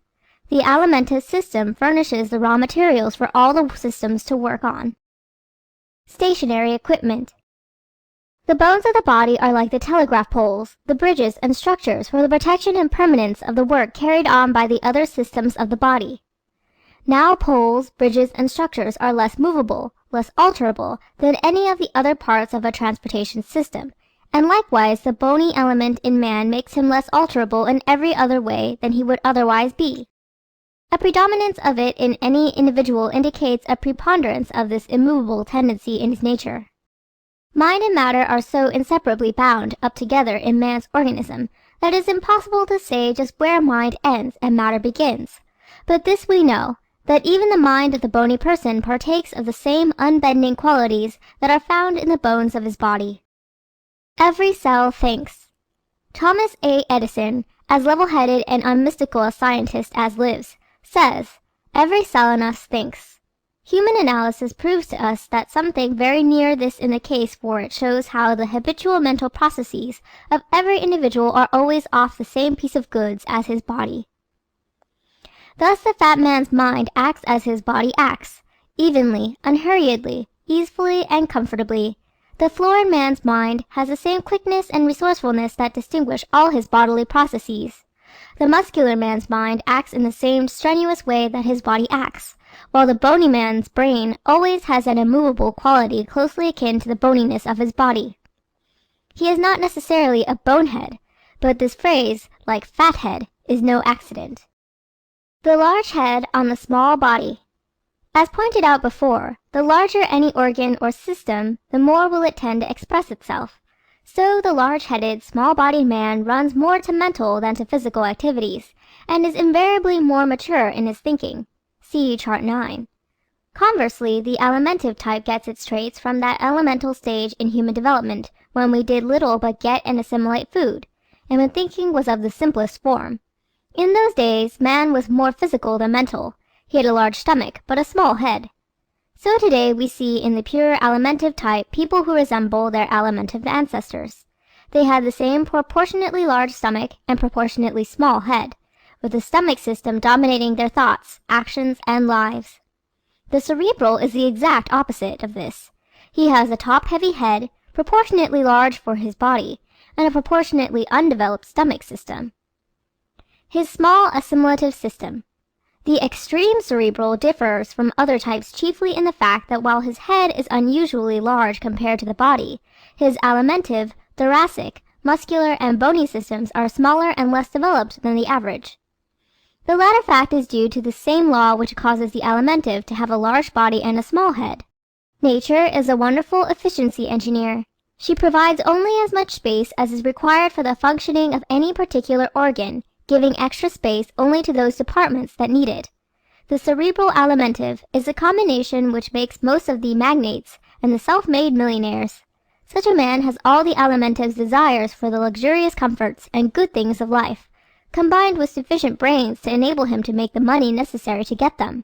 The alimentive system furnishes the raw materials for all the systems to work on. Stationary equipment. The bones of the body are like the telegraph poles, the bridges and structures for the protection and permanence of the work carried on by the other systems of the body. Now poles, bridges, and structures are less movable, less alterable than any of the other parts of a transportation system, and likewise the bony element in man makes him less alterable in every other way than he would otherwise be. A predominance of it in any individual indicates a preponderance of this immovable tendency in his nature. Mind and matter are so inseparably bound up together in man's organism that it is impossible to say just where mind ends and matter begins. But this we know, that even the mind of the bony person partakes of the same unbending qualities that are found in the bones of his body. Every cell thinks. Thomas A. Edison, as level-headed and unmystical a scientist as lives, says, "Every cell in us thinks." Human analysis proves to us that something very near this in the case, for it shows how the habitual mental processes of every individual are always off the same piece of goods as his body. Thus the fat man's mind acts as his body acts, evenly, unhurriedly, easefully, and comfortably. The florid man's mind has the same quickness and resourcefulness that distinguish all his bodily processes. The muscular man's mind acts in the same strenuous way that his body acts, while the bony man's brain always has an immovable quality closely akin to the boniness of his body. He is not necessarily a bonehead, but this phrase, like fathead, is no accident. The large head on the small body. As pointed out before, the larger any organ or system, the more will it tend to express itself. So the large-headed, small-bodied man runs more to mental than to physical activities, and is invariably more mature in his thinking. See Chart 9. Conversely, the alimentive type gets its traits from that elemental stage in human development when we did little but get and assimilate food, and when thinking was of the simplest form. In those days, man was more physical than mental. He had a large stomach, but a small head. So today we see in the pure alimentive type people who resemble their alimentive ancestors. They have the same proportionately large stomach and proportionately small head, with the stomach system dominating their thoughts, actions, and lives. The cerebral is the exact opposite of this. He has a top-heavy head, proportionately large for his body, and a proportionately undeveloped stomach system. His small assimilative system. The extreme cerebral differs from other types chiefly in the fact that while his head is unusually large compared to the body, his alimentive, thoracic, muscular, and bony systems are smaller and less developed than the average. The latter fact is due to the same law which causes the alimentive to have a large body and a small head. Nature is a wonderful efficiency engineer. She provides only as much space as is required for the functioning of any particular organ, giving extra space only to those departments that need it. The cerebral alimentive is a combination which makes most of the magnates and the self-made millionaires. Such a man has all the alimentive's desires for the luxurious comforts and good things of life, combined with sufficient brains to enable him to make the money necessary to get them.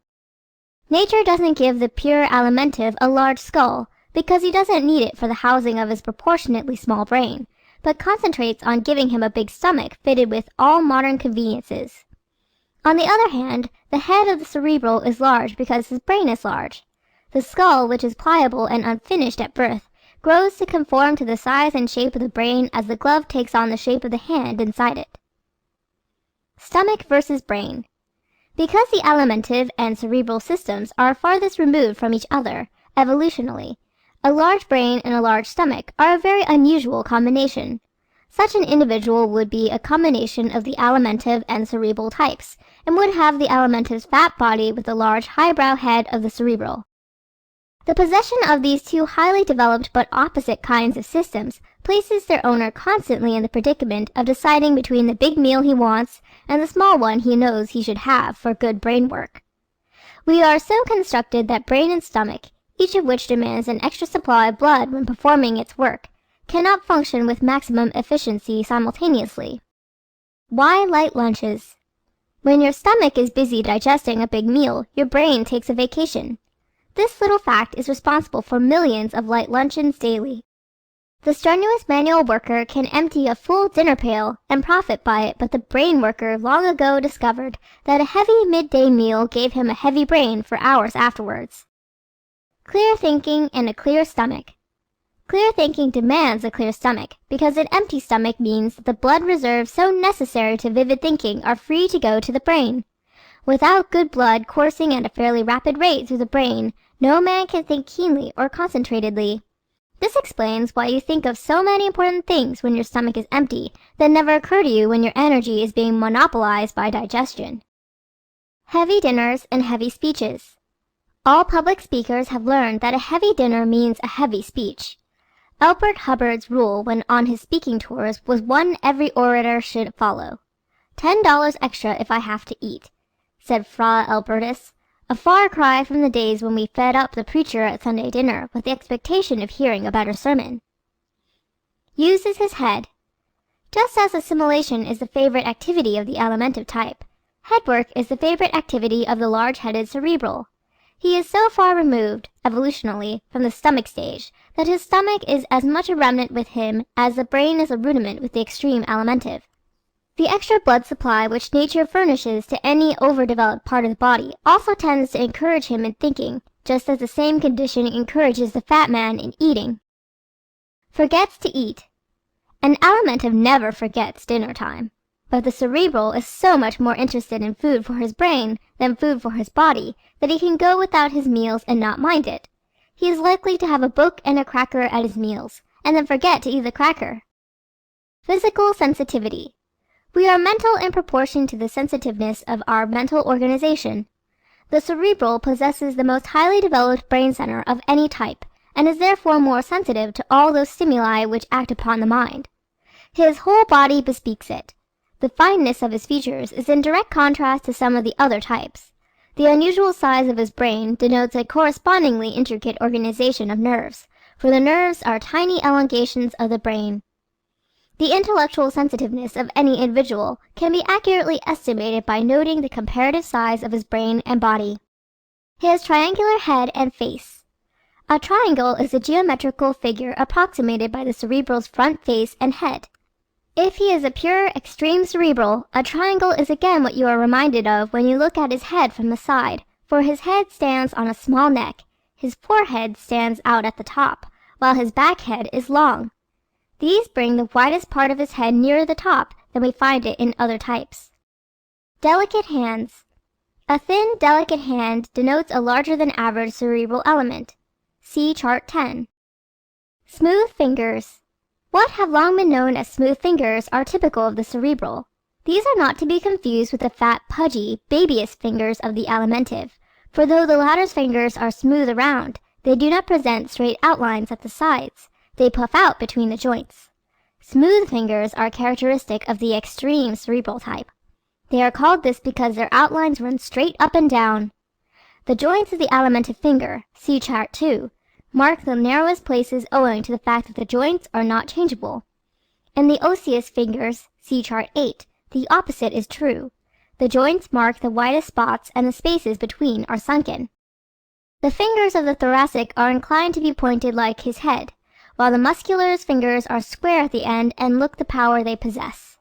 Nature doesn't give the pure alimentive a large skull, because he doesn't need it for the housing of his proportionately small brain, but concentrates on giving him a big stomach fitted with all modern conveniences. On the other hand, the head of the cerebral is large because his brain is large. The skull, which is pliable and unfinished at birth, grows to conform to the size and shape of the brain as the glove takes on the shape of the hand inside it. Stomach versus brain. Because the alimentive and cerebral systems are farthest removed from each other, evolutionally, a large brain and a large stomach are a very unusual combination. Such an individual would be a combination of the alimentive and cerebral types, and would have the alimentive's fat body with the large highbrow head of the cerebral. The possession of these two highly developed but opposite kinds of systems places their owner constantly in the predicament of deciding between the big meal he wants and the small one he knows he should have for good brain work. We are so constructed that brain and stomach, each of which demands an extra supply of blood when performing its work, cannot function with maximum efficiency simultaneously. Why light lunches? When your stomach is busy digesting a big meal, your brain takes a vacation. This little fact is responsible for millions of light luncheons daily. The strenuous manual worker can empty a full dinner pail and profit by it, but the brain worker long ago discovered that a heavy midday meal gave him a heavy brain for hours afterwards. Clear thinking and a clear stomach. Clear thinking demands a clear stomach, because an empty stomach means that the blood reserves so necessary to vivid thinking are free to go to the brain. Without good blood coursing at a fairly rapid rate through the brain, no man can think keenly or concentratedly. This explains why you think of so many important things when your stomach is empty that never occur to you when your energy is being monopolized by digestion. Heavy dinners and heavy speeches. All public speakers have learned that a heavy dinner means a heavy speech. Albert Hubbard's rule when on his speaking tours was one every orator should follow. $10 extra if I have to eat, said Fra Albertus, a far cry from the days when we fed up the preacher at Sunday dinner with the expectation of hearing a better sermon. Uses his head. Just as assimilation is the favorite activity of the alimentive type, head work is the favorite activity of the large-headed cerebral. He is so far removed, evolutionally, from the stomach stage, that his stomach is as much a remnant with him as the brain is a rudiment with the extreme alimentive. The extra blood supply which nature furnishes to any overdeveloped part of the body also tends to encourage him in thinking, just as the same condition encourages the fat man in eating. Forgets to eat. An alimentive never forgets dinner time. But the cerebral is so much more interested in food for his brain than food for his body that he can go without his meals and not mind it. He is likely to have a book and a cracker at his meals, and then forget to eat the cracker. Physical sensitivity. We are mental in proportion to the sensitiveness of our mental organization. The cerebral possesses the most highly developed brain center of any type, and is therefore more sensitive to all those stimuli which act upon the mind. His whole body bespeaks it. The fineness of his features is in direct contrast to some of the other types. The unusual size of his brain denotes a correspondingly intricate organization of nerves, for the nerves are tiny elongations of the brain. The intellectual sensitiveness of any individual can be accurately estimated by noting the comparative size of his brain and body. His triangular head and face. A triangle is a geometrical figure approximated by the cerebral's front face and head. If he is a pure, extreme cerebral, a triangle is again what you are reminded of when you look at his head from the side, for his head stands on a small neck, his forehead stands out at the top, while his back head is long. These bring the widest part of his head nearer the top than we find it in other types. Delicate hands. A thin, delicate hand denotes a larger than average cerebral element. See Chart 10. Smooth fingers. What have long been known as smooth fingers are typical of the cerebral. These are not to be confused with the fat, pudgy, babyish fingers of the alimentive, for though the latter's fingers are smooth around, they do not present straight outlines at the sides. They puff out between the joints. Smooth fingers are characteristic of the extreme cerebral type. They are called this because their outlines run straight up and down. The joints of the alimentive finger, see Chart 2, mark the narrowest places owing to the fact that the joints are not changeable. In the osseous fingers, see Chart 8, the opposite is true. The joints mark the widest spots and the spaces between are sunken. The fingers of the thoracic are inclined to be pointed like his head, while the muscular's fingers are square at the end and look the power they possess.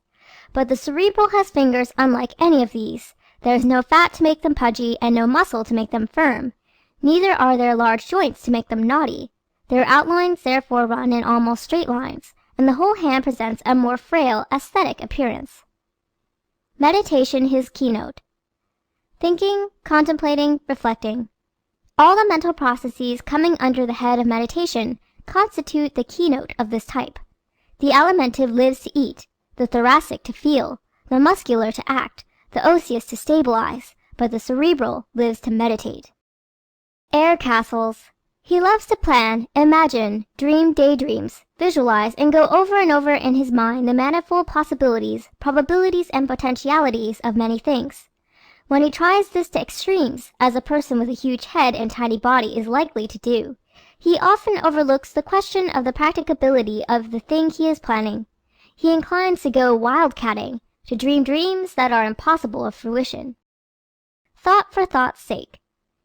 But the cerebral has fingers unlike any of these. There is no fat to make them pudgy and no muscle to make them firm. Neither are there large joints to make them knotty. Their outlines therefore run in almost straight lines, and the whole hand presents a more frail, aesthetic appearance. Meditation his keynote. Thinking, contemplating, reflecting. All the mental processes coming under the head of meditation constitute the keynote of this type. The alimentive lives to eat, the thoracic to feel, the muscular to act, the osseous to stabilize, but the cerebral lives to meditate. Air castles. He loves to plan, imagine, dream daydreams, visualize, and go over and over in his mind the manifold possibilities, probabilities, and potentialities of many things. When he tries this to extremes, as a person with a huge head and tiny body is likely to do, he often overlooks the question of the practicability of the thing he is planning. He inclines to go wildcatting, to dream dreams that are impossible of fruition. Thought for thought's sake.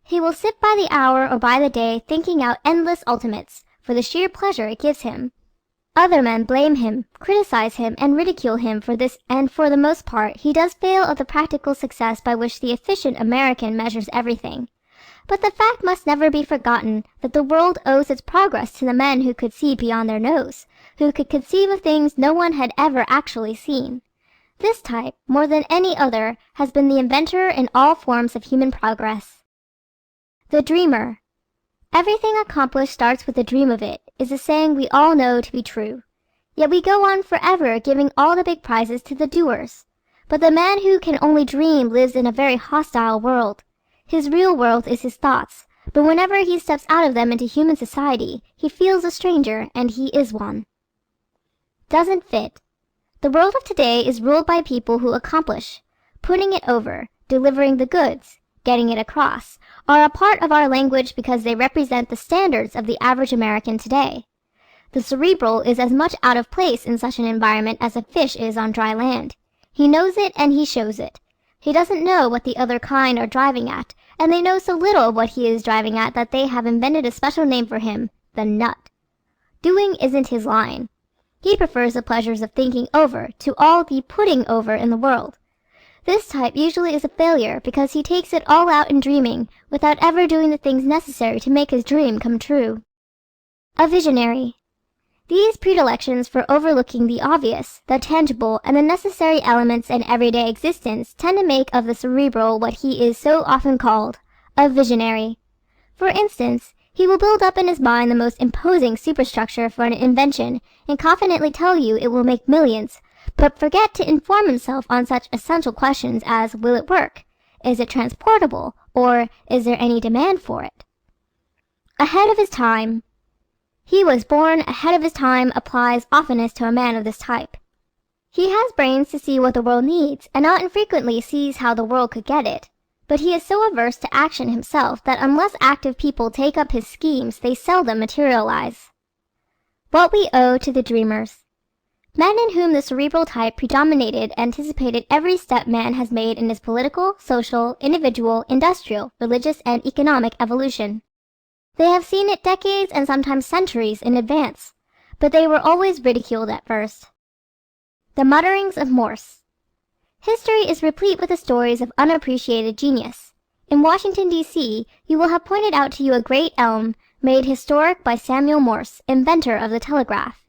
He will sit by the hour or by the day thinking out endless ultimates, for the sheer pleasure it gives him. Other men blame him, criticize him, and ridicule him for this, and for the most part he does fail of the practical success by which the efficient American measures everything. But the fact must never be forgotten that the world owes its progress to the men who could see beyond their nose, who could conceive of things no one had ever actually seen. This type, more than any other, has been the inventor in all forms of human progress. The dreamer. Everything accomplished starts with a dream of it, is a saying we all know to be true. Yet we go on forever giving all the big prizes to the doers. But the man who can only dream lives in a very hostile world. His real world is his thoughts, but whenever he steps out of them into human society, he feels a stranger, and he is one. Doesn't fit. The world of today is ruled by people who accomplish. Putting it over, delivering the goods, getting it across, are a part of our language because they represent the standards of the average American today. The cerebral is as much out of place in such an environment as a fish is on dry land. He knows it and he shows it. He doesn't know what the other kind are driving at, and they know so little of what he is driving at that they have invented a special name for him, the nut. Doing isn't his line. He prefers the pleasures of thinking over to all the putting over in the world. This type usually is a failure because he takes it all out in dreaming without ever doing the things necessary to make his dream come true. A visionary. These predilections for overlooking the obvious, the tangible, and the necessary elements in everyday existence tend to make of the cerebral what he is so often called, a visionary. For instance, he will build up in his mind the most imposing superstructure for an invention and confidently tell you it will make millions, but forget to inform himself on such essential questions as will it work, is it transportable, or is there any demand for it? Ahead of his time. He was born ahead of his time applies oftenest to a man of this type. He has brains to see what the world needs, and not infrequently sees how the world could get it. But he is so averse to action himself that unless active people take up his schemes, they seldom materialize. What we owe to the dreamers. Men in whom the cerebral type predominated anticipated every step man has made in his political, social, individual, industrial, religious, and economic evolution. They have seen it decades and sometimes centuries in advance, but they were always ridiculed at first. The mutterings of Morse. History is replete with the stories of unappreciated genius. In Washington, D.C., you will have pointed out to you a great elm made historic by Samuel Morse, inventor of the telegraph.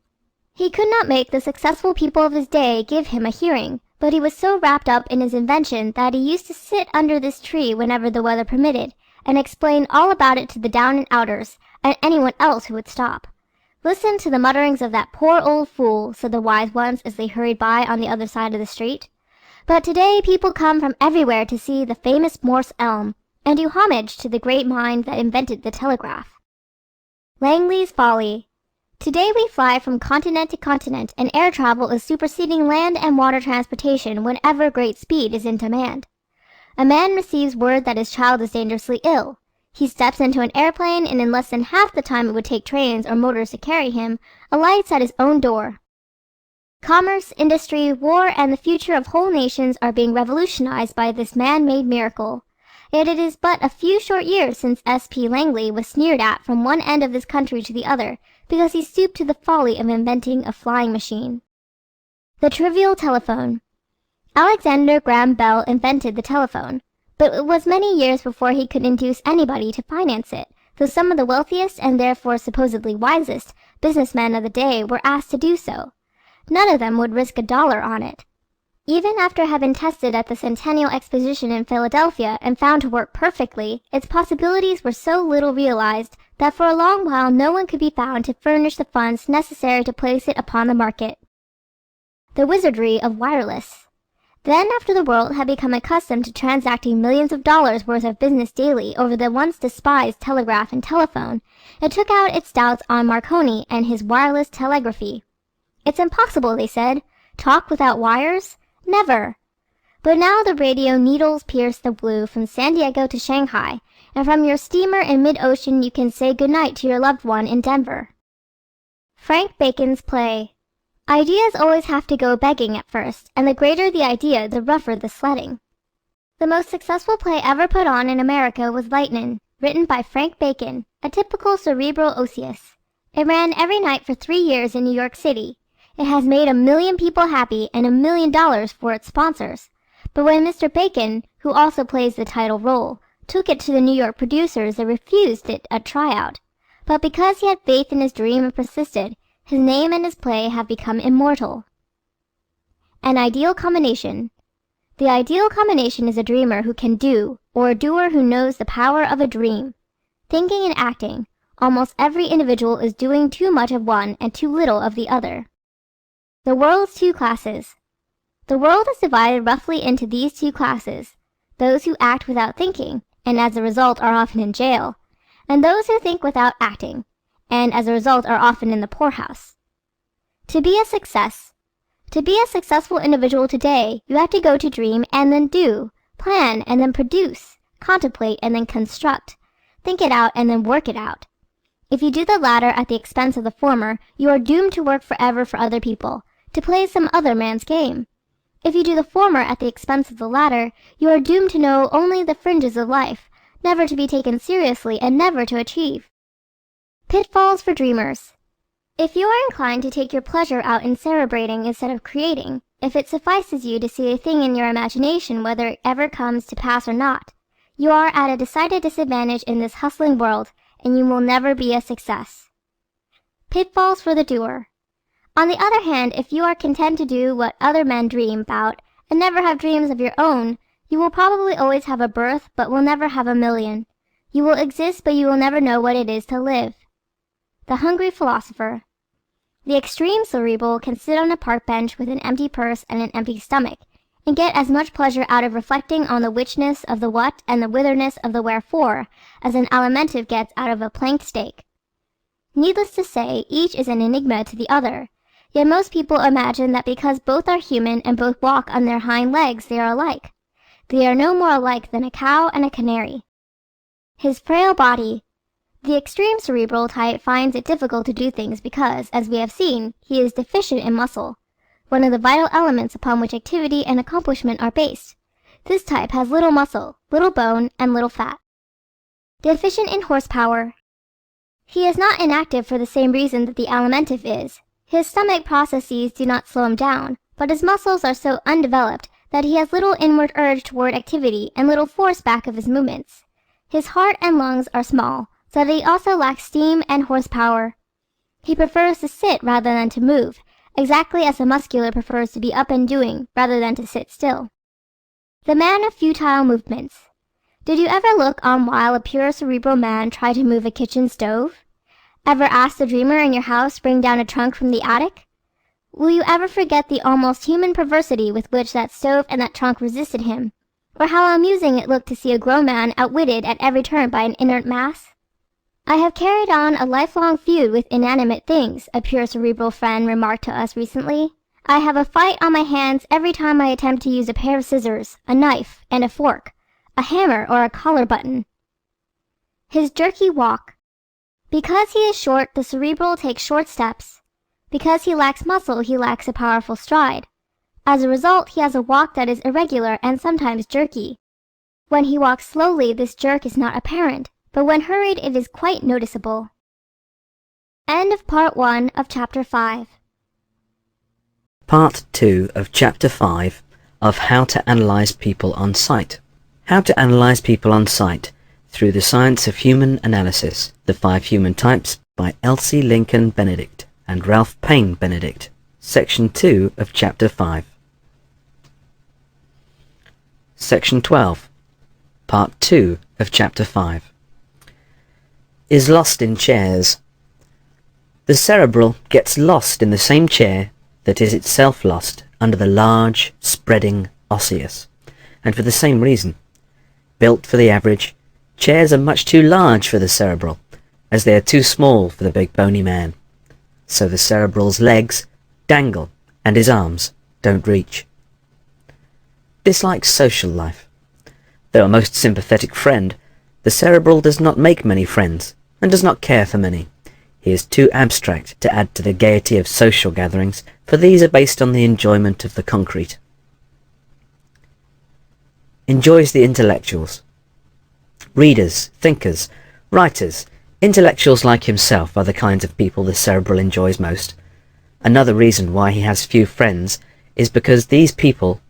He could not make the successful people of his day give him a hearing, but he was so wrapped up in his invention that he used to sit under this tree whenever the weather permitted, and explain all about it to the down and outers, and anyone else who would stop. "Listen to the mutterings of that poor old fool," said the wise ones as they hurried by on the other side of the street. But today people come from everywhere to see the famous Morse elm, and do homage to the great mind that invented the telegraph. Langley's Folly. Today we fly from continent to continent, and air travel is superseding land and water transportation whenever great speed is in demand. A man receives word that his child is dangerously ill. He steps into an airplane, and in less than half the time it would take trains or motors to carry him, alights at his own door. Commerce, industry, war, and the future of whole nations are being revolutionized by this man-made miracle. Yet it is but a few short years since S.P. Langley was sneered at from one end of this country to the other, because he stooped to the folly of inventing a flying machine. The trivial telephone. Alexander Graham Bell invented the telephone, but it was many years before he could induce anybody to finance it, though some of the wealthiest and therefore supposedly wisest businessmen of the day were asked to do so. None of them would risk $1 on it. Even after having tested at the Centennial Exposition in Philadelphia and found to work perfectly, its possibilities were so little realized that for a long while no one could be found to furnish the funds necessary to place it upon the market. The wizardry of wireless. Then, after the world had become accustomed to transacting millions of dollars worth of business daily over the once despised telegraph and telephone, it took out its doubts on Marconi and his wireless telegraphy. It's impossible, they said. Talk without wires? Never! But now the radio needles pierce the blue from San Diego to Shanghai, and from your steamer in mid-ocean you can say good night to your loved one in Denver. Frank Bacon's play. Ideas always have to go begging at first, and the greater the idea, the rougher the sledding. The most successful play ever put on in America was Lightnin', written by Frank Bacon, a typical cerebral osseous. It ran every night for 3 years in New York City. It has made 1 million people happy and $1 million for its sponsors. But when Mr. Bacon, who also plays the title role, took it to the New York producers, they refused it a tryout. But because he had faith in his dream and persisted, his name and his play have become immortal. An ideal combination. The ideal combination is a dreamer who can do, or a doer who knows the power of a dream. Thinking and acting, almost every individual is doing too much of one and too little of the other. The world's two classes. The world is divided roughly into these two classes, those who act without thinking, and as a result are often in jail, and those who think without acting, and as a result are often in the poorhouse. To be a success. To be a successful individual today, you have to go to dream and then do, plan and then produce, contemplate and then construct, think it out and then work it out. If you do the latter at the expense of the former, you are doomed to work forever for other people, to play some other man's game. If you do the former at the expense of the latter, you are doomed to know only the fringes of life, never to be taken seriously and never to achieve. Pitfalls for dreamers. If you are inclined to take your pleasure out in cerebrating instead of creating, if it suffices you to see a thing in your imagination whether it ever comes to pass or not, you are at a decided disadvantage in this hustling world, and you will never be a success. Pitfalls for the doer. On the other hand, if you are content to do what other men dream about, and never have dreams of your own, you will probably always have a birth, but will never have 1 million. You will exist, but you will never know what it is to live. The hungry philosopher. The extreme cerebral can sit on a park bench with an empty purse and an empty stomach, and get as much pleasure out of reflecting on the whichness of the what and the witherness of the wherefore as an alimentive gets out of a planked steak. Needless to say, each is an enigma to the other. Yet most people imagine that because both are human and both walk on their hind legs they are alike. They are no more alike than a cow and a canary. His frail body. The extreme cerebral type finds it difficult to do things because, as we have seen, he is deficient in muscle, one of the vital elements upon which activity and accomplishment are based. This type has little muscle, little bone, and little fat. Deficient in horsepower. He is not inactive for the same reason that the alimentive is. His stomach processes do not slow him down, but his muscles are so undeveloped that he has little inward urge toward activity and little force back of his movements. His heart and lungs are small, so that he also lacks steam and horsepower. He prefers to sit rather than to move, exactly as a muscular prefers to be up and doing rather than to sit still. The man of futile movements. Did you ever look on while a pure cerebral man tried to move a kitchen stove? Ever ask the dreamer in your house to bring down a trunk from the attic? Will you ever forget the almost human perversity with which that stove and that trunk resisted him, or how amusing it looked to see a grown man outwitted at every turn by an inert mass? I have carried on a lifelong feud with inanimate things, a pure cerebral friend remarked to us recently. I have a fight on my hands every time I attempt to use a pair of scissors, a knife, and a fork, a hammer, or a collar button. His jerky walk. Because he is short, the cerebral takes short steps. Because he lacks muscle, he lacks a powerful stride. As a result, he has a walk that is irregular and sometimes jerky. When he walks slowly, this jerk is not apparent, but when hurried, it is quite noticeable. End of Part 1 of Chapter 5. Part 2 of Chapter 5 of How to Analyze People on Sight. How to Analyze People on Sight through the Science of Human Analysis, The 5 Human Types by Elsie Lincoln Benedict and Ralph Paine Benedict. Section 2 of Chapter 5. Section 12. Part 2 of Chapter 5. Is lost in chairs. The cerebral gets lost in the same chair that is itself lost under the large, spreading osseous, and for the same reason. Built for the average, chairs are much too large for the cerebral, as they are too small for the big bony man. So the cerebral's legs dangle, and his arms don't reach. Dislikes social life. Though a most sympathetic friend, the cerebral does not make many friends, and does not care for many. He is too abstract to add to the gaiety of social gatherings, for these are based on the enjoyment of the concrete. Enjoys the intellectuals. Readers, thinkers, writers, intellectuals like himself are the kinds of people the cerebral enjoys most. Another reason why he has few friends is because these people,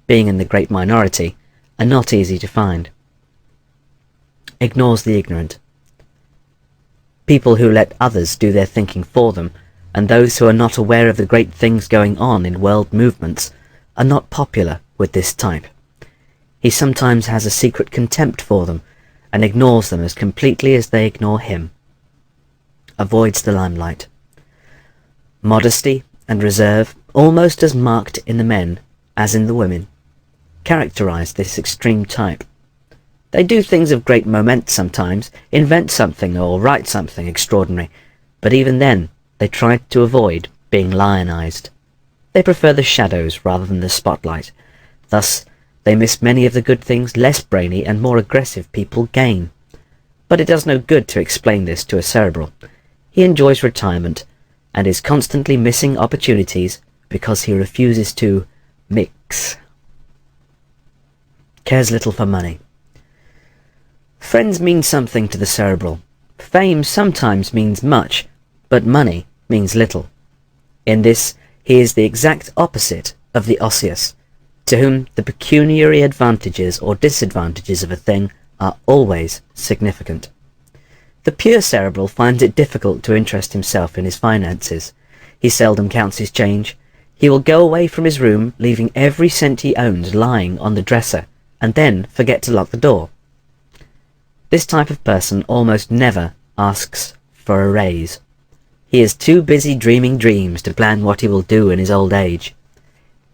being in the great minority, are not easy to find. Ignores the ignorant. People who let others do their thinking for them, and those who are not aware of the great things going on in world movements, are not popular with this type. He sometimes has a secret contempt for them, and ignores them as completely as they ignore him. Avoids the limelight. Modesty and reserve, almost as marked in the men as in the women, characterize this extreme type. They do things of great moment sometimes, invent something or write something extraordinary, but even then they try to avoid being lionized. They prefer the shadows rather than the spotlight. Thus, they miss many of the good things less brainy and more aggressive people gain. But it does no good to explain this to a cerebral. He enjoys retirement, and is constantly missing opportunities because he refuses to mix. Cares little for money. Friends mean something to the cerebral. Fame sometimes means much, but money means little. In this, he is the exact opposite of the osseous, to whom the pecuniary advantages or disadvantages of a thing are always significant. The pure cerebral finds it difficult to interest himself in his finances. He seldom counts his change. He will go away from his room, leaving every cent he owns lying on the dresser, and then forget to lock the door. This type of person almost never asks for a raise. He is too busy dreaming dreams to plan what he will do in his old age.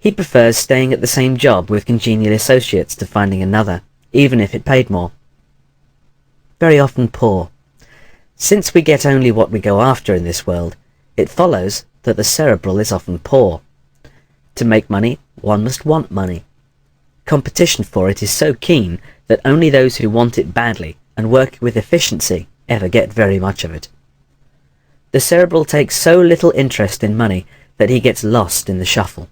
He prefers staying at the same job with congenial associates to finding another, even if it paid more. Very often poor. Since we get only what we go after in this world, it follows that the cerebral is often poor. To make money, one must want money. Competition for it is so keen that only those who want it badly and work with efficiency ever get very much of it. The cerebral takes so little interest in money that he gets lost in the shuffle.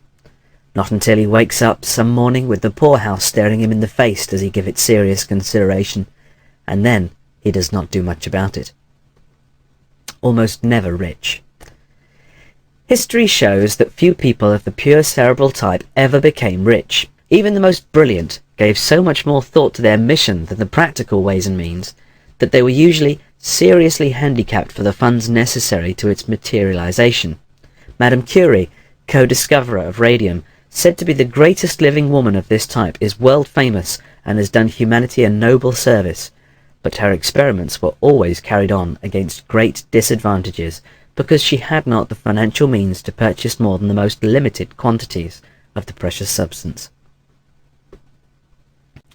Not until he wakes up some morning with the poorhouse staring him in the face does he give it serious consideration, and then he does not do much about it. Almost never rich. History shows that few people of the pure cerebral type ever became rich. Even the most brilliant gave so much more thought to their mission than the practical ways and means, that they were usually seriously handicapped for the funds necessary to its materialization. Madame Curie, co-discoverer of radium, said to be the greatest living woman of this type, is world famous and has done humanity a noble service, but her experiments were always carried on against great disadvantages because she had not the financial means to purchase more than the most limited quantities of the precious substance.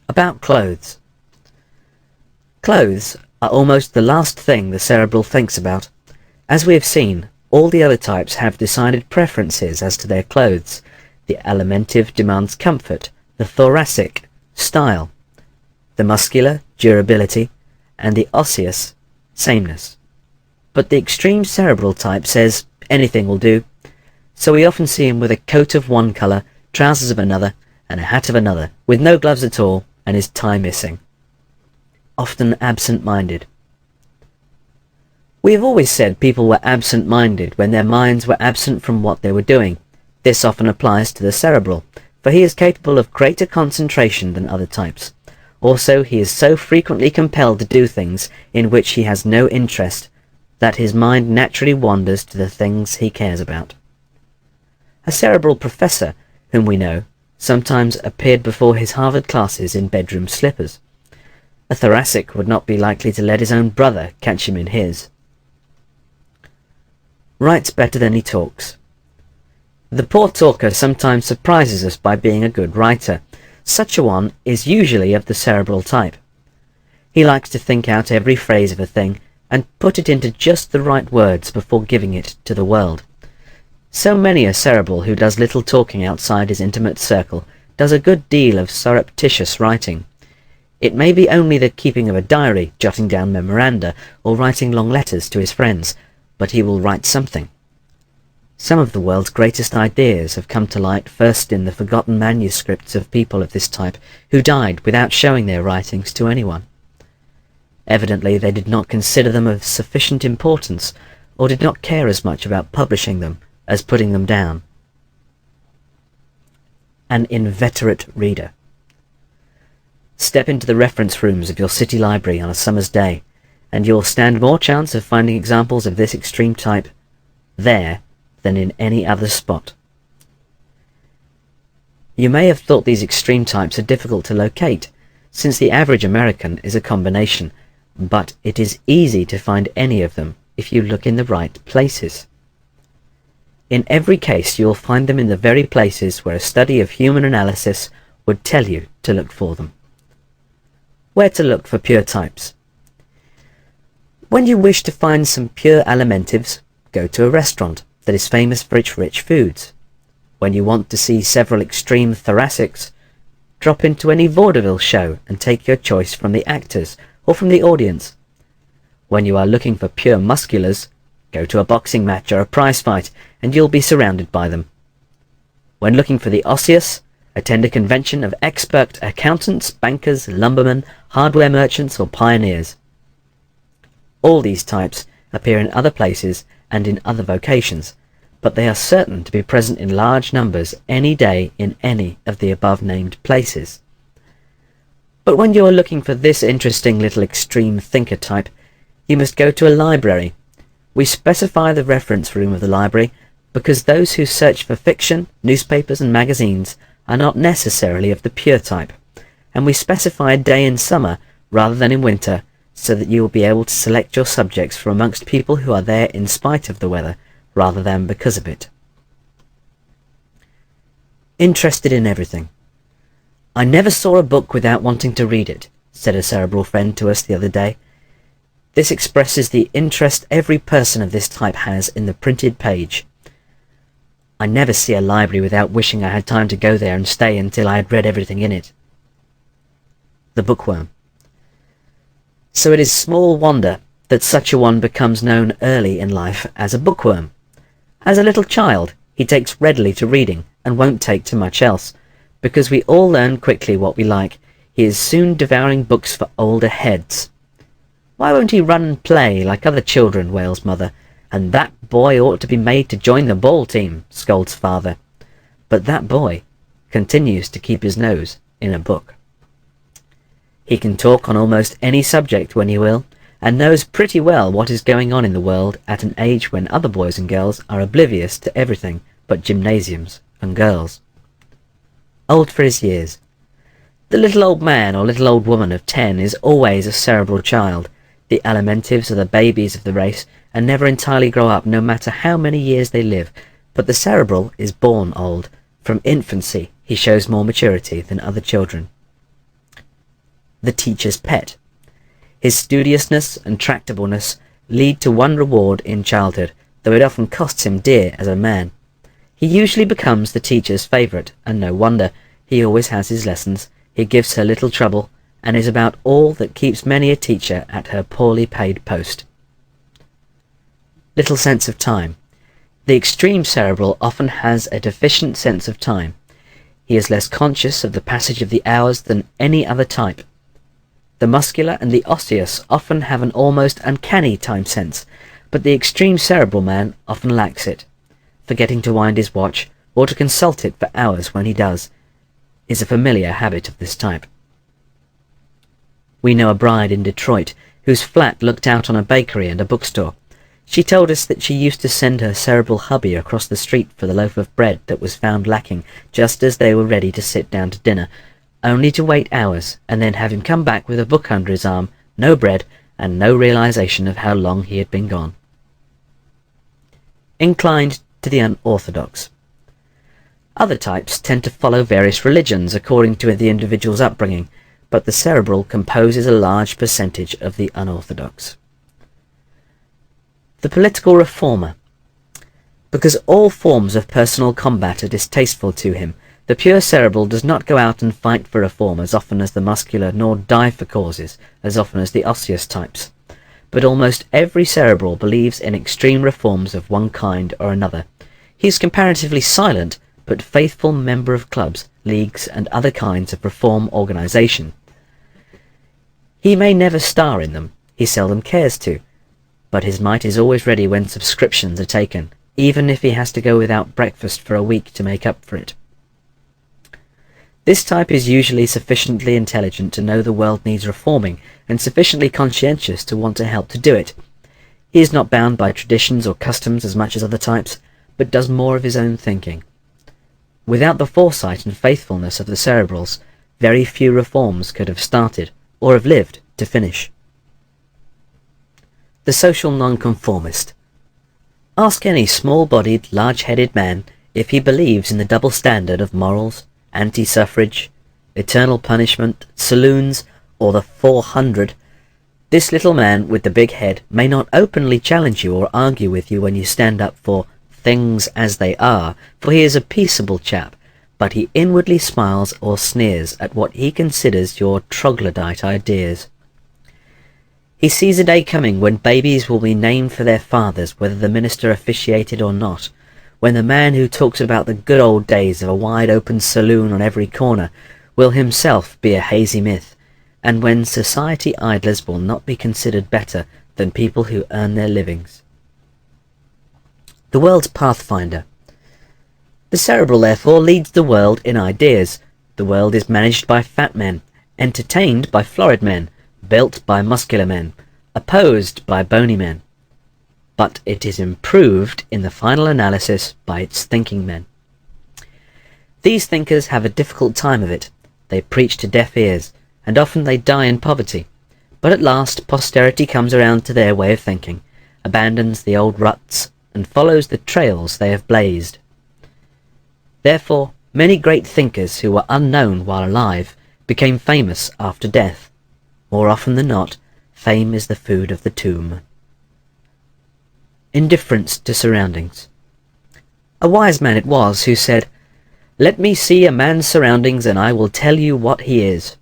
About clothes. Clothes are almost the last thing the cerebral thinks about. As we have seen, all the other types have decided preferences as to their clothes. The alimentive demands comfort, the thoracic, style, the muscular, durability, and the osseous, sameness. But the extreme cerebral type says anything will do, so we often see him with a coat of one colour, trousers of another, and a hat of another, with no gloves at all, and his tie missing. Often absent-minded. We have always said people were absent-minded when their minds were absent from what they were doing. This often applies to the cerebral, for he is capable of greater concentration than other types. Also, he is so frequently compelled to do things in which he has no interest that his mind naturally wanders to the things he cares about. A cerebral professor, whom we know, sometimes appeared before his Harvard classes in bedroom slippers. A thoracic would not be likely to let his own brother catch him in his. Writes better than he talks. The poor talker sometimes surprises us by being a good writer. Such a one is usually of the cerebral type. He likes to think out every phrase of a thing and put it into just the right words before giving it to the world. So many a cerebral who does little talking outside his intimate circle does a good deal of surreptitious writing. It may be only the keeping of a diary, jotting down memoranda, or writing long letters to his friends, but he will write something. Some of the world's greatest ideas have come to light first in the forgotten manuscripts of people of this type who died without showing their writings to anyone. Evidently they did not consider them of sufficient importance, or did not care as much about publishing them as putting them down. An inveterate reader. Step into the reference rooms of your city library on a summer's day, and you'll stand more chance of finding examples of this extreme type there than in any other spot. You may have thought these extreme types are difficult to locate, since the average American is a combination, but it is easy to find any of them if you look in the right places. In every case you'll find them in the very places where a study of human analysis would tell you to look for them. Where to look for pure types? When you wish to find some pure alimentives, go to a restaurant that is famous for its rich foods. When you want to see several extreme thoracics, drop into any vaudeville show and take your choice from the actors or from the audience. When you are looking for pure musculars, go to a boxing match or a prize fight and you'll be surrounded by them. When looking for the osseous, attend a convention of expert accountants, bankers, lumbermen, hardware merchants or pioneers. All these types appear in other places and in other vocations, but they are certain to be present in large numbers any day in any of the above-named places. But when you are looking for this interesting little extreme thinker type, you must go to a library. We specify the reference room of the library because those who search for fiction, newspapers and magazines are not necessarily of the pure type, and we specify a day in summer rather than in winter, so that you will be able to select your subjects from amongst people who are there in spite of the weather, rather than because of it. Interested in everything. I never saw a book without wanting to read it, said a cerebral friend to us the other day. This expresses the interest every person of this type has in the printed page. I never see a library without wishing I had time to go there and stay until I had read everything in it. The bookworm. So it is small wonder that such a one becomes known early in life as a bookworm. As a little child, he takes readily to reading and won't take to much else. Because we all learn quickly what we like, he is soon devouring books for older heads. Why won't he run and play like other children, wails mother, and that boy ought to be made to join the ball team, scolds father. But that boy continues to keep his nose in a book. He can talk on almost any subject when he will, and knows pretty well what is going on in the world at an age when other boys and girls are oblivious to everything but gymnasiums and girls. Old for his years. The little old man or little old woman of 10 is always a cerebral child. The alimentives are the babies of the race and never entirely grow up no matter how many years they live, but the cerebral is born old. From infancy he shows more maturity than other children. The teacher's pet. His studiousness and tractableness lead to one reward in childhood, though it often costs him dear as a man. He usually becomes the teacher's favourite, and no wonder. He always has his lessons, he gives her little trouble, and is about all that keeps many a teacher at her poorly paid post. Little sense of time. The extreme cerebral often has a deficient sense of time. He is less conscious of the passage of the hours than any other type. The muscular and the osseous often have an almost uncanny time sense, but the extreme cerebral man often lacks it. Forgetting to wind his watch, or to consult it for hours when he does, is a familiar habit of this type. We know a bride in Detroit whose flat looked out on a bakery and a bookstore. She told us that she used to send her cerebral hubby across the street for the loaf of bread that was found lacking just as they were ready to sit down to dinner, only to wait hours and then have him come back with a book under his arm, no bread, and no realization of how long he had been gone. Inclined to the unorthodox. Other types tend to follow various religions according to the individual's upbringing, but the cerebral composes a large percentage of the unorthodox. The political reformer. Because all forms of personal combat are distasteful to him, the pure cerebral does not go out and fight for reform as often as the muscular, nor die for causes as often as the osseous types. But almost every cerebral believes in extreme reforms of one kind or another. He is comparatively silent, but faithful member of clubs, leagues, and other kinds of reform organisation. He may never star in them, he seldom cares to, but his mite is always ready when subscriptions are taken, even if he has to go without breakfast for a week to make up for it. This type is usually sufficiently intelligent to know the world needs reforming, and sufficiently conscientious to want to help to do it. He is not bound by traditions or customs as much as other types, but does more of his own thinking. Without the foresight and faithfulness of the cerebrals, very few reforms could have started, or have lived to finish. The social nonconformist. Ask any small-bodied, large-headed man if he believes in the double standard of morals, anti-suffrage, eternal punishment, saloons, or the 400. This little man with the big head may not openly challenge you or argue with you when you stand up for things as they are, for he is a peaceable chap, but he inwardly smiles or sneers at what he considers your troglodyte ideas. He sees a day coming when babies will be named for their fathers, whether the minister officiated or not, when the man who talks about the good old days of a wide-open saloon on every corner will himself be a hazy myth, and when society idlers will not be considered better than people who earn their livings. The world's pathfinder. The cerebral, therefore, leads the world in ideas. The world is managed by fat men, entertained by florid men, built by muscular men, opposed by bony men. But it is improved in the final analysis by its thinking men. These thinkers have a difficult time of it. They preach to deaf ears, and often they die in poverty. But at last posterity comes around to their way of thinking, abandons the old ruts, and follows the trails they have blazed. Therefore, many great thinkers who were unknown while alive became famous after death. More often than not, fame is the food of the tomb. Indifference to surroundings. A wise man it was who said, "Let me see a man's surroundings and I will tell you what he is."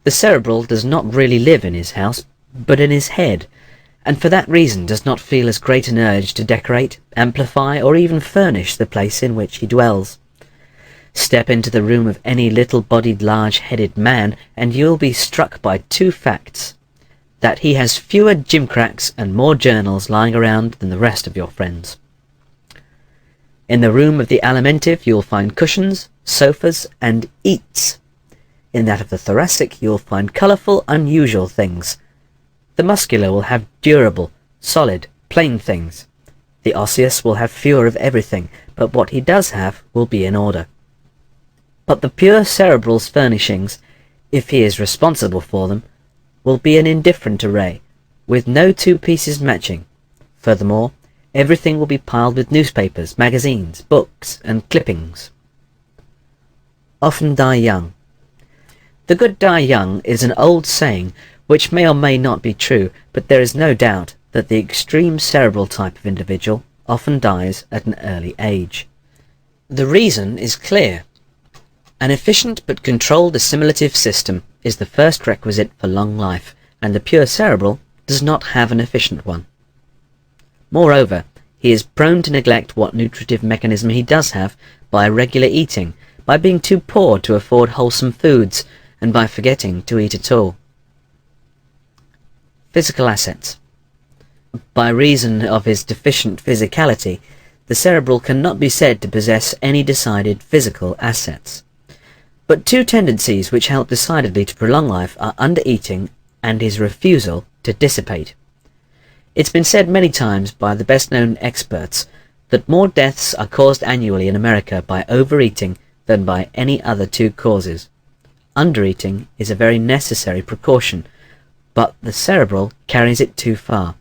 The cerebral does not really live in his house, but in his head, and for that reason does not feel as great an urge to decorate, amplify, or even furnish the place in which he dwells. Step into the room of any little-bodied, large-headed man, and you'll be struck by two facts: that he has fewer gimcracks and more journals lying around than the rest of your friends. In the room of the alimentive you'll find cushions, sofas, and eats. In that of the thoracic you'll find colourful, unusual things. The muscular will have durable, solid, plain things. The osseous will have fewer of everything, but what he does have will be in order. But the pure cerebral's furnishings, if he is responsible for them, will be an indifferent array, with no two pieces matching. Furthermore, everything will be piled with newspapers, magazines, books, and clippings. Often die young. The good die young is an old saying which may or may not be true, but there is no doubt that the extreme cerebral type of individual often dies at an early age. The reason is clear. An efficient but controlled assimilative system is the first requisite for long life, and the pure cerebral does not have an efficient one. Moreover, he is prone to neglect what nutritive mechanism he does have by irregular eating, by being too poor to afford wholesome foods, and by forgetting to eat at all. Physical assets. By reason of his deficient physicality, the cerebral cannot be said to possess any decided physical assets. But two tendencies which help decidedly to prolong life are undereating and his refusal to dissipate. It's been said many times by the best-known experts that more deaths are caused annually in America by overeating than by any other two causes. Undereating is a very necessary precaution, but the cerebral carries it too far.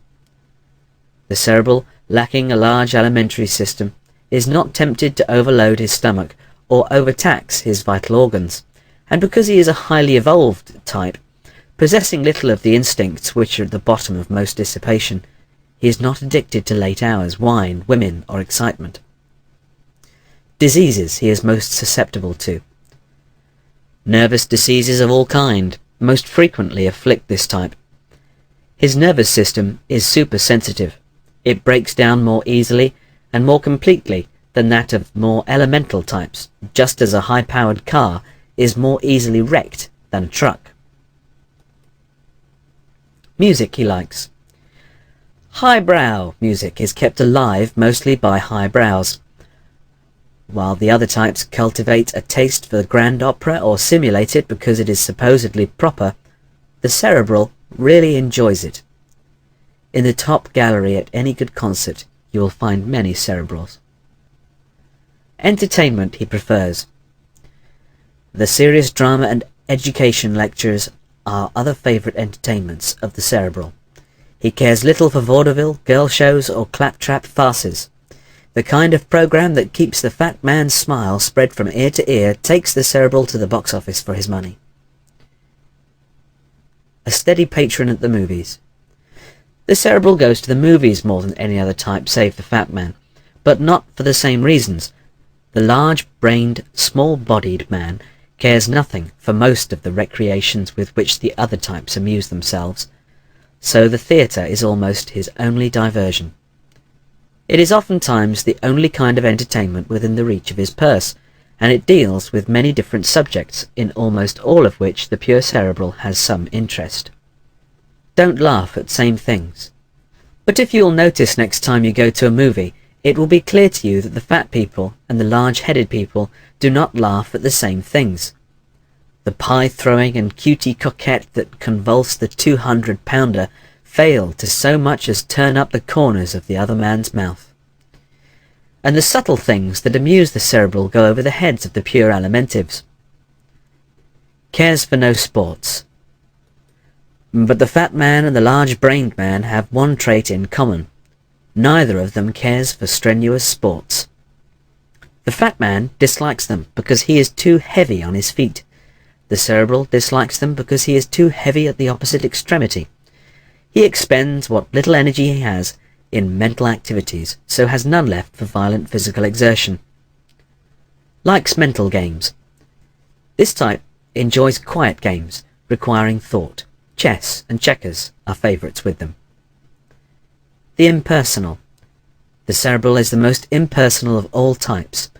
The cerebral, lacking a large alimentary system, is not tempted to overload his stomach or overtax his vital organs, and because he is a highly evolved type, possessing little of the instincts which are at the bottom of most dissipation, he is not addicted to late hours, wine, women, or excitement. Diseases he is most susceptible to. Nervous diseases of all kind most frequently afflict this type. His nervous system is supersensitive. It breaks down more easily and more completely than that of more elemental types, just as a high-powered car is more easily wrecked than a truck. Music he likes. Highbrow music is kept alive mostly by highbrows. While the other types cultivate a taste for the grand opera or simulate it because it is supposedly proper, the cerebral really enjoys it. In the top gallery at any good concert you will find many cerebrals. Entertainment he prefers. The serious drama and education lectures are other favourite entertainments of the cerebral. He cares little for vaudeville, girl shows, or claptrap farces. The kind of programme that keeps the fat man's smile spread from ear to ear takes the cerebral to the box office for his money. A steady patron at the movies. The cerebral goes to the movies more than any other type save the fat man, but not for the same reasons. The large-brained, small-bodied man cares nothing for most of the recreations with which the other types amuse themselves, so the theatre is almost his only diversion. It is oftentimes the only kind of entertainment within the reach of his purse, and it deals with many different subjects, in almost all of which the pure cerebral has some interest. Don't laugh at same things. But if you'll notice next time you go to a movie, it will be clear to you that the fat people and the large-headed people do not laugh at the same things. The pie-throwing and cutie coquette that convulse the 200-pounder fail to so much as turn up the corners of the other man's mouth. And the subtle things that amuse the cerebral go over the heads of the pure alimentives. Cares for no sports. But the fat man and the large-brained man have one trait in common. Neither of them cares for strenuous sports. The fat man dislikes them because he is too heavy on his feet. The cerebral dislikes them because he is too heavy at the opposite extremity. He expends what little energy he has in mental activities, so has none left for violent physical exertion. Likes mental games. This type enjoys quiet games, requiring thought. Chess and checkers are favourites with them. The impersonal. The cerebral is the most impersonal of all types.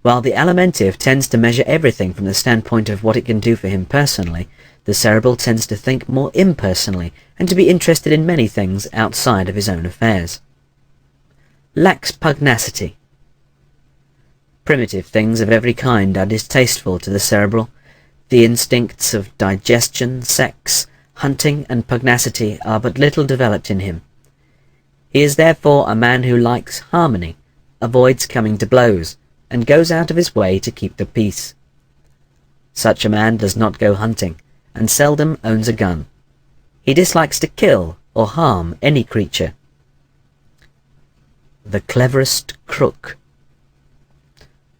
While the alimentive tends to measure everything from the standpoint of what it can do for him personally, the cerebral tends to think more impersonally and to be interested in many things outside of his own affairs. Lacks pugnacity. Primitive things of every kind are distasteful to the cerebral. The instincts of digestion, sex, hunting, and pugnacity are but little developed in him. He is therefore a man who likes harmony, avoids coming to blows, and goes out of his way to keep the peace. Such a man does not go hunting, and seldom owns a gun. He dislikes to kill or harm any creature. The cleverest crook.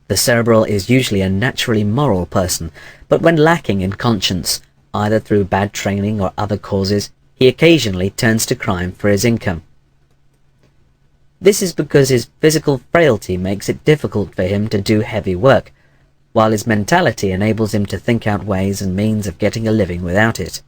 The cerebral is usually a naturally moral person, but when lacking in conscience, either through bad training or other causes, he occasionally turns to crime for his income. This is because his physical frailty makes it difficult for him to do heavy work, while his mentality enables him to think out ways and means of getting a living without it.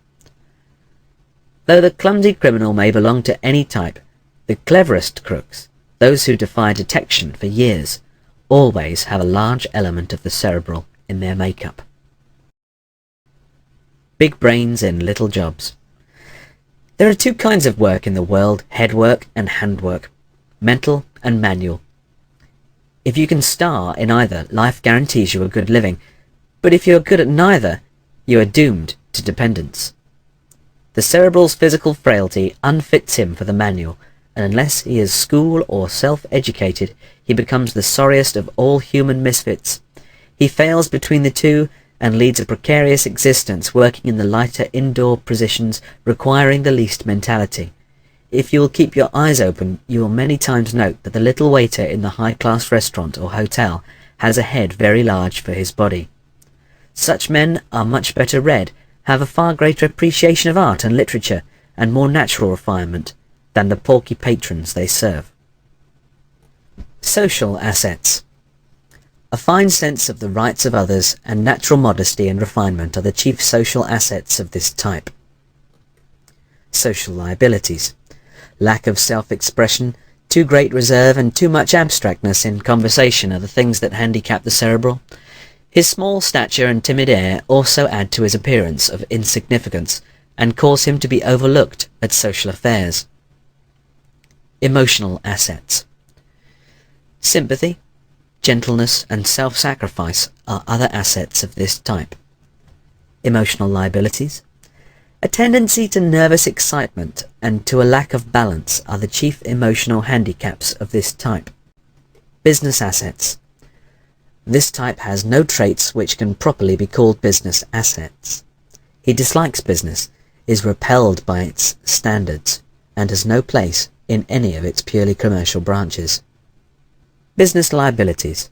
Though the clumsy criminal may belong to any type, the cleverest crooks, those who defy detection for years, always have a large element of the cerebral in their makeup. Big brains in little jobs. There are two kinds of work in the world: head work and hand work, mental and manual. If you can star in either, life guarantees you a good living, but if you are good at neither, you are doomed to dependence. The cerebral's physical frailty unfits him for the manual, and unless he is school or self-educated, he becomes the sorriest of all human misfits. He fails between the two and leads a precarious existence, working in the lighter indoor positions requiring the least mentality. If you will keep your eyes open, you will many times note that the little waiter in the high-class restaurant or hotel has a head very large for his body. Such men are much better read, have a far greater appreciation of art and literature, and more natural refinement than the porky patrons they serve. Social assets. A fine sense of the rights of others and natural modesty and refinement are the chief social assets of this type. Social liabilities. Lack of self-expression, too great reserve, and too much abstractness in conversation are the things that handicap the cerebral. His small stature and timid air also add to his appearance of insignificance and cause him to be overlooked at social affairs. Emotional assets. Sympathy, gentleness, and self-sacrifice are other assets of this type. Emotional liabilities. A tendency to nervous excitement and to a lack of balance are the chief emotional handicaps of this type. Business assets. This type has no traits which can properly be called business assets. He dislikes business, is repelled by its standards, and has no place in any of its purely commercial branches. Business liabilities.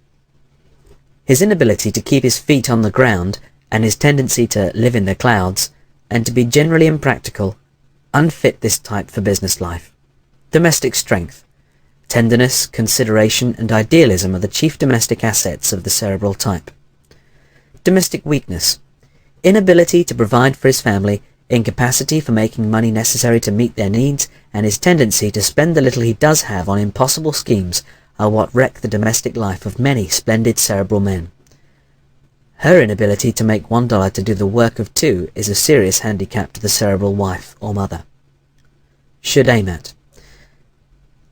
His inability to keep his feet on the ground and his tendency to live in the clouds and to be generally impractical unfit this type for business life. Domestic strength. Tenderness, consideration, and idealism are the chief domestic assets of the cerebral type. Domestic weakness. Inability to provide for his family, incapacity for making money necessary to meet their needs, and his tendency to spend the little he does have on impossible schemes are what wreck the domestic life of many splendid cerebral men. Her inability to make $1 to do the work of two is a serious handicap to the cerebral wife or mother. Should aim at.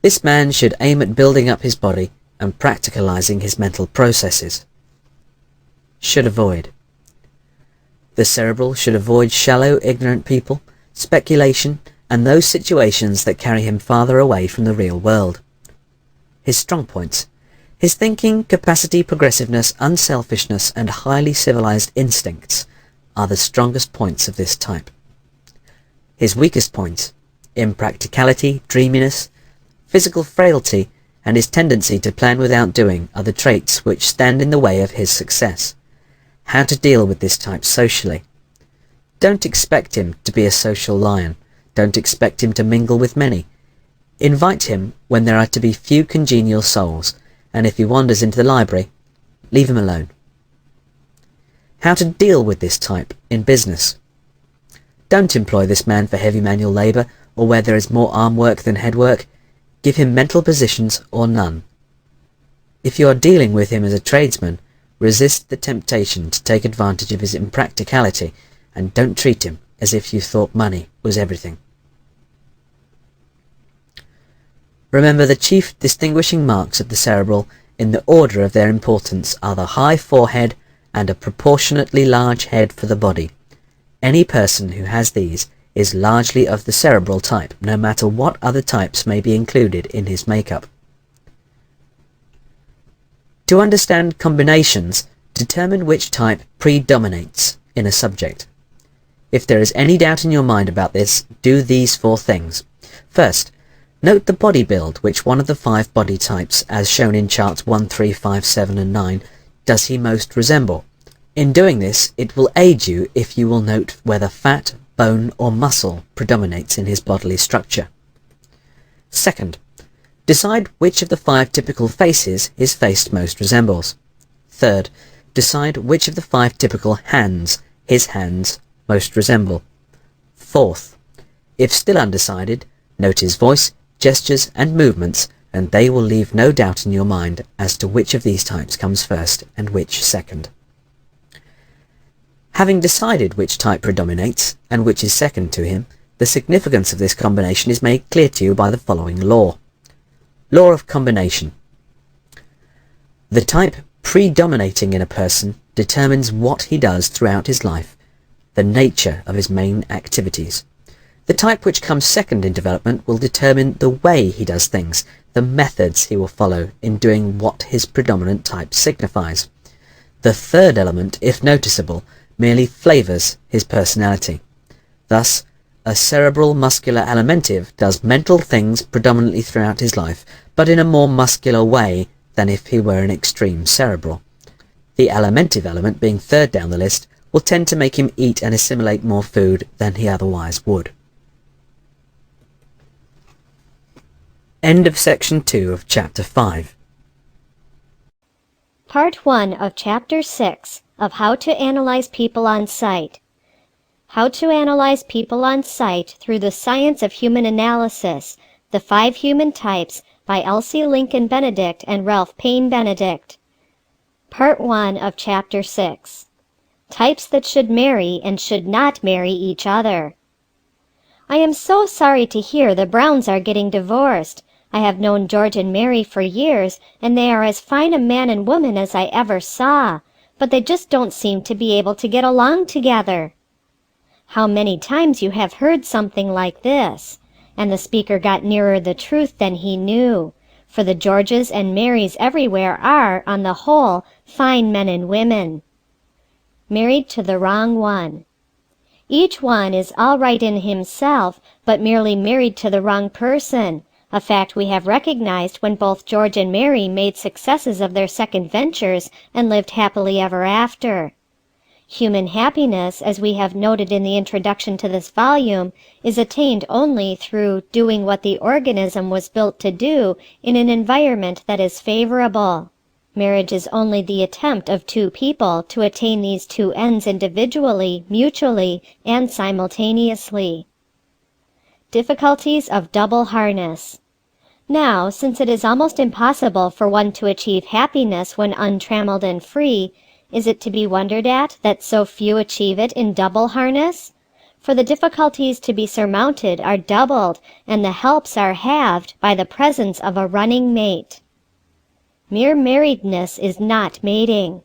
This man should aim at building up his body and practicalizing his mental processes. Should avoid. The cerebral should avoid shallow, ignorant people, speculation, and those situations that carry him farther away from the real world. His strong points. His thinking, capacity, progressiveness, unselfishness, and highly civilized instincts are the strongest points of this type. His weakest points: impracticality, dreaminess, physical frailty, and his tendency to plan without doing are the traits which stand in the way of his success. How to deal with this type socially. Don't expect him to be a social lion. Don't expect him to mingle with many. Invite him when there are to be few congenial souls, and if he wanders into the library, leave him alone. How to deal with this type in business. Don't employ this man for heavy manual labour or where there is more arm work than head work. Give him mental positions or none. If you are dealing with him as a tradesman, resist the temptation to take advantage of his impracticality and don't treat him as if you thought money was everything. Remember, the chief distinguishing marks of the cerebral in the order of their importance are the high forehead and a proportionately large head for the body. Any person who has these is largely of the cerebral type, no matter what other types may be included in his makeup. To understand combinations, determine which type predominates in a subject. If there is any doubt in your mind about this, do these 4 things. First, note the body build, which one of the 5 body types, as shown in charts 1, 3, 5, 7 and 9, does he most resemble. In doing this, it will aid you if you will note whether fat, bone, or muscle predominates in his bodily structure. Second, decide which of the 5 typical faces his face most resembles. Third, decide which of the 5 typical hands his hands most resemble. Fourth, if still undecided, note his voice, gestures, and movements, and they will leave no doubt in your mind as to which of these types comes first and which second. Having decided which type predominates and which is second to him, the significance of this combination is made clear to you by the following law. Law of combination. The type predominating in a person determines what he does throughout his life, the nature of his main activities. The type which comes second in development will determine the way he does things, the methods he will follow in doing what his predominant type signifies. The third element, if noticeable, merely flavours his personality. Thus, a cerebral muscular alimentive does mental things predominantly throughout his life, but in a more muscular way than if he were an extreme cerebral. The alimentive element, being third down the list, will tend to make him eat and assimilate more food than he otherwise would. End of section 2 of chapter 5. Part 1 of Chapter 6 of How to Analyze People on Sight. How to Analyze People on Sight Through the Science of Human Analysis, The 5 Human Types, by Elsie Lincoln Benedict and Paine Benedict. Part 1 of Chapter 6. Types that should marry and should not marry each other. I am so sorry to hear the Browns are getting divorced. I have known George and Mary for years, and they are as fine a man and woman as I ever saw, but they just don't seem to be able to get along together. How many times you have heard something like this? And the speaker got nearer the truth than he knew, for the Georges and Marys everywhere are, on the whole, fine men and women. Married to the wrong one. Each one is all right in himself, but merely married to the wrong person, a fact we have recognized when both George and Mary made successes of their second ventures and lived happily ever after. Human happiness, as we have noted in the introduction to this volume, is attained only through doing what the organism was built to do in an environment that is favorable. Marriage is only the attempt of 2 people to attain these 2 ends individually, mutually, and simultaneously. Difficulties of double harness. Now, since it is almost impossible for one to achieve happiness when untrammeled and free, is it to be wondered at that so few achieve it in double harness? For the difficulties to be surmounted are doubled, and the helps are halved by the presence of a running mate. Mere marriedness is not mating.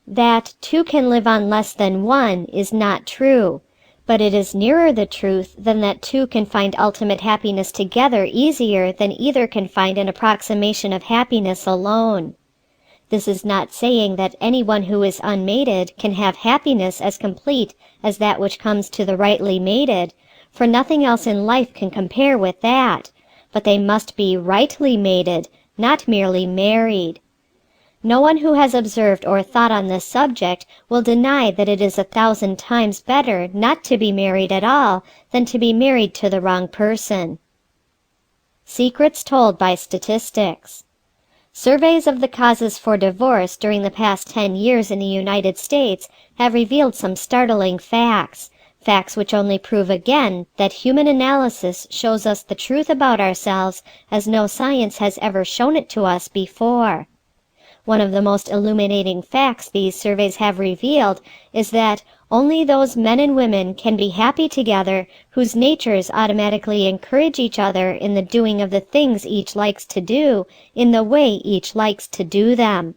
That 2 can live on less than 1 is not true, but it is nearer the truth than that 2 can find ultimate happiness together easier than either can find an approximation of happiness alone. This is not saying that anyone who is unmated can have happiness as complete as that which comes to the rightly mated, for nothing else in life can compare with that, but they must be rightly mated, not merely married. No one who has observed or thought on this subject will deny that it is 1,000 times better not to be married at all than to be married to the wrong person. Secrets told by statistics. Surveys of the causes for divorce during the past 10 years in the United States have revealed some startling facts, facts which only prove again that human analysis shows us the truth about ourselves as no science has ever shown it to us before. One of the most illuminating facts these surveys have revealed is that only those men and women can be happy together whose natures automatically encourage each other in the doing of the things each likes to do, in the way each likes to do them.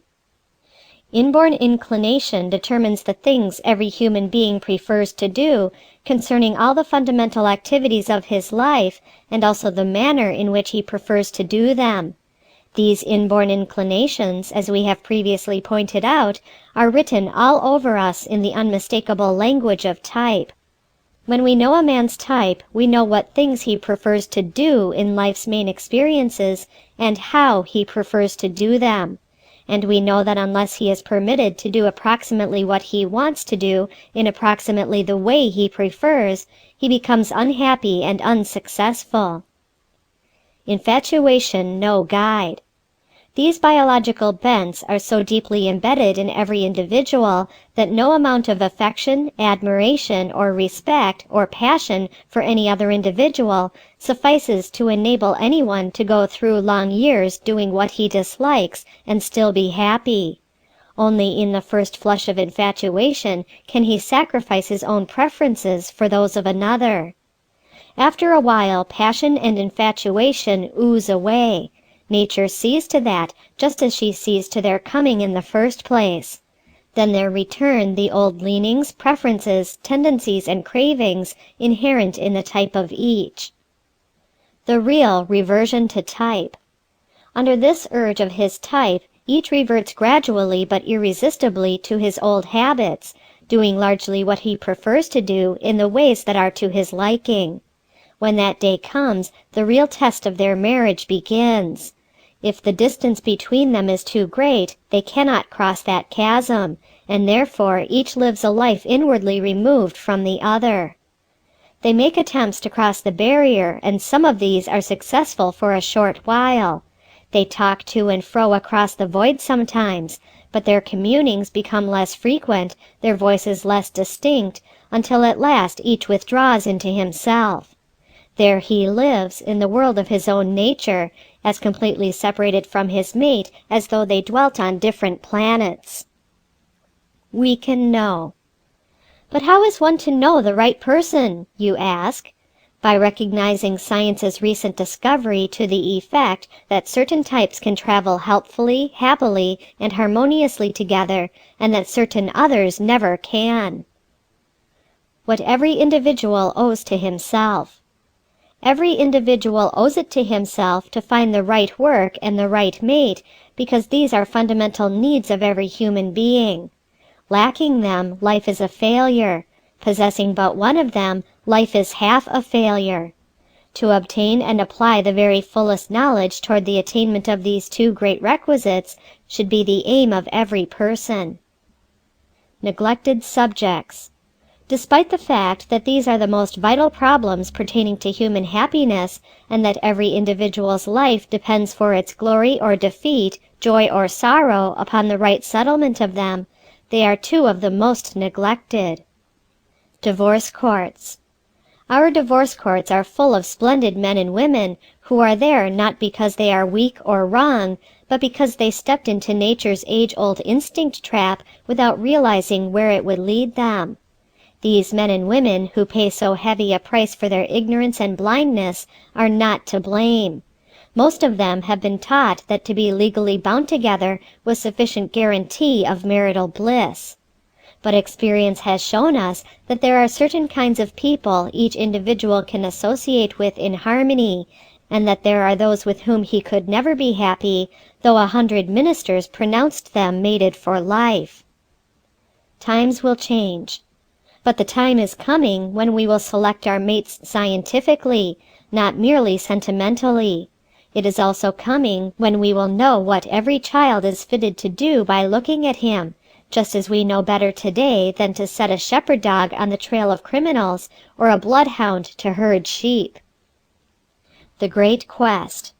Inborn inclination determines the things every human being prefers to do concerning all the fundamental activities of his life, and also the manner in which he prefers to do them. These inborn inclinations, as we have previously pointed out, are written all over us in the unmistakable language of type. When we know a man's type, we know what things he prefers to do in life's main experiences and how he prefers to do them. and we know that unless he is permitted to do approximately what he wants to do in approximately the way he prefers, he becomes unhappy and unsuccessful. Infatuation no guide. These biological bents are so deeply embedded in every individual that no amount of affection, admiration, or respect, or passion for any other individual suffices to enable anyone to go through long years doing what he dislikes and still be happy. Only in the first flush of infatuation can he sacrifice his own preferences for those of another. After a while, passion and infatuation ooze away. Nature sees to that, just as she sees to their coming in the first place. Then there return the old leanings, preferences, tendencies, and cravings inherent in the type of each. The real reversion to type. Under this urge of his type, each reverts gradually but irresistibly to his old habits, doing largely what he prefers to do in the ways that are to his liking. When that day comes, the real test of their marriage begins. If the distance between them is too great, they cannot cross that chasm, and therefore each lives a life inwardly removed from the other. They make attempts to cross the barrier, and some of these are successful for a short while. They talk to and fro across the void sometimes, but their communings become less frequent, their voices less distinct, until at last each withdraws into himself. There he lives, in the world of his own nature, as completely separated from his mate as though they dwelt on different planets. We can know. But how is one to know the right person, you ask? By recognizing science's recent discovery to the effect that certain types can travel helpfully, happily, and harmoniously together, and that certain others never can. What every individual owes to himself. Every individual owes it to himself to find the right work and the right mate, because these are fundamental needs of every human being. Lacking them, life is a failure. Possessing but one of them, life is half a failure. To obtain and apply the very fullest knowledge toward the attainment of these two great requisites should be the aim of every person. Neglected subjects. Despite the fact that these are the most vital problems pertaining to human happiness, and that every individual's life depends for its glory or defeat, joy or sorrow, upon the right settlement of them, they are two of the most neglected. Divorce courts. Our divorce courts are full of splendid men and women who are there not because they are weak or wrong, but because they stepped into nature's age-old instinct trap without realizing where it would lead them. These men and women who pay so heavy a price for their ignorance and blindness are not to blame. Most of them have been taught that to be legally bound together was sufficient guarantee of marital bliss. But experience has shown us that there are certain kinds of people each individual can associate with in harmony, and that there are those with whom he could never be happy, though 100 ministers pronounced them mated for life. Times will change. But the time is coming when we will select our mates scientifically, not merely sentimentally. It is also coming when we will know what every child is fitted to do by looking at him, just as we know better today than to set a shepherd dog on the trail of criminals or a bloodhound to herd sheep. The Great Quest.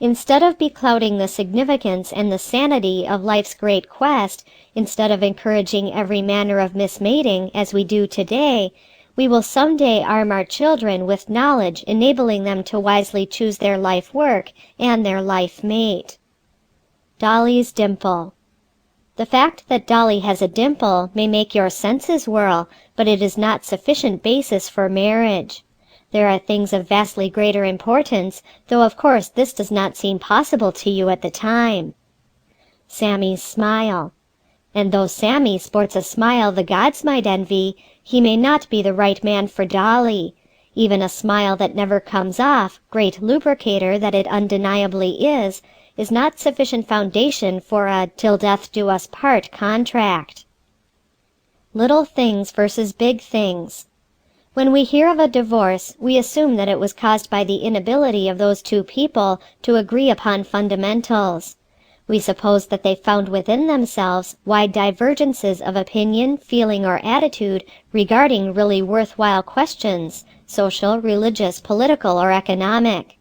Instead of beclouding the significance and the sanity of life's great quest, instead of encouraging every manner of mismating as we do today, we will some day arm our children with knowledge enabling them to wisely choose their life work and their life mate. Dolly's dimple. The fact that Dolly has a dimple may make your senses whirl, but it is not sufficient basis for marriage. There are things of vastly greater importance, though of course this does not seem possible to you at the time. Sammy's smile. And though Sammy sports a smile the gods might envy, he may not be the right man for Dolly. Even a smile that never comes off, great lubricator that it undeniably is not sufficient foundation for a "till death do us part" contract. Little things versus big things. When we hear of a divorce, we assume that it was caused by the inability of those two people to agree upon fundamentals. We suppose that they found within themselves wide divergences of opinion, feeling, or attitude regarding really worthwhile questions, social, religious, political, or economic.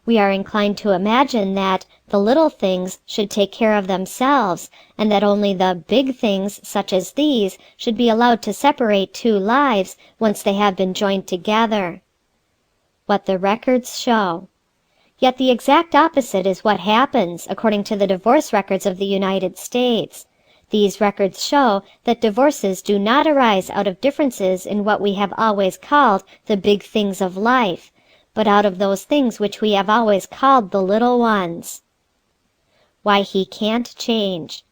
We are inclined to imagine that the little things should take care of themselves, and that only the big things, such as these, should be allowed to separate two lives once they have been joined together. What the records show. Yet the exact opposite is what happens, according to the divorce records of the United States. These records show that divorces do not arise out of differences in what we have always called the big things of life, but out of those things which we have always called the little ones. Why he can't change.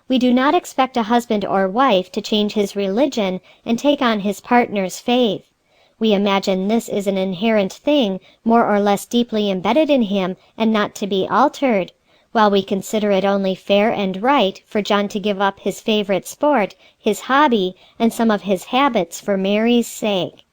We do not expect a husband or wife to change his religion and take on his partner's faith. We imagine this is an inherent thing, more or less deeply embedded in him and not to be altered, while we consider it only fair and right for John to give up his favorite sport, his hobby, and some of his habits for Mary's sake.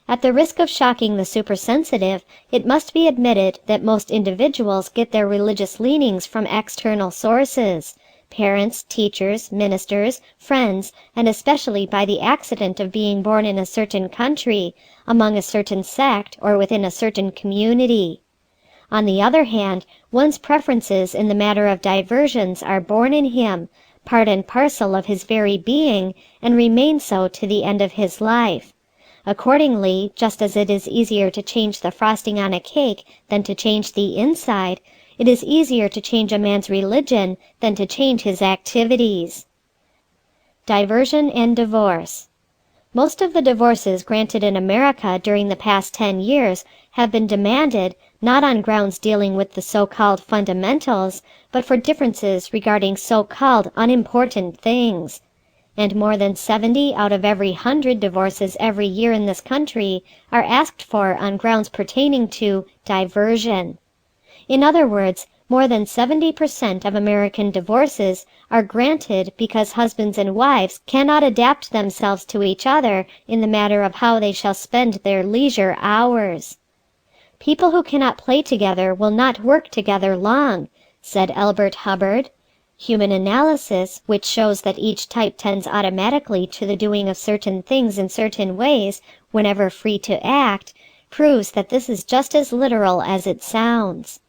At the risk of shocking the supersensitive, it must be admitted that most individuals get their religious leanings from external sources. Parents, teachers, ministers, friends, and especially by the accident of being born in a certain country, among a certain sect, or within a certain community. On the other hand, one's preferences in the matter of diversions are born in him, part and parcel of his very being, and remain so to the end of his life. Accordingly, just as it is easier to change the frosting on a cake than to change the inside, it is easier to change a man's religion than to change his activities. Diversion and divorce. Most of the divorces granted in America during the past 10 years have been demanded not on grounds dealing with the so-called fundamentals, but for differences regarding so-called unimportant things. And more than 70 out of every 100 divorces every year in this country are asked for on grounds pertaining to diversion. In other words, more than 70% of American divorces are granted because husbands and wives cannot adapt themselves to each other in the matter of how they shall spend their leisure hours. People who cannot play together will not work together long, said Elbert Hubbard. Human analysis, which shows that each type tends automatically to the doing of certain things in certain ways whenever free to act, proves that this is just as literal as it sounds.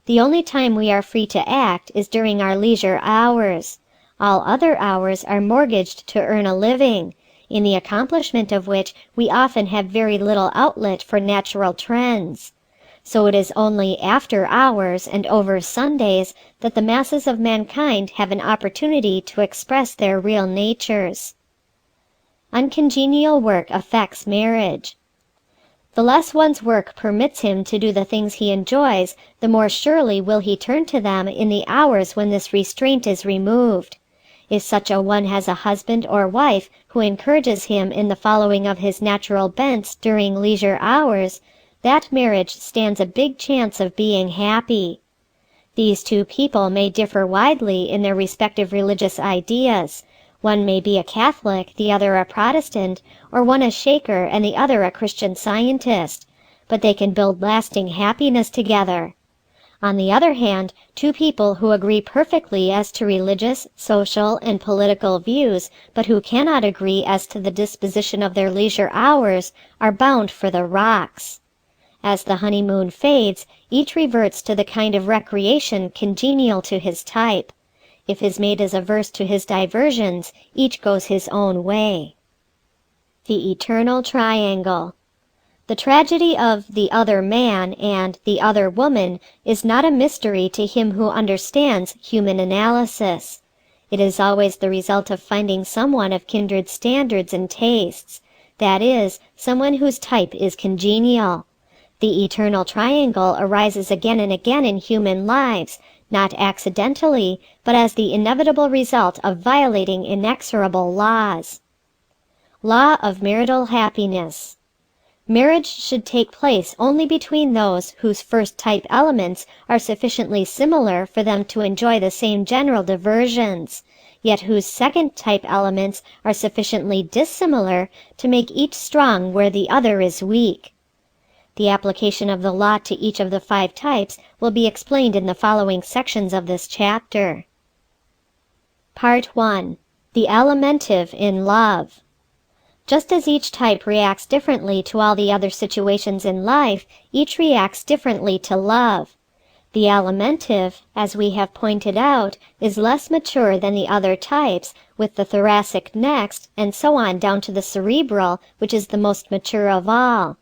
The only time we are free to act is during our leisure hours. All other hours are mortgaged to earn a living, in the accomplishment of which we often have very little outlet for natural trends. So it is only after hours and over Sundays that the masses of mankind have an opportunity to express their real natures. Uncongenial work affects marriage. The less one's work permits him to do the things he enjoys, the more surely will he turn to them in the hours when this restraint is removed. If such a one has a husband or wife who encourages him in the following of his natural bents during leisure hours, that marriage stands a big chance of being happy. These two people may differ widely in their respective religious ideas. One may be a Catholic, the other a Protestant, or one a Shaker and the other a Christian Scientist, but they can build lasting happiness together. On the other hand, two people who agree perfectly as to religious, social, and political views, but who cannot agree as to the disposition of their leisure hours, are bound for the rocks. As the honeymoon fades, each reverts to the kind of recreation congenial to his type. If his mate is averse to his diversions, each goes his own way. The Eternal Triangle. The tragedy of the other man and the other woman is not a mystery to him who understands human analysis. It is always the result of finding someone of kindred standards and tastes, that is, someone whose type is congenial. The eternal triangle arises again and again in human lives, not accidentally, but as the inevitable result of violating inexorable laws. Law of marital happiness. Marriage should take place only between those whose first type elements are sufficiently similar for them to enjoy the same general diversions, yet whose second type elements are sufficiently dissimilar to make each strong where the other is weak. The application of the law to each of the 5 types will be explained in the following sections of this chapter. Part 1. The Alimentive in Love. Just as each type reacts differently to all the other situations in life, each reacts differently to love. The alimentive, as we have pointed out, is less mature than the other types, with the thoracic next, and so on down to the cerebral, which is the most mature of all.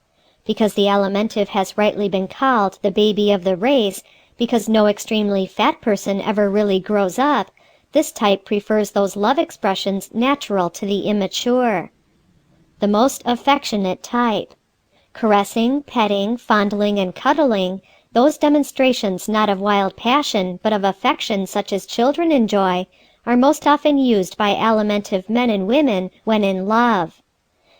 Because the alimentive has rightly been called the baby of the race, because no extremely fat person ever really grows up, this type prefers those love expressions natural to the immature. The most affectionate type. Caressing, petting, fondling, and cuddling, those demonstrations not of wild passion but of affection such as children enjoy, are most often used by alimentive men and women when in love.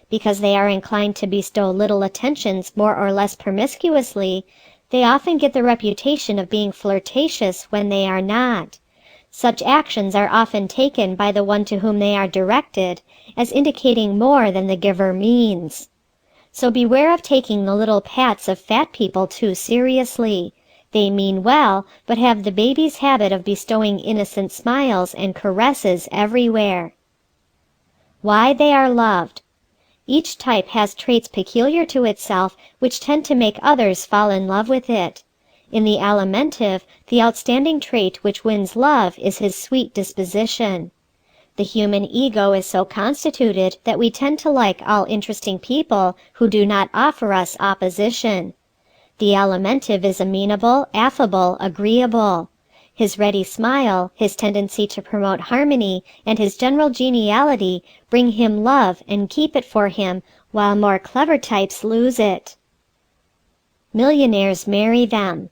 Because they are inclined to bestow little attentions more or less promiscuously, they often get the reputation of being flirtatious when they are not. Such actions are often taken by the one to whom they are directed, as indicating more than the giver means. So beware of taking the little pats of fat people too seriously. They mean well, but have the baby's habit of bestowing innocent smiles and caresses everywhere. Why they are loved. Each type has traits peculiar to itself which tend to make others fall in love with it. In the alimentive, the outstanding trait which wins love is his sweet disposition. The human ego is so constituted that we tend to like all interesting people who do not offer us opposition. The alimentive is amenable, affable, agreeable. His ready smile, his tendency to promote harmony, and his general geniality bring him love and keep it for him, while more clever types lose it. Millionaires marry them.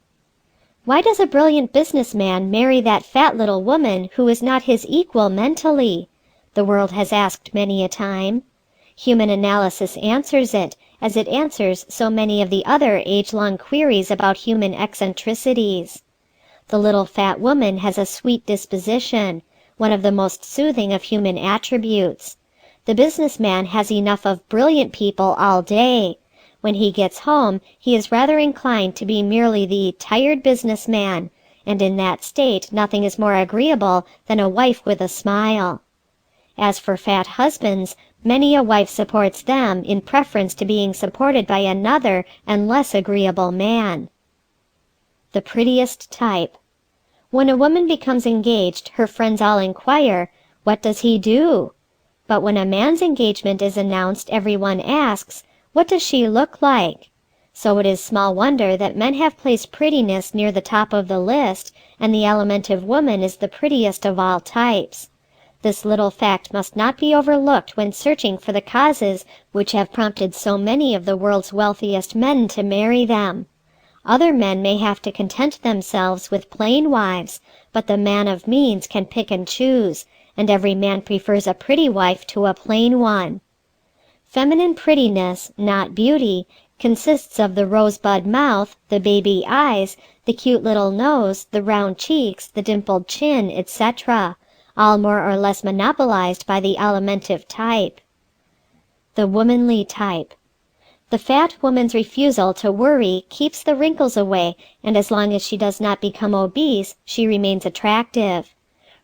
Why does a brilliant businessman marry that fat little woman who is not his equal mentally? The world has asked many a time. Human analysis answers it, as it answers so many of the other age-long queries about human eccentricities. The little fat woman has a sweet disposition, one of the most soothing of human attributes. The businessman has enough of brilliant people all day. When he gets home, he is rather inclined to be merely the tired businessman, and in that state nothing is more agreeable than a wife with a smile. As for fat husbands, many a wife supports them in preference to being supported by another and less agreeable man. The prettiest type. When a woman becomes engaged, her friends all inquire, "What does he do?" But when a man's engagement is announced, everyone asks, "What does she look like?" So it is small wonder that men have placed prettiness near the top of the list, and the alimentive woman is the prettiest of all types. This little fact must not be overlooked when searching for the causes which have prompted so many of the world's wealthiest men to marry them. Other men may have to content themselves with plain wives, but the man of means can pick and choose, and every man prefers a pretty wife to a plain one. Feminine prettiness, not beauty, consists of the rosebud mouth, the baby eyes, the cute little nose, the round cheeks, the dimpled chin, etc., all more or less monopolized by the alimentive type. The womanly type. The fat woman's refusal to worry keeps the wrinkles away, and as long as she does not become obese, she remains attractive.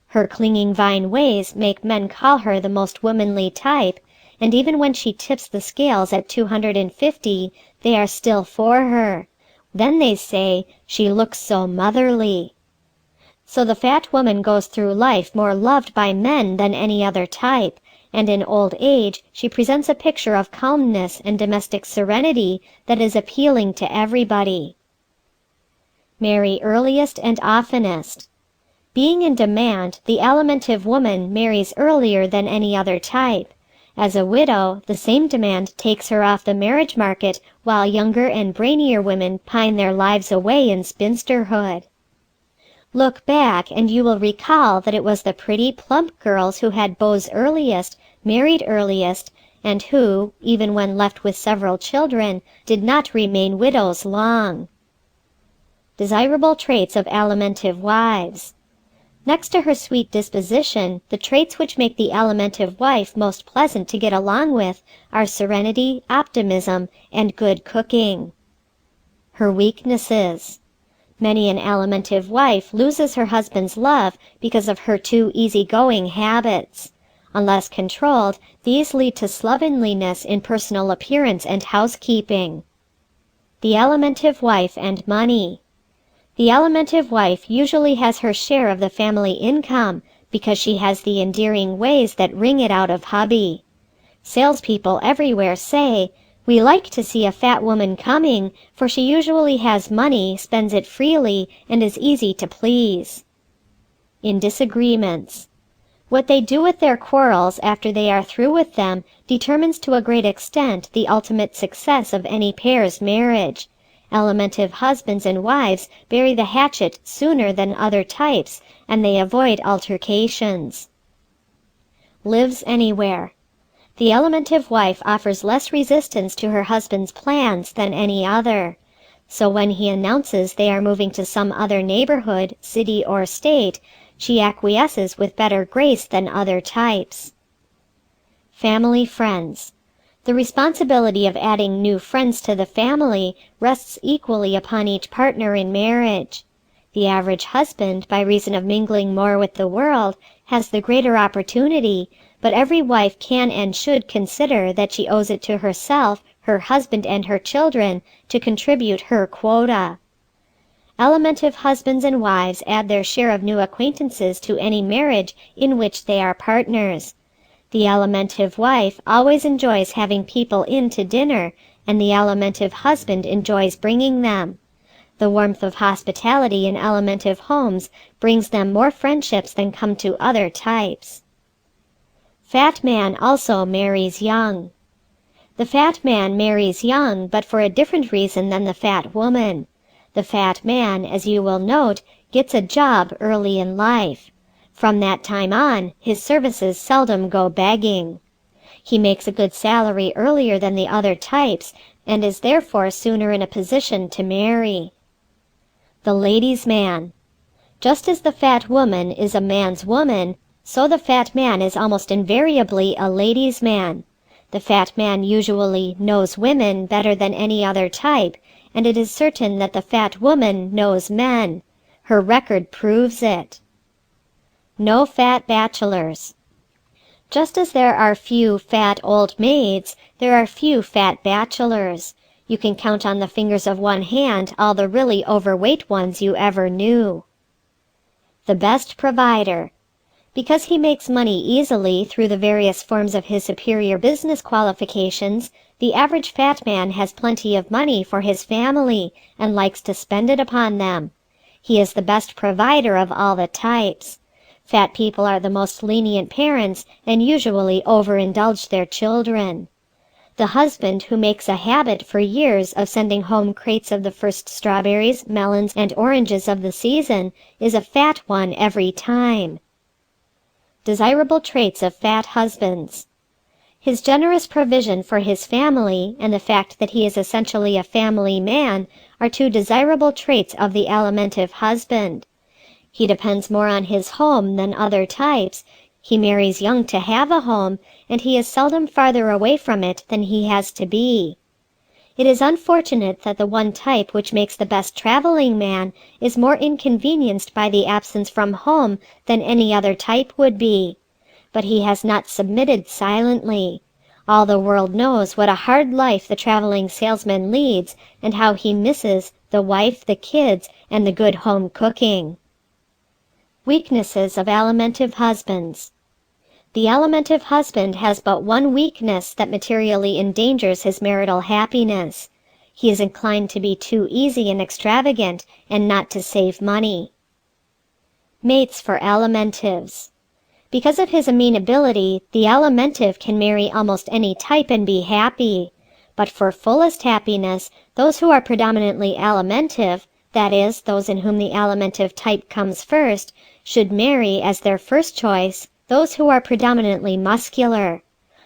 Her clinging vine ways make men call her the most womanly type, and even when she tips the scales at 250, they are still for her. Then they say, "She looks so motherly." So the fat woman goes through life more loved by men than any other type, and in old age she presents a picture of calmness and domestic serenity that is appealing to everybody. Marry earliest and oftenest. Being in demand, the alimentive woman marries earlier than any other type. As a widow, the same demand takes her off the marriage market, while younger and brainier women pine their lives away in spinsterhood. Look back and you will recall that it was the pretty, plump girls who had beaux earliest, married earliest, and who, even when left with several children, did not remain widows long. Desirable traits of alimentive wives. Next to her sweet disposition, the traits which make the alimentive wife most pleasant to get along with are serenity, optimism, and good cooking. Her weaknesses. Many an alimentive wife loses her husband's love because of her too easygoing habits. Unless controlled, these lead to slovenliness in personal appearance and housekeeping. The alimentive wife and money. The alimentive wife usually has her share of the family income because she has the endearing ways that wring it out of hubby. Salespeople everywhere say, "We like to see a fat woman coming, for she usually has money, spends it freely, and is easy to please." In disagreements. What they do with their quarrels after they are through with them determines to a great extent the ultimate success of any pair's marriage. Alimentive husbands and wives bury the hatchet sooner than other types, and they avoid altercations. Lives anywhere. The alimentive wife offers less resistance to her husband's plans than any other. So when he announces they are moving to some other neighborhood, city, or state, she acquiesces with better grace than other types. Family friends. The responsibility of adding new friends to the family rests equally upon each partner in marriage. The average husband, by reason of mingling more with the world, has the greater opportunity, but every wife can and should consider that she owes it to herself, her husband, and her children to contribute her quota. Alimentive husbands and wives add their share of new acquaintances to any marriage in which they are partners. The alimentive wife always enjoys having people in to dinner, and the alimentive husband enjoys bringing them. The warmth of hospitality in alimentive homes brings them more friendships than come to other types. Fat man also marries young. The fat man marries young, but for a different reason than the fat woman. The fat man, as you will note, gets a job early in life. From that time on, his services seldom go begging. He makes a good salary earlier than the other types, and is therefore sooner in a position to marry. The ladies' man. Just as the fat woman is a man's woman, so the fat man is almost invariably a ladies' man. The fat man usually knows women better than any other type, and it is certain that the fat woman knows men. Her record proves it. No fat bachelors. Just as there are few fat old maids, there are few fat bachelors. You can count on the fingers of one hand all the really overweight ones you ever knew. The best provider. Because he makes money easily through the various forms of his superior business qualifications, the average fat man has plenty of money for his family and likes to spend it upon them. He is the best provider of all the types. Fat people are the most lenient parents and usually overindulge their children. The husband who makes a habit for years of sending home crates of the first strawberries, melons, and oranges of the season is a fat one every time. Desirable traits of fat husbands. His generous provision for his family and the fact that he is essentially a family man are two desirable traits of the alimentive husband. He depends more on his home than other types, he marries young to have a home, and he is seldom farther away from it than he has to be. It is unfortunate that the one type which makes the best traveling man is more inconvenienced by the absence from home than any other type would be. But he has not submitted silently. All the world knows what a hard life the traveling salesman leads, and how he misses the wife, the kids, and the good home cooking. Weaknesses of alimentive husbands. The alimentive husband has but one weakness that materially endangers his marital happiness. He is inclined to be too easy and extravagant, and not to save money. Mates for alimentives. Because of his amenability, the alimentive can marry almost any type and be happy. But for fullest happiness, those who are predominantly alimentive, that is, those in whom the alimentive type comes first, should marry, as their first choice, those who are predominantly muscular.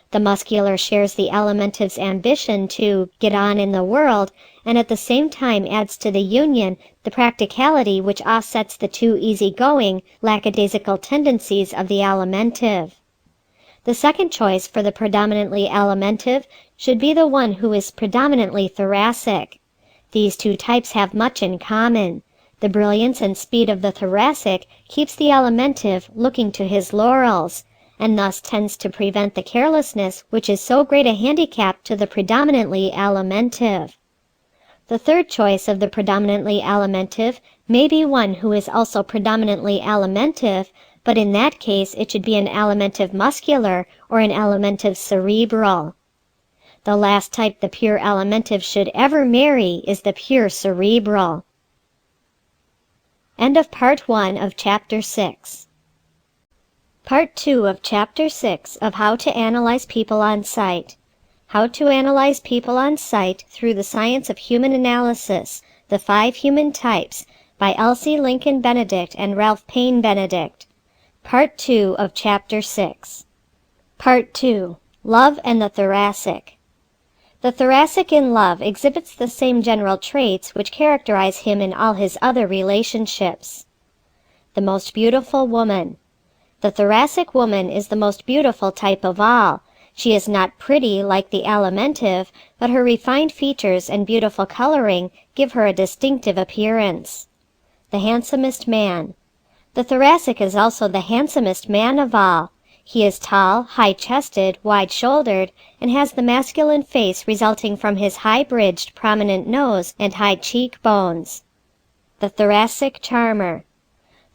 The muscular shares the alimentive's ambition to get on in the world, and at the same time adds to the union the practicality which offsets the too easy-going, lackadaisical tendencies of the alimentive. The second choice for the predominantly alimentive should be the one who is predominantly thoracic. These two types have much in common. The brilliance and speed of the thoracic keeps the alimentive looking to his laurels, and thus tends to prevent the carelessness which is so great a handicap to the predominantly alimentive. The third choice of the predominantly alimentive may be one who is also predominantly alimentive, but in that case it should be an alimentive muscular or an alimentive cerebral. The last type the pure alimentive should ever marry is the pure cerebral. End of Part 1 of Chapter 6. Part 2 of Chapter 6 of How to Analyze People on Sight. How to Analyze People on Sight Through the Science of Human Analysis, the 5 Human Types, by Elsie Lincoln Benedict and Ralph Paine Benedict. Part 2 of Chapter 6. Part 2. Love and the Thoracic. The thoracic in love exhibits the same general traits which characterize him in all his other relationships. The most beautiful woman. The thoracic woman is the most beautiful type of all. She is not pretty like the alimentive, but her refined features and beautiful coloring give her a distinctive appearance. The handsomest man. The thoracic is also the handsomest man of all. He is tall, high-chested, wide-shouldered, and has the masculine face resulting from his high-bridged, prominent nose and high cheekbones. The thoracic charmer.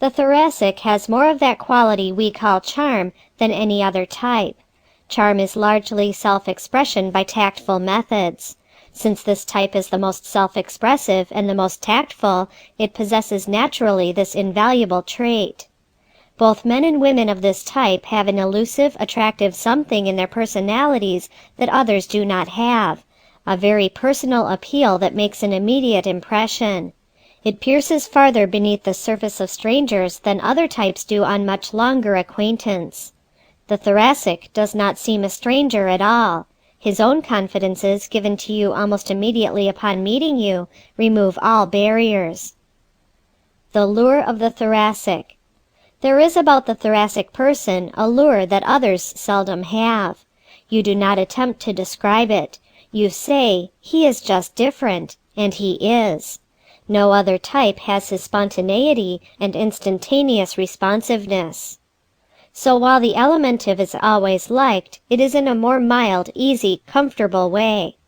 The thoracic has more of that quality we call charm than any other type. Charm is largely self-expression by tactful methods. Since this type is the most self-expressive and the most tactful, it possesses naturally this invaluable trait. Both men and women of this type have an elusive, attractive something in their personalities that others do not have, a very personal appeal that makes an immediate impression. It pierces farther beneath the surface of strangers than other types do on much longer acquaintance. The thoracic does not seem a stranger at all. His own confidences, given to you almost immediately upon meeting you, remove all barriers. The lure of the thoracic. There is about the thoracic person a lure that others seldom have. You do not attempt to describe it. You say, he is just different, and he is. No other type has his spontaneity and instantaneous responsiveness. So while the alimentive is always liked, it is in a more mild, easy, comfortable way.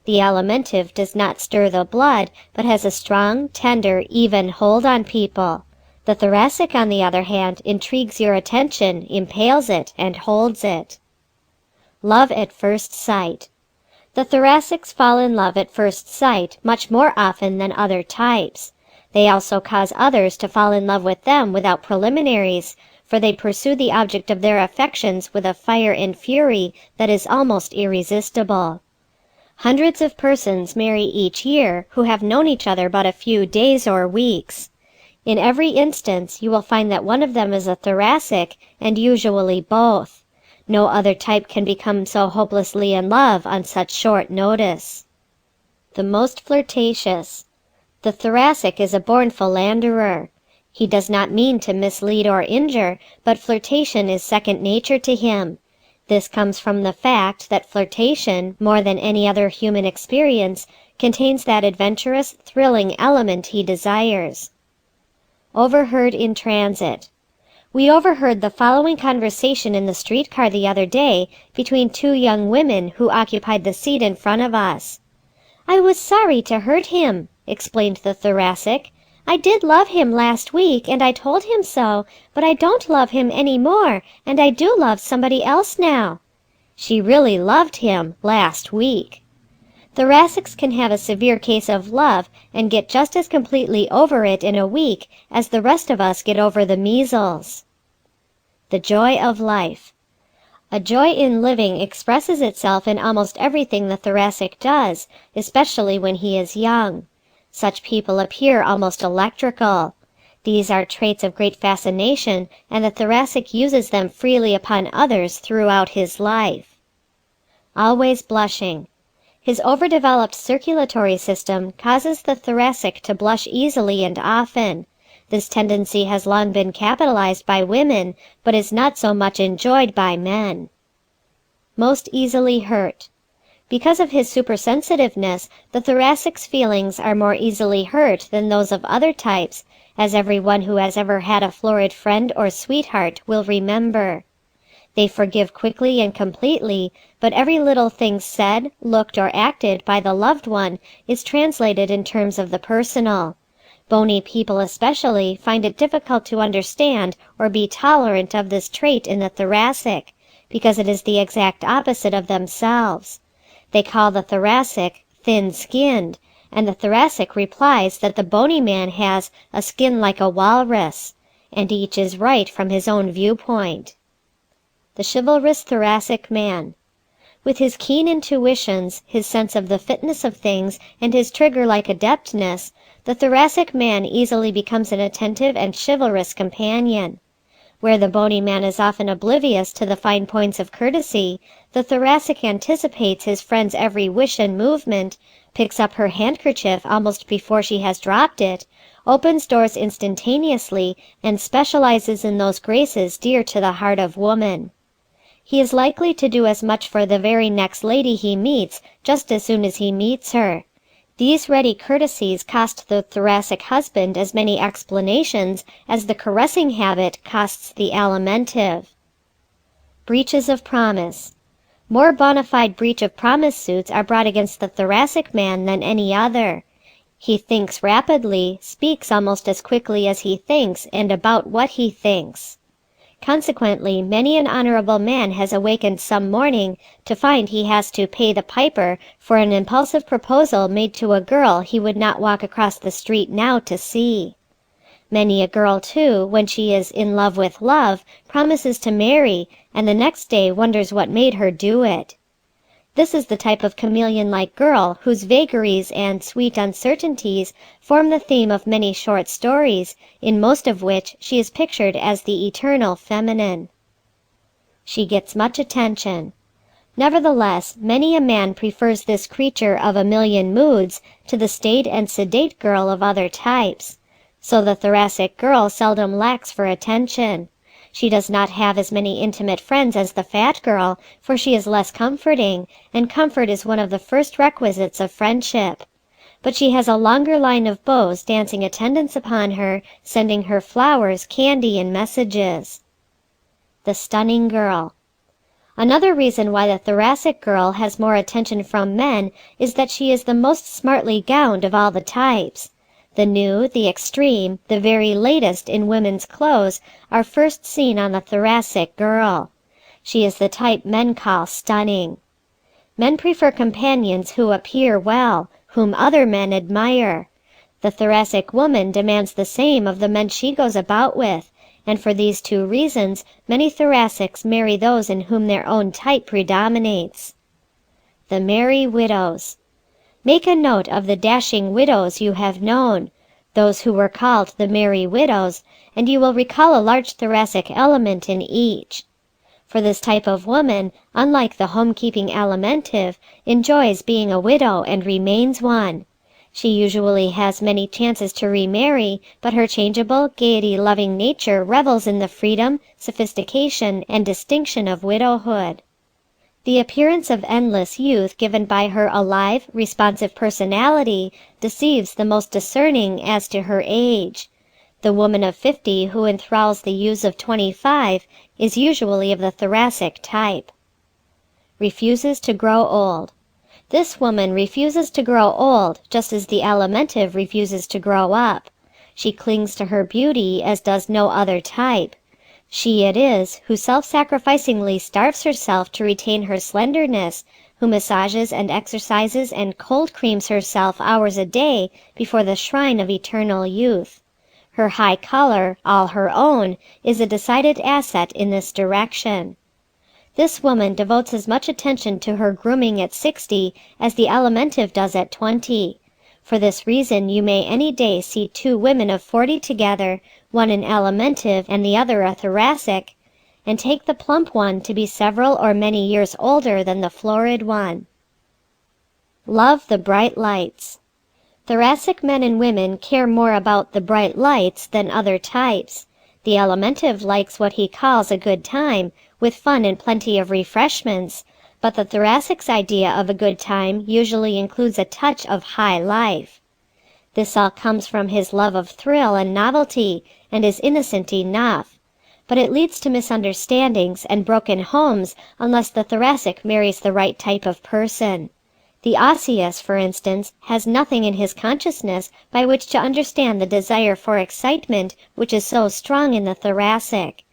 The alimentive does not stir the blood, but has a strong, tender, even hold on people. The thoracic, on the other hand, intrigues your attention, impales it, and holds it. Love at first sight. The thoracics fall in love at first sight much more often than other types. They also cause others to fall in love with them without preliminaries, for they pursue the object of their affections with a fire and fury that is almost irresistible. Hundreds of persons marry each year who have known each other but a few days or weeks. In every instance you will find that one of them is a thoracic, and usually both. No other type can become so hopelessly in love on such short notice. The most flirtatious. The thoracic is a born philanderer. He does not mean to mislead or injure, but flirtation is second nature to him. This comes from the fact that flirtation, more than any other human experience, contains that adventurous, thrilling element he desires. Overheard in transit. We overheard the following conversation in the streetcar the other day between 2 young women who occupied the seat in front of us. "I was sorry to hurt him," explained the thoracic. "I did love him last week, and I told him so, but I don't love him any more, and I do love somebody else now." She really loved him last week. Thoracics can have a severe case of love and get just as completely over it in a week as the rest of us get over the measles. The joy of life. A joy in living expresses itself in almost everything the thoracic does, especially when he is young. Such people appear almost electrical. These are traits of great fascination, and the thoracic uses them freely upon others throughout his life. Always blushing. His overdeveloped circulatory system causes the thoracic to blush easily and often. This tendency has long been capitalized by women, but is not so much enjoyed by men. Most easily hurt. Because of his supersensitiveness, the Thoracic's feelings are more easily hurt than those of other types, as everyone who has ever had a florid friend or sweetheart will remember. They forgive quickly and completely, but every little thing said, looked, or acted by the loved one is translated in terms of the personal. Bony people especially find it difficult to understand or be tolerant of this trait in the Thoracic, because it is the exact opposite of themselves. They call the Thoracic thin-skinned, and the Thoracic replies that the bony man has a skin like a walrus, and each is right from his own viewpoint. The chivalrous Thoracic man. With his keen intuitions, his sense of the fitness of things, and his trigger-like adeptness, the Thoracic man easily becomes an attentive and chivalrous companion. Where the bony man is often oblivious to the fine points of courtesy, the Thoracic anticipates his friend's every wish and movement, picks up her handkerchief almost before she has dropped it, opens doors instantaneously, and specializes in those graces dear to the heart of woman. He is likely to do as much for the very next lady he meets just as soon as he meets her. These ready courtesies cost the Thoracic husband as many explanations as the caressing habit costs the alimentive. Breaches of promise. More bona fide breach of promise suits are brought against the Thoracic man than any other. He thinks rapidly, speaks almost as quickly as he thinks, and about what he thinks. Consequently, many an honorable man has awakened some morning to find he has to pay the piper for an impulsive proposal made to a girl he would not walk across the street now to see. Many a girl, too, when she is in love with love, promises to marry, and the next day wonders what made her do it. This is the type of chameleon-like girl whose vagaries and sweet uncertainties form the theme of many short stories, in most of which she is pictured as the eternal feminine. She gets much attention. Nevertheless, many a man prefers this creature of a million moods to the staid and sedate girl of other types. So the Thoracic girl seldom lacks for attention. She does not have as many intimate friends as the fat girl, for she is less comforting, and comfort is one of the first requisites of friendship. But she has a longer line of beaux dancing attendance upon her, sending her flowers, candy, and messages. The stunning girl. Another reason why the Thoracic girl has more attention from men is that she is the most smartly gowned of all the types. The new, the extreme, the very latest in women's clothes are first seen on the Thoracic girl. She is the type men call stunning. Men prefer companions who appear well, whom other men admire. The Thoracic woman demands the same of the men she goes about with, and for these two reasons many Thoracics marry those in whom their own type predominates. The merry widows. Make a note of the dashing widows you have known, those who were called the merry widows, and you will recall a large Thoracic element in each. For this type of woman, unlike the home-keeping alimentive, enjoys being a widow and remains one. She usually has many chances to remarry, but her changeable, gaiety-loving nature revels in the freedom, sophistication, and distinction of widowhood. The appearance of endless youth given by her alive, responsive personality deceives the most discerning as to her age. The woman of 50 who enthralls the youths of 25 is usually of the Thoracic type. Refuses to grow old. This woman refuses to grow old just as the alimentive refuses to grow up. She clings to her beauty as does no other type. She it is who self-sacrificingly starves herself to retain her slenderness, who massages and exercises and cold creams herself hours a day before the shrine of eternal youth. Her high color, all her own, is a decided asset in this direction. This woman devotes as much attention to her grooming at 60 as the alimentive does at 20. For this reason you may any day see two women of 40 together, one an alimentive and the other a Thoracic, and take the plump one to be several or many years older than the florid one. Love the bright lights. Thoracic men and women care more about the bright lights than other types. The alimentive likes what he calls a good time, with fun and plenty of refreshments, but the thoracic's idea of a good time usually includes a touch of high life. This all comes from his love of thrill and novelty, and is innocent enough. But it leads to misunderstandings and broken homes unless the thoracic marries the right type of person. The osseous, for instance, has nothing in his consciousness by which to understand the desire for excitement which is so strong in the thoracic.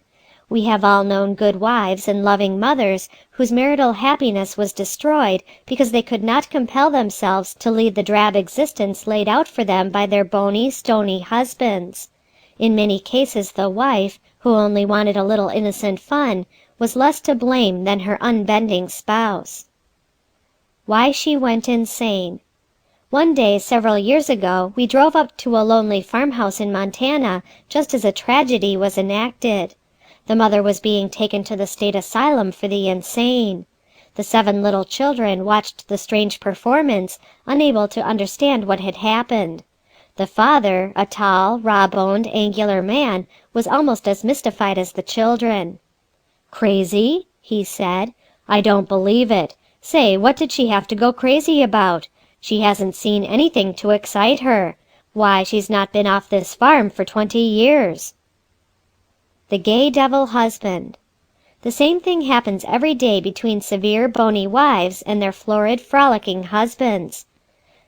We have all known good wives and loving mothers whose marital happiness was destroyed because they could not compel themselves to lead the drab existence laid out for them by their bony, stony husbands. In many cases the wife, who only wanted a little innocent fun, was less to blame than her unbending spouse. Why she went insane. One day several years ago we drove up to a lonely farmhouse in Montana just as a tragedy was enacted. The mother was being taken to the state asylum for the insane. The 7 little children watched the strange performance, unable to understand what had happened. The father, a tall, raw-boned, angular man, was almost as mystified as the children. "Crazy?" he said. "I don't believe it. Say, what did she have to go crazy about? She hasn't seen anything to excite her. Why, she's not been off this farm for 20 years. The gay devil husband. The same thing happens every day between severe, bony wives and their florid, frolicking husbands.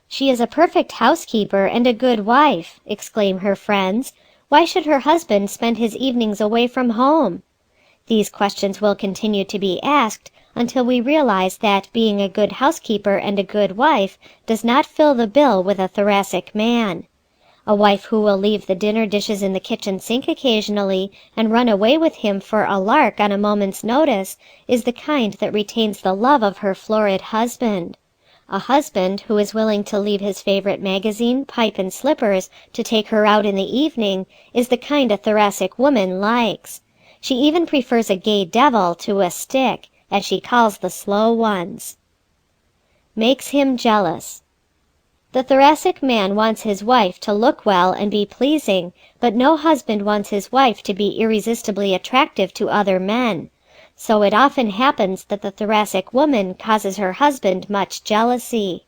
"She is a perfect housekeeper and a good wife," exclaim her friends. "Why should her husband spend his evenings away from home?" These questions will continue to be asked until we realize that being a good housekeeper and a good wife does not fill the bill with a thoracic man. A wife who will leave the dinner dishes in the kitchen sink occasionally and run away with him for a lark on a moment's notice is the kind that retains the love of her florid husband. A husband who is willing to leave his favorite magazine, pipe, and slippers to take her out in the evening is the kind a thoracic woman likes. She even prefers a gay devil to a stick, as she calls the slow ones. Makes him jealous. The thoracic man wants his wife to look well and be pleasing, but no husband wants his wife to be irresistibly attractive to other men. So it often happens that the thoracic woman causes her husband much jealousy.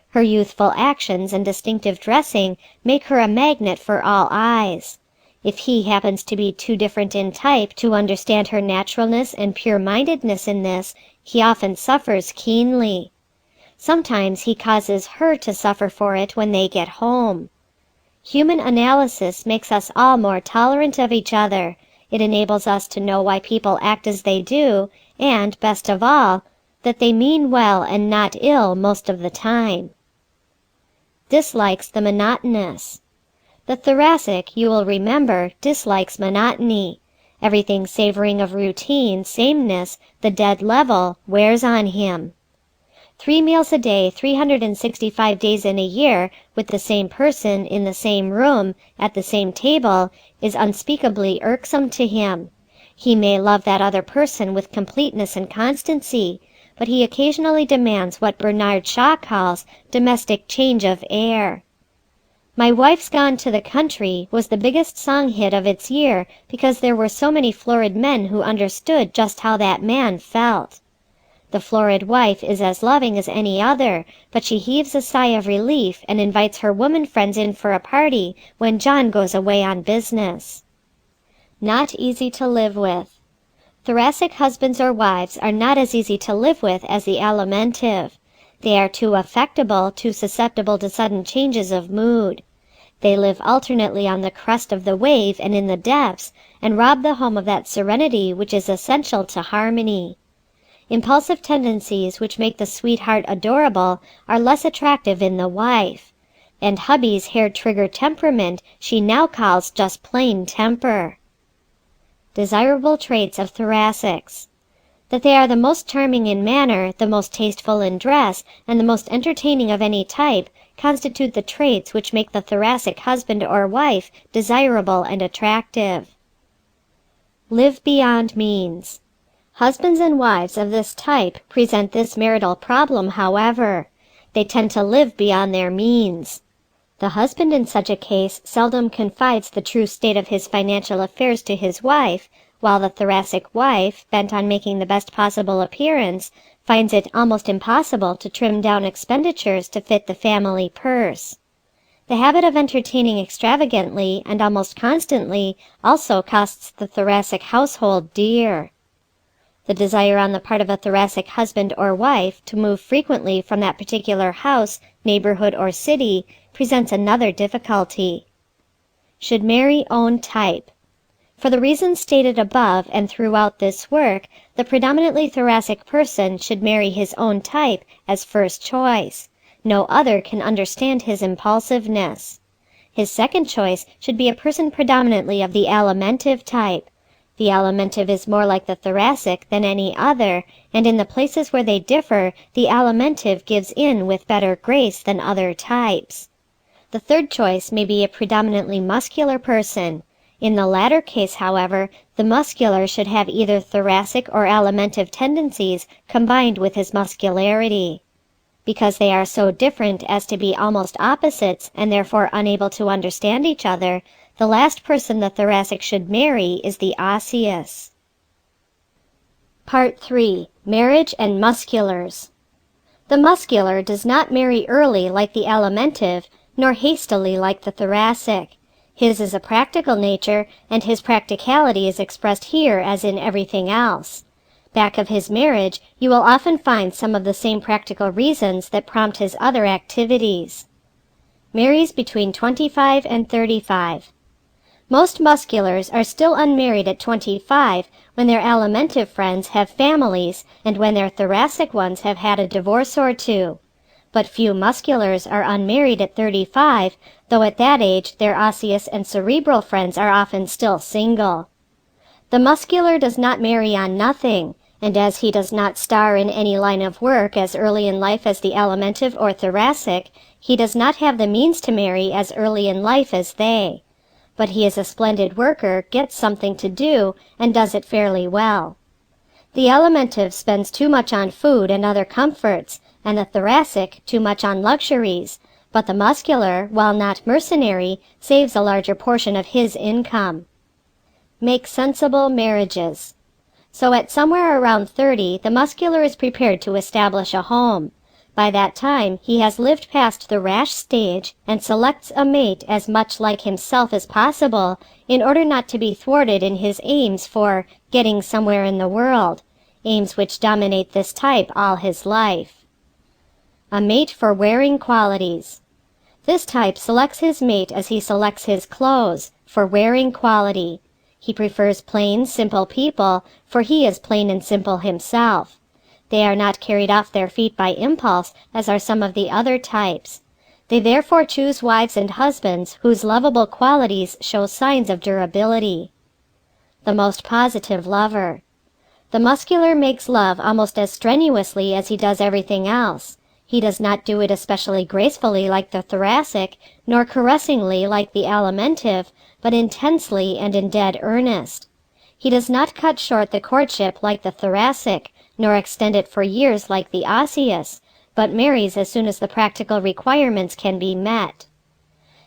Her youthful actions and distinctive dressing make her a magnet for all eyes. If he happens to be too different in type to understand her naturalness and pure-mindedness in this, he often suffers keenly. Sometimes he causes her to suffer for it when they get home. Human analysis makes us all more tolerant of each other. It enables us to know why people act as they do, and, best of all, that they mean well and not ill most of the time. Dislikes the monotonous. The thoracic, you will remember, dislikes monotony. Everything savoring of routine, sameness, the dead level, wears on him. 3 meals a day, 365 days in a year, with the same person, in the same room, at the same table, is unspeakably irksome to him. He may love that other person with completeness and constancy, but he occasionally demands what Bernard Shaw calls domestic change of air. My Wife's Gone to the Country was the biggest song hit of its year because there were so many florid men who understood just how that man felt. The florid wife is as loving as any other, but she heaves a sigh of relief and invites her woman friends in for a party when John goes away on business. Not easy to live with. Thoracic husbands or wives are not as easy to live with as the alimentive. They are too affectable, too susceptible to sudden changes of mood. They live alternately on the crest of the wave and in the depths, and rob the home of that serenity which is essential to harmony. Impulsive tendencies which make the sweetheart adorable are less attractive in the wife, and hubby's hair-trigger temperament she now calls just plain temper. Desirable traits of thoracics. That they are the most charming in manner, the most tasteful in dress, and the most entertaining of any type constitute the traits which make the thoracic husband or wife desirable and attractive. Live beyond means. Husbands and wives of this type present this marital problem, however. They tend to live beyond their means. The husband in such a case seldom confides the true state of his financial affairs to his wife, while the thoracic wife, bent on making the best possible appearance, finds it almost impossible to trim down expenditures to fit the family purse. The habit of entertaining extravagantly and almost constantly also costs the thoracic household dear. The desire on the part of a thoracic husband or wife to move frequently from that particular house, neighborhood, or city presents another difficulty. Should marry own type. For the reasons stated above and throughout this work, the predominantly thoracic person should marry his own type as first choice. No other can understand his impulsiveness. His second choice should be a person predominantly of the alimentive type. The alimentive is more like the thoracic than any other, and in the places where they differ, the alimentive gives in with better grace than other types. The third choice may be a predominantly muscular person. In the latter case, however, the muscular should have either thoracic or alimentive tendencies combined with his muscularity. Because they are so different as to be almost opposites and therefore unable to understand each other, the last person the thoracic should marry is the osseous. Part 3. Marriage and Musculars. The muscular does not marry early like the alimentive, nor hastily like the thoracic. His is a practical nature, and his practicality is expressed here as in everything else. Back of his marriage, you will often find some of the same practical reasons that prompt his other activities. Marries between 25 and 35. Most musculars are still unmarried at 25 when their alimentive friends have families and when their thoracic ones have had a divorce or two. But few musculars are unmarried at 35, though at that age their osseous and cerebral friends are often still single. The muscular does not marry on nothing, and as he does not star in any line of work as early in life as the alimentive or thoracic, he does not have the means to marry as early in life as they. But he is a splendid worker, gets something to do, and does it fairly well. The alimentive spends too much on food and other comforts, and the thoracic too much on luxuries, but the muscular, while not mercenary, saves a larger portion of his income. Make sensible marriages. So at somewhere around 30, the muscular is prepared to establish a home. By that time, he has lived past the rash stage and selects a mate as much like himself as possible in order not to be thwarted in his aims for getting somewhere in the world, aims which dominate this type all his life. A mate for wearing qualities. This type selects his mate as he selects his clothes, for wearing quality. He prefers plain, simple people, for he is plain and simple himself. They are not carried off their feet by impulse, as are some of the other types. They therefore choose wives and husbands whose lovable qualities show signs of durability. The most positive lover. The muscular makes love almost as strenuously as he does everything else. He does not do it especially gracefully like the thoracic, nor caressingly like the alimentive, but intensely and in dead earnest. He does not cut short the courtship like the thoracic, nor extend it for years like the osseous, but marries as soon as the practical requirements can be met.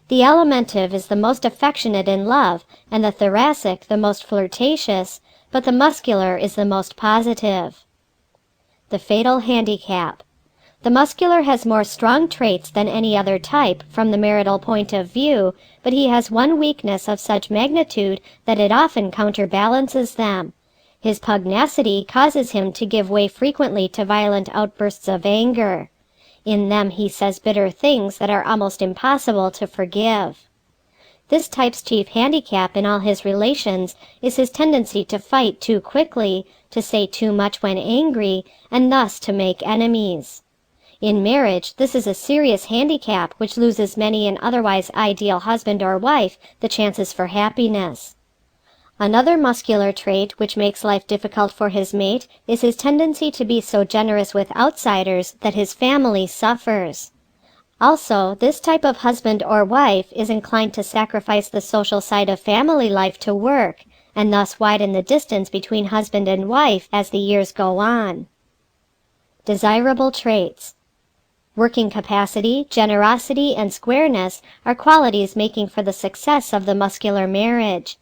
The alimentive is the most affectionate in love, and the thoracic the most flirtatious, but the muscular is the most positive. The fatal handicap. The muscular has more strong traits than any other type from the marital point of view, but he has one weakness of such magnitude that it often counterbalances them. His pugnacity causes him to give way frequently to violent outbursts of anger. In them he says bitter things that are almost impossible to forgive. This type's chief handicap in all his relations is his tendency to fight too quickly, to say too much when angry, and thus to make enemies. In marriage, this is a serious handicap which loses many an otherwise ideal husband or wife the chances for happiness. Another muscular trait which makes life difficult for his mate is his tendency to be so generous with outsiders that his family suffers. Also, this type of husband or wife is inclined to sacrifice the social side of family life to work, and thus widen the distance between husband and wife as the years go on. Desirable traits. Working capacity, generosity, and squareness are qualities making for the success of the muscular marriage.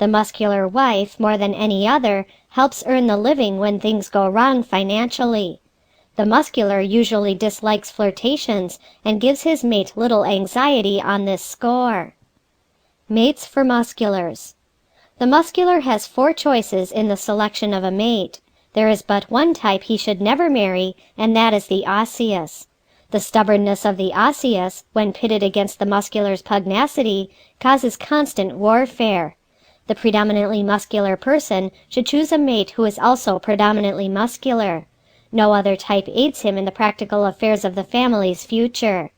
The muscular wife, more than any other, helps earn the living when things go wrong financially. The muscular usually dislikes flirtations and gives his mate little anxiety on this score. Mates for musculars. The muscular has 4 choices in the selection of a mate. There is but one type he should never marry, and that is the osseous. The stubbornness of the osseous, when pitted against the muscular's pugnacity, causes constant warfare. The predominantly muscular person should choose a mate who is also predominantly muscular. No other type aids him in the practical affairs of the family's future.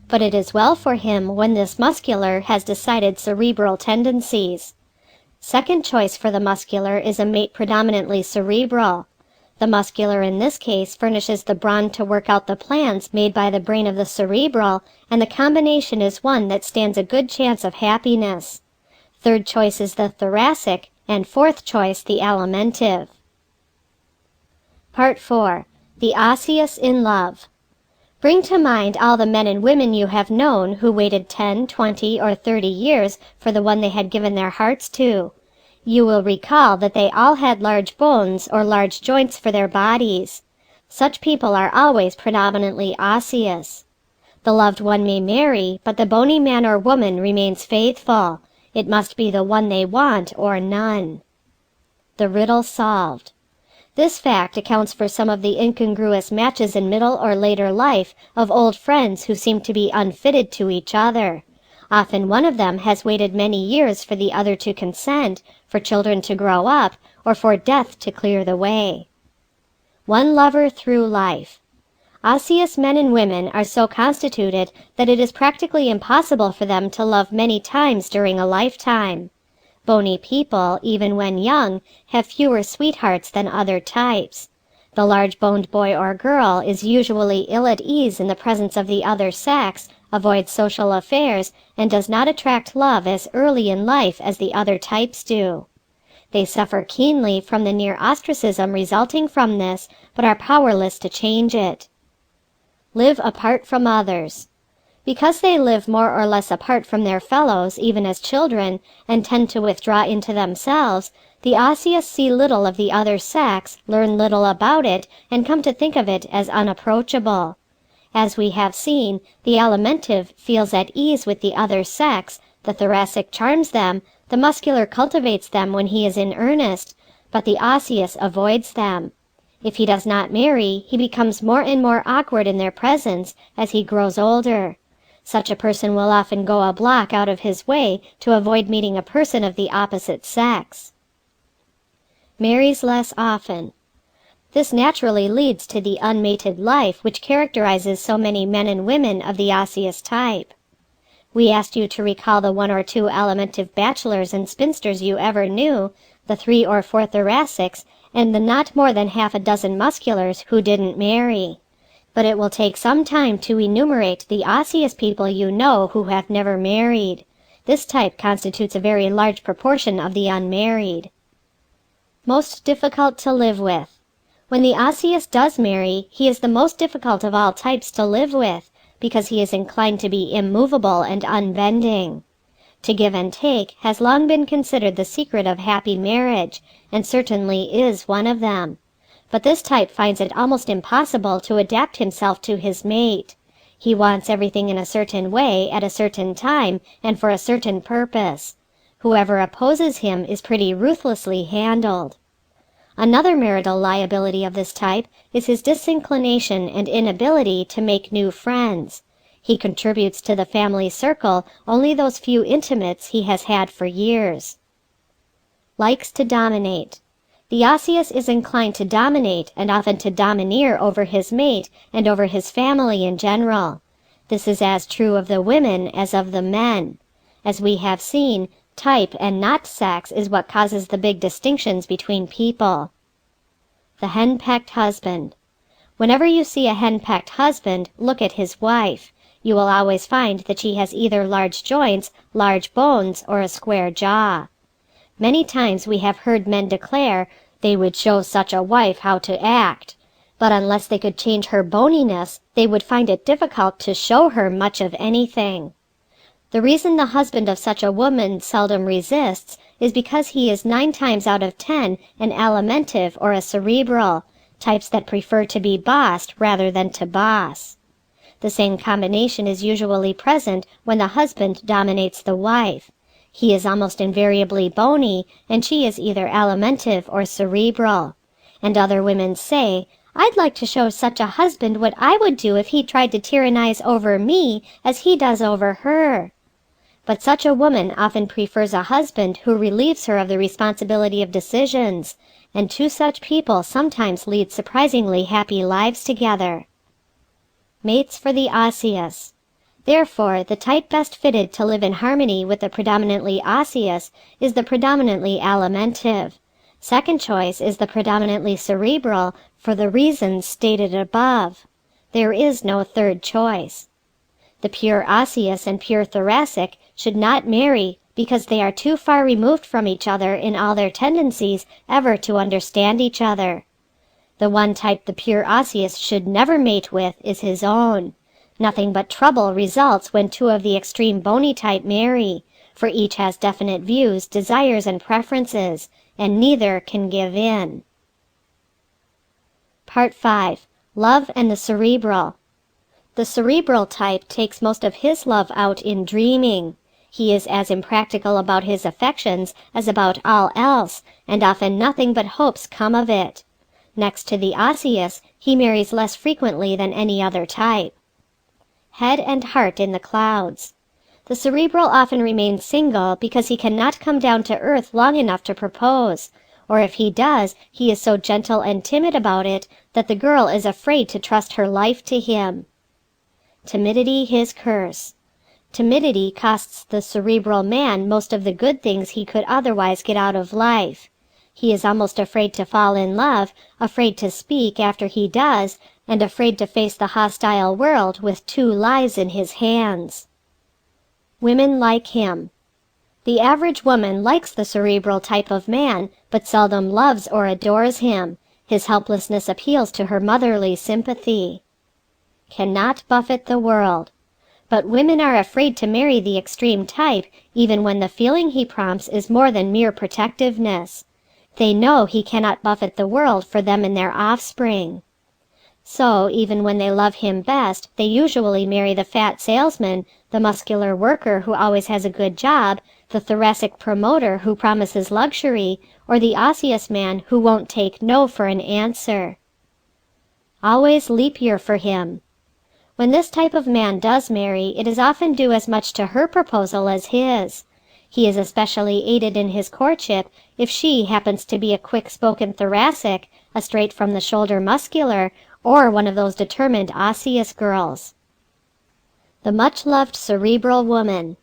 But it is well for him when this muscular has decided cerebral tendencies. Second choice for the muscular is a mate predominantly cerebral. The muscular in this case furnishes the brawn to work out the plans made by the brain of the cerebral, and the combination is one that stands a good chance of happiness. Third choice is the thoracic, and fourth choice the alimentive. Part 4. The osseous in love. Bring to mind all the men and women you have known who waited 10, 20, or 30 years for the one they had given their hearts to. You will recall that they all had large bones or large joints for their bodies. Such people are always predominantly osseous. The loved one may marry, but the bony man or woman remains faithful. It must be the one they want or none. The riddle solved. This fact accounts for some of the incongruous matches in middle or later life of old friends who seem to be unfitted to each other. Often one of them has waited many years for the other to consent, for children to grow up, or for death to clear the way. One lover through life. Osseous men and women are so constituted that it is practically impossible for them to love many times during a lifetime. Bony people, even when young, have fewer sweethearts than other types. The large-boned boy or girl is usually ill at ease in the presence of the other sex, avoids social affairs, and does not attract love as early in life as the other types do. They suffer keenly from the near ostracism resulting from this, but are powerless to change it. Live apart from others. Because they live more or less apart from their fellows, even as children, and tend to withdraw into themselves, the osseous see little of the other sex, learn little about it, and come to think of it as unapproachable. As we have seen, the alimentive feels at ease with the other sex, the thoracic charms them, the muscular cultivates them when he is in earnest, but the osseous avoids them. If he does not marry, he becomes more and more awkward in their presence as he grows older. Such a person will often go a block out of his way to avoid meeting a person of the opposite sex. Marries less often. This naturally leads to the unmated life which characterizes so many men and women of the osseous type. We asked you to recall the 1 or 2 alimentive bachelors and spinsters you ever knew, the 3 or 4 thoracics, and the not more than half a dozen musculars who didn't marry. But it will take some time to enumerate the osseous people you know who have never married. This type constitutes a very large proportion of the unmarried. Most difficult to live with. When the osseous does marry, he is the most difficult of all types to live with, because he is inclined to be immovable and unbending. To give and take has long been considered the secret of happy marriage, and certainly is one of them. But this type finds it almost impossible to adapt himself to his mate. He wants everything in a certain way, at a certain time, and for a certain purpose. Whoever opposes him is pretty ruthlessly handled. Another marital liability of this type is his disinclination and inability to make new friends. He contributes to the family circle only those few intimates he has had for years. Likes to dominate. The osseous is inclined to dominate and often to domineer over his mate and over his family in general. This is as true of the women as of the men. As we have seen, type and not sex is what causes the big distinctions between people. The henpecked husband. Whenever you see a henpecked husband, look at his wife. You will always find that she has either large joints, large bones, or a square jaw. Many times we have heard men declare they would show such a wife how to act, but unless they could change her boniness, they would find it difficult to show her much of anything. The reason the husband of such a woman seldom resists is because he is 9 times out of 10 an alimentive or a cerebral, types that prefer to be bossed rather than to boss. The same combination is usually present when the husband dominates the wife. He is almost invariably bony, and she is either alimentive or cerebral. And other women say, "I'd like to show such a husband what I would do if he tried to tyrannize over me as he does over her." But such a woman often prefers a husband who relieves her of the responsibility of decisions, and two such people sometimes lead surprisingly happy lives together. Mates for the osseous. Therefore, the type best fitted to live in harmony with the predominantly osseous is the predominantly alimentive. Second choice is the predominantly cerebral for the reasons stated above. There is no third choice. The pure osseous and pure thoracic should not marry because they are too far removed from each other in all their tendencies ever to understand each other. The one type the pure osseous should never mate with is his own. Nothing but trouble results when two of the extreme bony type marry, for each has definite views, desires, and preferences, and neither can give in. Part 5. Love and the cerebral. The cerebral type takes most of his love out in dreaming. He is as impractical about his affections as about all else, and often nothing but hopes come of it. Next to the osseous, he marries less frequently than any other type. Head and heart in the clouds. The cerebral often remains single because he cannot come down to earth long enough to propose, or if he does, he is so gentle and timid about it that the girl is afraid to trust her life to him. Timidity his curse. Timidity costs the cerebral man most of the good things he could otherwise get out of life. He is almost afraid to fall in love, afraid to speak after he does, and afraid to face the hostile world with 2 lives in his hands. Women like him. The average woman likes the cerebral type of man, but seldom loves or adores him. His helplessness appeals to her motherly sympathy. Cannot buffet the world. But women are afraid to marry the extreme type, even when the feeling he prompts is more than mere protectiveness. They know he cannot buffet the world for them and their offspring. So, even when they love him best, they usually marry the fat salesman, the muscular worker who always has a good job, the thoracic promoter who promises luxury, or the osseous man who won't take no for an answer. Always leap year for him. When this type of man does marry, it is often due as much to her proposal as his. He is especially aided in his courtship if she happens to be a quick-spoken thoracic, a straight-from-the-shoulder muscular, or one of those determined osseous girls. The much-loved cerebral woman.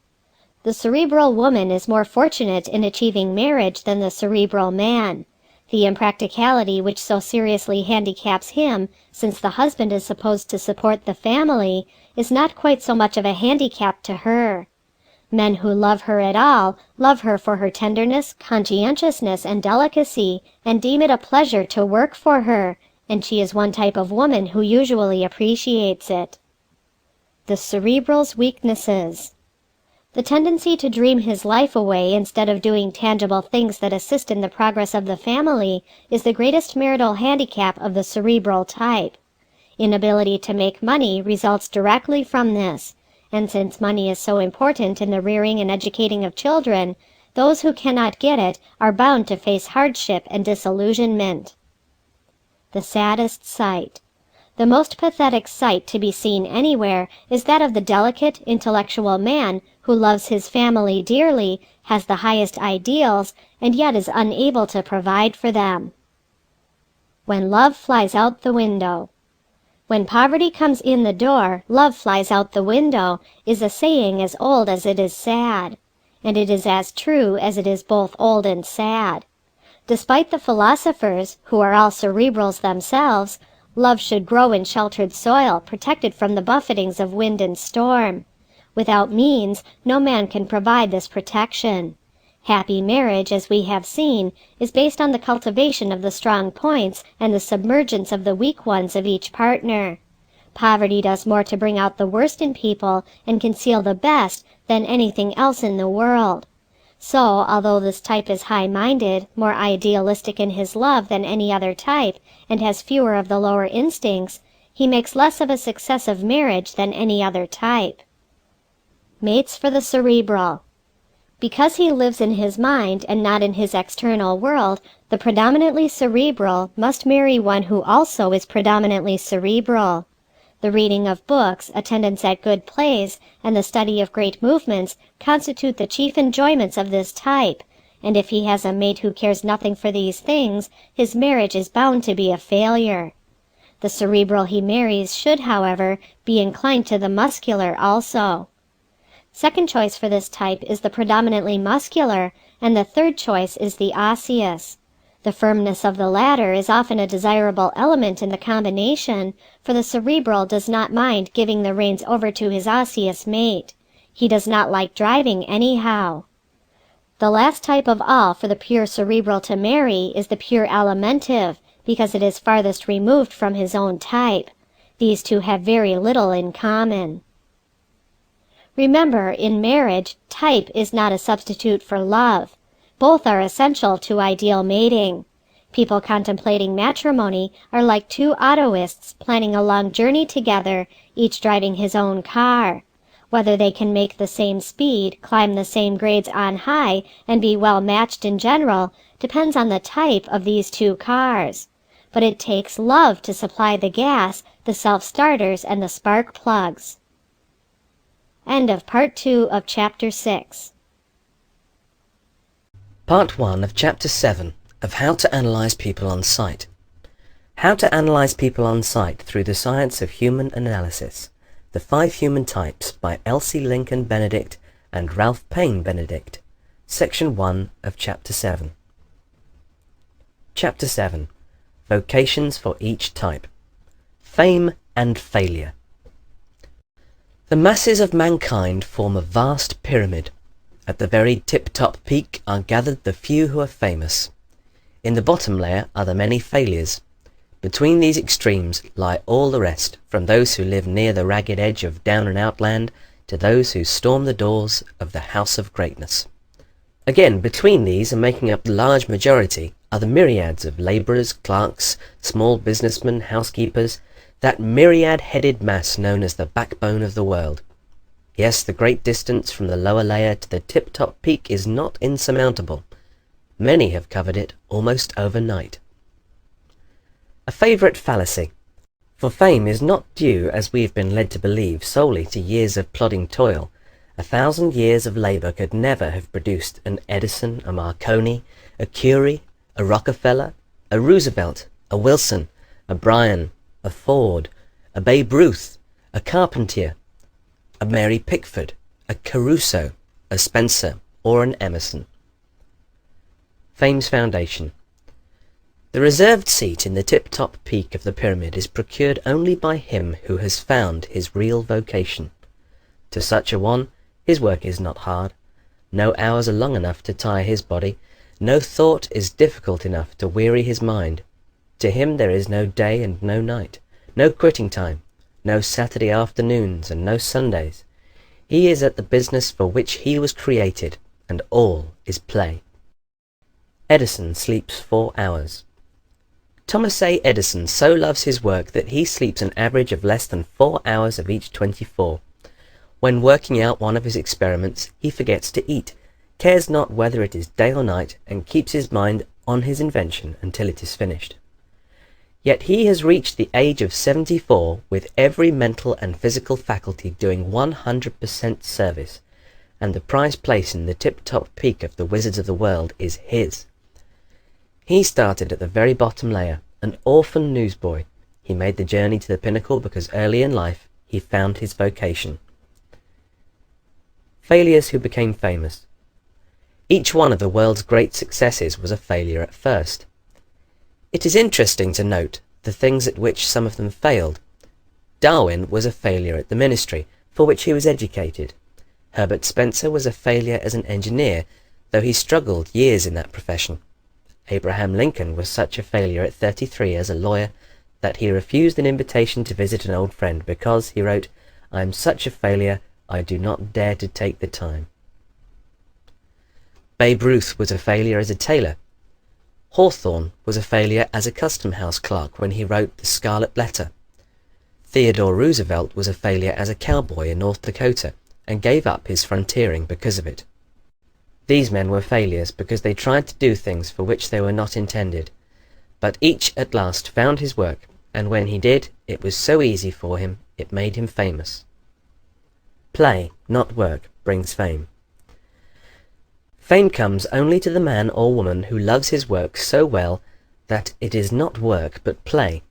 The cerebral woman is more fortunate in achieving marriage than the cerebral man. The impracticality which so seriously handicaps him, since the husband is supposed to support the family, is not quite so much of a handicap to her. Men who love her at all love her for her tenderness, conscientiousness, and delicacy, and deem it a pleasure to work for her, and she is one type of woman who usually appreciates it. The cerebral's weaknesses. The tendency to dream his life away instead of doing tangible things that assist in the progress of the family is the greatest marital handicap of the cerebral type. Inability to make money results directly from this, and since money is so important in the rearing and educating of children, those who cannot get it are bound to face hardship and disillusionment. The saddest sight. The most pathetic sight to be seen anywhere is that of the delicate, intellectual man who loves his family dearly, has the highest ideals, and yet is unable to provide for them. When love flies out the window. When poverty comes in the door, love flies out the window, is a saying as old as it is sad. And it is as true as it is both old and sad. Despite the philosophers, who are all cerebrals themselves, love should grow in sheltered soil, protected from the buffetings of wind and storm. Without means, no man can provide this protection. Happy marriage, as we have seen, is based on the cultivation of the strong points and the submergence of the weak ones of each partner. Poverty does more to bring out the worst in people and conceal the best than anything else in the world. So, although this type is high-minded, more idealistic in his love than any other type, and has fewer of the lower instincts, he makes less of a success of marriage than any other type. Mates for the cerebral. Because he lives in his mind and not in his external world, the predominantly cerebral must marry one who also is predominantly cerebral. The reading of books, attendance at good plays, and the study of great movements constitute the chief enjoyments of this type, and if he has a mate who cares nothing for these things, his marriage is bound to be a failure. The cerebral he marries should, however, be inclined to the muscular also. Second choice for this type is the predominantly muscular, and the third choice is the osseous. The firmness of the latter is often a desirable element in the combination, for the cerebral does not mind giving the reins over to his osseous mate. He does not like driving anyhow. The last type of all for the pure cerebral to marry is the pure alimentive, because it is farthest removed from his own type. These two have very little in common. Remember, in marriage, type is not a substitute for love. Both are essential to ideal mating. People contemplating matrimony are like two autoists planning a long journey together, each driving his own car. Whether they can make the same speed, climb the same grades on high, and be well matched in general, depends on the type of these two cars. But it takes love to supply the gas, the self-starters, and the spark plugs. End of Part 2 of Chapter 6. Part 1 of Chapter 7 of How to Analyze People on Sight. How to Analyze People on Sight Through the Science of Human Analysis. The 5 Human Types by Elsie Lincoln Benedict and Ralph Paine Benedict. Section 1 of Chapter 7. Chapter 7. Vocations for each type. Fame and failure. The masses of mankind form a vast pyramid. At the very tip-top peak are gathered the few who are famous. In the bottom layer are the many failures. Between these extremes lie all the rest, from those who live near the ragged edge of down-and-out land to those who storm the doors of the House of Greatness. Again, between these, and making up the large majority, are the myriads of labourers, clerks, small businessmen, housekeepers, that myriad-headed mass known as the backbone of the world. Yes, the great distance from the lower layer to the tip-top peak is not insurmountable. Many have covered it almost overnight. A favourite fallacy. For fame is not due, as we have been led to believe, solely to years of plodding toil. 1,000 years of labour could never have produced an Edison, a Marconi, a Curie, a Rockefeller, a Roosevelt, a Wilson, a Bryan, a Ford, a Babe Ruth, a Carpentier, a Mary Pickford, a Caruso, a Spencer, or an Emerson. Fame's foundation. The reserved seat in the tip-top peak of the pyramid is procured only by him who has found his real vocation. To such a one, his work is not hard. No hours are long enough to tire his body. No thought is difficult enough to weary his mind. To him there is no day and no night, no quitting time, no Saturday afternoons and no Sundays. He is at the business for which he was created, and all is play. Edison sleeps 4 hours. Thomas A. Edison so loves his work that he sleeps an average of less than 4 hours of each 24. When working out one of his experiments, he forgets to eat, cares not whether it is day or night, and keeps his mind on his invention until it is finished. Yet he has reached the age of 74 with every mental and physical faculty doing 100% service, and the prized place in the tip-top peak of the wizards of the world is his. He started at the very bottom layer, an orphan newsboy. He made the journey to the pinnacle because early in life he found his vocation. Failures who became famous. Each one of the world's great successes was a failure at first. It is interesting to note the things at which some of them failed. Darwin was a failure at the ministry, for which he was educated. Herbert Spencer was a failure as an engineer, though he struggled years in that profession. Abraham Lincoln was such a failure at 33 as a lawyer that he refused an invitation to visit an old friend because, he wrote, "I am such a failure, I do not dare to take the time." Babe Ruth was a failure as a tailor. Hawthorne was a failure as a custom house clerk when he wrote The Scarlet Letter. Theodore Roosevelt was a failure as a cowboy in North Dakota and gave up his frontiering because of it. These men were failures because they tried to do things for which they were not intended, but each at last found his work, and when he did, it was so easy for him, it made him famous. Play, not work, brings fame. Fame comes only to the man or woman who loves his work so well that it is not work but play.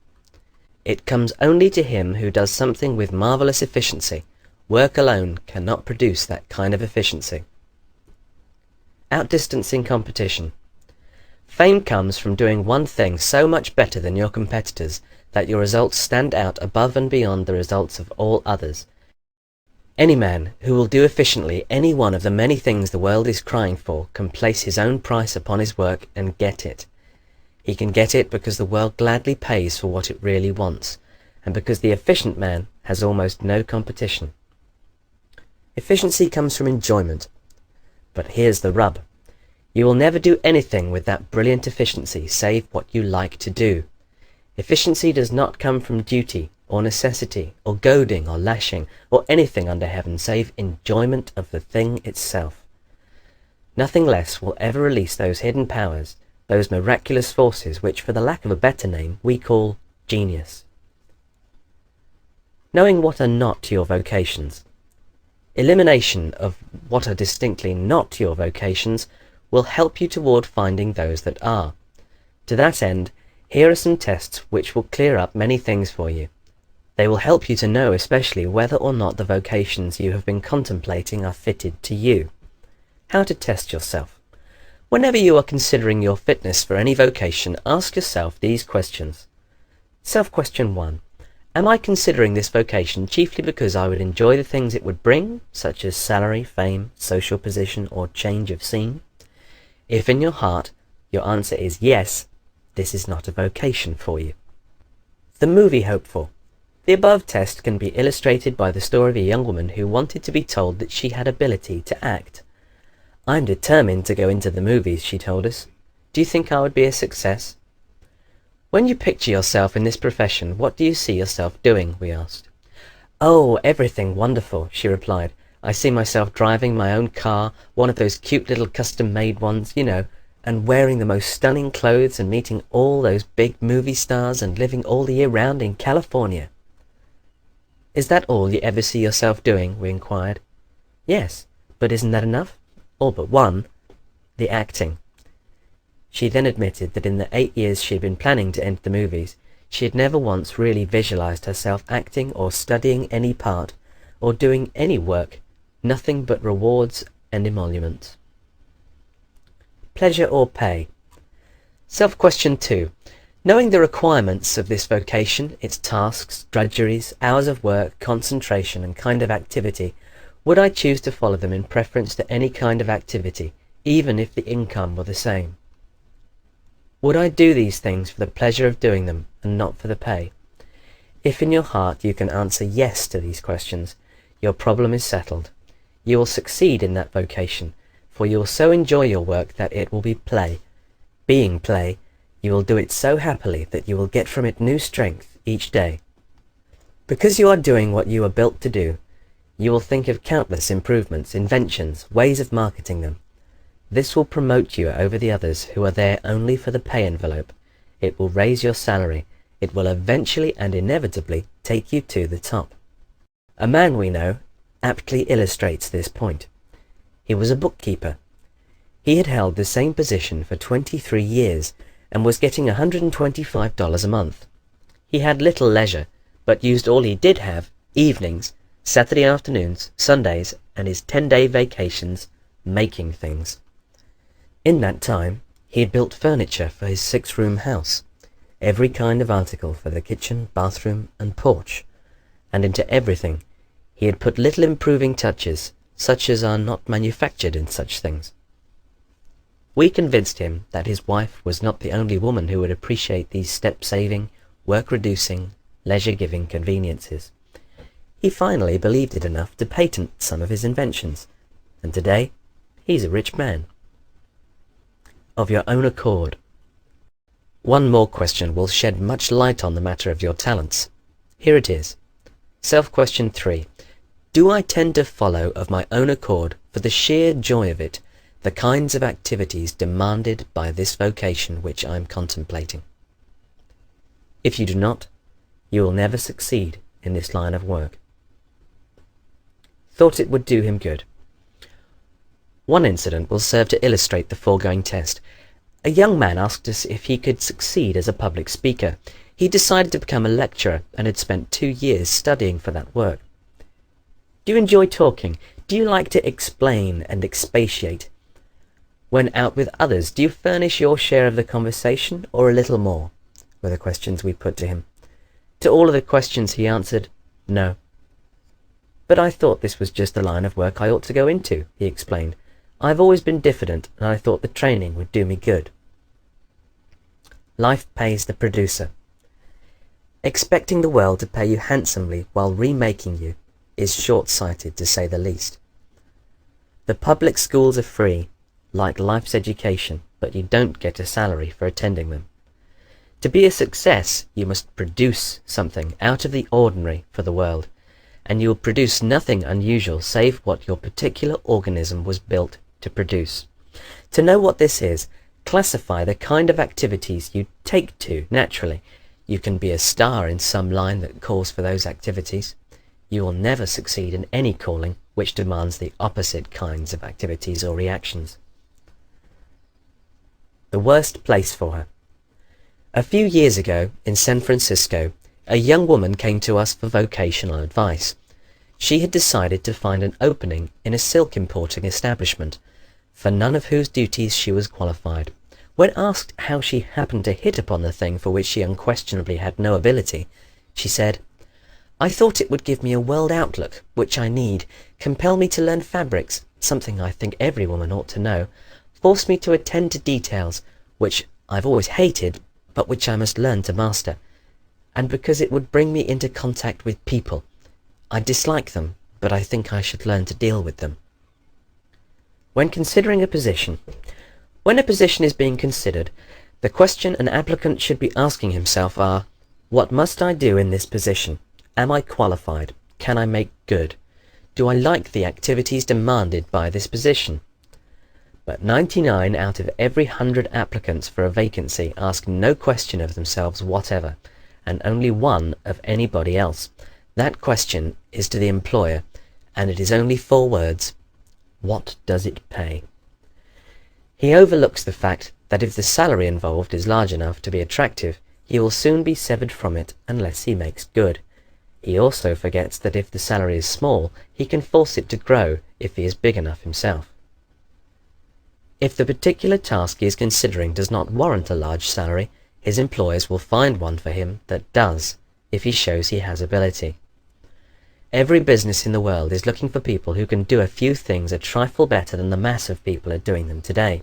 It comes only to him who does something with marvelous efficiency. Work alone cannot produce that kind of efficiency. Outdistancing competition. Fame comes from doing one thing so much better than your competitors that your results stand out above and beyond the results of all others. Any man who will do efficiently any one of the many things the world is crying for can place his own price upon his work and get it. He can get it because the world gladly pays for what it really wants, and because the efficient man has almost no competition. Efficiency comes from enjoyment. But here's the rub. You will never do anything with that brilliant efficiency save what you like to do. Efficiency does not come from duty, or necessity, or goading, or lashing, or anything under heaven save enjoyment of the thing itself. Nothing less will ever release those hidden powers, those miraculous forces which, for the lack of a better name, we call genius. Knowing what are not your vocations. Elimination of what are distinctly not your vocations will help you toward finding those that are. To that end, here are some tests which will clear up many things for you. They will help you to know especially whether or not the vocations you have been contemplating are fitted to you. How to test yourself. Whenever you are considering your fitness for any vocation, ask yourself these questions. Self-question 1. Am I considering this vocation chiefly because I would enjoy the things it would bring, such as salary, fame, social position, or change of scene? If in your heart your answer is yes, this is not a vocation for you. The movie hopeful. The above test can be illustrated by the story of a young woman who wanted to be told that she had ability to act. I'm determined to go into the movies, she told us. Do you think I would be a success? When you picture yourself in this profession, what do you see yourself doing? We asked. Oh, everything wonderful, she replied. I see myself driving my own car, one of those cute little custom-made ones, you know, and wearing the most stunning clothes and meeting all those big movie stars and living all the year round in California. Is that all you ever see yourself doing? We inquired. Yes, but isn't that enough? All but one, the acting. She then admitted that in the 8 years she had been planning to enter the movies, she had never once really visualized herself acting or studying any part or doing any work, nothing but rewards and emoluments. Pleasure or pay? Self-question 2. Knowing the requirements of this vocation, its tasks, drudgeries, hours of work, concentration, and kind of activity, would I choose to follow them in preference to any kind of activity, even if the income were the same? Would I do these things for the pleasure of doing them, and not for the pay? If in your heart you can answer yes to these questions, your problem is settled. You will succeed in that vocation, for you will so enjoy your work that it will be play. Being play, you will do it so happily that you will get from it new strength each day. Because you are doing what you are built to do, you will think of countless improvements, inventions, ways of marketing them. This will promote you over the others who are there only for the pay envelope. It will raise your salary. It will eventually and inevitably take you to the top. A man we know aptly illustrates this point. He was a bookkeeper. He had held the same position for 23 years and was getting $125 a month. He had little leisure, but used all he did have, evenings, Saturday afternoons, Sundays, and his 10-day vacations, making things. In that time, he had built furniture for his 6-room house, every kind of article for the kitchen, bathroom, and porch, and into everything he had put little improving touches, such as are not manufactured in such things. We convinced him that his wife was not the only woman who would appreciate these step-saving, work-reducing, leisure-giving conveniences. He finally believed it enough to patent some of his inventions, and today he's a rich man. of your own accord. One more question will shed much light on the matter of your talents. Here it is. Self-question 3. Do I tend to follow of my own accord, for the sheer joy of it, the kinds of activities demanded by this vocation which I am contemplating? If you do not, you will never succeed in this line of work. Thought it would do him good. One incident will serve to illustrate the foregoing test. A young man asked us if he could succeed as a public speaker. He decided to become a lecturer and had spent 2 years studying for that work. Do you enjoy talking? Do you like to explain and expatiate? When out with others, do you furnish your share of the conversation, or a little more? Were the questions we put to him. To all of the questions he answered, no. But I thought this was just the line of work I ought to go into, he explained. I've always been diffident, and I thought the training would do me good. Life pays the producer. Expecting the world to pay you handsomely while remaking you is short-sighted, to say the least. The public schools are free, like life's education, but you don't get a salary for attending them. To be a success, you must produce something out of the ordinary for the world, and you will produce nothing unusual save what your particular organism was built to produce. To know what this is, classify the kind of activities you take to naturally. You can be a star in some line that calls for those activities. You will never succeed in any calling which demands the opposite kinds of activities or reactions. The worst place for her. A few years ago, in San Francisco, a young woman came to us for vocational advice. She had decided to find an opening in a silk importing establishment, for none of whose duties she was qualified. When asked how she happened to hit upon the thing for which she unquestionably had no ability, she said, I thought it would give me a world outlook, which I need, compel me to learn fabrics, something I think every woman ought to know, force me to attend to details, which I've always hated, but which I must learn to master, and because it would bring me into contact with people. I dislike them, but I think I should learn to deal with them. When considering a position. When a position is being considered, the question an applicant should be asking himself are, what must I do in this position? Am I qualified? Can I make good? Do I like the activities demanded by this position? But 99 out of every 100 applicants for a vacancy ask no question of themselves whatever, and only one of anybody else. That question is to the employer, and it is only 4 words. What does it pay? He overlooks the fact that if the salary involved is large enough to be attractive, he will soon be severed from it unless he makes good. He also forgets that if the salary is small, he can force it to grow if he is big enough himself. If the particular task he is considering does not warrant a large salary, his employers will find one for him that does, if he shows he has ability. Every business in the world is looking for people who can do a few things a trifle better than the mass of people are doing them today,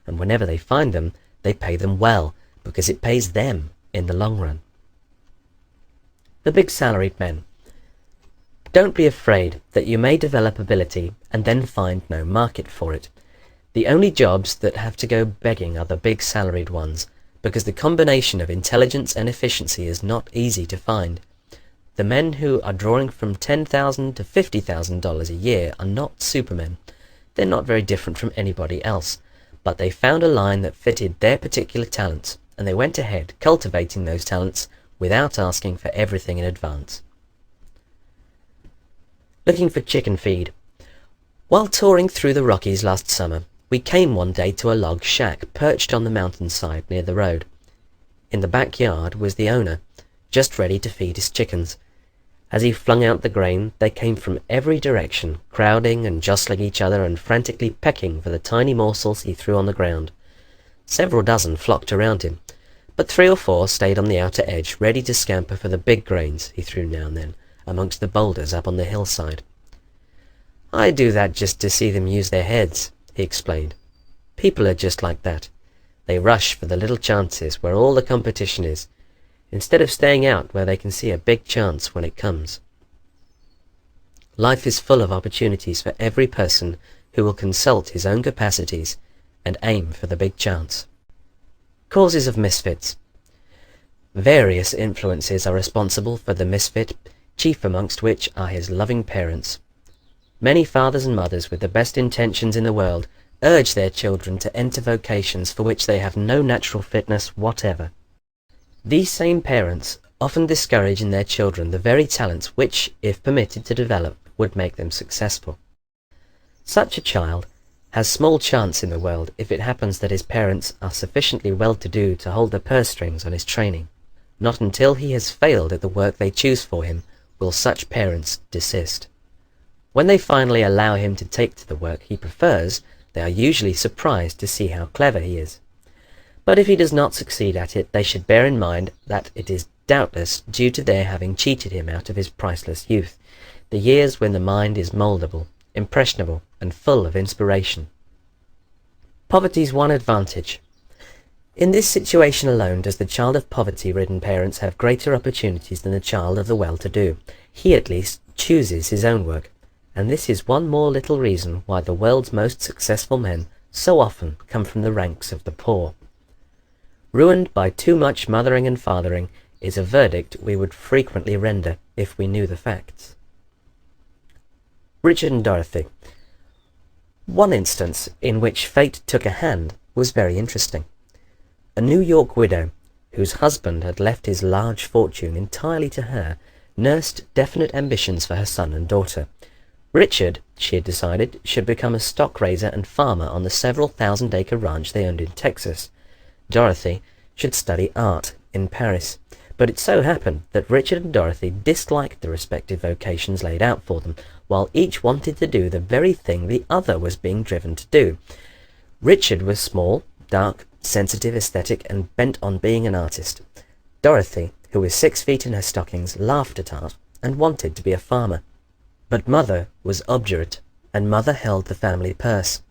and whenever they find them, they pay them well, because it pays them in the long run. The big salaried men. Don't be afraid that you may develop ability and then find no market for it. The only jobs that have to go begging are the big salaried ones, because the combination of intelligence and efficiency is not easy to find. The men who are drawing from $10,000 to $50,000 a year are not supermen. They're not very different from anybody else, but they found a line that fitted their particular talents, and they went ahead cultivating those talents without asking for everything in advance. Looking for chicken feed. While touring through the Rockies last summer, we came one day to a log shack perched on the mountainside near the road. In the backyard was the owner, just ready to feed his chickens. As he flung out the grain, they came from every direction, crowding and jostling each other and frantically pecking for the tiny morsels he threw on the ground. Several dozen flocked around him, but 3 or 4 stayed on the outer edge, ready to scamper for the big grains he threw now and then, amongst the boulders up on the hillside. I do that just to see them use their heads, he explained. People are just like that. They rush for the little chances where all the competition is, instead of staying out where they can see a big chance when it comes. Life is full of opportunities for every person who will consult his own capacities and aim for the big chance. Causes of misfits. Various influences are responsible for the misfit, chief amongst which are his loving parents. Many fathers and mothers with the best intentions in the world urge their children to enter vocations for which they have no natural fitness whatever. These same parents often discourage in their children the very talents which, if permitted to develop, would make them successful. Such a child has small chance in the world if it happens that his parents are sufficiently well-to-do to hold the purse strings on his training. Not until he has failed at the work they choose for him will such parents desist. When they finally allow him to take to the work he prefers, they are usually surprised to see how clever he is. But if he does not succeed at it, they should bear in mind that it is doubtless due to their having cheated him out of his priceless youth, the years when the mind is mouldable, impressionable, and full of inspiration. Poverty's one advantage. In this situation alone does the child of poverty-ridden parents have greater opportunities than the child of the well-to-do. He at least chooses his own work, and this is one more little reason why the world's most successful men so often come from the ranks of the poor. Ruined by too much mothering and fathering is a verdict we would frequently render if we knew the facts. Richard and Dorothy. One instance in which fate took a hand was very interesting. A New York widow, whose husband had left his large fortune entirely to her, nursed definite ambitions for her son and daughter. Richard, she had decided, should become a stock raiser and farmer on the several thousand-acre ranch they owned in Texas. Dorothy should study art in Paris. But it so happened that Richard and Dorothy disliked the respective vocations laid out for them, while each wanted to do the very thing the other was being driven to do. Richard was small, dark, sensitive, aesthetic, and bent on being an artist. Dorothy, who was 6 feet in her stockings, laughed at art and wanted to be a farmer. But Mother was obdurate, and Mother held the family purse.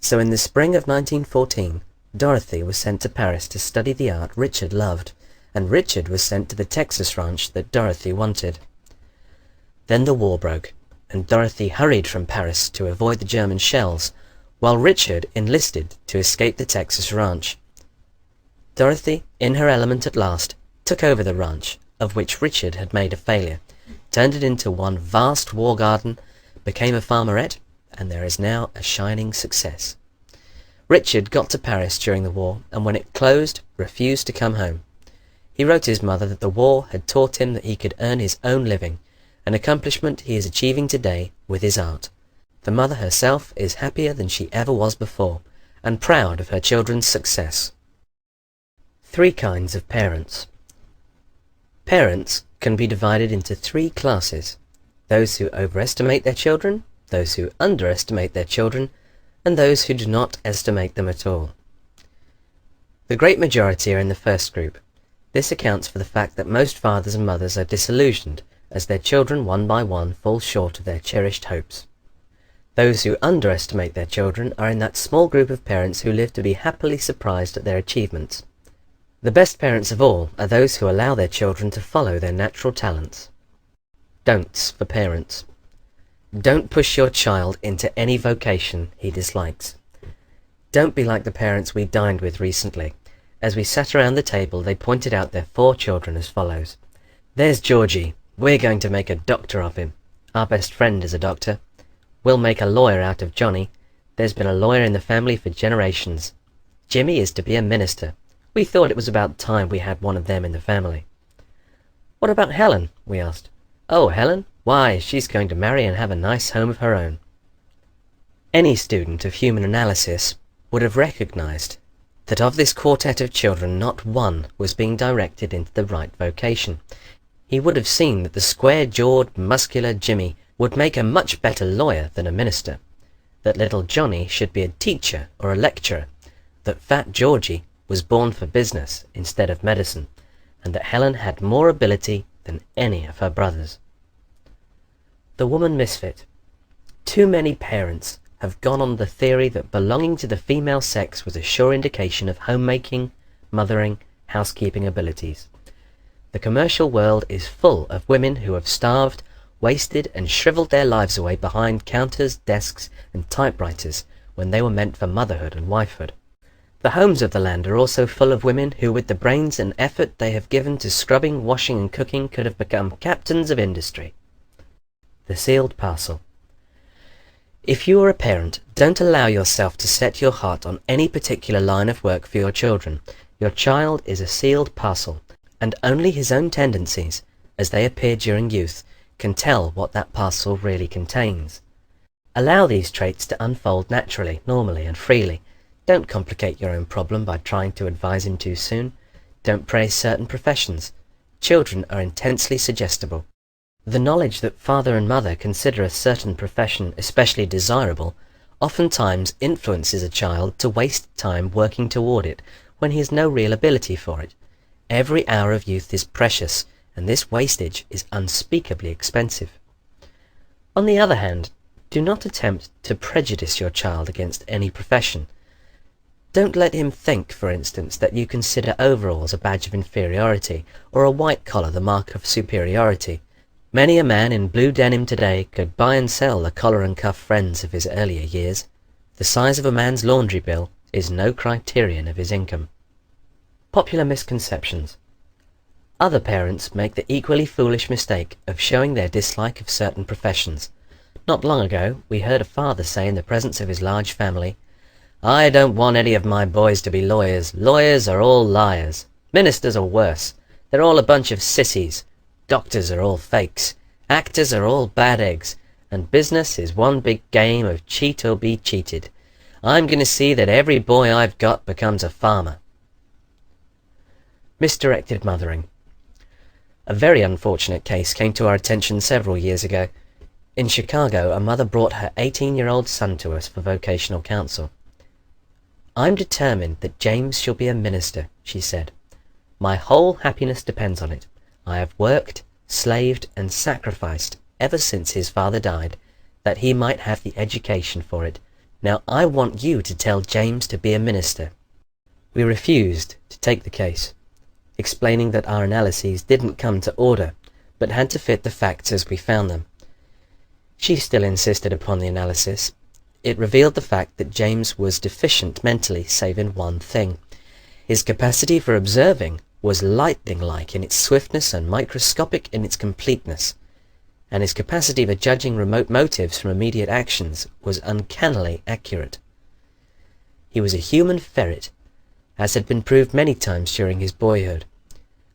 So in the spring of 1914, Dorothy was sent to Paris to study the art Richard loved, and Richard was sent to the Texas ranch that Dorothy wanted. Then the war broke, and Dorothy hurried from Paris to avoid the German shells, while Richard enlisted to escape the Texas ranch. Dorothy, in her element at last, took over the ranch, of which Richard had made a failure, turned it into one vast war garden, became a farmerette, and there is now a shining success. Richard got to Paris during the war, and when it closed, refused to come home. He wrote his mother that the war had taught him that he could earn his own living, an accomplishment he is achieving today with his art. The mother herself is happier than she ever was before, and proud of her children's success. 3 kinds of parents. Parents can be divided into 3 classes: those who overestimate their children, those who underestimate their children, and those who do not estimate them at all. The great majority are in the first group. This accounts for the fact that most fathers and mothers are disillusioned as their children one by one fall short of their cherished hopes. Those who underestimate their children are in that small group of parents who live to be happily surprised at their achievements. The best parents of all are those who allow their children to follow their natural talents. Don'ts for parents. Don't push your child into any vocation he dislikes. Don't be like the parents we dined with recently. As we sat around the table, they pointed out their 4 children as follows. There's Georgie. We're going to make a doctor of him. Our best friend is a doctor. We'll make a lawyer out of Johnny. There's been a lawyer in the family for generations. Jimmy is to be a minister. We thought it was about time we had one of them in the family. What about Helen? We asked. Oh, Helen? Why, she's going to marry and have a nice home of her own. Any student of human analysis would have recognized that of this quartet of children not one was being directed into the right vocation. He would have seen that the square-jawed, muscular Jimmy would make a much better lawyer than a minister, that little Johnny should be a teacher or a lecturer, that fat Georgie was born for business instead of medicine, and that Helen had more ability than any of her brothers. The woman misfit. Too many parents have gone on the theory that belonging to the female sex was a sure indication of homemaking, mothering, housekeeping abilities. The commercial world is full of women who have starved, wasted, and shriveled their lives away behind counters, desks, and typewriters, when they were meant for motherhood and wifehood. The homes of the land are also full of women who, with the brains and effort they have given to scrubbing, washing and cooking, could have become captains of industry. The sealed parcel. If you are a parent, don't allow yourself to set your heart on any particular line of work for your children. Your child is a sealed parcel, and only his own tendencies, as they appear during youth, can tell what that parcel really contains. Allow these traits to unfold naturally, normally and freely. Don't complicate your own problem by trying to advise him too soon. Don't praise certain professions. Children are intensely suggestible. The knowledge that father and mother consider a certain profession especially desirable oftentimes influences a child to waste time working toward it when he has no real ability for it. Every hour of youth is precious, and this wastage is unspeakably expensive. On the other hand, do not attempt to prejudice your child against any profession. Don't let him think, for instance, that you consider overalls a badge of inferiority, or a white collar the mark of superiority. Many a man in blue denim today could buy and sell the collar and cuff friends of his earlier years. The size of a man's laundry bill is no criterion of his income. Popular misconceptions. Other parents make the equally foolish mistake of showing their dislike of certain professions. Not long ago, we heard a father say in the presence of his large family, "I don't want any of my boys to be lawyers. Lawyers are all liars. Ministers are worse. They're all a bunch of sissies. Doctors are all fakes. Actors are all bad eggs. And business is one big game of cheat or be cheated. I'm going to see that every boy I've got becomes a farmer." Misdirected mothering. A very unfortunate case came to our attention several years ago. In Chicago, a mother brought her 18-year-old son to us for vocational counsel. "I'm determined that James shall be a minister," she said. "My whole happiness depends on it. I have worked, slaved, and sacrificed ever since his father died, that he might have the education for it. Now I want you to tell James to be a minister." We refused to take the case, explaining that our analyses didn't come to order, but had to fit the facts as we found them. She still insisted upon the analysis. It revealed the fact that James was deficient mentally, save in one thing. His capacity for observing was lightning-like in its swiftness and microscopic in its completeness, and his capacity for judging remote motives from immediate actions was uncannily accurate. He was a human ferret, as had been proved many times during his boyhood.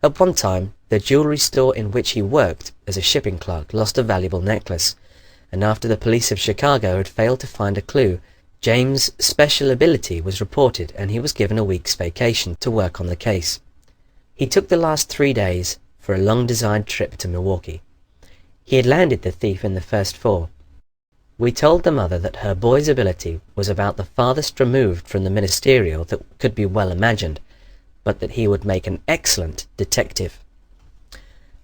At one time, the jewelry store in which he worked as a shipping clerk lost a valuable necklace, and after the police of Chicago had failed to find a clue, James' special ability was reported and he was given a week's vacation to work on the case. He took the last 3 days for a long-desired trip to Milwaukee. He had landed the thief in the first 4. We told the mother that her boy's ability was about the farthest removed from the ministerial that could be well imagined, but that he would make an excellent detective.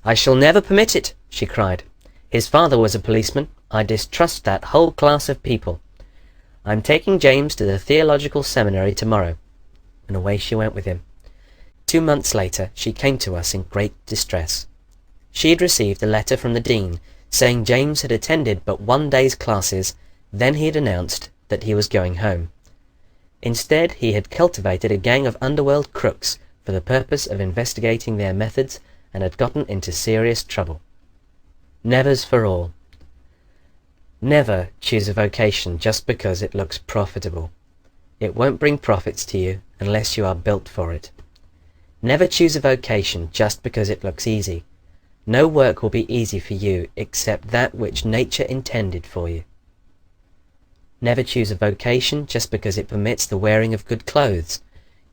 "I shall never permit it," she cried. "His father was a policeman. I distrust that whole class of people. I'm taking James to the theological seminary tomorrow." And away she went with him. 2 months later, she came to us in great distress. She had received a letter from the dean saying James had attended but 1 day's classes, then he had announced that he was going home. Instead, he had cultivated a gang of underworld crooks for the purpose of investigating their methods and had gotten into serious trouble. Nevers for all. Never choose a vocation just because it looks profitable. It won't bring profits to you unless you are built for it. Never choose a vocation just because it looks easy. No work will be easy for you except that which nature intended for you. Never choose a vocation just because it permits the wearing of good clothes.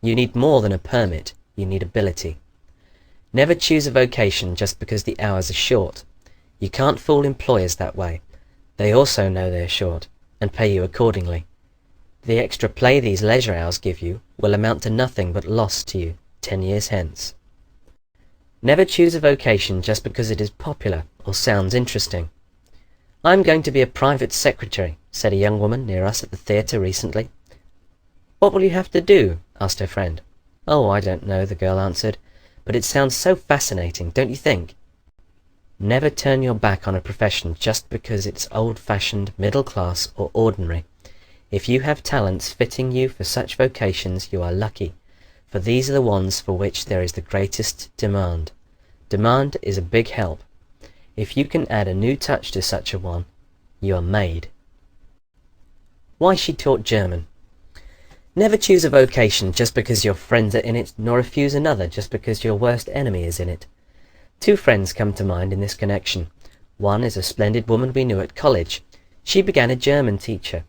You need more than a permit, you need ability. Never choose a vocation just because the hours are short. You can't fool employers that way. They also know they're short, and pay you accordingly. The extra play these leisure hours give you will amount to nothing but loss to you 10 years hence. Never choose a vocation just because it is popular or sounds interesting. "I'm going to be a private secretary," said a young woman near us at the theatre recently. "What will you have to do?" asked her friend. "Oh, I don't know," the girl answered, "but it sounds so fascinating, don't you think?" Never turn your back on a profession just because it's old-fashioned, middle-class, or ordinary. If you have talents fitting you for such vocations, you are lucky, for these are the ones for which there is the greatest demand. Demand is a big help. If you can add a new touch to such a one, you are made. Why she taught German. Never choose a vocation just because your friends are in it, nor refuse another just because your worst enemy is in it. Two friends come to mind in this connection. One is a splendid woman we knew at college. She began a German teacher,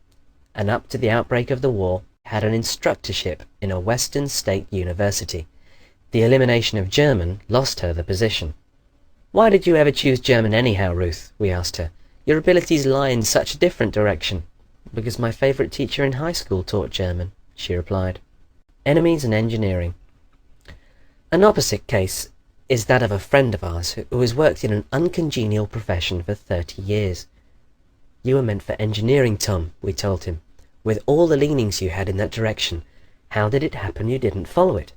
and up to the outbreak of the war had an instructorship in a Western state university. The elimination of German lost her the position. "Why did you ever choose German anyhow, Ruth?" we asked her. "Your abilities lie in such a different direction." "Because my favourite teacher in high school taught German," she replied. Enemies and engineering. An opposite case is that of a friend of ours who has worked in an uncongenial profession for 30 years. "You were meant for engineering, Tom," we told him. "With all the leanings you had in that direction, how did it happen you didn't follow it?"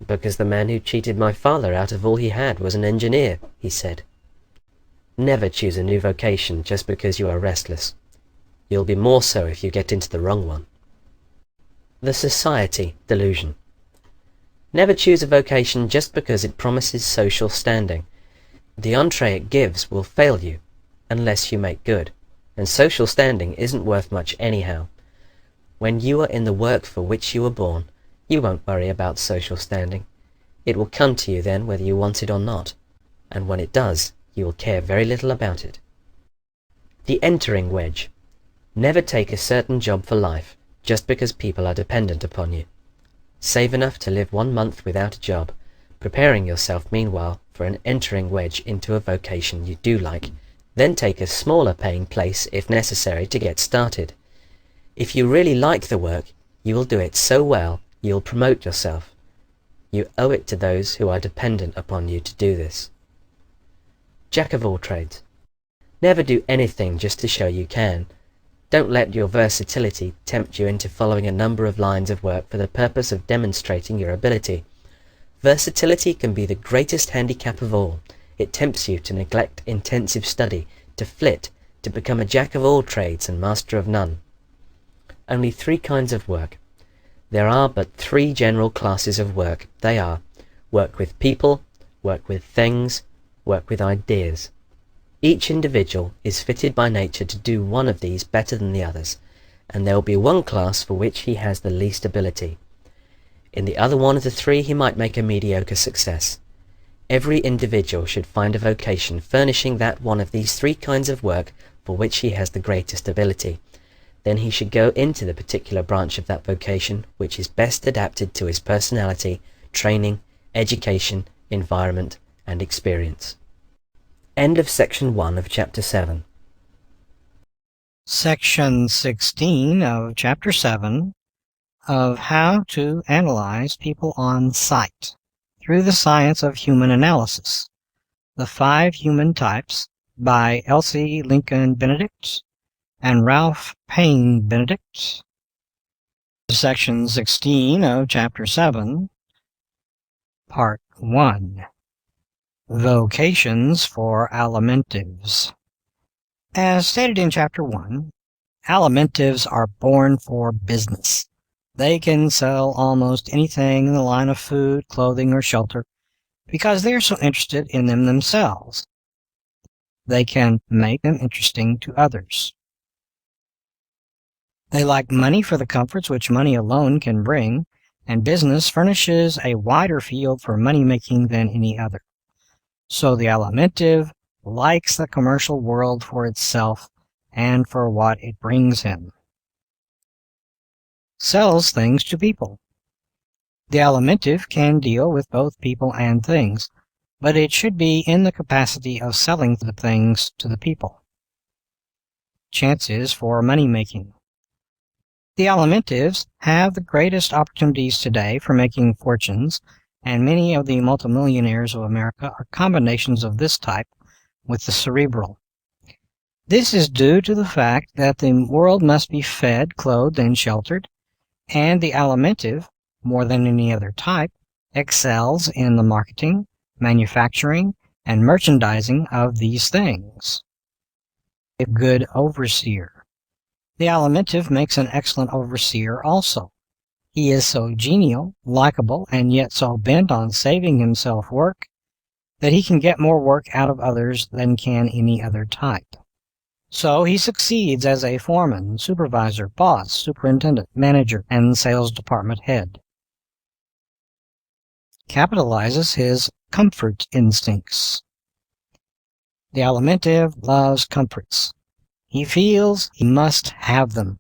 "Because the man who cheated my father out of all he had was an engineer," he said. Never choose a new vocation just because you are restless. You'll be more so if you get into the wrong one. The society delusion. Never choose a vocation just because it promises social standing. The entree it gives will fail you, unless you make good, and social standing isn't worth much anyhow. When you are in the work for which you were born, you won't worry about social standing. It will come to you then whether you want it or not, and when it does, you will care very little about it. The entering wedge. Never take a certain job for life just because people are dependent upon you. Save enough to live 1 month without a job, preparing yourself meanwhile for an entering wedge into a vocation you do like, then take a smaller paying place if necessary to get started. If you really like the work, you will do it so well you'll promote yourself. You owe it to those who are dependent upon you to do this. Jack of all trades. Never do anything just to show you can. Don't let your versatility tempt you into following a number of lines of work for the purpose of demonstrating your ability. Versatility can be the greatest handicap of all. It tempts you to neglect intensive study, to flit, to become a jack of all trades and master of none. Only 3 kinds of work. There are but 3 general classes of work. They are work with people, work with things, work with ideas. Each individual is fitted by nature to do one of these better than the others, and there will be one class for which he has the least ability. In the other one of the 3 he might make a mediocre success. Every individual should find a vocation furnishing that one of these 3 kinds of work for which he has the greatest ability. Then he should go into the particular branch of that vocation which is best adapted to his personality, training, education, environment, and experience. End of section 1 of chapter 7. Section 16 of chapter 7 of How to Analyze People on Sight Through the Science of Human Analysis. The 5 Human Types by Elsie Lincoln Benedict and Ralph Paine Benedict. Section 16 of chapter 7, part 1. Vocations for Alimentives. As stated in chapter 1, alimentives are born for business. They can sell almost anything in the line of food, clothing, or shelter because they are so interested in them themselves. They can make them interesting to others. They like money for the comforts which money alone can bring, and business furnishes a wider field for money-making than any other. So the alimentive likes the commercial world for itself and for what it brings him. Sells things to people. The alimentive can deal with both people and things, but it should be in the capacity of selling the things to the people. Chances for money-making. The alimentives have the greatest opportunities today for making fortunes, and many of the multimillionaires of America are combinations of this type with the cerebral. This is due to the fact that the world must be fed, clothed, and sheltered, and the alimentive, more than any other type, excels in the marketing, manufacturing, and merchandising of these things. A good overseer. The alimentive makes an excellent overseer also. He is so genial, likable, and yet so bent on saving himself work that he can get more work out of others than can any other type. So he succeeds as a foreman, supervisor, boss, superintendent, manager, and sales department head. Capitalizes his comfort instincts. The alimentive loves comforts. He feels he must have them,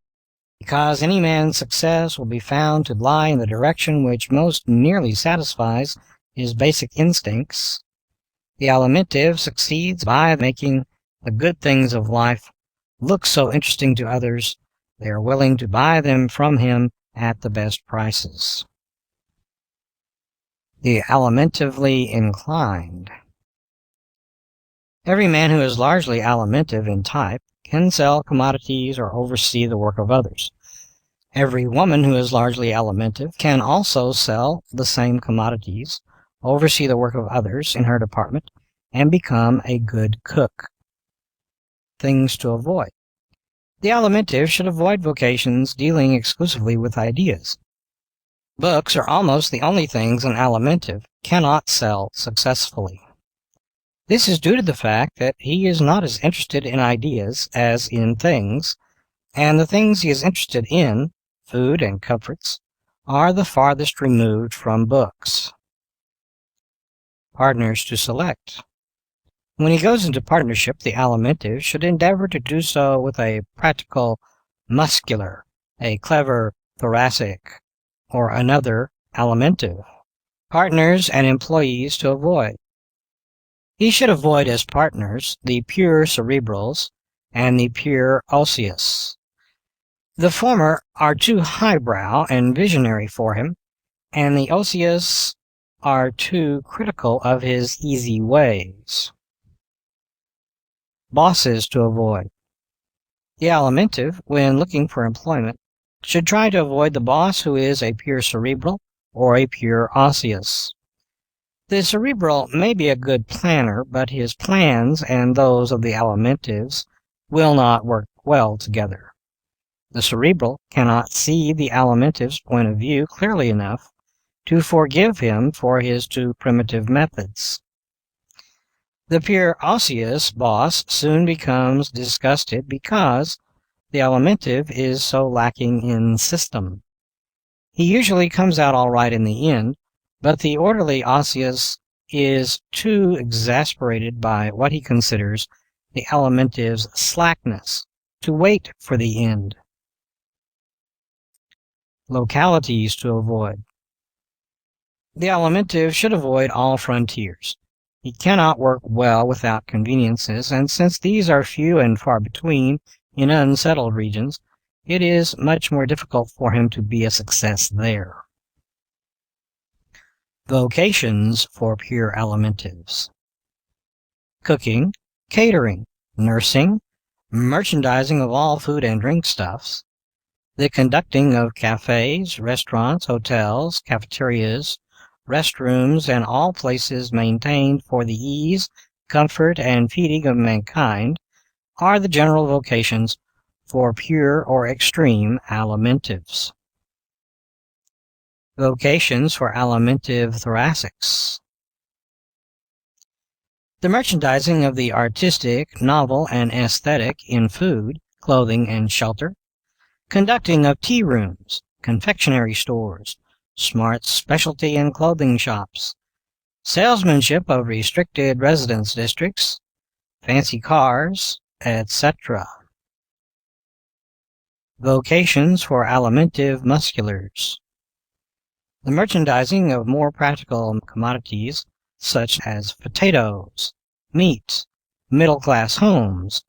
because any man's success will be found to lie in the direction which most nearly satisfies his basic instincts. The alimentive succeeds by making the good things of life look so interesting to others, they are willing to buy them from him at the best prices. The alimentively inclined. Every man who is largely alimentive in type can sell commodities or oversee the work of others. Every woman who is largely alimentive can also sell the same commodities, oversee the work of others in her department, and become a good cook. Things to avoid. The alimentive should avoid vocations dealing exclusively with ideas. Books are almost the only things an alimentive cannot sell successfully. This is due to the fact that he is not as interested in ideas as in things, and the things he is interested in, food and comforts, are the farthest removed from books. Partners to select. When he goes into partnership, the alimentive should endeavor to do so with a practical muscular, a clever thoracic, or another alimentive. Partners and employees to avoid. He should avoid as partners the pure cerebrals and the pure osseous. The former are too highbrow and visionary for him, and the osseous are too critical of his easy ways. Bosses to avoid. The alimentive, when looking for employment, should try to avoid the boss who is a pure cerebral or a pure osseous. The cerebral may be a good planner, but his plans and those of the alimentives will not work well together. The cerebral cannot see the alimentive's point of view clearly enough to forgive him for his too primitive methods. The pure osseous boss soon becomes disgusted because the alimentive is so lacking in system. He usually comes out all right in the end, but the orderly osseous is too exasperated by what he considers the alimentive's slackness to wait for the end. Localities to avoid. The alimentive should avoid all frontiers. He cannot work well without conveniences, and since these are few and far between in unsettled regions, it is much more difficult for him to be a success there. Vocations for pure alimentives. Cooking, catering, nursing, merchandising of all food and drink stuffs, the conducting of cafes, restaurants, hotels, cafeterias, restrooms, and all places maintained for the ease, comfort, and feeding of mankind are the general vocations for pure or extreme alimentives. Vocations for alimentive thoracics. The merchandising of the artistic, novel, and aesthetic in food, clothing, and shelter, conducting of tea rooms, confectionery stores, smart specialty and clothing shops, salesmanship of restricted residence districts, fancy cars, etc. Vocations for alimentive musculars. The merchandising of more practical commodities such as potatoes, meat, middle-class homes,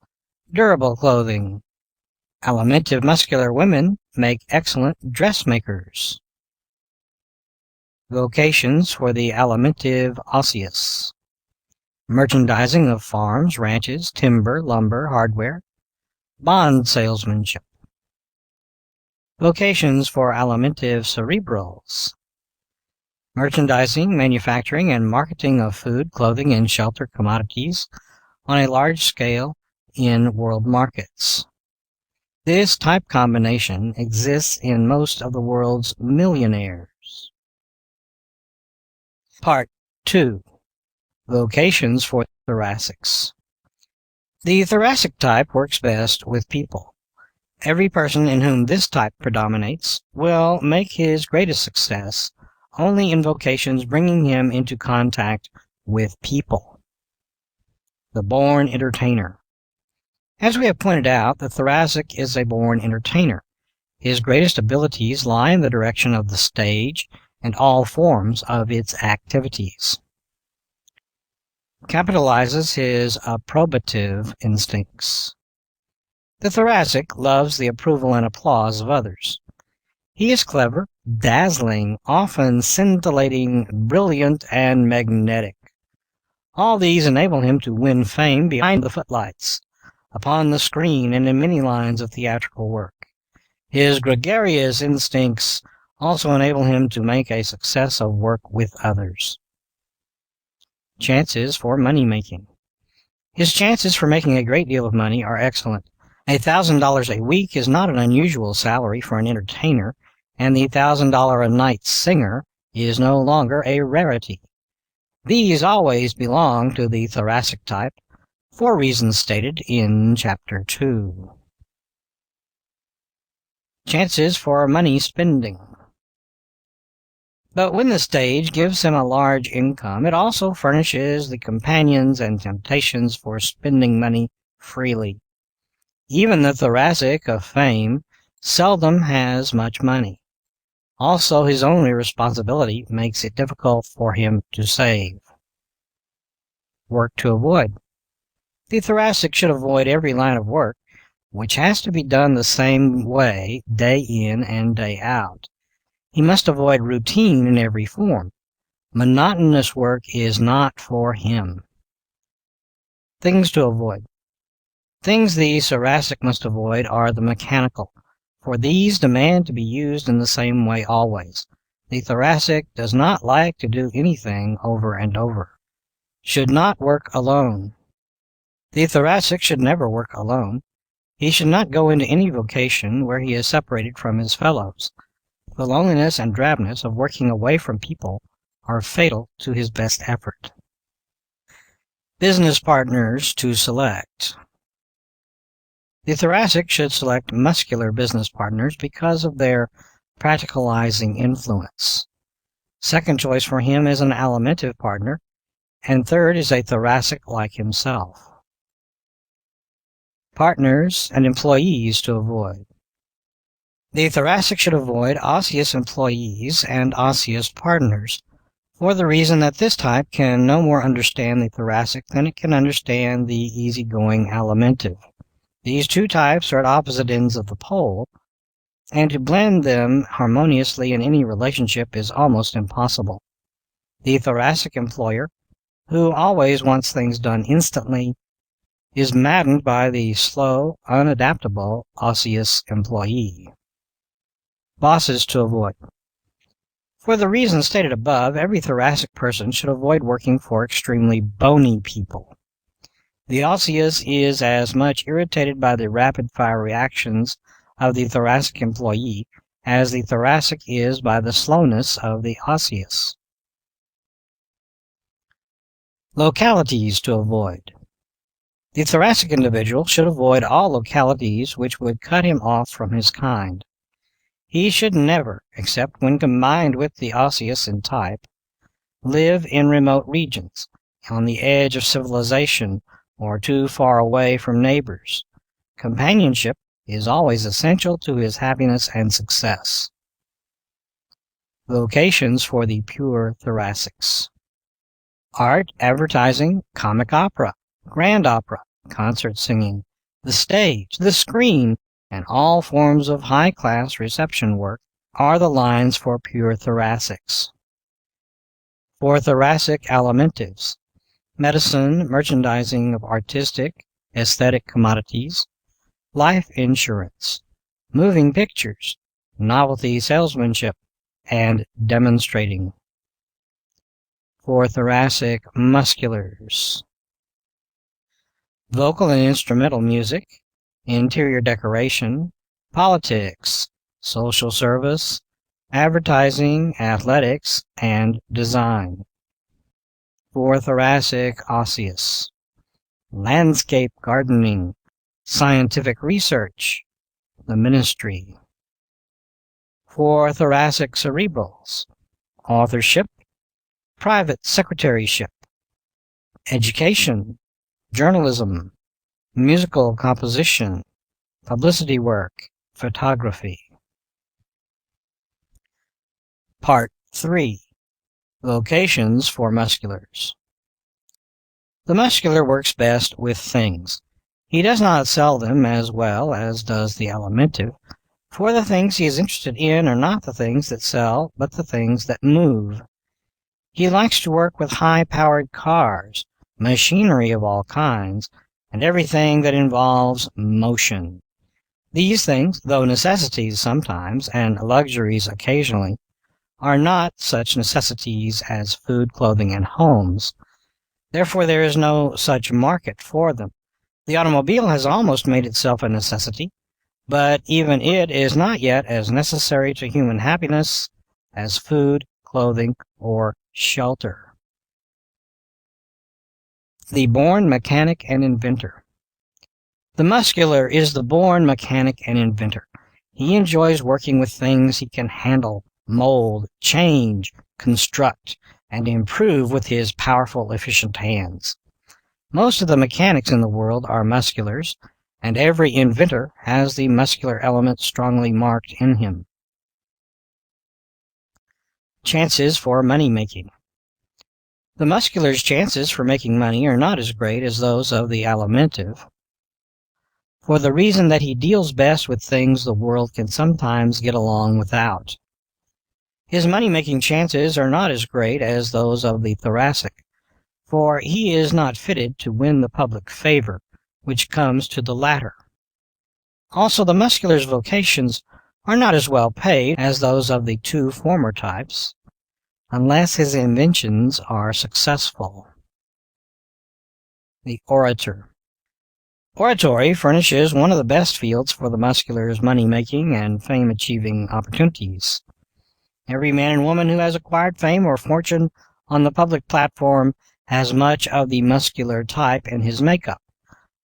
durable clothing. Alimentive muscular women make excellent dressmakers. Vocations for the alimentive osseous. Merchandising of farms, ranches, timber, lumber, hardware, bond salesmanship. Vocations for alimentive cerebrals. Merchandising, manufacturing, and marketing of food, clothing, and shelter commodities on a large scale in world markets. This type combination exists in most of the world's millionaires. Part 2. Vocations for thoracics. The thoracic type works best with people. Every person in whom this type predominates will make his greatest success only in vocations bringing him into contact with people. The born entertainer. As we have pointed out, the thoracic is a born entertainer. His greatest abilities lie in the direction of the stage and all forms of its activities. Capitalizes his approbative instincts. The thoracic loves the approval and applause of others. He is clever, dazzling, often scintillating, brilliant, and magnetic. All these enable him to win fame behind the footlights, upon the screen, and in many lines of theatrical work. His gregarious instincts also enable him to make a success of work with others. Chances for money-making. His chances for making a great deal of money are excellent. $1,000 a week is not an unusual salary for an entertainer, and the $1,000 a night singer is no longer a rarity. These always belong to the thoracic type, for reasons stated in Chapter 2. Chances for money spending. But when the stage gives him a large income, it also furnishes the companions and temptations for spending money freely. Even the thoracic of fame seldom has much money. Also, his only responsibility makes it difficult for him to save. Work to avoid. The thoracic should avoid every line of work which has to be done the same way day in and day out. He must avoid routine in every form. Monotonous work is not for him. Things to avoid. Things the thoracic must avoid are the mechanical, for these demand to be used in the same way always. The thoracic does not like to do anything over and over. Should not work alone. The thoracic should never work alone. He should not go into any vocation where he is separated from his fellows. The loneliness and drabness of working away from people are fatal to his best effort. Business partners to select. The thoracic should select muscular business partners because of their practicalizing influence. Second choice for him is an alimentive partner, and third is a thoracic like himself. Partners and employees to avoid. The thoracic should avoid osseous employees and osseous partners, for the reason that this type can no more understand the thoracic than it can understand the easygoing alimentive. These two types are at opposite ends of the pole, and to blend them harmoniously in any relationship is almost impossible. The thoracic employer, who always wants things done instantly, is maddened by the slow, unadaptable osseous employee. Bosses to avoid. For the reasons stated above, every thoracic person should avoid working for extremely bony people. The osseous is as much irritated by the rapid-fire reactions of the thoracic employee as the thoracic is by the slowness of the osseous. Localities to avoid. The thoracic individual should avoid all localities which would cut him off from his kind. He should never, except when combined with the osseous in type, live in remote regions, on the edge of civilization, or too far away from neighbors. Companionship is always essential to his happiness and success. Vocations for the pure thoracics. Art, advertising, comic opera, grand opera, concert singing, the stage, the screen, and all forms of high-class reception work are the lines for pure thoracics. For thoracic alimentives, medicine, merchandising of artistic, aesthetic commodities, life insurance, moving pictures, novelty salesmanship, and demonstrating. For thoracic musculars, vocal and instrumental music, interior decoration, politics, social service, advertising, athletics, and design. For thoracic osseous, landscape gardening, scientific research, the ministry. For thoracic cerebrals, authorship, private secretaryship, education, journalism, musical composition, publicity work, photography. Part 3. Vocations for musculars. The muscular works best with things. He does not sell them as well as does the alimentive, for the things he is interested in are not the things that sell, but the things that move. He likes to work with high-powered cars, machinery of all kinds, and everything that involves motion. These things, though necessities sometimes and luxuries occasionally, are not such necessities as food, clothing, and homes. Therefore there is no such market for them. The automobile has almost made itself a necessity, but even it is not yet as necessary to human happiness as food, clothing, or shelter. The born mechanic and inventor. The muscular is the born mechanic and inventor. He enjoys working with things he can handle, mold, change, construct, and improve with his powerful, efficient hands. Most of the mechanics in the world are musculars, and every inventor has the muscular element strongly marked in him. Chances for money-making. The muscular's chances for making money are not as great as those of the alimentive, for the reason that he deals best with things the world can sometimes get along without. His money-making chances are not as great as those of the thoracic, for he is not fitted to win the public favor, which comes to the latter. Also, the muscular's vocations are not as well paid as those of the two former types, unless his inventions are successful. The orator. Oratory furnishes one of the best fields for the muscular's money-making and fame-achieving opportunities. Every man and woman who has acquired fame or fortune on the public platform has much of the muscular type in his makeup,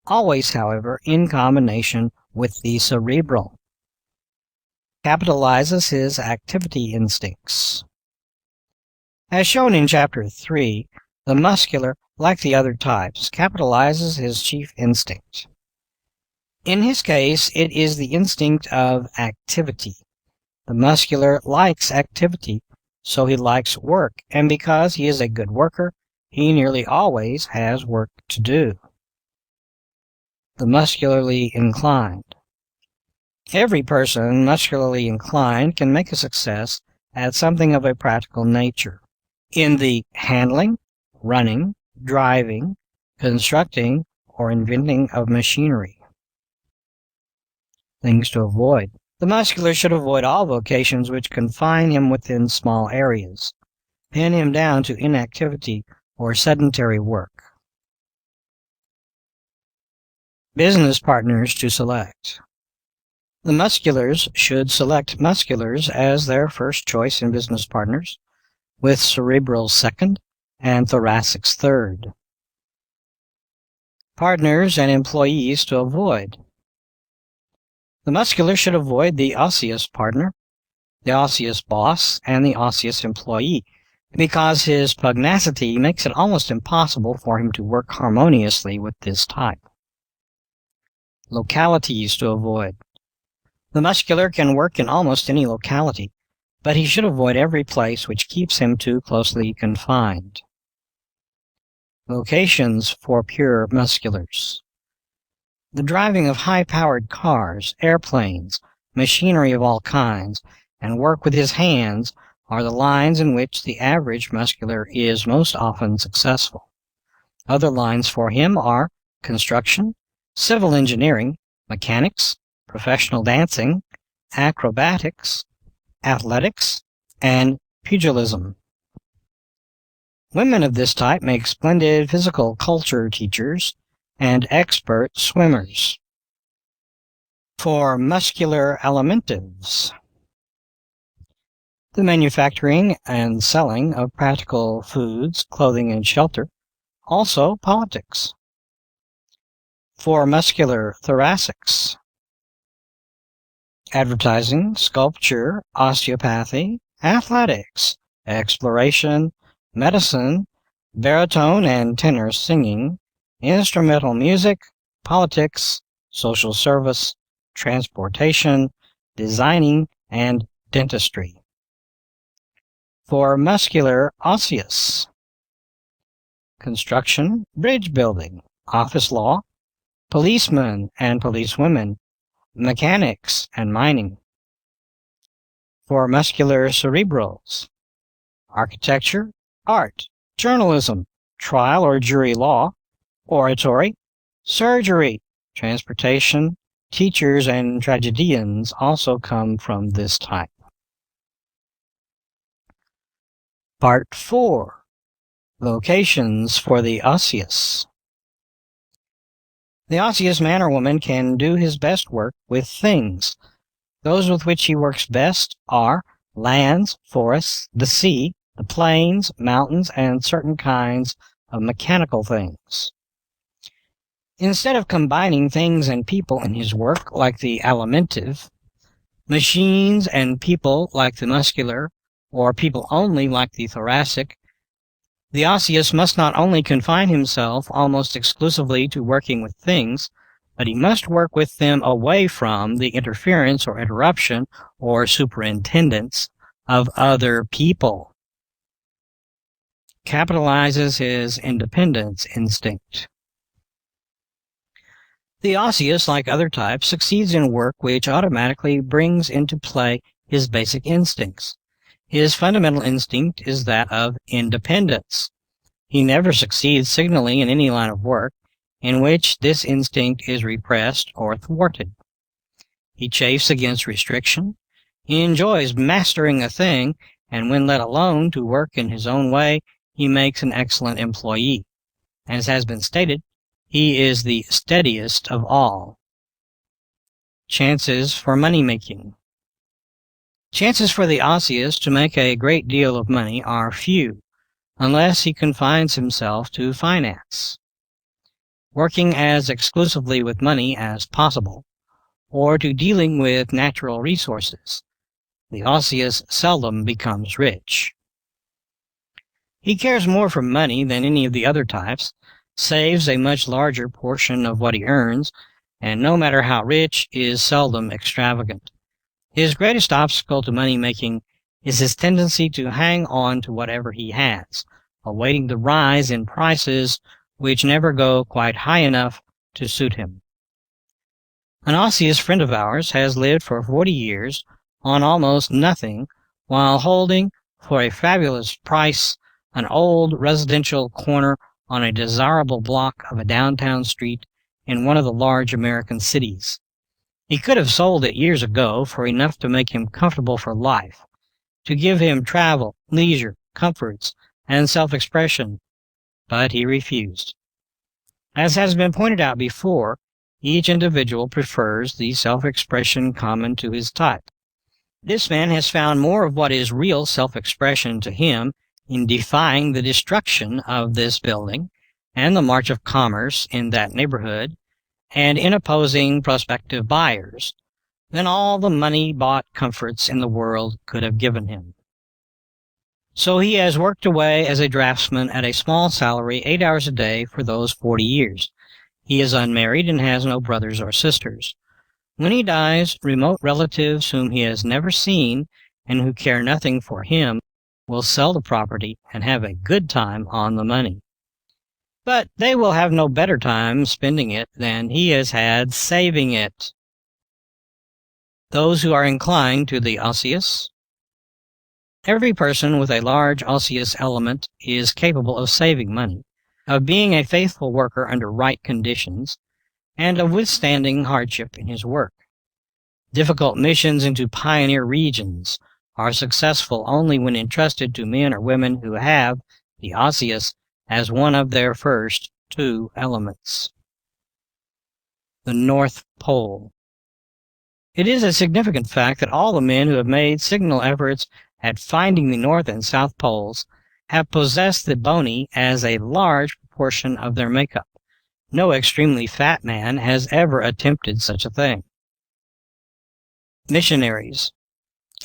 always, however, in combination with the cerebral. Capitalizes his activity instincts. As shown in Chapter 3, the muscular, like the other types, capitalizes his chief instinct. In his case, it is the instinct of activity. The muscular likes activity, so he likes work, and because he is a good worker, he nearly always has work to do. The muscularly inclined. Every person muscularly inclined can make a success at something of a practical nature. In the handling, running, driving, constructing, or inventing of machinery. Things to avoid. The muscular should avoid all vocations which confine him within small areas, pin him down to inactivity or sedentary work. Business partners to select. The musculars should select musculars as their first choice in business partners, with cerebrals second and thoracics third. Partners and employees to avoid. The muscular should avoid the osseous partner, the osseous boss, and the osseous employee, because his pugnacity makes it almost impossible for him to work harmoniously with this type. Localities to avoid. The muscular can work in almost any locality, but he should avoid every place which keeps him too closely confined. Vocations for pure musculars. The driving of high-powered cars, airplanes, machinery of all kinds, and work with his hands are the lines in which the average muscular is most often successful. Other lines for him are construction, civil engineering, mechanics, professional dancing, acrobatics, athletics, and pugilism. Women of this type make splendid physical culture teachers and expert swimmers. For muscular alimentives, the manufacturing and selling of practical foods, clothing, and shelter, also politics. For muscular thoracics, advertising, sculpture, osteopathy, athletics, exploration, medicine, baritone and tenor singing, instrumental music, politics, social service, transportation, designing, and dentistry. For muscular osseous, construction, bridge building, office law, policemen and policewomen, mechanics and mining. For muscular cerebrals, architecture, art, journalism, trial or jury law, oratory, surgery, transportation, teachers, and tragedians also come from this type. Part 4. Vocations for the osseous. The osseous man or woman can do his best work with things. Those with which he works best are lands, forests, the sea, the plains, mountains, and certain kinds of mechanical things. Instead of combining things and people in his work like the alimentive, machines and people like the muscular, or people only like the thoracic, the osseous must not only confine himself almost exclusively to working with things, but he must work with them away from the interference or interruption or superintendence of other people. Capitalizes his independence instinct. The osseous, like other types, succeeds in work which automatically brings into play his basic instincts. His fundamental instinct is that of independence. He never succeeds signally in any line of work in which this instinct is repressed or thwarted. He chafes against restriction. He enjoys mastering a thing, and when let alone to work in his own way, he makes an excellent employee. As has been stated, he is the steadiest of all. Chances for money-making. Chances for the osseous to make a great deal of money are few, unless he confines himself to finance, working as exclusively with money as possible, or to dealing with natural resources. The osseous seldom becomes rich. He cares more for money than any of the other types, saves a much larger portion of what he earns, and no matter how rich, is seldom extravagant. His greatest obstacle to money-making is his tendency to hang on to whatever he has, awaiting the rise in prices which never go quite high enough to suit him. An osseous friend of ours has lived for 40 years on almost nothing while holding, for a fabulous price, an old residential corner on a desirable block of a downtown street in one of the large American cities. He could have sold it years ago for enough to make him comfortable for life, to give him travel, leisure, comforts, and self-expression, but he refused. As has been pointed out before, each individual prefers the self-expression common to his type. This man has found more of what is real self-expression to him in defying the destruction of this building and the march of commerce in that neighborhood, and in opposing prospective buyers, than all the money-bought comforts in the world could have given him. So he has worked away as a draftsman at a small salary 8 hours a day for those 40 years. He is unmarried and has no brothers or sisters. When he dies, remote relatives whom he has never seen and who care nothing for him will sell the property and have a good time on the money. But they will have no better time spending it than he has had saving it. Those who are inclined to the osseous. Every person with a large osseous element is capable of saving money, of being a faithful worker under right conditions, and of withstanding hardship in his work. Difficult missions into pioneer regions are successful only when entrusted to men or women who have the osseous as one of their first 2 elements. The North Pole. It is a significant fact that all the men who have made signal efforts at finding the North and South Poles have possessed the bony as a large proportion of their makeup. No extremely fat man has ever attempted such a thing. Missionaries.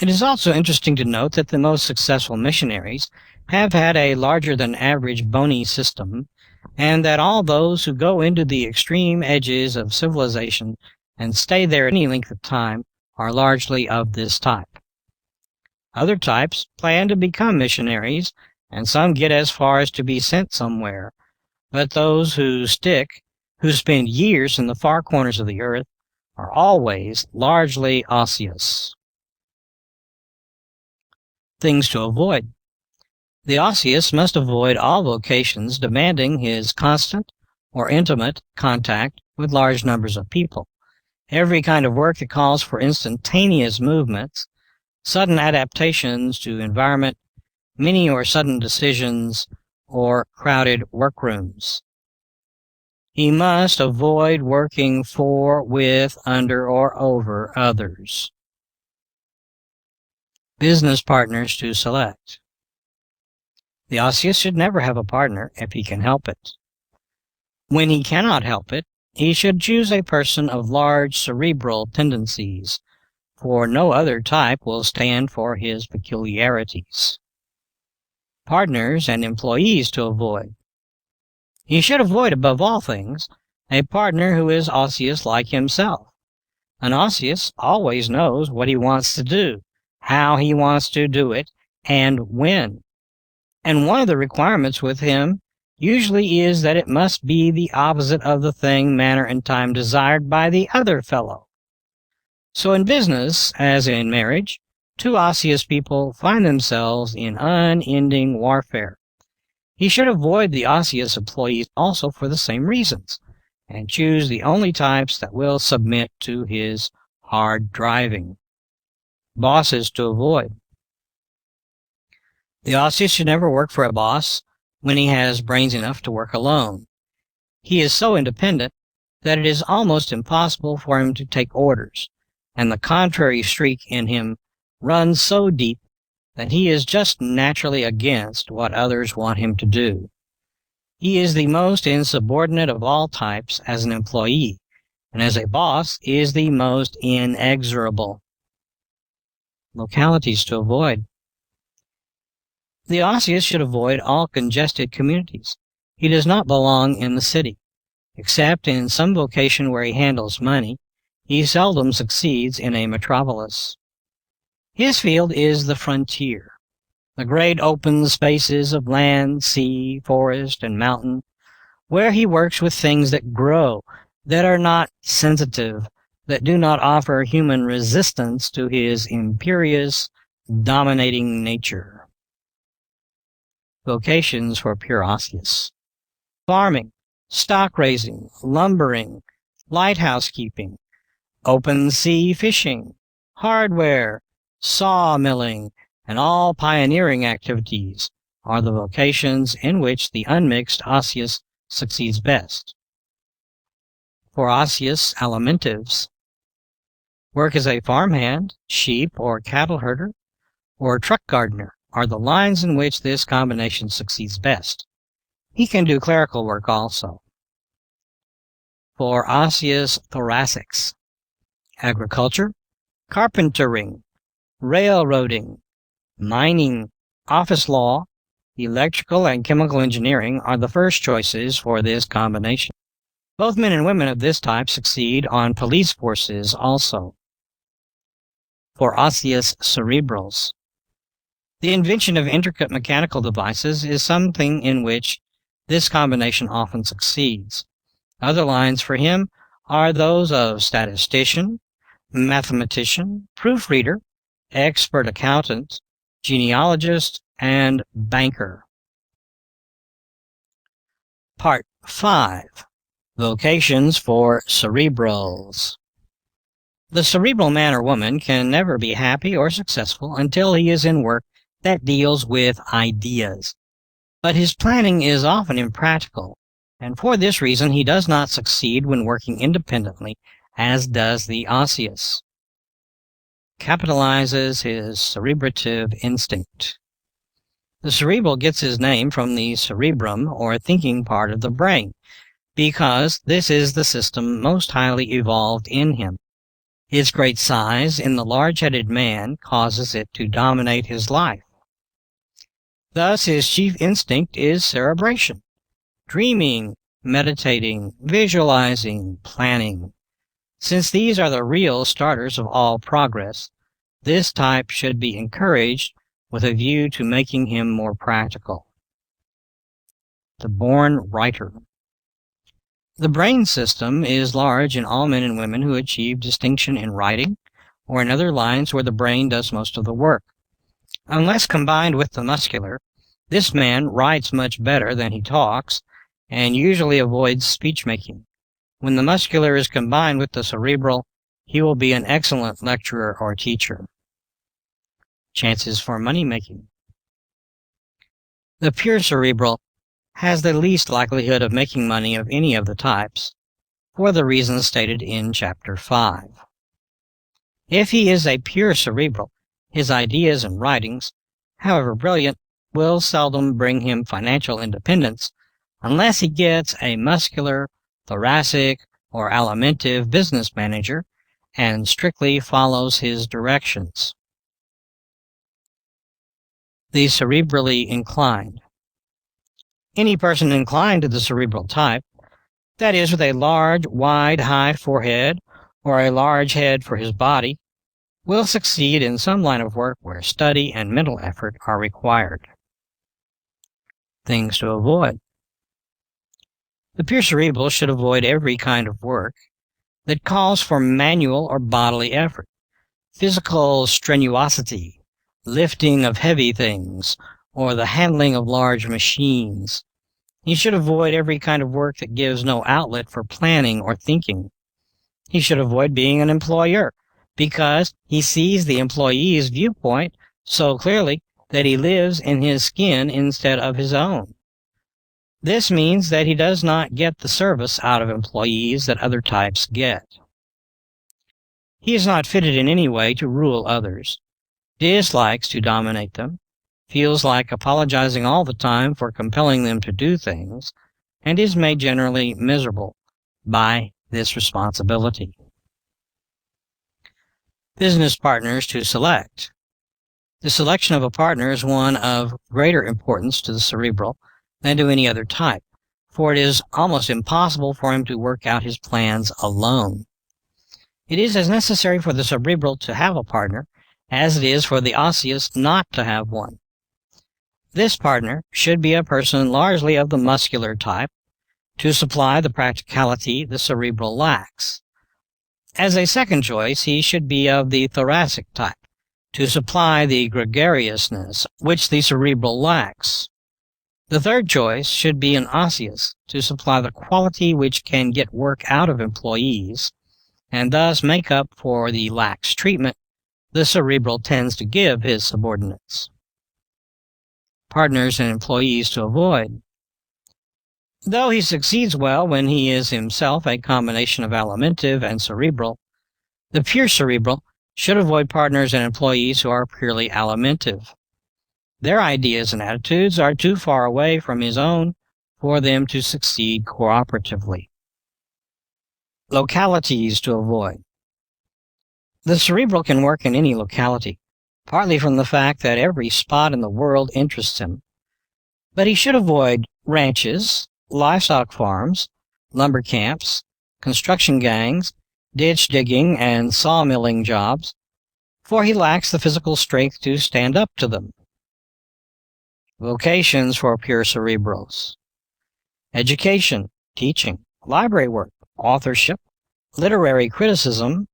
It is also interesting to note that the most successful missionaries have had a larger than average bony system, and that all those who go into the extreme edges of civilization and stay there any length of time are largely of this type. Other types plan to become missionaries, and some get as far as to be sent somewhere, but those who stick, who spend years in the far corners of the earth, are always largely osseous. Things to avoid. The osseous must avoid all vocations demanding his constant or intimate contact with large numbers of people. Every kind of work that calls for instantaneous movements, sudden adaptations to environment, many or sudden decisions, or crowded workrooms. He must avoid working for, with, under, or over others. Business partners to select. The osseous should never have a partner if he can help it. When he cannot help it, he should choose a person of large cerebral tendencies, for no other type will stand for his peculiarities. Partners and employees to avoid. He should avoid above all things a partner who is osseous like himself. An osseous always knows what he wants to do, how he wants to do it, and when. And one of the requirements with him usually is that it must be the opposite of the thing, manner, and time desired by the other fellow. So in business, as in marriage, two osseous people find themselves in unending warfare. He should avoid the osseous employees also for the same reasons, and choose the only types that will submit to his hard driving. Bosses to avoid. The osseous should never work for a boss when he has brains enough to work alone. He is so independent that it is almost impossible for him to take orders, and the contrary streak in him runs so deep that he is just naturally against what others want him to do. He is the most insubordinate of all types as an employee, and as a boss is the most inexorable. Localities to avoid. The osseous should avoid all congested communities. He does not belong in the city. Except in some vocation where he handles money, he seldom succeeds in a metropolis. His field is the frontier, the great open spaces of land, sea, forest, and mountain, where he works with things that grow, that are not sensitive, that do not offer human resistance to his imperious, dominating nature. Vocations for pure osseous. Farming, stock raising, lumbering, lighthouse keeping, open sea fishing, hardware, sawmilling, and all pioneering activities are the vocations in which the unmixed osseous succeeds best. For osseous alimentives, work as a farmhand, sheep or cattle herder, or truck gardener are the lines in which this combination succeeds best. He can do clerical work also. For osseous thoracics, agriculture, carpentering, railroading, mining, office law, electrical and chemical engineering are the first choices for this combination. Both men and women of this type succeed on police forces also. For osseous cerebrals, the invention of intricate mechanical devices is something in which this combination often succeeds. Other lines for him are those of statistician, mathematician, proofreader, expert accountant, genealogist, and banker. Part 5. Vocations for cerebrals. The cerebral man or woman can never be happy or successful until he is in work that deals with ideas. But his planning is often impractical, and for this reason he does not succeed when working independently, as does the osseous. capitalizes his cerebrative instinct. The cerebral gets his name from the cerebrum, or thinking part of the brain, because this is the system most highly evolved in him. Its great size in the large-headed man causes it to dominate his life. Thus his chief instinct is cerebration, dreaming, meditating, visualizing, planning. Since these are the real starters of all progress, this type should be encouraged with a view to making him more practical. The born writer. The brain system is large in all men and women who achieve distinction in writing or in other lines where the brain does most of the work. Unless combined with the muscular, this man writes much better than he talks and usually avoids speech-making. When the muscular is combined with the cerebral, he will be an excellent lecturer or teacher. Chances for money-making. The pure cerebral has the least likelihood of making money of any of the types, for the reasons stated in Chapter 5. If he is a pure cerebral, his ideas and writings, however brilliant, will seldom bring him financial independence unless he gets a muscular, thoracic, or alimentive business manager and strictly follows his directions. The cerebrally inclined. Any person inclined to the cerebral type, that is, with a large, wide, high forehead or a large head for his body, will succeed in some line of work where study and mental effort are required. Things to avoid. The pure cerebral should avoid every kind of work that calls for manual or bodily effort, physical strenuosity, lifting of heavy things, or the handling of large machines. He should avoid every kind of work that gives no outlet for planning or thinking. He should avoid being an employer, because he sees the employee's viewpoint so clearly that he lives in his skin instead of his own. This means that he does not get the service out of employees that other types get. He is not fitted in any way to rule others, dislikes to dominate them, feels like apologizing all the time for compelling them to do things, and is made generally miserable by this responsibility. Business partners to select. The selection of a partner is one of greater importance to the cerebral than to any other type, for it is almost impossible for him to work out his plans alone. It is as necessary for the cerebral to have a partner as it is for the osseous not to have one. This partner should be a person largely of the muscular type to supply the practicality the cerebral lacks. As a second choice, he should be of the thoracic type to supply the gregariousness which the cerebral lacks. The third choice should be an osseous to supply the quality which can get work out of employees and thus make up for the lax treatment the cerebral tends to give his subordinates. Partners and employees to avoid. Though he succeeds well when he is himself a combination of alimentive and cerebral, the pure cerebral should avoid partners and employees who are purely alimentive. Their ideas and attitudes are too far away from his own for them to succeed cooperatively. Localities to avoid. The cerebral can work in any locality, partly from the fact that every spot in the world interests him. But he should avoid ranches, livestock farms, lumber camps, construction gangs, ditch digging, and sawmilling jobs, for he lacks the physical strength to stand up to them. Vocations for pure cerebrals. Education, teaching, library work, authorship, literary criticism,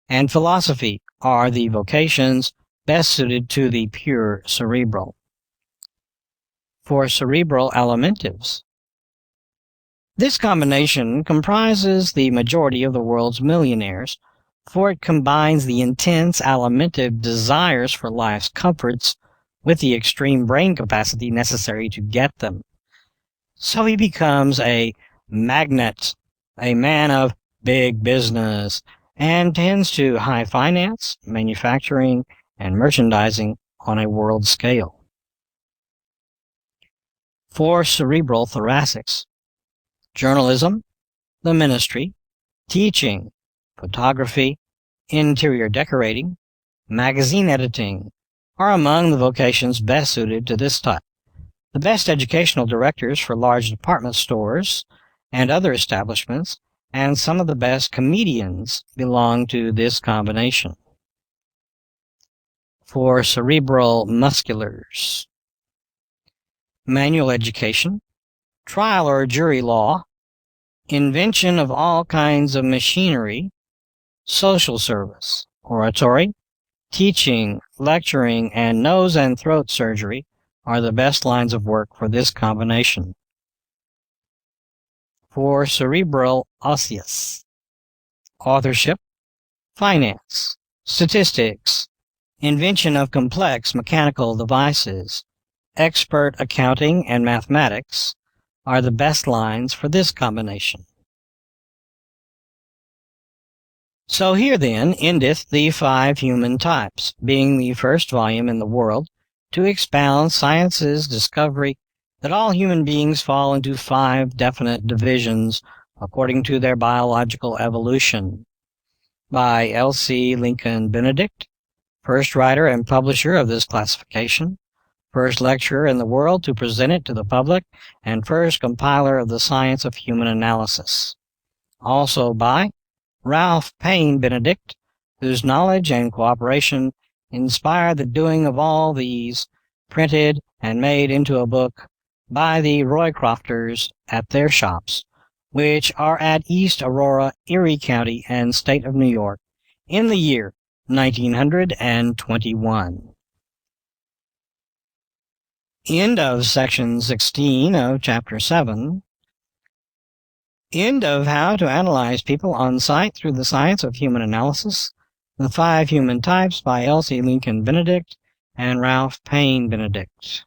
and philosophy are the vocations best suited to the pure cerebral. For cerebral alimentives. This combination comprises the majority of the world's millionaires, for it combines the intense alimentive desires for life's comforts with the extreme brain capacity necessary to get them. So he becomes a magnate, a man of big business, and tends to high finance, manufacturing, and merchandising on a world scale. For cerebral thoracics, journalism, the ministry, teaching, photography, interior decorating, magazine editing are among the vocations best suited to this type. The best educational directors for large department stores and other establishments, and some of the best comedians belong to this combination. For cerebral musculars, manual education, trial or jury law, invention of all kinds of machinery, social service, oratory, teaching, lecturing, and nose and throat surgery are the best lines of work for this combination. For cerebral osseous, authorship, finance, statistics, invention of complex mechanical devices, expert accounting, and mathematics are the best lines for this combination. So here then endeth the 5 human types, being the first volume in the world to expound science's discovery that all human beings fall into 5 definite divisions according to their biological evolution, by Elsie Lincoln Benedict, first writer and publisher of this classification, first lecturer in the world to present it to the public, and first compiler of the science of human analysis. Also by Ralph Paine Benedict, whose knowledge and cooperation inspired the doing of all these, printed and made into a book by the Roycrofters at their shops, which are at East Aurora, Erie County, and State of New York, in the year 1921. End of section 16 of chapter 7. End of How to Analyze People on Sight Through the Science of Human Analysis, The 5 Human Types by Elsie Lincoln Benedict and Ralph Paine Benedict.